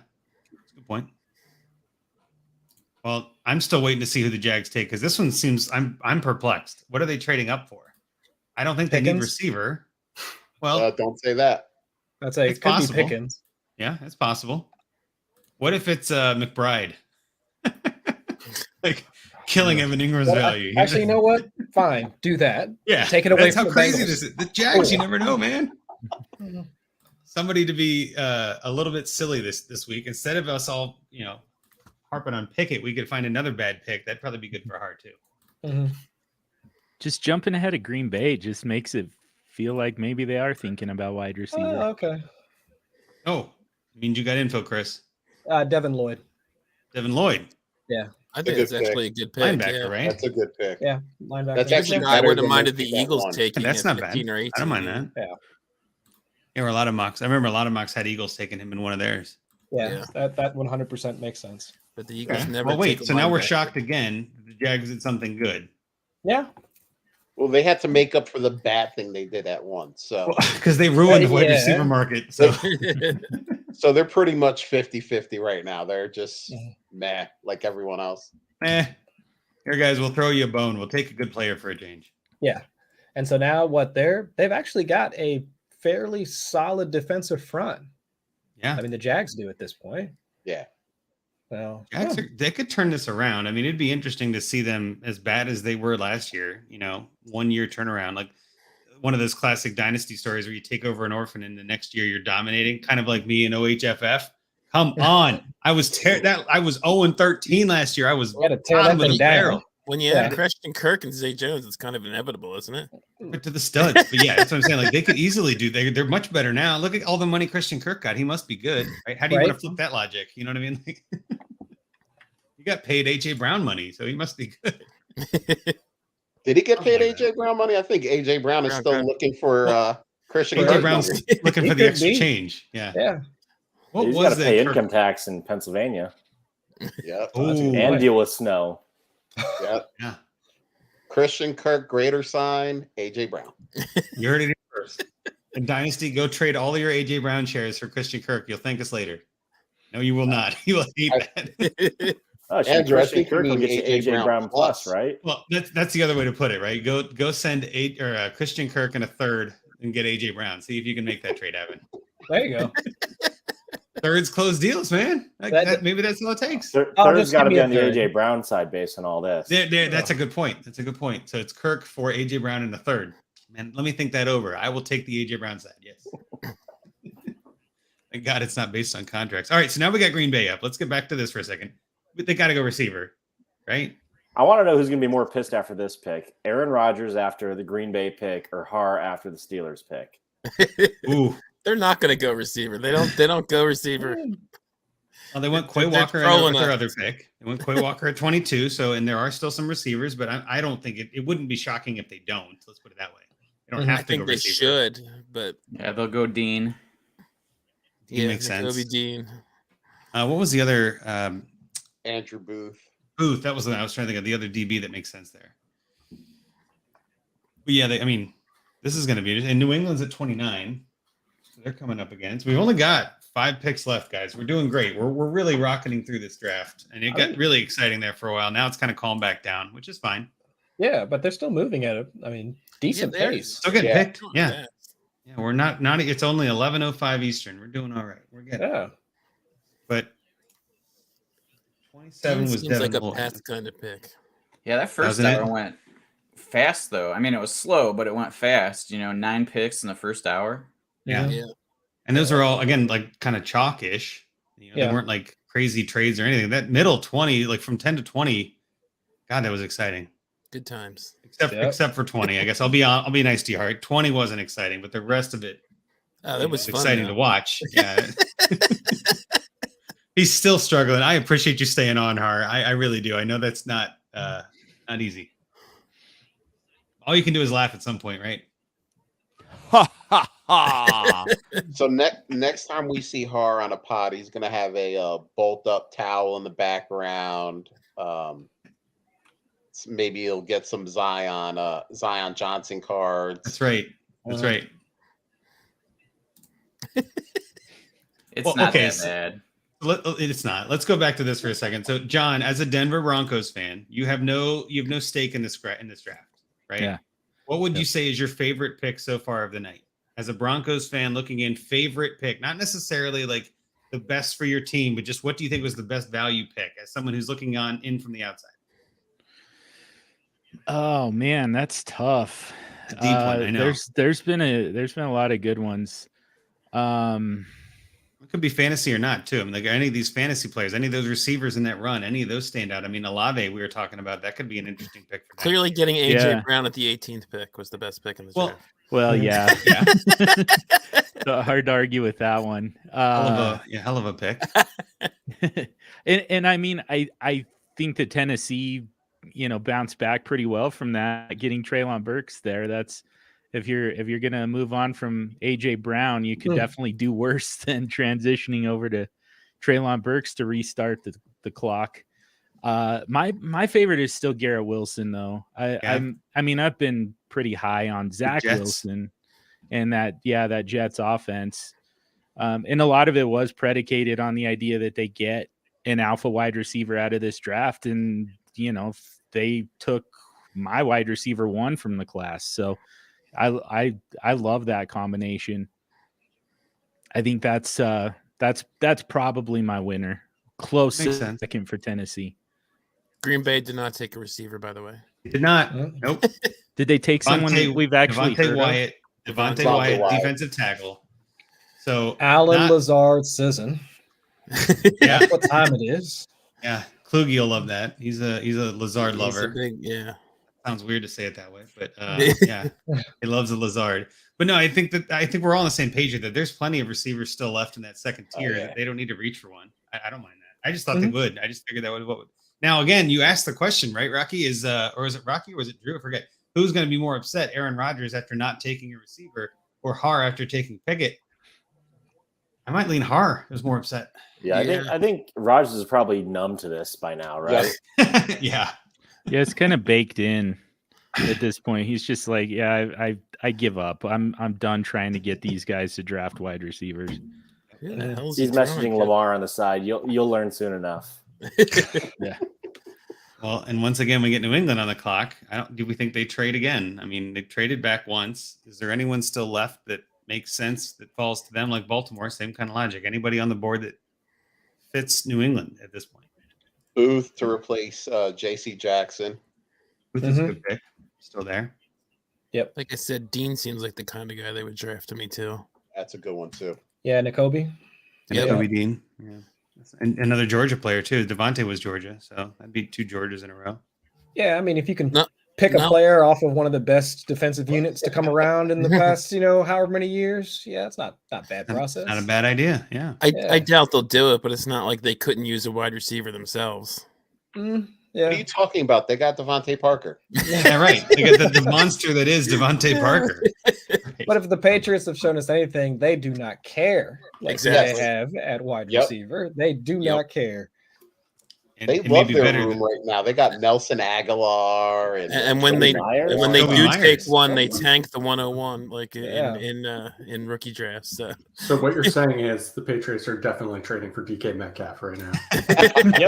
A: That's a good point. Well, I'm still waiting to see who the Jags take because this one seems I'm perplexed. What are they trading up for? I don't think they need receiver. Well,
J: don't say that.
F: I'd say it could be Pickens.
A: Yeah, it's possible. What if it's McBride? Killing Evan Ingram's value.
F: Actually, you know what? Fine, do that.
A: Yeah,
F: take it away.
A: That's
F: from
A: how
F: the
A: crazy
F: Bengals.
A: this is. The Jags, you never know, man. Somebody to be a little bit silly this week. Instead of us all, harping on Pickett, we could find another bad pick. That'd probably be good for Hart too.
F: Mm-hmm.
E: Just jumping ahead of Green Bay just makes it feel like maybe they are thinking about wide receiver.
F: Oh, okay.
A: Oh, means you got info, Chris.
F: Devin Lloyd.
A: Devin Lloyd.
F: Yeah.
H: I think it's actually a good pick.
A: Linebacker,
H: yeah.
A: right?
J: That's a good pick.
F: Yeah, linebacker.
J: That's actually
H: I would
J: better
H: have
J: than
H: minded
J: they
H: the
J: picked that
H: Eagles
J: one.
H: taking
A: That's
H: at
A: not bad.
H: 15 or 18.
A: I don't mind that.
F: Yeah.
A: There were a lot of mocks. I remember a lot of mocks had Eagles taking him in one of theirs.
F: Yeah. That 100% makes sense.
H: But the Eagles never.
A: Well, wait.
H: take a
A: So now we're
H: linebacker.
A: shocked again. The Jags did something good.
F: Yeah.
J: Well, they had to make up for the bad thing they did at once. So
A: because they ruined the wide receiver market. So
J: so they're pretty much 50-50 right now. They're just meh, like everyone else.
A: here, guys, we'll throw you a bone. We'll take a good player for a change.
F: Yeah. And so now they've actually got a fairly solid defensive front.
A: Yeah.
F: I mean, the Jags do at this point.
J: Yeah.
F: Well,
A: They could turn this around. I mean, it'd be interesting to see them as bad as they were last year, 1 year turnaround, like one of those classic dynasty stories where you take over an orphan and the next year you're dominating, kind of like me in OHFF. Come on. I was 0-13 last year. I was bottom of the barrel.
H: When you have Christian Kirk and Zay Jones, it's kind of inevitable, isn't it?
A: But to the studs. But yeah, that's what I'm saying. Like they could easily do. They're much better now. Look at all the money Christian Kirk got. He must be good, right? How do you want to flip that logic? You know what I mean? Like, you got paid AJ Brown money, so he must be good.
J: Did he get paid AJ Brown money? I think AJ Brown is still looking for Christian Kirk.
A: AJ Brown's looking for the extra change. Yeah.
F: Yeah.
G: What He's got to pay income tax in Pennsylvania.
J: Yeah.
G: And deal with snow.
J: Yeah. Christian Kirk, greater sign, AJ Brown.
A: You heard it here first. In Dynasty, go trade all of your AJ Brown shares for Christian Kirk. You'll thank us later. No, you will not. You will hate that.
J: Andrew,
G: Christian Kirk will get you AJ Brown plus, right?
A: Well, that's the other way to put it, right? Go send Christian Kirk and a third and get AJ Brown. See if you can make that trade happen.
F: There you go.
A: Thirds close deals, man. Maybe that's all it takes.
G: Third's got to be on the AJ Brown side based on all this.
A: That's a good point. That's a good point. So it's Kirk for AJ Brown and a third. Man, let me think that over. I will take the AJ Brown side. Yes. Thank God it's not based on contracts. All right, so now we got Green Bay up. Let's get back to this for a second. They got to go receiver, right?
G: I want to know who's going to be more pissed after this pick: Aaron Rodgers after the Green Bay pick, or Harr after the Steelers pick.
A: Ooh.
H: They're not going to go receiver. They don't go receiver.
A: Well, they went Quay Walker at their other pick. They went Quay Walker at 22. So, and there are still some receivers, but I don't think it wouldn't be shocking if they don't. Let's put it that way. They don't have to go receiver.
H: They should, but
I: yeah, they'll go Dean.
A: Dean makes sense.
H: It'll be Dean.
A: What was the other?
J: Andrew Booth.
A: That was what I was trying to think of. The other DB that makes sense there. But yeah, I mean, this is going to be, and New England's at 29. So they're coming up against. We've only got 5 picks left, guys. We're doing great. We're really rocketing through this draft, and it got really exciting there for a while. Now it's kind of calmed back down, which is fine.
F: Yeah, but they're still moving at decent pace.
A: Still getting picked. Yeah. Yeah, we're not. It's only 11:05 Eastern. We're doing all right. We're getting.
F: Yeah.
A: But 27 was
H: seems
A: Devin
H: like a
A: Lloyd.
H: path kind of pick.
I: Yeah, that first
A: Doesn't
I: hour
A: it?
I: went fast though. I mean, it was slow, but it went fast. 9 picks in the first hour.
A: Yeah.
H: Yeah.
A: And those are all, again, like kind of chalkish. They weren't like crazy trades or anything. That middle 20, like from 10 to 20, God, that was exciting.
H: Good times.
A: Except for 20. I guess I'll be nice to you, Hart. 20 wasn't exciting, but the rest of it,
H: that was fun,
A: exciting to watch. Yeah. He's still struggling. I appreciate you staying on, Har. I really do. I know that's not easy. All you can do is laugh at some point, right?
C: Ha ha ha.
J: So next time we see Har on a pod, he's gonna have a bolt up towel in the background. Maybe he'll get some Zion Johnson cards.
A: That's right. That's right.
I: It's not that bad.
A: It's not. Let's go back to this for a second. So, John, as a Denver Broncos fan, you have no stake in this draft, right?
E: Yeah.
A: What would you say is your favorite pick so far of the night? As a Broncos fan looking in, favorite pick, not necessarily like the best for your team, but just what do you think was the best value pick as someone who's looking in from the outside?
E: Oh man, that's tough.
A: It's a deep one, I know.
E: There's been a lot of good ones.
A: It could be fantasy or not, too. I mean, like any of these fantasy players, any of those receivers in that run, any of those stand out. I mean, Olave, we were talking about, that could be an interesting pick. For
H: Clearly, getting AJ Brown at the 18th pick was the best pick in the draft.
E: Well, yeah. So hard to argue with that one.
A: Hell of a pick.
E: and I mean, I think that Tennessee, bounced back pretty well from that, getting Treylon Burks there. That's if you're gonna move on from AJ Brown, you could definitely do worse than transitioning over to Treylon Burks to restart the clock. My favorite is still Garrett Wilson, though. I've been pretty high on Zach Wilson and that Jets offense. And a lot of it was predicated on the idea that they get an alpha wide receiver out of this draft. And, they took my wide receiver 1 from the class. So I love that combination. I think that's probably my winner. Close second for Tennessee.
H: Green Bay did not take a receiver, by the way.
A: Did not. Nope.
E: Did they take someone that we've actually heard
A: Wyatt, Devontae Wyatt, defensive tackle. So
F: Alan Lazard Sisson.
A: Yeah.
F: That's what time it is.
A: Yeah. Kluge will love that. He's a Lazard lover.
H: Sounds
A: weird to say it that way, but yeah, he loves a Lazard. But no, I think we're all on the same page here that there's plenty of receivers still left in that second tier that they don't need to reach for one. I don't mind that. I just thought they would. I just figured that would. Now again, you asked the question, right? Rocky is it Rocky or was it Drew? I forget. Who's going to be more upset, Aaron Rodgers after not taking a receiver, or Har after taking Pickett? I might lean Har is more upset.
G: Yeah, I think Rodgers is probably numb to this by now, right?
A: Yeah.
E: Yeah, it's kind of baked in at this point. He's just like, I give up. I'm done trying to get these guys to draft wide receivers.
G: He's messaging Lamar on the side. You'll learn soon enough.
E: Yeah.
A: Well, and once again, we get New England on the clock. Do we think they trade again? I mean, they traded back once. Is there anyone still left that makes sense that falls to them like Baltimore? Same kind of logic. Anybody on the board that fits New England at this point?
J: Booth to replace J.C. Jackson.
A: Booth is a good pick. Still there.
F: Yep.
H: Like I said, Dean seems like the kind of guy they would draft to me too.
J: That's a good one too.
F: Yeah, N'Kobe.
A: N'Kobe Dean. Yeah. And another Georgia player too. Devontae was Georgia, so that'd be 2 Georgias in a row.
F: Yeah, I mean, if you can pick a player off of one of the best defensive units to come around in the past, however many years, it's not bad process.
A: Not a bad idea. Yeah.
H: I doubt they'll do it, but it's not like they couldn't use a wide receiver themselves.
J: What are you talking about? They got Devontae Parker.
A: Yeah, right. They got the monster that is Devontae Parker.
F: But if the Patriots have shown us anything, they do not care. Like they have at wide receiver. They do not care.
J: They
A: it may
J: love
A: be
J: their
A: better
J: room
A: than-
J: right now. They got Nelson Aguilar
H: And when they
G: Myers?
H: and when they
A: Kobe
H: do
A: Myers.
H: take one, they tank the 101 like
F: Yeah.
H: in rookie drafts. So.
B: So what you're saying is the Patriots are definitely trading for DK Metcalf right now.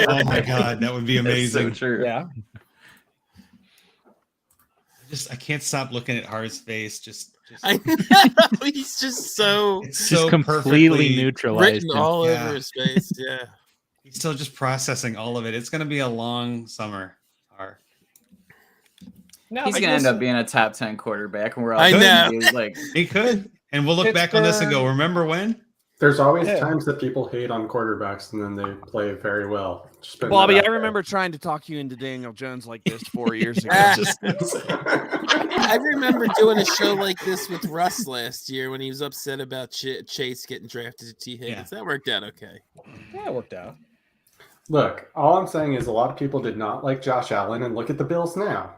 A: Oh my God, that would be
I: That's so
A: amazing.
I: true.
F: Yeah.
A: I can't stop looking at Har's face. Just
H: I know he's just so
A: it's
E: Just
A: so
E: completely
A: perfectly
E: neutralized.
H: written
E: him.
H: all
A: Yeah.
H: over his face. Yeah.
A: He's still just processing all of it. It's going to be a long summer. Har.
F: No,
I: He's
F: I
I: gonna end
F: guess-
I: up being a top 10 quarterback, and we're all
H: I
I: gonna
H: know.
I: be like,
A: He could, and we'll look back on this and go,
F: Pittsburgh.
A: "Remember when?"
B: There's always
F: Yeah.
B: times that people hate on quarterbacks and then they play very well. Just putting
C: Bobby,
B: that
C: I
B: out
C: remember trying to talk you into Daniel Jones like this 4 years ago.
B: there.
H: I remember doing a show like this with Russ last year when he was upset about Chase getting drafted to T. Higgins. That worked out okay.
F: Yeah, it worked out.
B: Look, all I'm saying is a lot of people did not like Josh Allen, and look at the Bills now.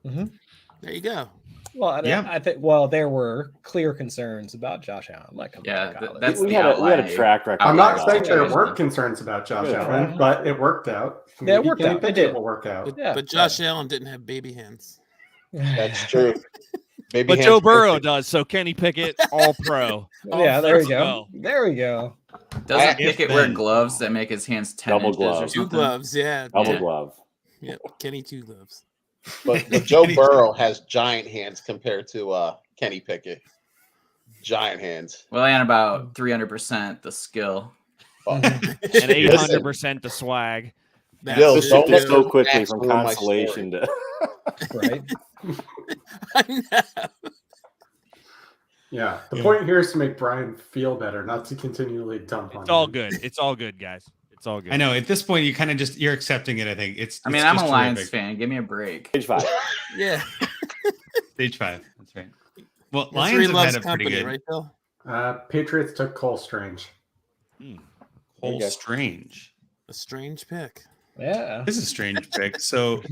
H: There you go.
F: Well,
A: Yeah.
F: I think there were clear concerns about Josh Allen. Like, coming
I: Yeah,
F: out of college.
I: that's
G: we
I: the
G: had a
I: outlier.
G: track record.
B: I'm
I: Outlier
B: not saying there
I: situation.
B: weren't concerns about Josh
G: Yeah.
B: Allen, but it worked out.
F: Yeah, it
B: Maybe
F: worked
B: Kenny
F: out. It
B: Pickett
F: did.
B: will work out.
H: But,
F: Yeah,
H: but Josh Allen didn't have baby hands.
J: That's true. Baby
C: But
J: hands
C: Joe Burrow
J: perfect.
C: does, so Kenny Pickett, all pro.
F: Yeah, there we
C: Let's
F: go.
C: go.
F: There we go.
I: Doesn't
A: If
I: Pickett wear
A: then-
I: gloves that make his hands 10
G: Double
I: inches or
G: glove.
H: Two
I: something?
H: gloves, yeah.
G: Double
H: yeah.
G: glove.
H: Yep, Kenny two gloves.
J: But Joe Burrow has giant hands compared to Kenny Pickett. Giant hands.
I: Well, and about 300% the skill.
J: Oh.
C: And 800% the swag.
J: Bill,
H: That's
J: don't
H: it.
J: let
G: So
J: the
G: quickly
J: facts
G: from
J: ruin my
G: consolation to
F: Right.
H: I know.
B: Yeah. The point here is to make Brian feel better, not to continually dump on
C: It's all
B: him.
C: good. It's all good, guys. It's all good.
A: I know. At this point, you kind of you're accepting it. I think it's.
I: I mean,
A: it's
I: I'm a
A: just
I: Lions
A: terrific.
I: fan. Give me a break.
G: stage 5.
H: Yeah.
A: Stage 5. That's right. Well,
H: That's where he
A: Lions have
H: loves
A: had a pretty
H: company,
A: good.
H: right, Bill?
B: Patriots took Cole Strange.
A: Whole
G: Okay.
A: strange.
H: A strange pick.
F: Yeah.
A: This is a strange pick. So,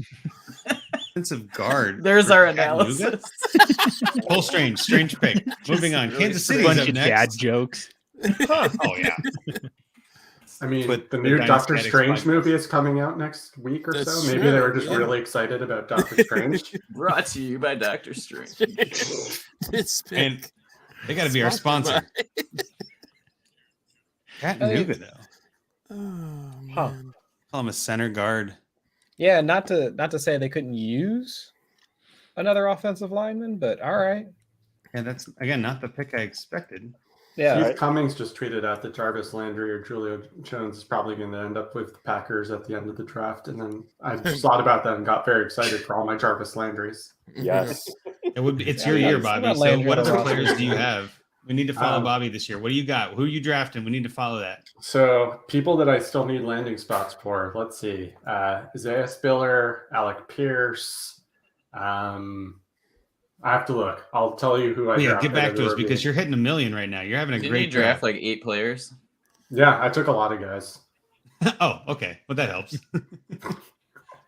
A: offensive guard.
I: There's
A: for
I: our
A: Chattanooga?
I: analysis.
A: Whole strange pick. Moving on.
I: really
A: Kansas
I: strange.
A: City's
E: Bunch
A: up
E: of
A: next.
E: dad jokes.
A: Oh yeah.
B: I mean,
A: With
B: the
A: the
B: new
A: Dynasty
B: Doctor Strange
A: Outhouse.
B: movie is coming out next week or
H: That's
B: so. Maybe they were
H: true,
B: just
H: yeah.
B: really excited about Doctor Strange.
I: Brought to you by Dr. Strange.
H: This pick.
A: And they got to be our sponsor. Chattanooga, though.
H: Oh,
F: Huh.
H: man.
A: Call him a center guard.
F: Yeah, not to say they couldn't use another offensive lineman, but all right.
A: Yeah, that's again not the pick I expected.
F: Yeah.
B: Keith Cummings just tweeted out that Jarvis Landry or Julio Jones is probably going to end up with the Packers at the end of the draft. And then I just thought about that and got very excited for all my Jarvis Landrys.
G: Yes.
A: It would be. It's
F: Yeah,
A: your
F: yeah,
A: year,
F: it's
A: Bobby.
F: not
A: So,
F: Landry
A: what
F: on the
A: other
F: roster.
A: players do you have? We need to follow
B: Um,
A: Bobby this year. What do you got? Who are you drafting? We need to follow that.
B: So people that I still need landing spots for, let's see. Isaiah Spiller, Alec Pierce. I have to look. I'll tell you who I
A: Oh, yeah,
B: drafted
A: get back
B: at
A: to
B: the
A: us because
B: review.
A: you're hitting a million right now. You're having a
I: Didn't
A: great
I: you draft like 8 players?
B: Yeah, I took a lot of guys.
A: Oh, okay. Well, that helps.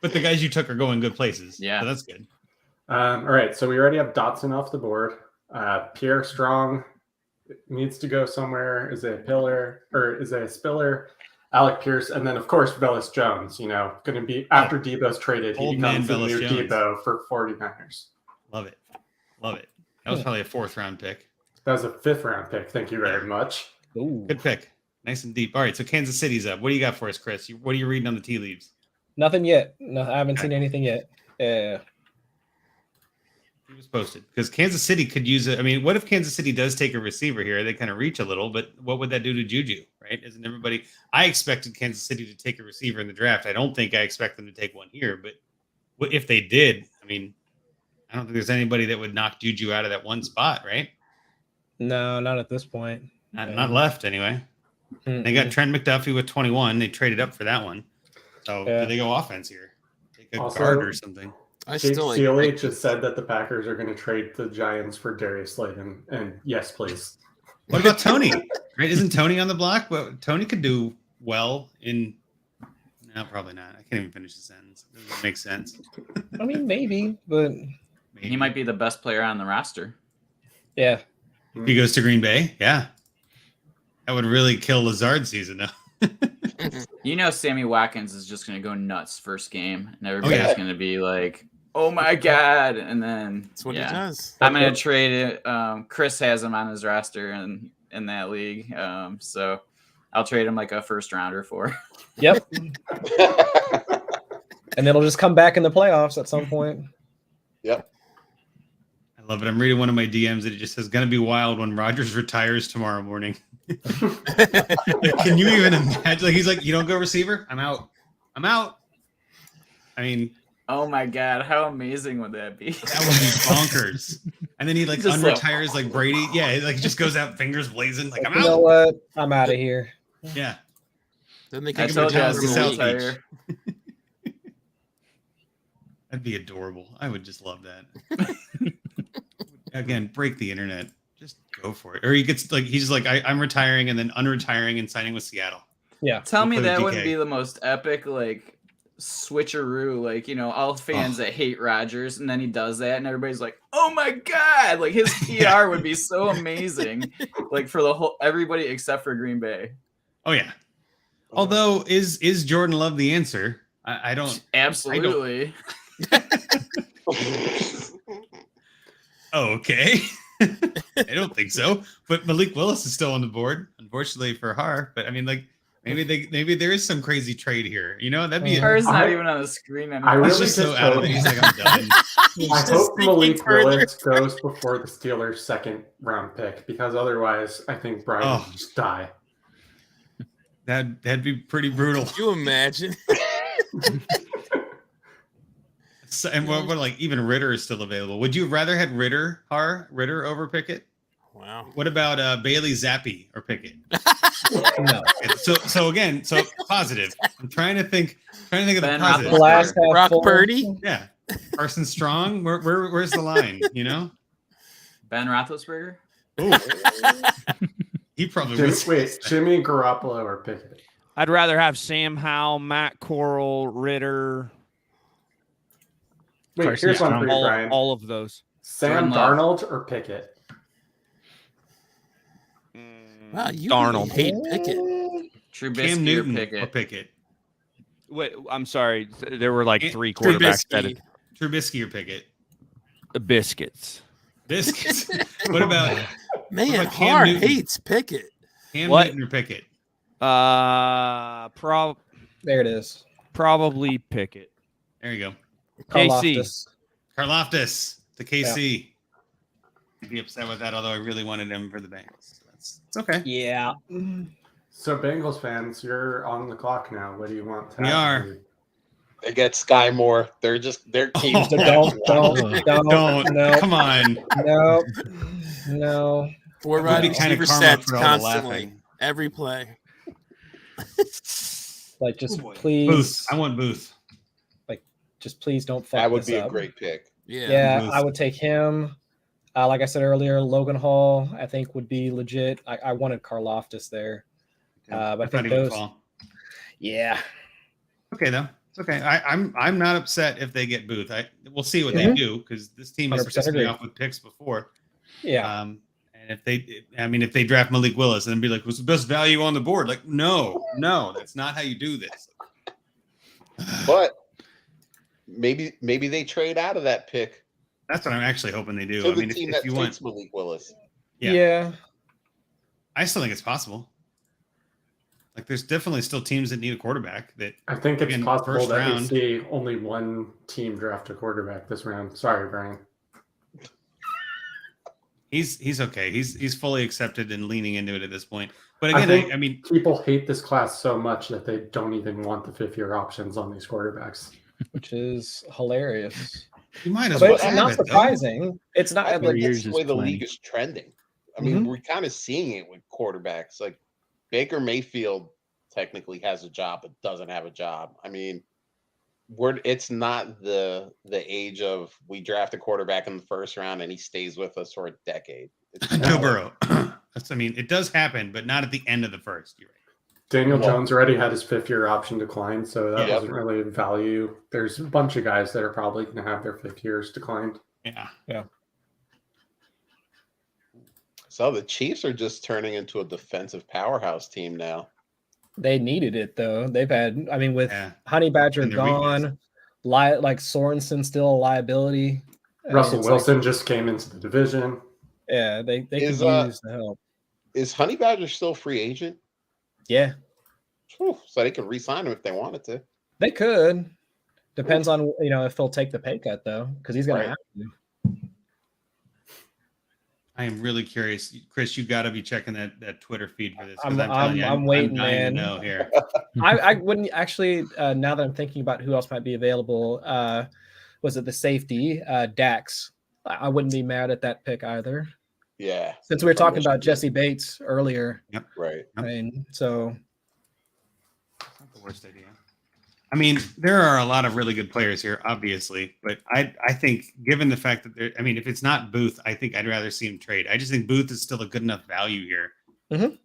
A: But the guys you took are going good places.
I: Yeah.
A: So that's good.
B: All right, so we already have Dotson off the board. Pierre Strong needs to go somewhere. Isaiah Spiller, Alec Pierce, and then of course Velus Jones. You know, going to be after Debo's traded, he
A: Old man
B: becomes the
A: Velus
B: new
A: Jones.
B: Debo for 49ers.
A: Love it. Love it. That was probably a 4th round pick.
B: That was a 5th round pick. Thank you very much.
F: Ooh.
A: Good pick. Nice and deep. All right. So Kansas City's up. What do you got for us, Chris? What are you reading on the tea leaves?
F: Nothing yet. No, I haven't seen anything yet. Yeah.
A: He was posted because Kansas City could use it. I mean, what if Kansas City does take a receiver here? They kind of reach a little, but what would that do to Juju? Right? Isn't everybody? I expected Kansas City to take a receiver in the draft. I don't think I expect them to take one here, but what if they did? I mean, I don't think there's anybody that would knock Juju out of that one spot, right?
F: No, not at this point.
A: Not left anyway. They got Trent McDuffie with 21. They traded up for that one. So
F: Yeah.
A: do they go offense here? Take a
B: Also-
A: guard or something.
H: I
B: Jake
H: still like
B: Sealy just said that the Packers are going to trade the Giants for Darius Slayton, and yes, please.
A: What about Tony? Right? Isn't Tony on the block? Well, Tony could do well in. No, probably not. I can't even finish the sentence. It doesn't make sense.
F: I mean, maybe, but
A: Maybe.
I: He might be the best player on the roster.
F: yeah.
A: If he goes to Green Bay. Yeah, that would really kill Lazard's season, though.
I: You know, Sammy Watkins is just going to go nuts first game, and everybody's
A: yeah.
I: going to be like, "Oh my god!" And then
H: That's what he does.
I: I'm going to trade it. Chris has him on his roster in that league, so I'll trade him like a first rounder for.
F: Yep. And it'll just come back in the playoffs at some point.
J: Yep.
A: I love it. I'm reading one of my DMs that it just says, "Gonna be wild when Rodgers retires tomorrow morning." Can you even imagine? Like, he's like, "You don't go receiver? I'm out. I'm out." I mean,
I: Oh my god, how amazing would that be?
A: that would be bonkers. And then he like
I: Just
A: unretires like Brady. Yeah, he, like just goes out, fingers blazing, like, "I'm
F: You know
A: out."
F: what? I'm out of here.
A: Yeah.
H: Then they
I: I
H: can
I: told you I
A: South
I: was
A: Beach.
I: going to retire.
A: That'd be adorable. I would just love that. Again, break the internet. Just go for it. Or he gets like, he's like, I'm retiring and then unretiring and signing with Seattle.
F: Yeah.
I: Tell me
A: We'll play
I: that
A: with
I: wouldn't
A: DK.
I: be the most epic, like, switcheroo. Like, you know, all fans that hate Rodgers, and then he does that, and everybody's like, "Oh my god!" Like, his PR would be so amazing, like, for the whole everybody except for Green Bay.
A: Oh yeah. Although is Jordan Love the answer? I don't.
I: Absolutely.
A: Oh, okay. I don't think so. But Malik Willis is still on the board, unfortunately for Harr. But I mean, like, maybe there is some crazy trade here. You know, that'd be.
I: Har's not
B: I-
I: even on the screen
B: I
I: anymore.
A: He's
B: really
A: just so
B: just
A: out of
B: hope-
A: it. He's like, "I'm done."
B: I
H: just
B: hope
H: thinking
B: Malik
H: further.
B: Willis goes before the Steelers' second round pick, because otherwise I think Brian
A: Oh.
B: will just die.
A: That'd be pretty brutal.
H: Can you imagine?
A: So, and what like even Ritter is still available? Would you have rather had Ritter over Pickett?
H: Wow.
A: What about Bailey Zappi or Pickett?
F: No.
A: So again, so positive. I'm trying to think of the
I: Ben
A: positive.
F: The last half
H: Brock
F: full.
H: Purdy?
A: Yeah, Carson Strong. Where's the line? You know,
I: Ben Roethlisberger.
A: Ooh. He probably would.
B: Jimmy Garoppolo or Pickett?
C: I'd rather have Sam Howell, Matt Corral, Ritter,
B: Wait,
E: Carson
B: here's one
E: Strong.
B: for you, Brian.
C: all of those.
B: Sam
I: Jordan Love.
B: Darnold or Pickett?
H: Wow, you
C: Darnold.
H: really hate Pickett.
A: Cam
I: Trubisky or
A: Newton or
I: Pickett.
A: Pickett.
C: Wait, I'm sorry. There were like three quarterbacks that
H: Trubisky.
A: Trubisky or Pickett.
C: biscuits.
A: Biscuits. What about
H: Man,
A: about Cam
H: Harr
A: Newton?
H: hates Pickett.
A: Cam
C: What?
A: Newton or Pickett?
F: There it is.
C: Probably Pickett.
A: There you go.
C: KC.
F: Karlaftis.
A: Karlaftis to KC. I'd be upset with that, although I really wanted him for the Bengals. It's okay.
F: Yeah.
B: So Bengals fans, you're on the clock now. What do you want to
A: We
B: happen?
A: are.
J: They get Sky Moore. They're just their team.
A: Oh,
F: Don't.
A: Don't.
F: No.
A: Come on.
F: No. No.
H: Four
A: It would
H: wide
A: be kinda
H: receiver
A: karma
H: sets
A: for all the
H: constantly.
A: laughing.
H: Every play.
F: Like, just
A: Booth.
F: please,
A: I want Booth.
F: just please don't fuck
J: That would
F: this
J: be
F: up.
J: a great pick.
H: Yeah.
F: Yeah, I would take him. Like I said earlier, Logan Hall, I think, would be legit. I wanted Karlaftis there. But I
A: thought
F: think
A: he would
F: those.
A: fall.
F: Yeah.
A: Okay, though. It's okay. I'm not upset if they get Booth. We'll see what they
F: Mhm.
A: do, because this team has
F: 100%
A: pissed me
F: agree.
A: off with picks before.
F: Yeah.
A: And if they draft Malik Willis and be like, "What's the best value on the board?" Like, no, that's not how you do this.
J: But maybe they trade out of that pick
A: That's what I'm actually hoping they do.
J: to
A: I
J: the
A: mean,
J: team
A: if
J: that
A: you
J: takes
A: want,
J: Malik Willis.
A: yeah.
F: Yeah.
A: I still think it's possible. Like, there's definitely still teams that need a quarterback. That
B: I think it's
A: Again,
B: possible
A: first
B: that
A: round.
B: we see only one team draft a quarterback this round. Sorry, Brian.
A: he's okay. He's fully accepted and leaning into it at this point. But
B: I
A: again,
B: think-
A: I mean,
B: People hate this class so much that they don't even want the fifth-year options on these quarterbacks.
F: Which is hilarious.
A: you might as
F: But
A: well
F: it's
A: have
F: not
A: it, though.
F: surprising. It's not
J: I
F: like
J: think
E: years
J: that's the
E: is
J: way the
E: plenty.
J: league is trending. I mean,
F: Mhm.
J: we're kind of seeing it with quarterbacks. Like Baker Mayfield technically has a job, but doesn't have a job. I mean, it's not the age of we draft a quarterback in the first round and he stays with us for a decade. It's
A: Joe Burrow. I mean, it does happen, but not at the end of the first. You're right.
B: Daniel
J: Well-
B: Jones already had his fifth-year option declined, so that
A: Yeah.
B: wasn't really value. There's a bunch of guys that are probably going to have their fifth years declined.
A: Yeah.
J: So the Chiefs are just turning into a defensive powerhouse team now.
F: They needed it though. They've had, I mean, with
A: Yeah.
F: Honey Badger
A: And their weakness.
F: gone, like Sorensen still a liability. I mean,
B: Russell
F: it's
B: Wilson
F: like,
B: just came into the division.
F: yeah, they could
J: Is,
F: use the help.
J: Is Honey Badger still free agent?
F: Yeah,
J: Whew, so they could re-sign him if they wanted to.
F: they could. Depends on if they'll take the pay cut though, because he's gonna
J: Right.
F: have to.
A: I am really curious, Chris. You got to be checking that Twitter feed for this. 'Cause
F: I'm
A: telling you,
F: waiting,
A: dying
F: man.
A: to know here.
F: I wouldn't actually. Now that I'm thinking about who else might be available, was it the safety Dax? I wouldn't be mad at that pick either.
J: Yeah.
F: Since we were
J: From
F: talking about
J: Michigan.
F: Jesse Bates earlier,
J: Right.
F: I mean, so
A: It's not the worst idea. I mean, there are a lot of really good players here, obviously, but I think given the fact that if it's not Booth, I think I'd rather see him trade. I just think Booth is still a good enough value here.
F: Mhm.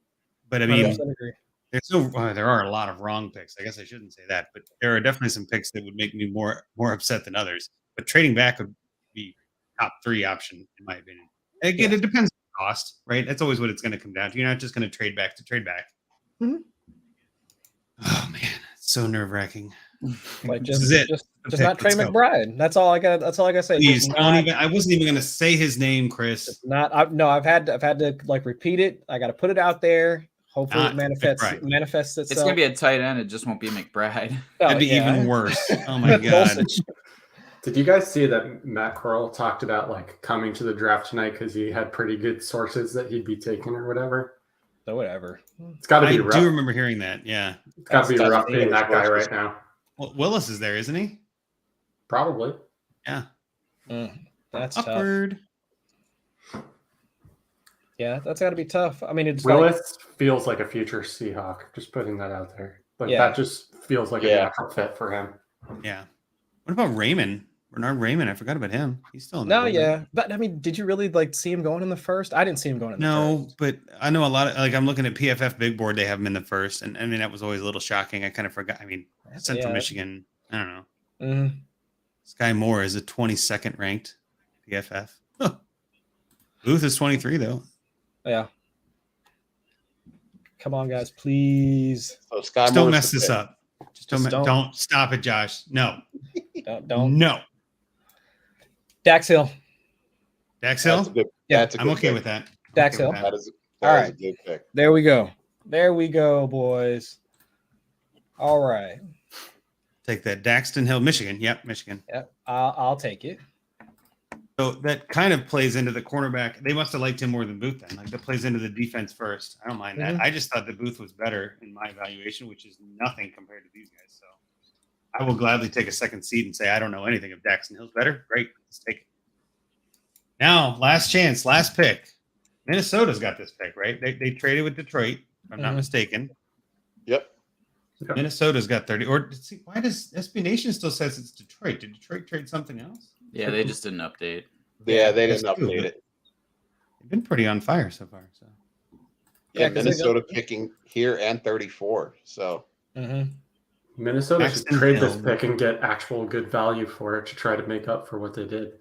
A: But I mean,
F: 100% agree.
A: there are a lot of wrong picks. I guess I shouldn't say that, but there are definitely some picks that would make me more upset than others. But trading back would be top 3 option in my opinion. Again, it depends on the cost, right? That's always what it's going to come down to. You're not just going to trade back to trade back.
F: Mhm.
A: Oh man, it's so nerve wracking.
F: Like
A: This is it.
F: just
A: Okay,
F: not Trey
A: let's go.
F: McBride. That's all I got. That's all I got to say.
A: Please
F: Just
A: don't
F: not-
A: even. I wasn't even going to say his name, Chris.
F: No, I've had to like repeat it. I got to put it out there. Hopefully,
A: Not
F: it manifests
A: McBride.
I: It's gonna be a tight end. It just won't be McBride.
A: That'd be even worse. Oh my god.
B: Did you guys see that Matt Corral talked about like coming to the draft tonight because he had pretty good sources that he'd be taking or whatever?
F: So whatever.
B: It's got to
A: I
B: be rough.
A: do remember hearing that. Yeah.
B: It's got to be
J: That's
B: rough
J: gotta
B: being
J: be
B: that guy
J: sources.
B: right now.
A: Well, Willis is there, isn't he?
B: Probably.
A: Yeah.
F: That's tough.
A: Awkward.
F: Yeah, that's got to be tough. I mean, it's like,
B: Willis feels like a future Seahawk. Just putting that out there. Like
F: Yeah.
B: that just feels like a
J: Yeah.
B: natural fit for him.
A: Yeah. What about Raymond? Bernard Raymond. I forgot about him. He's still in the
F: no,
A: building.
F: yeah, but I mean, did you really like see him going in the first? I didn't see him going in the
A: No,
F: first.
A: but I know a lot of I'm looking at PFF Big Board. They have him in the first, and I mean that was always a little shocking. I kind of forgot. I mean, Central
F: Yeah.
A: Michigan. I don't know.
F: Mhm.
A: Sky Moore is a 22nd ranked PFF. Huh. Booth is 23 though.
F: Yeah. Come on, guys, please.
J: So Sky
A: Just don't
J: Moore's
A: mess
J: the
A: this
J: pick.
A: up. Just
F: Just
A: don't stop it, Josh. No,
F: Don't.
A: no.
F: Dax Hill.
A: Dax
J: That's
A: Hill.
J: a good.
F: Yeah,
J: That's a
A: I'm
J: good
A: okay
J: pick.
A: with that. I'm
F: Dax
A: okay
F: Hill.
A: with
J: That
A: that.
J: is
F: All
J: a
F: right.
J: good pick.
F: There we go. There we go, boys. All right.
A: Take that. Daxton Hill, Michigan. Yep, Michigan.
F: Yep. I'll take it.
A: So that kind of plays into the cornerback. They must have liked him more than Booth then. Like that plays into the defense first. I don't mind that.
F: Mhm.
A: I just thought that Booth was better in my evaluation, which is nothing compared to these guys. So I will gladly take a second seat and say I don't know anything. If Daxton Hill's better, great. Let's take it. Now, last chance, last pick. Minnesota's got this pick, right? They traded with Detroit, if I'm not
F: Mhm.
A: mistaken.
J: Yep.
A: Minnesota's got 30. Or see, why does SB Nation still says it's Detroit? Did Detroit trade something else?
I: Yeah, they just didn't update.
J: Yeah, they didn't
A: That's true,
J: update
A: but
J: it.
A: They've been pretty on fire so far. So
J: Yeah,
F: 'cause they
J: Minnesota picking here and 34. So
F: Mhm.
B: Minnesota should
A: Daxton
B: trade this
A: Hill.
B: pick and get actual good value for it to try to make up for what they did.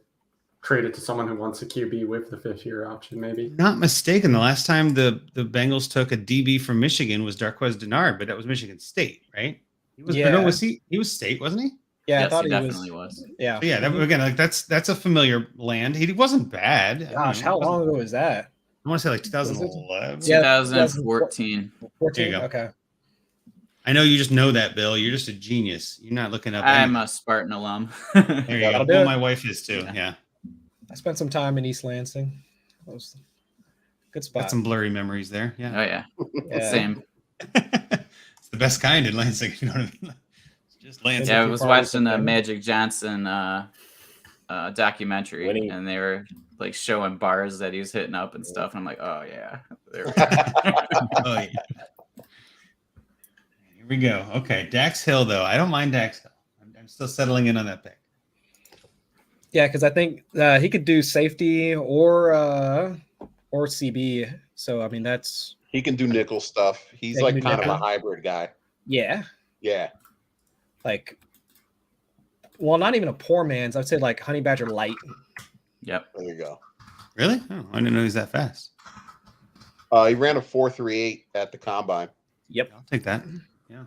B: Trade it to someone who wants a QB with the 5th-year option, maybe.
A: not mistaken, the last time the Bengals took a DB from Michigan was Darquez Denard, but that was Michigan State, right? He was
F: Yeah.
A: no, was he was State, wasn't he?
F: Yeah, I
I: Yes,
F: thought
I: he
F: he
I: definitely
F: was.
I: was.
F: Yeah.
A: So yeah, that, again, like that's a familiar land. He wasn't bad. I don't
F: Gosh,
A: know.
F: how
A: It wasn't-
F: long ago was that?
A: I want to say like 2011.
F: Yeah,
I: 2014.
F: 14.
A: There you go.
F: Okay.
A: I know you just know that, Bill. You're just a genius. You're not looking up.
I: I'm
A: anything.
I: a Spartan alum.
A: There you go.
F: That'll do
A: Well,
F: it.
A: my wife is too. Yeah,
F: I spent some time in East Lansing. That was a good spot.
A: got some blurry memories there.
I: Oh
A: Yeah,
I: yeah,
F: Yeah.
I: same.
A: it's the best kind in Lansing. You know what I mean? It's just Lansing.
I: Yeah, I
F: you
I: was
F: follow
I: watching the
F: something.
I: Magic Johnson documentary,
G: Winning.
I: and they were like showing bars that he was hitting up and stuff. And I'm like, oh yeah, there we
A: Oh, yeah. Here we go. Okay, Dax Hill though. I don't mind Dax Hill. I'm still settling in on that pick.
F: Yeah, because I think he could do safety or CB. So I mean, that's
J: he can do nickel stuff. He's
F: Yeah, he
J: like
F: can do
J: kind of a
F: nickel.
J: hybrid guy.
F: yeah,
J: Yeah.
F: like, well, not even a poor man's. I'd say like Honey Badger light.
I: Yep.
J: There you go.
A: Really? Oh, I didn't know he was that fast.
J: He ran a 4.38 at the combine.
F: Yep.
A: I'll take that. Yeah.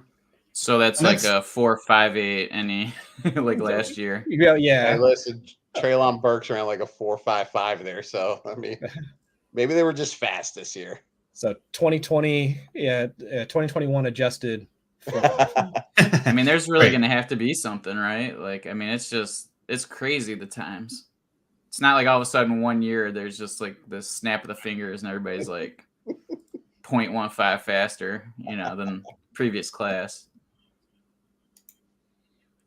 I: So that's
A: And
I: like a 4.58 any like last year.
F: Yeah,
J: Hey,
F: yeah.
J: listen, Traylon Burks ran like a 4.55 there. So, I mean, maybe they were just fast this year.
F: So 2020, 2021 adjusted.
I: I mean, there's really
A: Right.
I: going to have to be something, right? Like, I mean, it's crazy the times. It's not like all of a sudden 1 year there's just like the snap of the fingers and everybody's like 0.15 faster, than previous class.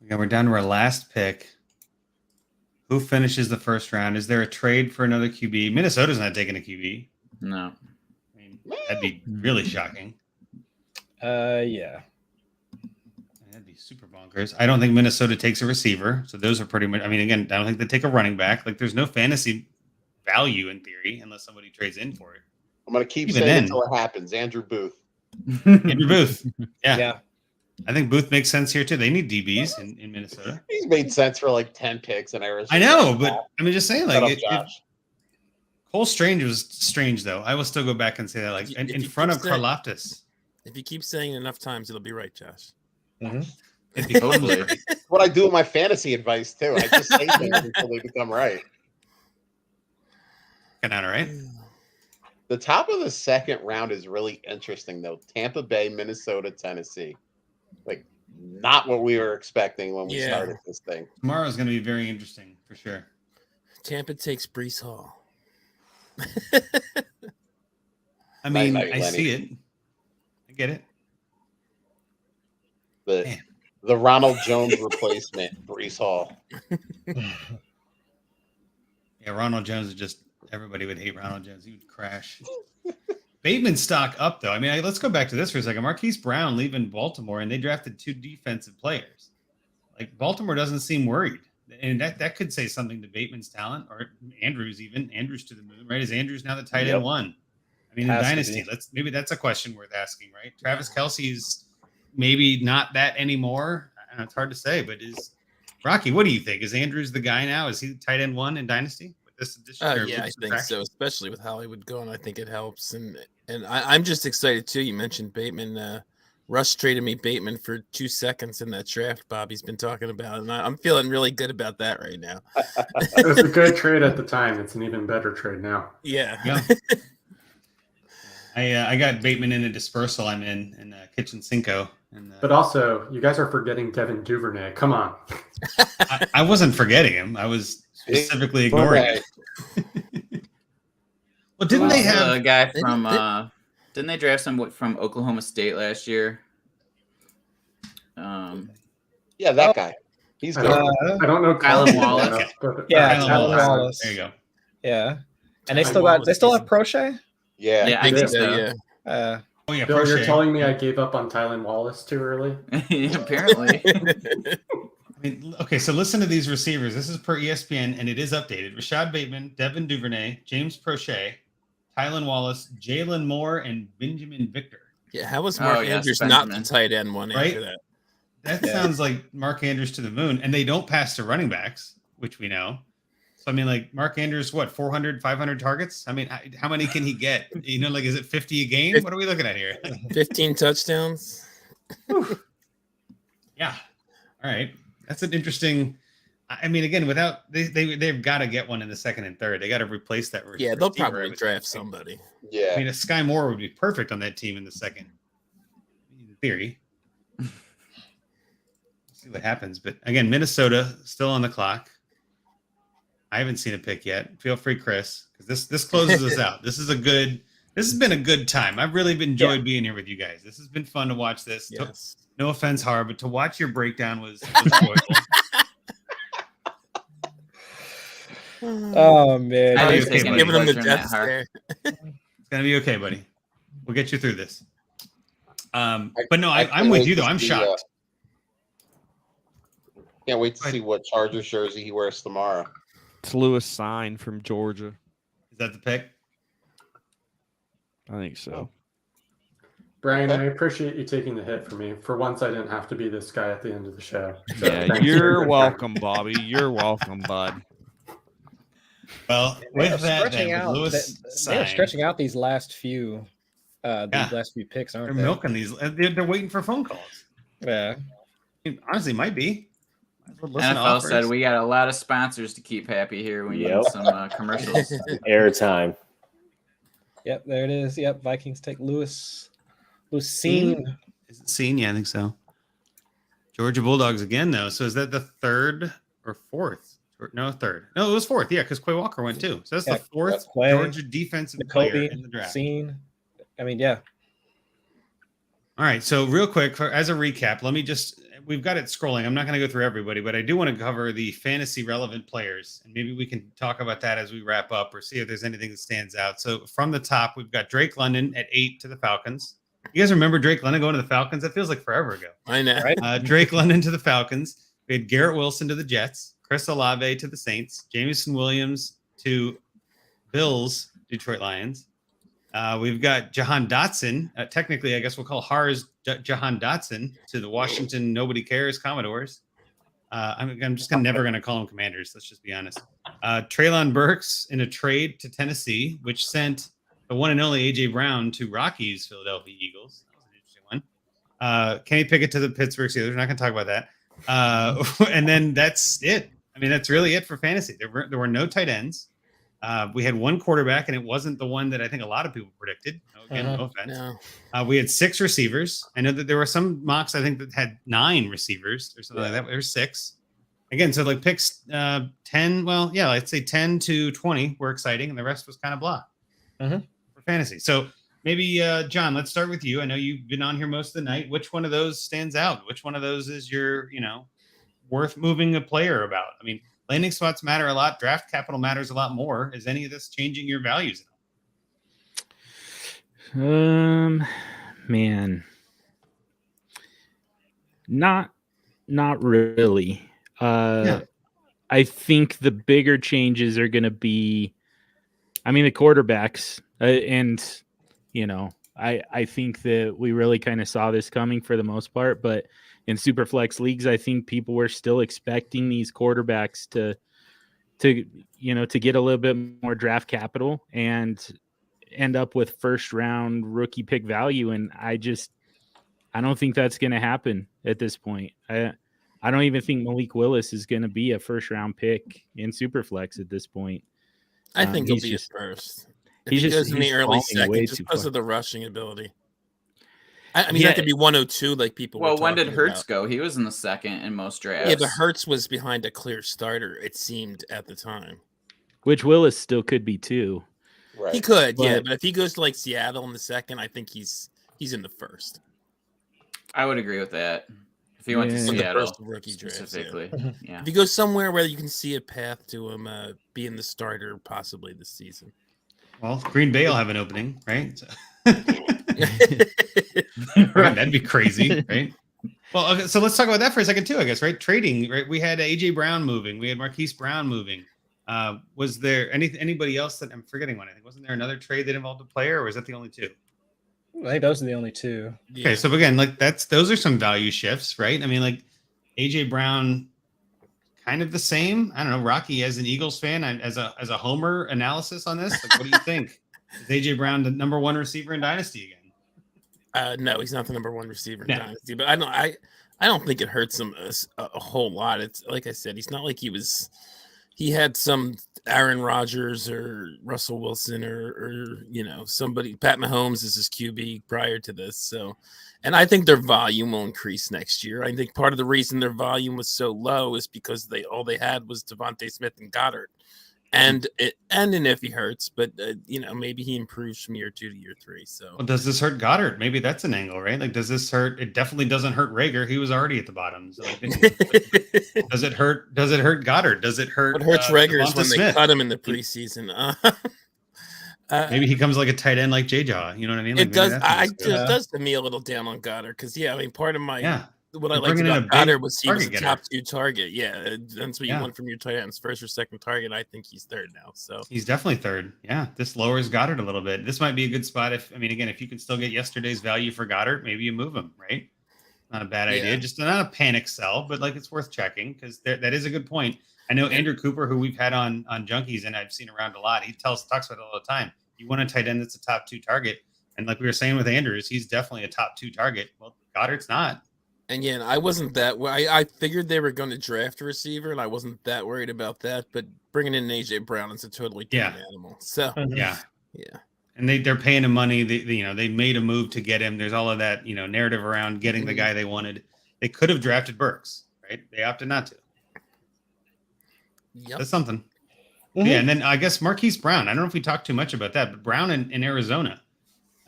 A: Okay, we're down to our last pick. Who finishes the first round? Is there a trade for another QB? Minnesota's not taking a QB.
I: No.
A: I mean, that'd be really shocking.
F: Yeah.
A: That'd be super bonkers. I don't think Minnesota takes a receiver. So those are pretty much, I mean, again, I don't think they take a running back. Like there's no fantasy value in theory unless somebody trades in for it.
J: I'm going to keep
A: Even
J: saying
A: then.
J: it until it happens. Andrew Booth.
A: Andrew Booth. Yeah.
F: Yeah.
A: I think Booth makes sense here too. They need DBs in Minnesota.
J: He's made sense for like 10 picks in Arizona.
A: I know, but I mean, just saying,
J: Shut
A: like,
J: up, Josh.
A: Cole Strange was strange, though. I will still go back and say that, like,
H: If
A: in
H: you
A: front of
H: keep saying-
A: Karlaftis.
H: If you keep saying it enough times, it'll be right, Josh.
A: It becomes
I: Totally.
A: right.
J: What I do with my fantasy advice, too. I just say things until they become right.
A: Kind of right.
J: The top of the second round is really interesting, though. Tampa Bay, Minnesota, Tennessee. Like, not what we were expecting when we
H: Yeah.
J: started this thing.
A: Tomorrow's going to be very interesting for sure.
H: Tampa takes Brees Hall.
A: I mean,
J: Night,
A: I
J: Lenny.
A: see it. I get it. Man.
J: The Ronald Jones replacement, Brees Hall.
A: Yeah, Ronald Jones is just everybody would hate Ronald Jones. He would crash. Bateman stock up though. I mean, let's go back to this for a second. Marquise Brown leaving Baltimore, and they drafted 2 defensive players. Like Baltimore doesn't seem worried, and that could say something to Bateman's talent or Andrews even. Andrews to the moon, right? Is Andrews now the tight end one? I mean, in
F: Has to
A: Dynasty,
F: be.
A: maybe that's a question worth asking, right? Travis Kelce's maybe not that anymore. I don't know, it's hard to say, but is Rocky? What do you think? Is Andrews the guy now? Is he tight end 1 in Dynasty with this addition? or
H: Yeah,
A: with
H: I
A: this
H: think
A: subtraction?
H: so, especially with Hollywood going. I think it helps, and I'm just excited too. You mentioned Bateman. Russ traded me Bateman for 2 seconds in that draft Bobby's been talking about, and I'm feeling really good about that right now.
B: It was a good trade at the time. It's an even better trade now.
H: Yeah.
A: I got Bateman in a dispersal. I'm in Kitchen Cinco. And,
B: But also, you guys are forgetting Devin Duvernay. Come on.
A: I wasn't forgetting him. I was specifically ignoring it. Well, didn't they have
I: a guy from? Didn't they draft some from Oklahoma State last year?
J: Yeah, that guy. He's good.
B: I don't know
I: Kylan
B: Kylan
I: Wallace.
B: enough, but-
F: Yeah,
A: Kylan
F: Kylan
A: Wallace?
F: Wallace.
A: There you go.
F: Yeah. And
H: Tyler
F: they still have
H: Wallace
F: Prochet?
J: Yeah.
I: Yeah, I think so.
H: Yeah.
A: Oh yeah,
B: Bill, you're
A: Prochet.
B: telling me I gave up on Tylan Wallace too early?
I: Apparently.
A: I mean, okay, so listen to these receivers. This is per ESPN, and it is updated. Rashad Bateman, Devin Duvernay, James Prochet, Tylan Wallace, Jalen Moore, and Benjamin Victor.
H: Yeah, how was Mark
I: yes,
H: Andrews not the
I: Benjamin.
H: tight end one
A: Right?
H: after that?
A: That sounds like Mark Andrews to the moon, and they don't pass to running backs, which we know. So, I mean, like Mark Andrews, what, 400, 500 targets? I mean, how many can he get? You know, like, is it 50 a game? What are we looking at here?
H: 15 touchdowns.
A: Yeah. All right. That's an interesting. I mean, again, without they've got to get one in the second and third. They got to replace that.
H: Yeah, they'll
A: receiver, I
H: probably
A: would
H: draft
A: think.
H: somebody.
A: I
J: Yeah.
A: mean, a Sky Moore would be perfect on that team in the second. In theory. See what happens. But again, Minnesota still on the clock. I haven't seen a pick yet. Feel free, Chris, because this closes us out. This has been a good time. I've really enjoyed being here with you guys. This has been fun to watch this.
H: Yes.
A: No offense, Har, but to watch your breakdown was joyful.
F: Oh man.
A: I
I: I
A: was
I: was
A: taking
I: taking
H: Giving him the
I: pleasure in
H: death
I: that, Har.
H: stare.
A: It's gonna be okay, buddy. We'll get you through this. But no,
J: I
A: I'm
J: can't
A: with
J: wait
A: you
J: to
A: though. I'm
J: see,
A: shocked.
J: Can't wait to
A: Go ahead.
J: see what Chargers jersey he wears tomorrow.
C: It's Lewis Sign from Georgia.
A: Is that the pick?
C: I think so.
B: Brian, I appreciate you taking the hit for me. For once, I didn't have to be this guy at the end of the show. So
C: Yeah,
B: thanks for
C: you're
B: your time.
C: welcome, Bobby. You're welcome, bud.
A: Well,
F: They are
A: with that,
F: stretching
A: then,
F: out.
A: with Lewis
F: They are
A: Sign,
F: stretching out these last few. These last few picks, aren't
A: They're
F: they?
A: milking these. They're waiting for phone calls.
F: Yeah.
A: Honestly, might be. Listen to
I: NFL
A: offers.
I: said we got a lot of sponsors to keep happy here. We
G: Yep.
I: need some commercials.
G: Airtime.
F: Yep, there it is. Yep, Vikings take Lewis Scene.
A: Is it seen? Yeah, I think so. Georgia Bulldogs again, though. So is that the third or fourth? No, third. No, it was fourth. Yeah, because Quay Walker went too. So that's the fourth
F: Quay,
A: Georgia defensive player
F: Kobe,
A: in the draft.
F: Scene. I mean, yeah.
A: All right. So real quick, as a recap, we've got it scrolling. I'm not going to go through everybody, but I do want to cover the fantasy relevant players. And maybe we can talk about that as we wrap up or see if there's anything that stands out. So from the top, we've got Drake London at 8 to the Falcons. You guys remember Drake London going to the Falcons? That feels like forever ago.
H: I know.
F: Right?
A: Drake London to the Falcons. We had Garrett Wilson to the Jets. Chris Olave to the Saints. Jamieson Williams to Bills, Detroit Lions. We've got Jahan Dotson. Technically, I guess we'll call Harr's Jahan Dotson to the Washington Nobody Cares Commodores. I'm just never going to call them Commanders. Let's just be honest. Treylon Burks in a trade to Tennessee, which sent the one and only A.J. Brown to Rockies Philadelphia Eagles. That was an interesting one. Kenny Pickett to the Pittsburgh Steelers. We're not going to talk about that. And then that's it. I mean, that's really it for fantasy. There were no tight ends. We had one quarterback, and it wasn't the one that I think a lot of people predicted. No offense.
H: No.
A: We had 6 receivers. I know that there were some mocks, I think, that had 9 receivers or something like that. There's 6. Again, so like picks 10, well, yeah, I'd say 10 to 20 were exciting, and the rest was kind of blah for fantasy. So maybe, John, let's start with you. I know you've been on here most of the night. Which one of those stands out? Which one of those is your, worth moving a player about? I mean, landing spots matter a lot. Draft capital matters a lot more. Is any of this changing your values?
E: Man, not really. I think the bigger changes are going to be, the quarterbacks, and I think that we really kind of saw this coming for the most part, but in super flex leagues, I think people were still expecting these quarterbacks to get a little bit more draft capital and end up with first round rookie pick value. And I don't think that's going to happen at this point. I don't even think Malik Willis is going to be a first round pick in super flex at this point.
H: I think he'll be first. If he goes in the early second just because of the rushing ability. That could be 102 like people were talking
I: when did Hurts
H: about.
I: go? He was in the second in most drafts.
H: Yeah, but Hurts was behind a clear starter, it seemed at the time.
E: Which Willis still could be too.
J: Right.
H: He could, but if he goes to like Seattle in the second, I think he's in the first.
I: I would agree with that. If he went to Seattle,
H: the first rookie
I: specifically.
H: Draft,
I: yeah.
H: If you go somewhere where you can see a path to him being the starter possibly this season.
A: Well, Green Bay will have an opening, right? So. That'd be crazy, right? Well, okay, so let's talk about that for a second too, I guess, right? Trading, right? We had A.J. Brown moving. We had Marquise Brown moving. Was there anybody else that I'm forgetting one? I think wasn't there another trade that involved a player, or was that the only 2?
F: I think those are the only 2.
H: Yeah.
A: Okay, so again, like those are some value shifts, right? I mean, like A.J. Brown, kind of the same. I don't know, Rocky, as an Eagles fan, as a homer analysis on this, like, what do you think? Is A.J. Brown the number 1 receiver in Dynasty again?
H: No, he's not the number 1 receiver in Dynasty, but I don't think it hurts him a whole lot. It's like I said, he's not like he had some Aaron Rodgers or Russell Wilson or somebody. Pat Mahomes is his QB prior to this. So, and I think their volume will increase next year. I think part of the reason their volume was so low is because all they had was Devontae Smith and Goddard. And if he hurts, but maybe he improves from year 2 to year 3. So,
A: well, does this hurt Goddard? Maybe that's an angle, right? Like, does this hurt? It definitely doesn't hurt Rager. He was already at the bottom. So does it hurt? Does it hurt Goddard? Does it hurt?
H: What hurts Rager is when
A: Smith?
H: they cut him in the preseason.
A: Maybe he comes like a tight end like J-Jaw. You know what I mean? Like,
H: it does. It does to me a little down on Goddard because part of my what I liked about Goddard was he was a top 2 target. Yeah, that's what you want from your tight ends, first or second target. I think he's third now. So
A: he's definitely third. Yeah, this lowers Goddard a little bit. This might be a good spot if you can still get yesterday's value for Goddard, maybe you move him. Right? Not a bad idea. Just not a panic sell, but like it's worth checking because that is a good point. I know Andrew Cooper, who we've had on Junkies and I've seen around a lot. He talks about it all the time. You want a tight end that's a top 2 target. And like we were saying with Andrews, he's definitely a top 2 target. Well, Goddard's not.
H: And yeah, I wasn't that. I figured they were going to draft a receiver, and I wasn't that worried about that. But bringing in AJ Brown is a totally different animal. So
A: yeah.
H: yeah.
A: And they're paying him money. They made a move to get him. There's all of that narrative around getting the guy they wanted. They could have drafted Burks, right? They opted not to.
H: Yep.
A: That's something. Yeah, and then I guess Marquise Brown. I don't know if we talked too much about that, but Brown in Arizona.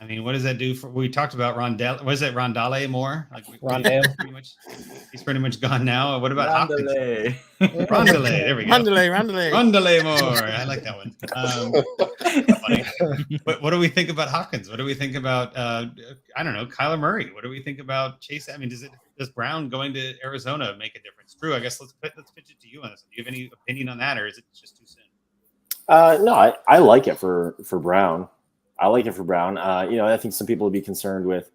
A: I mean, what does that do for? We talked about Rondale. Was it Rondale Moore? Like
F: Rondale.
A: He's pretty much gone now. What about Hopkins?
I: Rondale.
A: Rondale. There we go.
H: Rondale.
A: Moore. I like that one. Funny. But what do we think about Hopkins? What do we think about I don't know, Kyler Murray? What do we think about Chase? I mean, does Brown going to Arizona make a difference? Drew, I guess let's pitch it to you on this. Do you have any opinion on that, or is it just too soon?
G: No, I like it for Brown. I like it for Brown. I think some people would be concerned with,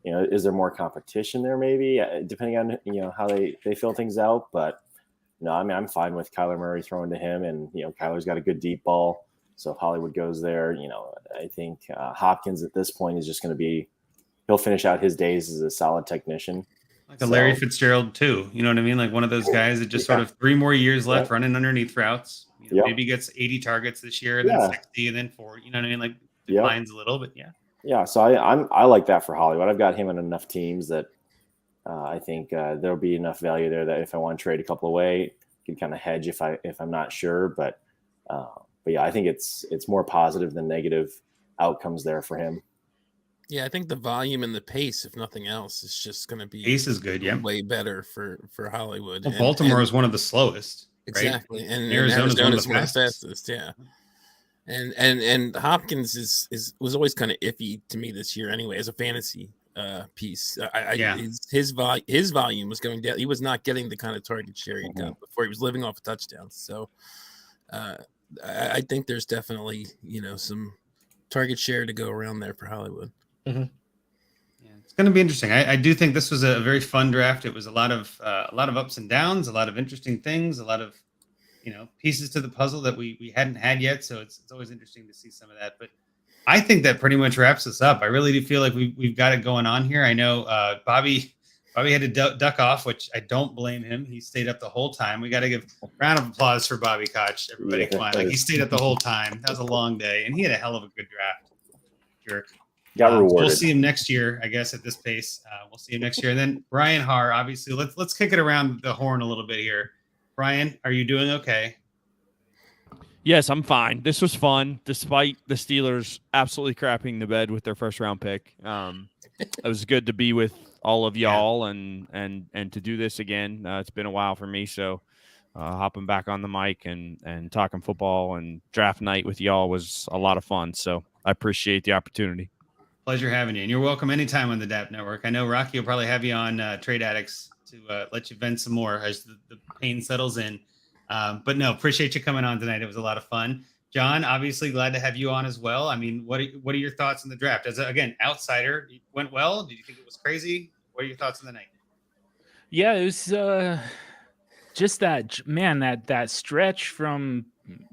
G: is there more competition there? Maybe depending on how they fill things out. But no, I mean I'm fine with Kyler Murray throwing to him, and Kyler's got a good deep ball. So if Hollywood goes there, I think Hopkins at this point is just going to be. He'll finish out his days as a solid technician.
A: Like a Larry Fitzgerald too. You know what I mean? Like one of those guys that just sort of 3 more years left running underneath routes. Maybe gets 80 targets this year, and then 60, and then 40. You know what I mean? Like declines a little, but
G: yeah. So I like that for Hollywood. I've got him on enough teams that I think there'll be enough value there that if I want to trade a couple away, I can kind of hedge if I'm not sure. But yeah, I think it's more positive than negative outcomes there for him.
H: Yeah, I think the volume and the pace, if nothing else, is just going to be
A: pace is good. Yeah,
H: way better for Hollywood.
A: Well, Baltimore is one of the slowest.
H: Exactly,
A: right?
H: and
A: Arizona's
H: one of the fastest. Yeah, and Hopkins was always kind of iffy to me this year anyway as a fantasy piece. His volume was going down. He was not getting the kind of target share he got before. He was living off of touchdowns. So I think there's definitely some target share to go around there for Hollywood.
A: Yeah, it's going to be interesting. I do think this was a very fun draft. It was a lot of ups and downs, a lot of interesting things, a lot of pieces to the puzzle that we hadn't had yet. So it's always interesting to see some of that. But I think that pretty much wraps us up. I really do feel like we've got it going on here. I know Bobby had to duck off, which I don't blame him. He stayed up the whole time. We got to give a round of applause for Bobby Koch. Everybody, come on! Like he stayed up the whole time. That was a long day, and he had a hell of a good draft. Jerk.
G: Got rewarded.
A: We'll see him next year, I guess. At this pace, we'll see him next year. And then Brian Harr, obviously, let's kick it around the horn a little bit here. Brian, are you doing okay?
C: Yes, I'm fine. This was fun, despite the Steelers absolutely crapping the bed with their first round pick. It was good to be with all of y'all and to do this again. It's been a while for me, so hopping back on the mic and talking football and draft night with y'all was a lot of fun. So I appreciate the opportunity.
A: Pleasure having you, and you're welcome anytime on the DAP Network. I know Rocky will probably have you on Trade Addicts to let you vent some more as the pain settles in. But no, appreciate you coming on tonight. It was a lot of fun. John, obviously glad to have you on as well. I mean, what are your thoughts on the draft? As again, outsider, it went well. Did you think it was crazy? What are your thoughts on the night?
E: Yeah, it was just that stretch from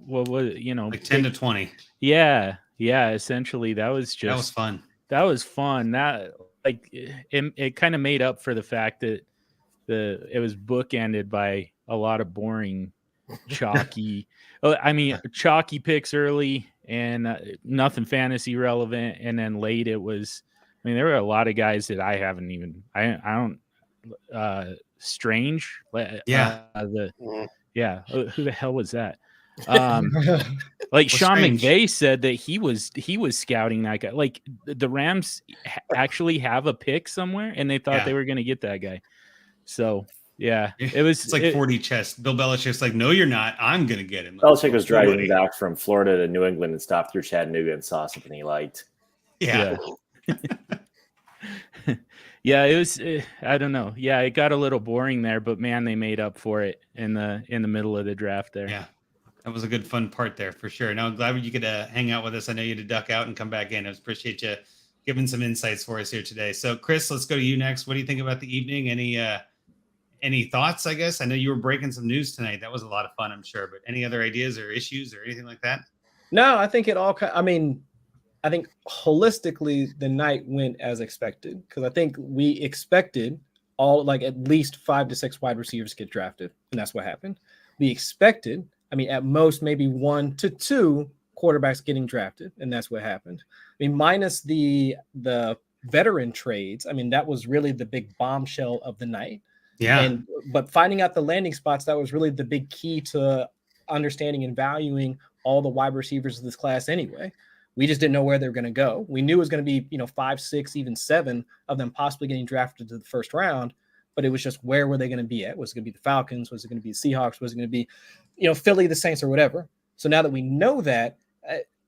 E: what was
A: like 10 to 20.
E: Yeah, essentially that was
A: fun.
E: That was fun. That it kind of made up for the fact that it was bookended by a lot of boring, chalky. Chalky picks early and nothing fantasy relevant, and then late it was. I mean, there were a lot of guys that I haven't even. I don't. Strange.
A: Yeah.
E: Who the hell was that? Like Sean McVay said that he was scouting that guy. Like the Rams actually have a pick somewhere, and they thought they were going to get that guy. So yeah, it's like
A: 40 chess. Bill Belichick's like, no, you're not. I'm going to get him.
G: Belichick was driving back from Florida to New England and stopped through Chattanooga and saw something he liked.
A: Yeah.
E: Yeah, it was. I don't know. Yeah, it got a little boring there, but man, they made up for it in the middle of the draft there.
A: Yeah, that was a good fun part there for sure. Now I'm glad you could hang out with us. I know you had to duck out and come back in. I appreciate you giving some insights for us here today. So, Chris, let's go to you next. What do you think about the evening? Any thoughts? I guess I know you were breaking some news tonight. That was a lot of fun, I'm sure. But any other ideas or issues or anything like that?
F: No, I think it all. I mean, I think holistically the night went as expected, because I think we expected at least 5 to 6 wide receivers get drafted, and that's what happened. We expected, at most maybe 1 to 2 quarterbacks getting drafted, and that's what happened. Minus the veteran trades, that was really the big bombshell of the night.
A: Yeah.
F: But finding out the landing spots, that was really the big key to understanding and valuing all the wide receivers of this class anyway. We just didn't know where they were going to go. We knew it was going to be, 5, 6, even 7 of them possibly getting drafted to the first round, but it was just, where were they going to be at? Was it going to be the Falcons? Was it going to be the Seahawks? Was it going to be, Philly, the Saints, or whatever? So now that we know that,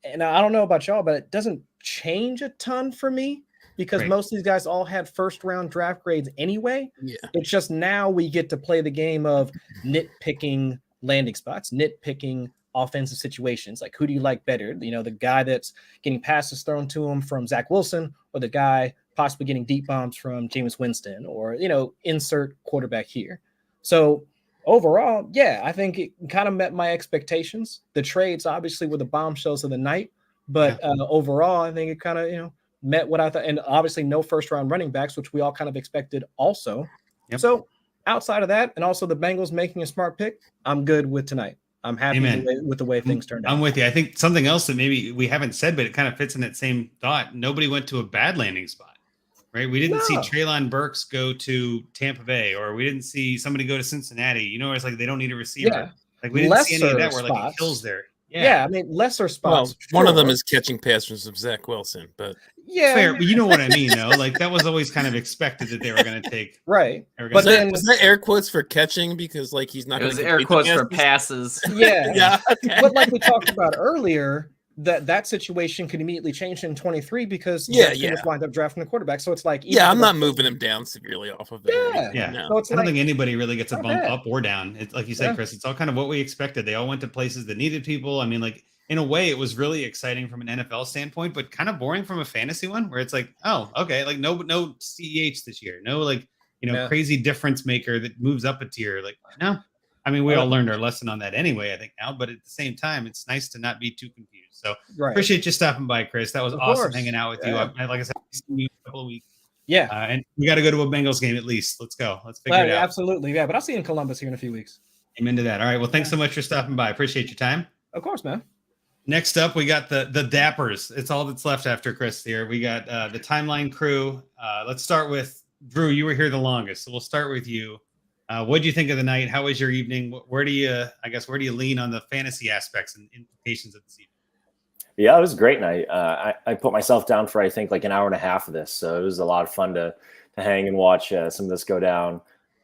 F: and I don't know about y'all, but it doesn't change a ton for me, because most of these guys all had first round draft grades anyway.
H: Yeah.
F: It's just now we get to play the game of nitpicking landing spots, nitpicking offensive situations. Like, who do you like better? The guy that's getting passes thrown to him from Zach Wilson, or the guy possibly getting deep bombs from Jameis Winston, or, insert quarterback here. So overall, yeah, I think it kind of met my expectations. The trades obviously were the bombshells of the night, but overall, I think it kind of, met what I thought. And obviously no first round running backs, which we all kind of expected also.
A: Yep.
F: So outside of that, and also the Bengals making a smart pick, I'm good with tonight. I'm happy with the way things turned out.
A: I'm with you. I think something else that maybe we haven't said, but it kind of fits in that same thought. Nobody went to a bad landing spot, right? We didn't see Treylon Burks go to Tampa Bay, or we didn't see somebody go to Cincinnati. It's like they don't need a receiver.
F: Yeah.
A: Like, we didn't see any of that where like it kills there.
F: Yeah, lesser spots.
H: Well, one of them is catching passes of Zach Wilson, but
A: fair. But you know what I mean, though. Like, that was always kind of expected that they were going to take.
F: Right.
H: But then was that air quotes for catching, because like he's not.
I: It was air quotes for passes.
F: Yeah.
H: Yeah.
F: But like we talked about earlier, that situation could immediately change in 23, because Justin wind up drafting a quarterback. So it's like,
H: I'm not moving him down severely off of it.
A: Yeah.
H: No.
F: So it's
A: I don't think anybody really gets a bump up or down. It's like you said, Chris, it's all kind of what we expected. They all went to places that needed people. Like, in a way, it was really exciting from an NFL standpoint, but kind of boring from a fantasy one, where it's like, oh, okay, like no CEH this year, no crazy difference maker that moves up a tier. Like, no, we all learned our lesson on that anyway, I think now, but at the same time, it's nice to not be too confused. So appreciate you stopping by, Chris. That was awesome hanging out with you. Like I said, I've seen you a couple of weeks.
F: Yeah.
A: And we got to go to a Bengals game at least. Let's go. Let's figure it out.
F: Absolutely. Yeah. But I'll see you in Columbus here in a few weeks.
A: I'm into that. All right. Well, thanks so much for stopping by. Appreciate your time.
F: Of course, man.
A: Next up, we got the Dappers. It's all that's left after Chris here. We got the Timeline crew. Let's start with Drew. You were here the longest, so we'll start with you. What do you think of the night? How was your evening? Where do you lean on the fantasy aspects and implications of the season?
G: Yeah, it was a great night. I put myself down for, I think, like an hour and a half of this, so it was a lot of fun to hang and watch some of this go down.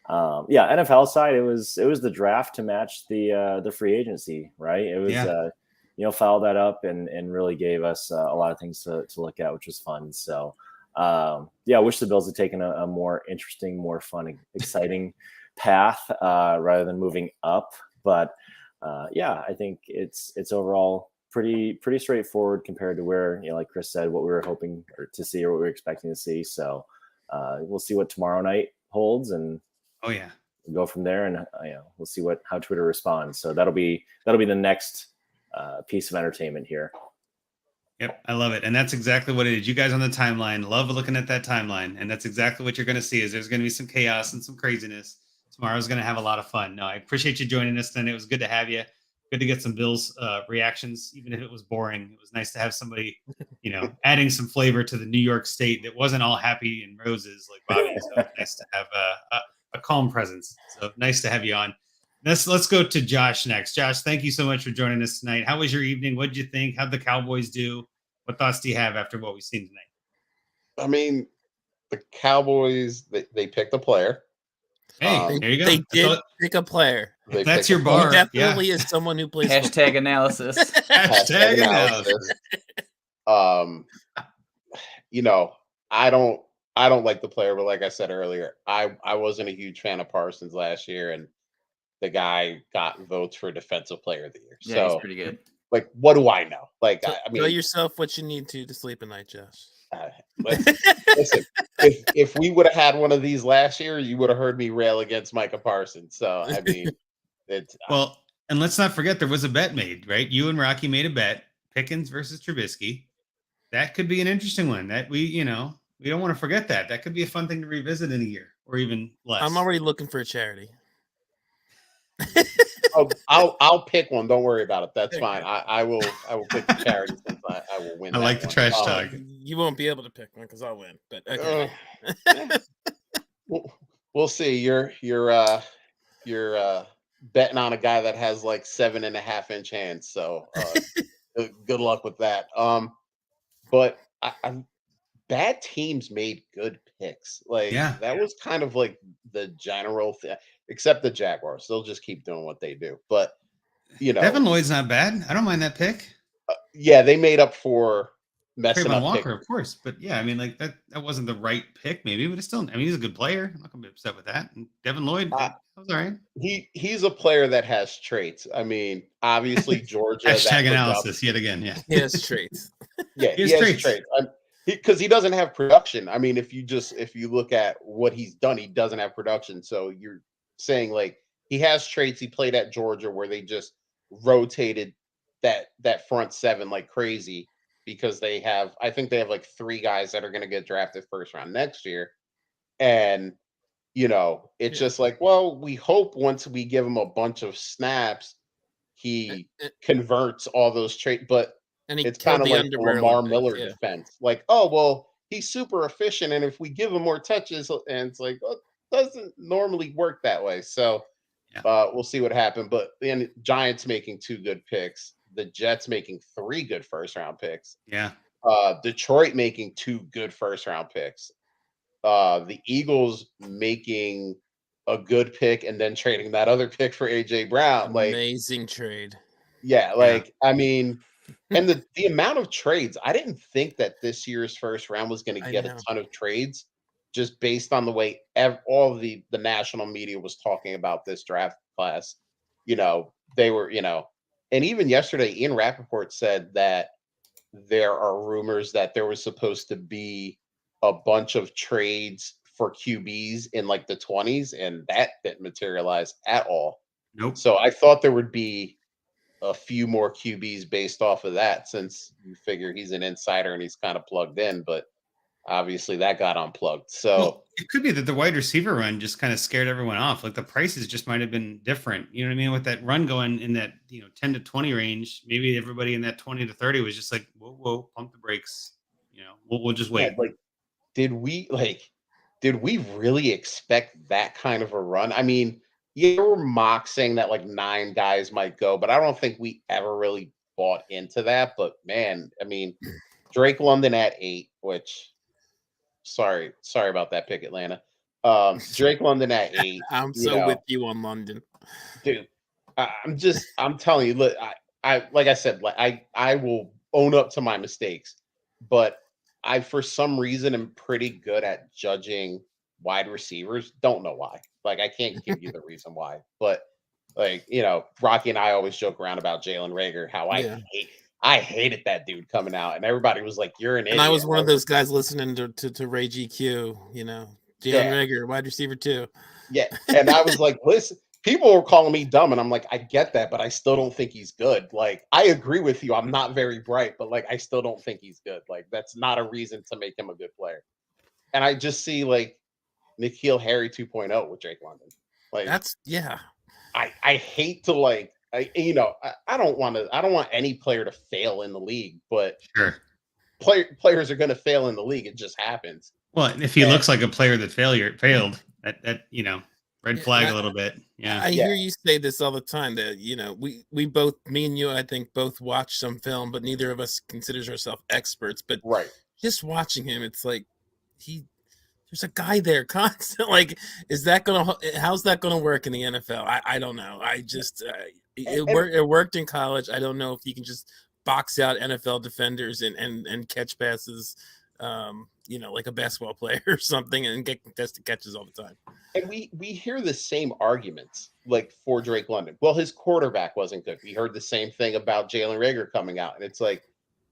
G: NFL side, it was the draft to match the free agency, right? It was fouled that up and really gave us a lot of things to look at, which was fun. So I wish the Bills had taken a more interesting, more fun, exciting path rather than moving up. But I think it's overall pretty straightforward compared to where, like Chris said, what we were hoping to see or what we were expecting to see. So we'll see what tomorrow night holds, and we'll go from there, and we'll see how Twitter responds. So that'll be the next piece of entertainment here.
A: Yep, I love it. And that's exactly what it is. You guys on the timeline love looking at that timeline, and that's exactly what you're going to see. Is there's going to be some chaos and some craziness. Tomorrow's going to have a lot of fun. No, I appreciate you joining us, and it was good to have you. Good to get some Bills reactions, even if it was boring. It was nice to have somebody, adding some flavor to the New York State that wasn't all happy and roses like Bobby. So nice to have a calm presence. So nice to have you on. Let's go to Josh next. Josh, thank you so much for joining us tonight. How was your evening? What did you think? How'd the Cowboys do? What thoughts do you have after what we've seen tonight?
J: The Cowboys, they picked a player.
A: Hey, there you go.
H: They did pick a player.
A: That's your bar.
H: He definitely is someone who plays
I: Hashtag analysis.
A: Hashtag analysis.
J: I don't like the player, but like I said earlier, I wasn't a huge fan of Parsons last year, and the guy got votes for Defensive Player of the Year.
I: Yeah,
J: so
I: he's pretty good.
J: Like, what do I know? Like,
H: tell yourself what you need to sleep at night, Josh.
J: Listen, if we would have had one of these last year, you would have heard me rail against Micah Parsons. So it's
A: well, and let's not forget there was a bet made, right? You and Rocky made a bet: Pickens versus Trubisky. that could be an interesting one that we don't want to forget that. That could be a fun thing to revisit in a year or even less.
H: I'm already looking for a charity.
J: I'll pick one. Don't worry about it. That's fine. I will pick the charity since I will win.
A: I like the trash talk.
H: You won't be able to pick one because I'll win. But okay.
J: We'll see. You're betting on a guy that has like 7.5-inch hands. So good luck with that. But bad teams made good picks. Like that was kind of like the general thing, except the Jaguars. They'll just keep doing what they do. But
A: Devin Lloyd's not bad. I don't mind that pick.
J: Yeah, they made up for messing
A: Trayvon
J: up
A: Walker, of course. But yeah, I mean, like that wasn't the right pick, maybe, but it's still. I mean, he's a good player. I'm not gonna be upset with that. And Devin Lloyd, that was all right.
J: He's a player that has traits. I mean, obviously Georgia.
A: Hashtag analysis yet again. Yeah,
H: he has traits.
J: Yeah, he has traits. Because he doesn't have production. I mean, if you look at what he's done, he doesn't have production. So you're saying like he has traits. He played at Georgia where they just rotated that front seven like crazy because I think they have like 3 guys that are going to get drafted first round next year. And, it's just like, well, we hope once we give him a bunch of snaps, he converts all those traits. But it's kind of like the Lamar Miller defense. Like, oh, well, he's super efficient. And if we give him more touches, and it's like, well, it doesn't normally work that way. So we'll see what happens. But the Giants making 2 good picks. The Jets making 3 good first-round picks.
A: Yeah.
J: Detroit making 2 good first-round picks. The Eagles making a good pick and then trading that other pick for A.J. Brown.
H: Amazing trade.
J: Yeah, I mean, and the amount of trades, I didn't think that this year's first round was going to get a ton of trades just based on the way all of the national media was talking about this draft class. They were, and even yesterday, Ian Rappaport said that there are rumors that there was supposed to be a bunch of trades for QBs in like the 20s, and that didn't materialize at all.
A: Nope.
J: So I thought there would be a few more QBs based off of that, since you figure he's an insider and he's kind of plugged in, but obviously that got unplugged. So
A: it could be that the wide receiver run just kind of scared everyone off. Like the prices just might have been different. You know what I mean? With that run going in that 10 to 20 range, maybe everybody in that 20 to 30 was just like, whoa, pump the brakes. We'll just wait.
J: Like, did we really expect that kind of a run? I mean, there were mocks saying that like 9 guys might go, but I don't think we ever really bought into that. But man, I mean, Drake London at 8, which sorry about that pick, Atlanta. Drake London at 8.
H: I'm so with you on London,
J: dude. I'm telling you, look, I like I said, I will own up to my mistakes, but I for some reason am pretty good at judging wide receivers. Don't know why. Like I can't give you the reason why, but like Rocky and I always joke around about Jalen Reagor, how I hated that dude coming out, and everybody was like, "You're an idiot."
H: And I was one of those guys listening to Ray GQ. Jalen Reagor, wide receiver 2.
J: Yeah, and I was like, "Listen." People were calling me dumb, and I'm like, I get that, but I still don't think he's good. Like, I agree with you. I'm not very bright, but like, I still don't think he's good. Like, that's not a reason to make him a good player. And I just see like N'Keal Harry 2.0 with Drake London. Like, I hate to like, I don't want any player to fail in the league, but
A: sure,
J: players are going to fail in the league. It just happens.
A: Well, if he looks like a player that failed, that red flag a little bit. Yeah.
H: I hear you say this all the time that, we both, me and you, I think both watch some film, but neither of us considers ourselves experts. But just watching him, it's like there's a guy there constant. Like, how's that going to work in the NFL? I don't know. I just, it worked in college. I don't know if you can just box out NFL defenders and catch passes, like a basketball player or something, and get contested catches all the time.
J: And we hear the same arguments like for Drake London. Well, his quarterback wasn't good. We heard the same thing about Jalen Reagor coming out. And it's like,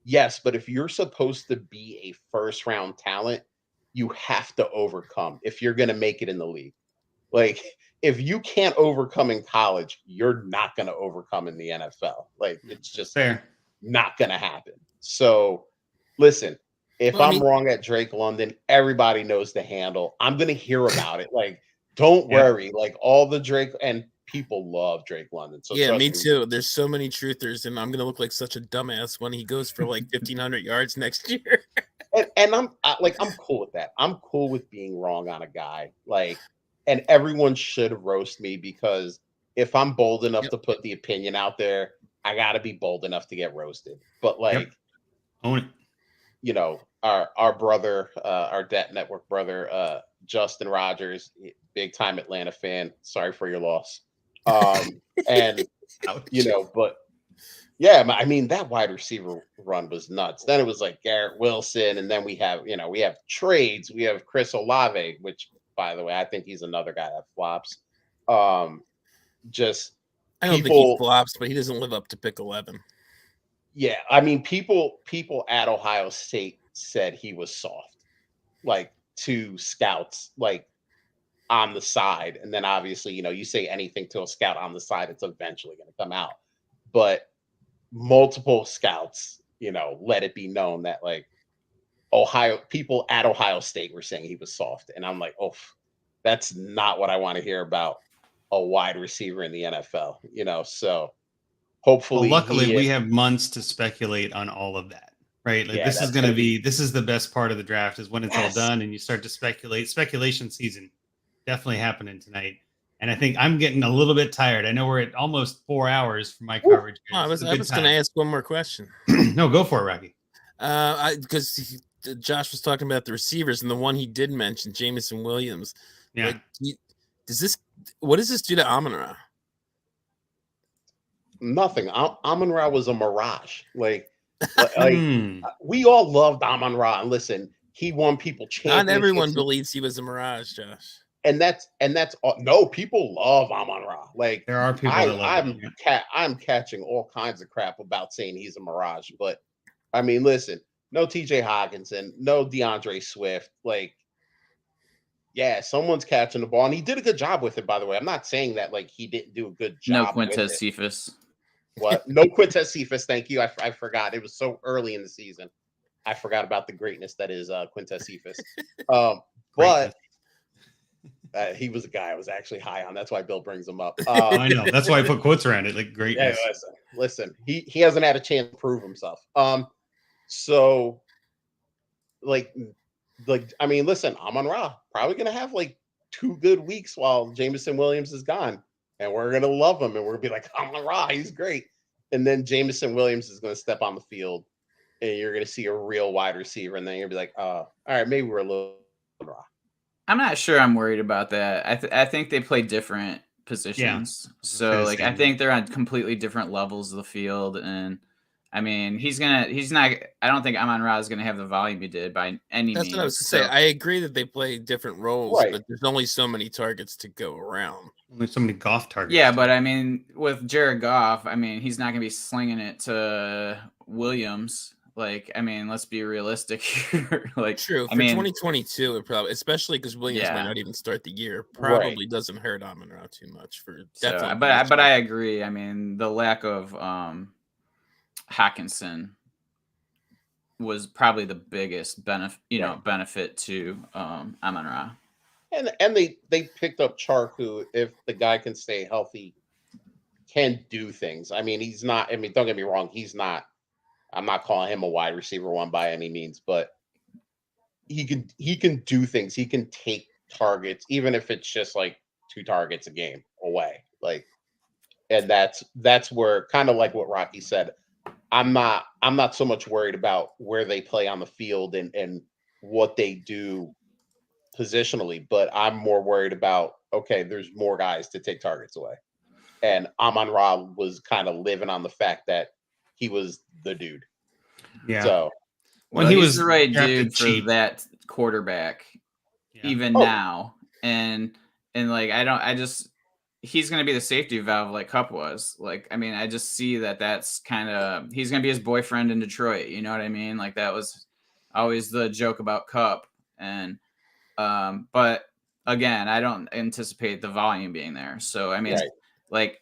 J: yes, but if you're supposed to be a first round talent, you have to overcome if you're going to make it in the league. Like, if you can't overcome in college, you're not going to overcome in the NFL. Like, it's just
A: fair.
J: Not going to happen. So listen, if
H: Well, I
J: I'm
H: mean-
J: wrong at Drake London, everybody knows the handle. I'm gonna hear about it. Like, don't
A: Yep.
J: worry. Like all the Drake and people love Drake London. So
H: Yeah,
J: trust
H: me too. There's so many truthers, and I'm gonna look like such a dumbass when he goes for like 1,500 yards next year.
J: And I'm cool with that. I'm cool with being wrong on a guy. Like, and everyone should roast me because if I'm bold enough
H: Yep.
J: to put the opinion out there, I gotta be bold enough to get roasted. But like,
A: Own it.
J: you know, our brother, our DAP Network brother, Justin Rogers, big time Atlanta fan. Sorry for your loss. And you know, but yeah, I mean that wide receiver run was nuts. Then it was like Garrett Wilson, and then we have trades. We have Chris Olave, which by the way, I think he's another guy that flops. Just
H: I don't think he flops, but he doesn't live up to pick 11.
J: yeah, I mean, people at Ohio State said he was soft, like to scouts, like on the side, and then obviously, you say anything to a scout on the side, it's eventually going to come out. But multiple scouts, let it be known that like people at Ohio State were saying he was soft, and I'm like, oh, that's not what I want to hear about a wide receiver in the NFL, So hopefully,
A: Well, luckily, we have months to speculate on all of that, right? Like
J: Yeah,
A: this is
J: that's
A: going to
J: gonna
A: be this is the best part of the draft is when it's all
J: Yes.
A: done and you start to speculate. Speculation season definitely happening tonight, and I think I'm getting a little bit tired. I know we're at almost 4 hours for my coverage.
H: Oh, I was going to ask one more question.
A: No, go for it, Rocky.
H: Because Josh was talking about the receivers, and the one he did mention, Jamieson Williams.
A: Yeah.
H: Like, what does this do to Amon-Ra?
J: Nothing. Amon-Ra was a mirage. Like
A: Hmm.
J: we all loved Amon-Ra. And listen, he won people championships.
H: Not everyone believes he was a mirage, Josh.
J: And that's all. No, people love Amon-Ra. Like
A: There are people that love him.
J: I'm catching all kinds of crap about saying he's a mirage. But I mean, listen, no TJ Hawkinson, no DeAndre Swift. Like, yeah, someone's catching the ball, and he did a good job with it. By the way, I'm not saying that like he didn't do a good job.
I: No
J: with
I: Quintez
J: it.
I: Cephas.
J: What? No Quintez Cephas. Thank you. I forgot. It was so early in the season. I forgot about the greatness that is Quintez Cephas. But he was a guy I was actually high on. That's why Bill brings him up.
A: I know. That's why I put quotes around it. Like
J: Yeah,
A: greatness.
J: listen. He hasn't had a chance to prove himself. So like I mean, listen, Amon-Ra probably gonna have like 2 good weeks while Jamison Williams is gone, and we're gonna love him, and we're gonna be like, Amon-Ra, he's great. And then Jamison Williams is gonna step on the field, and you're gonna see a real wide receiver, and then you're gonna be like, all right, maybe we're a little raw.
I: I'm not sure I'm worried about that. I think they play different positions. So like I think they're on completely different levels of the field, and I mean he's not. I don't think Amon-Ra is gonna have the volume he did by any means.
H: That's what I was going to say. I agree that they play different roles, but there's only so many targets to go around.
A: Only so many Goff targets.
I: Yeah, but I mean with Jared Goff, I mean he's not gonna be slinging it to Williams. Like, I mean, let's be realistic here. Like,
H: True. For 2022, it probably, especially because Williams might not even start the year, probably doesn't hurt Amon-Ra too much.
I: But I agree. I mean, the lack of Hawkinson was probably the biggest benefit to Amon-Ra.
J: And they picked up Chark, who, if the guy can stay healthy, can do things. I mean, he's not. I mean, don't get me wrong. He's not. I'm not calling him a wide receiver one by any means, but he can do things. He can take targets, even if it's just like 2 targets a game away. Like, and that's where, kind of like what Rocky said, I'm not so much worried about where they play on the field and what they do positionally, but I'm more worried about, okay, there's more guys to take targets away. And Amon-Ra was kind of living on the fact that he was the dude.
A: Yeah.
J: So
I: he was the right dude for that quarterback, even now. And like he's gonna be the safety valve like Kupp was. Like, I mean, I just see that's kind of he's gonna be his boyfriend in Detroit. You know what I mean? Like that was always the joke about Kupp. And but again, I don't anticipate the volume being there. So I mean, like.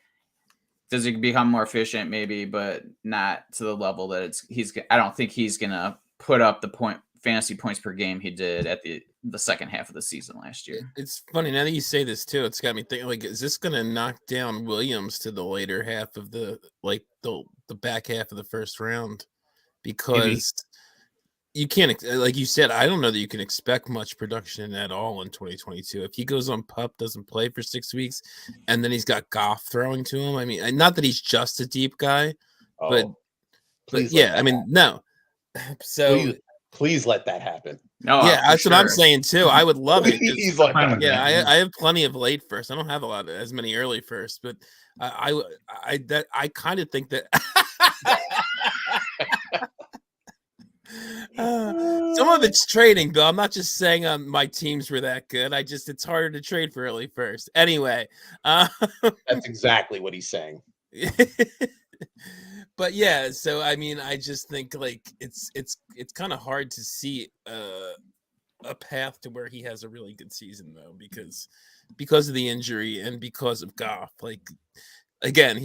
I: Does he become more efficient? Maybe, but not to the level that I don't think he's gonna put up the fantasy points per game he did at the second half of the season last year.
H: It's funny now that you say this too. It's got me thinking, like, is this going to knock down Williams to the later half of the back half of the first round? Because you can't, like you said, I don't know that you can expect much production at all in 2022. If he goes on PUP, doesn't play for 6 weeks, and then he's got Goff throwing to him. I mean, not that he's just a deep guy, but yeah, I mean, no. So
J: please let that happen.
I: No,
H: yeah, that's what I'm saying too. I would love it.
J: Please let that happen.
H: Yeah, I have plenty of late first. I don't have as many early first, but I kind of think that some of it's trading, Bill. I'm not just saying my teams were that good. It's harder to trade for early first. Anyway,
J: that's exactly what he's saying.
H: But yeah, so I mean, I just think like it's kind of hard to see a path to where he has a really good season though, because of the injury and because of Goff. Like again,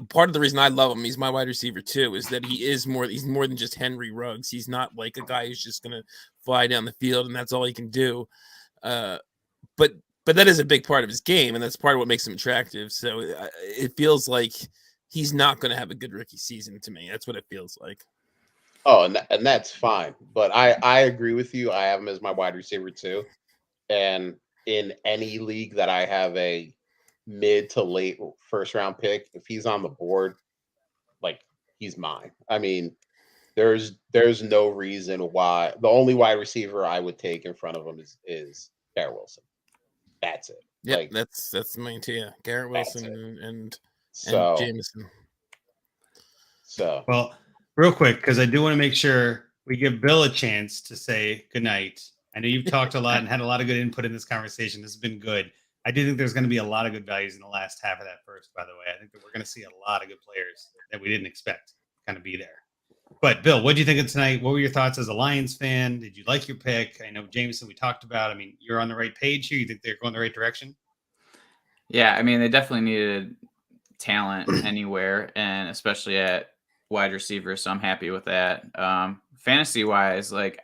H: part of the reason I love him, he's my wide receiver too, is that he's more than just Henry Ruggs. He's not like a guy who's just gonna fly down the field and that's all he can do. But that is a big part of his game, and that's part of what makes him attractive. So it feels like he's not going to have a good rookie season to me. That's what it feels like.
J: Oh, and that's fine. But I agree with you. I have him as my wide receiver too. And in any league that I have a mid to late first round pick, if he's on the board, like he's mine. I mean, there's no reason why. The only wide receiver I would take in front of him is Garrett Wilson. That's it.
H: Yeah,
J: like,
H: that's mine too. Yeah, Garrett Wilson and Jamison.
J: So
A: well, real quick, because I do want to make sure we give Bill a chance to say goodnight. I know you've talked a lot and had a lot of good input in this conversation. This has been good. I do think there's going to be a lot of good values in the last half of that first, by the way. I think that we're going to see a lot of good players that we didn't expect kind of be there. But Bill, what do you think of tonight? What were your thoughts as a Lions fan? Did you like your pick? I know Jamison, we talked about. I mean, you're on the right page here. You think they're going the right direction?
I: Yeah, I mean, they definitely needed talent anywhere, and especially at wide receiver. So I'm happy with that. Fantasy wise, like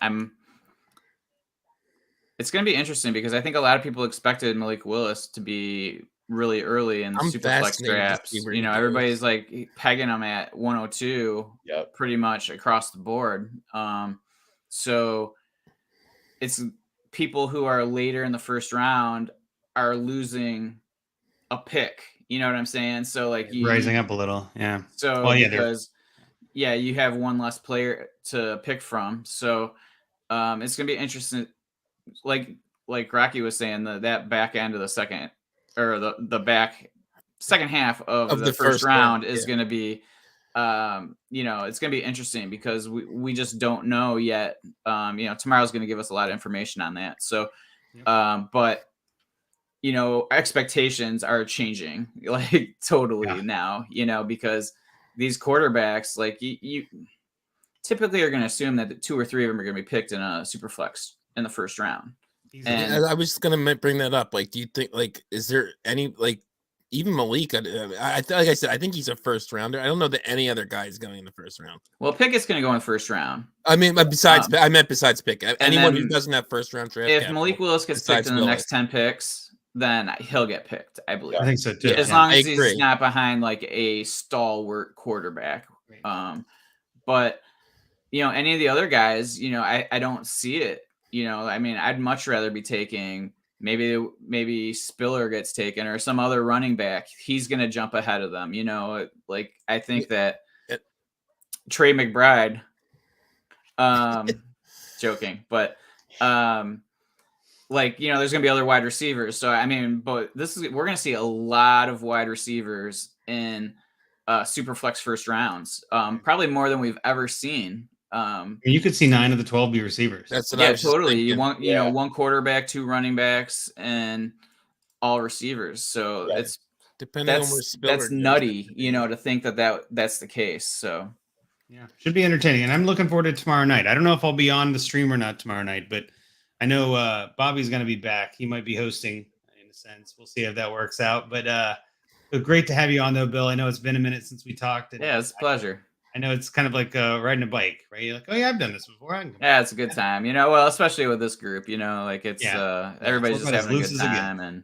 I: it's going to be interesting because I think a lot of people expected Malik Willis to be really early in the Superflex drafts. You know, everybody's like pegging him at 102 pretty much across the board. So it's people who are later in the first round are losing a pick. You know what I'm saying? So like
A: rising up a little. Yeah.
I: So because you have one less player to pick from. So it's going to be interesting. Like Rocky was saying, that back end of the second or the back second half of the first round is going to be, it's going to be interesting because we just don't know yet. Tomorrow's going to give us a lot of information on that. So, but expectations are changing like totally now, because these quarterbacks, like you typically are going to assume that the 2 or 3 of them are going to be picked in a super flex in the first round.
H: And I was going to bring that up. Like, do you think, like, is there any, like, even Malik? Like I said, I think he's a first rounder. I don't know that any other guy is going in the first round.
I: Well, Pickett's going to go in the first round.
H: I mean, besides Pickett. Anyone who doesn't have first round draft.
I: If Malik Willis gets picked in the next 10 picks, then he'll get picked, I believe.
A: I think so too.
I: As long as he's not behind like a stalwart quarterback. But any of the other guys, I don't see it. I mean, I'd much rather be taking maybe Spiller gets taken or some other running back. He's going to jump ahead of them. Like I think that Trey McBride, joking, but there's going to be other wide receivers. So, I mean, but we're going to see a lot of wide receivers in super flex first rounds, probably more than we've ever seen.
A: You could see 9 of the 12 be receivers.
H: That's what I was
I: totally.
H: thinking.
I: You want, one quarterback, 2 running backs, and all receivers. So it's
H: depending on where Spiller
I: that's nutty, to think that's the case. So
A: yeah, should be entertaining, and I'm looking forward to tomorrow night. I don't know if I'll be on the stream or not tomorrow night, but I know Bobby's going to be back. He might be hosting in a sense. We'll see if that works out. But great to have you on, though, Bill. I know it's been a minute since we talked.
I: Yeah, it's a pleasure.
A: I know it's kind of like riding a bike, right? You're like, oh yeah, I've done this before.
I: Yeah, it's a good time. Well, especially with this group, like it's everybody's
A: it's
I: just
A: about as
I: having a
A: loose
I: good
A: as it gets.
I: time, and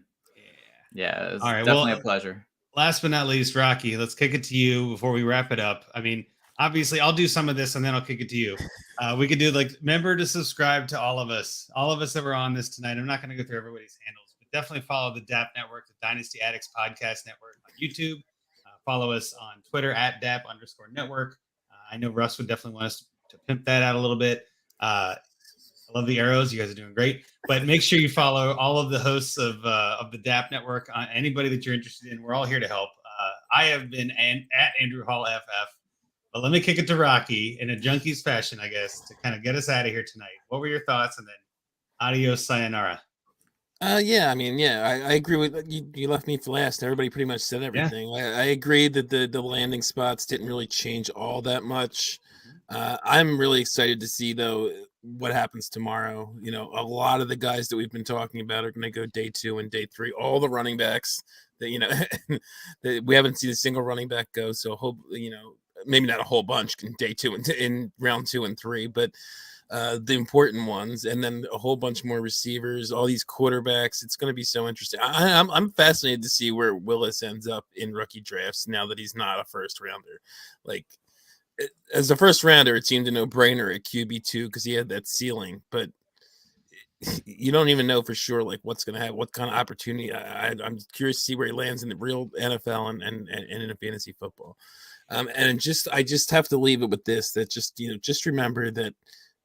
I: it's
A: All right,
I: definitely
A: well,
I: a pleasure.
A: Last but not least, Rocky, let's kick it to you before we wrap it up. I mean, obviously, I'll do some of this and then I'll kick it to you. We could do remember to subscribe to all of us that were on this tonight. I'm not going to go through everybody's handles, but definitely follow the DAP Network, the Dynasty Addicts Podcast Network on YouTube. Follow us on Twitter at DAP_network. I know Russ would definitely want us to pimp that out a little bit. I love the arrows. You guys are doing great. But make sure you follow all of the hosts of the DAP Network. Anybody that you're interested in, we're all here to help. I have been at Andrew Hall FF. But let me kick it to Rocky in a Junkies fashion, I guess, to kind of get us out of here tonight. What were your thoughts? And then adios, sayonara.
H: I agree with you. You left me for last. Everybody pretty much said everything. I agree that the landing spots didn't really change all that much. I'm really excited to see, though, what happens tomorrow. A lot of the guys that we've been talking about are going to go day 2 and day 3. All the running backs that that we haven't seen a single running back go. So hope maybe not a whole bunch in day 2 and in round 2 and 3, but the important ones, and then a whole bunch more receivers, all these quarterbacks. It's going to be so interesting. I'm fascinated to see where Willis ends up in rookie drafts now that he's not a first rounder. As a first rounder, it seemed a no-brainer at QB2 because he had that ceiling, but you don't even know for sure what's going to happen, what kind of opportunity. I'm curious to see where he lands in the real NFL and in a fantasy football. I just have to leave it with this, that just remember that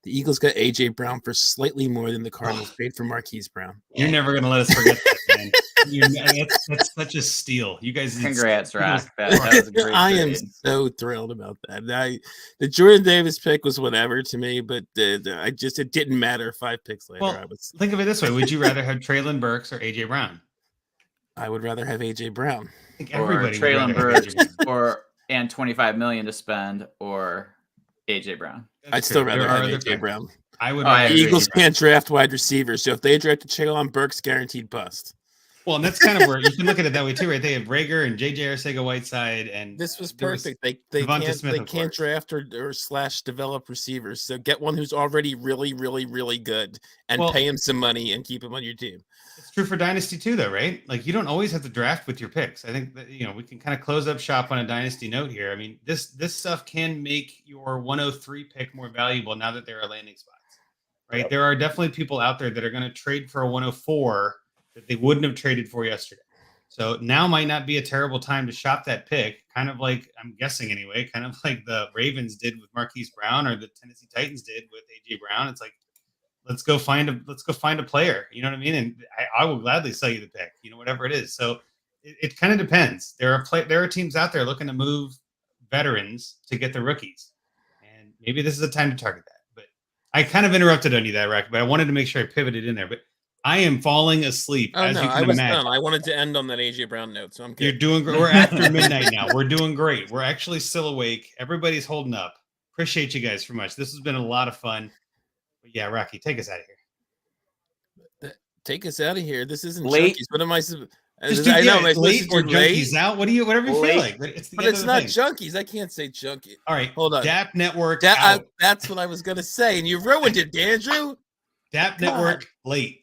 H: the Eagles got AJ Brown for slightly more than the Cardinals paid for Marquise Brown.
A: You're never going to let us forget that, man. That's such a steal. You guys,
I: congrats, Rock. That was a great
H: I am so thrilled about that. The Jordan Davis pick was whatever to me, but it didn't matter 5 picks later.
A: Well, think of it this way: would you rather have Traylon Burks or AJ Brown?
H: I would rather have AJ Brown.
A: I think everybody
I: or Traylon Burks and $25 million to spend, or AJ Brown.
H: I'd still rather have AJ Brown.
A: I would.
H: The Eagles can't draft wide receivers, so if they drafted Traylon Burks, guaranteed bust.
A: Well, and that's kind of where you can look at it that way too, right? They have Rager and JJ Arcega-Whiteside, and
H: this was perfect. They can't draft or / develop receivers, so get one who's already really, really, really good and pay him some money and keep him on your team.
A: It's true for Dynasty too, though, right? You don't always have to draft with your picks. I think that we can kind of close up shop on a Dynasty note here. I mean, this stuff can make your 103 pick more valuable now that there are landing spots, right? There are definitely people out there that are going to trade for a 104 that they wouldn't have traded for yesterday. So now might not be a terrible time to shop that pick, kind of like, I'm guessing anyway, kind of like the Ravens did with Marquise Brown or the Tennessee Titans did with AJ Brown. It's like, let's go find a player. You know what I mean? And I will gladly sell you the pick, whatever it is. So it kind of depends. There are teams out there looking to move veterans to get the rookies. And maybe this is the time to target that. But I kind of interrupted on you that, Rack, but I wanted to make sure I pivoted in there. But I am falling asleep, as you can imagine.
H: I wanted to end on that AJ Brown note, so I'm good.
A: You're doing great. We're after midnight now. We're doing great. We're actually still awake. Everybody's holding up. Appreciate you guys so much. This has been a lot of fun. But yeah, Rocky, take us out of here.
H: Take us out of here. This isn't
I: late.
H: Junkies. What am I?
A: I know. Late or Junkies out. Whatever you feel like.
H: But it's not Junkies. I can't say Junkie.
A: All right.
H: Hold on.
A: DAP Network. That's
H: what I was gonna say, and you ruined it, Andrew.
A: DAP Network late.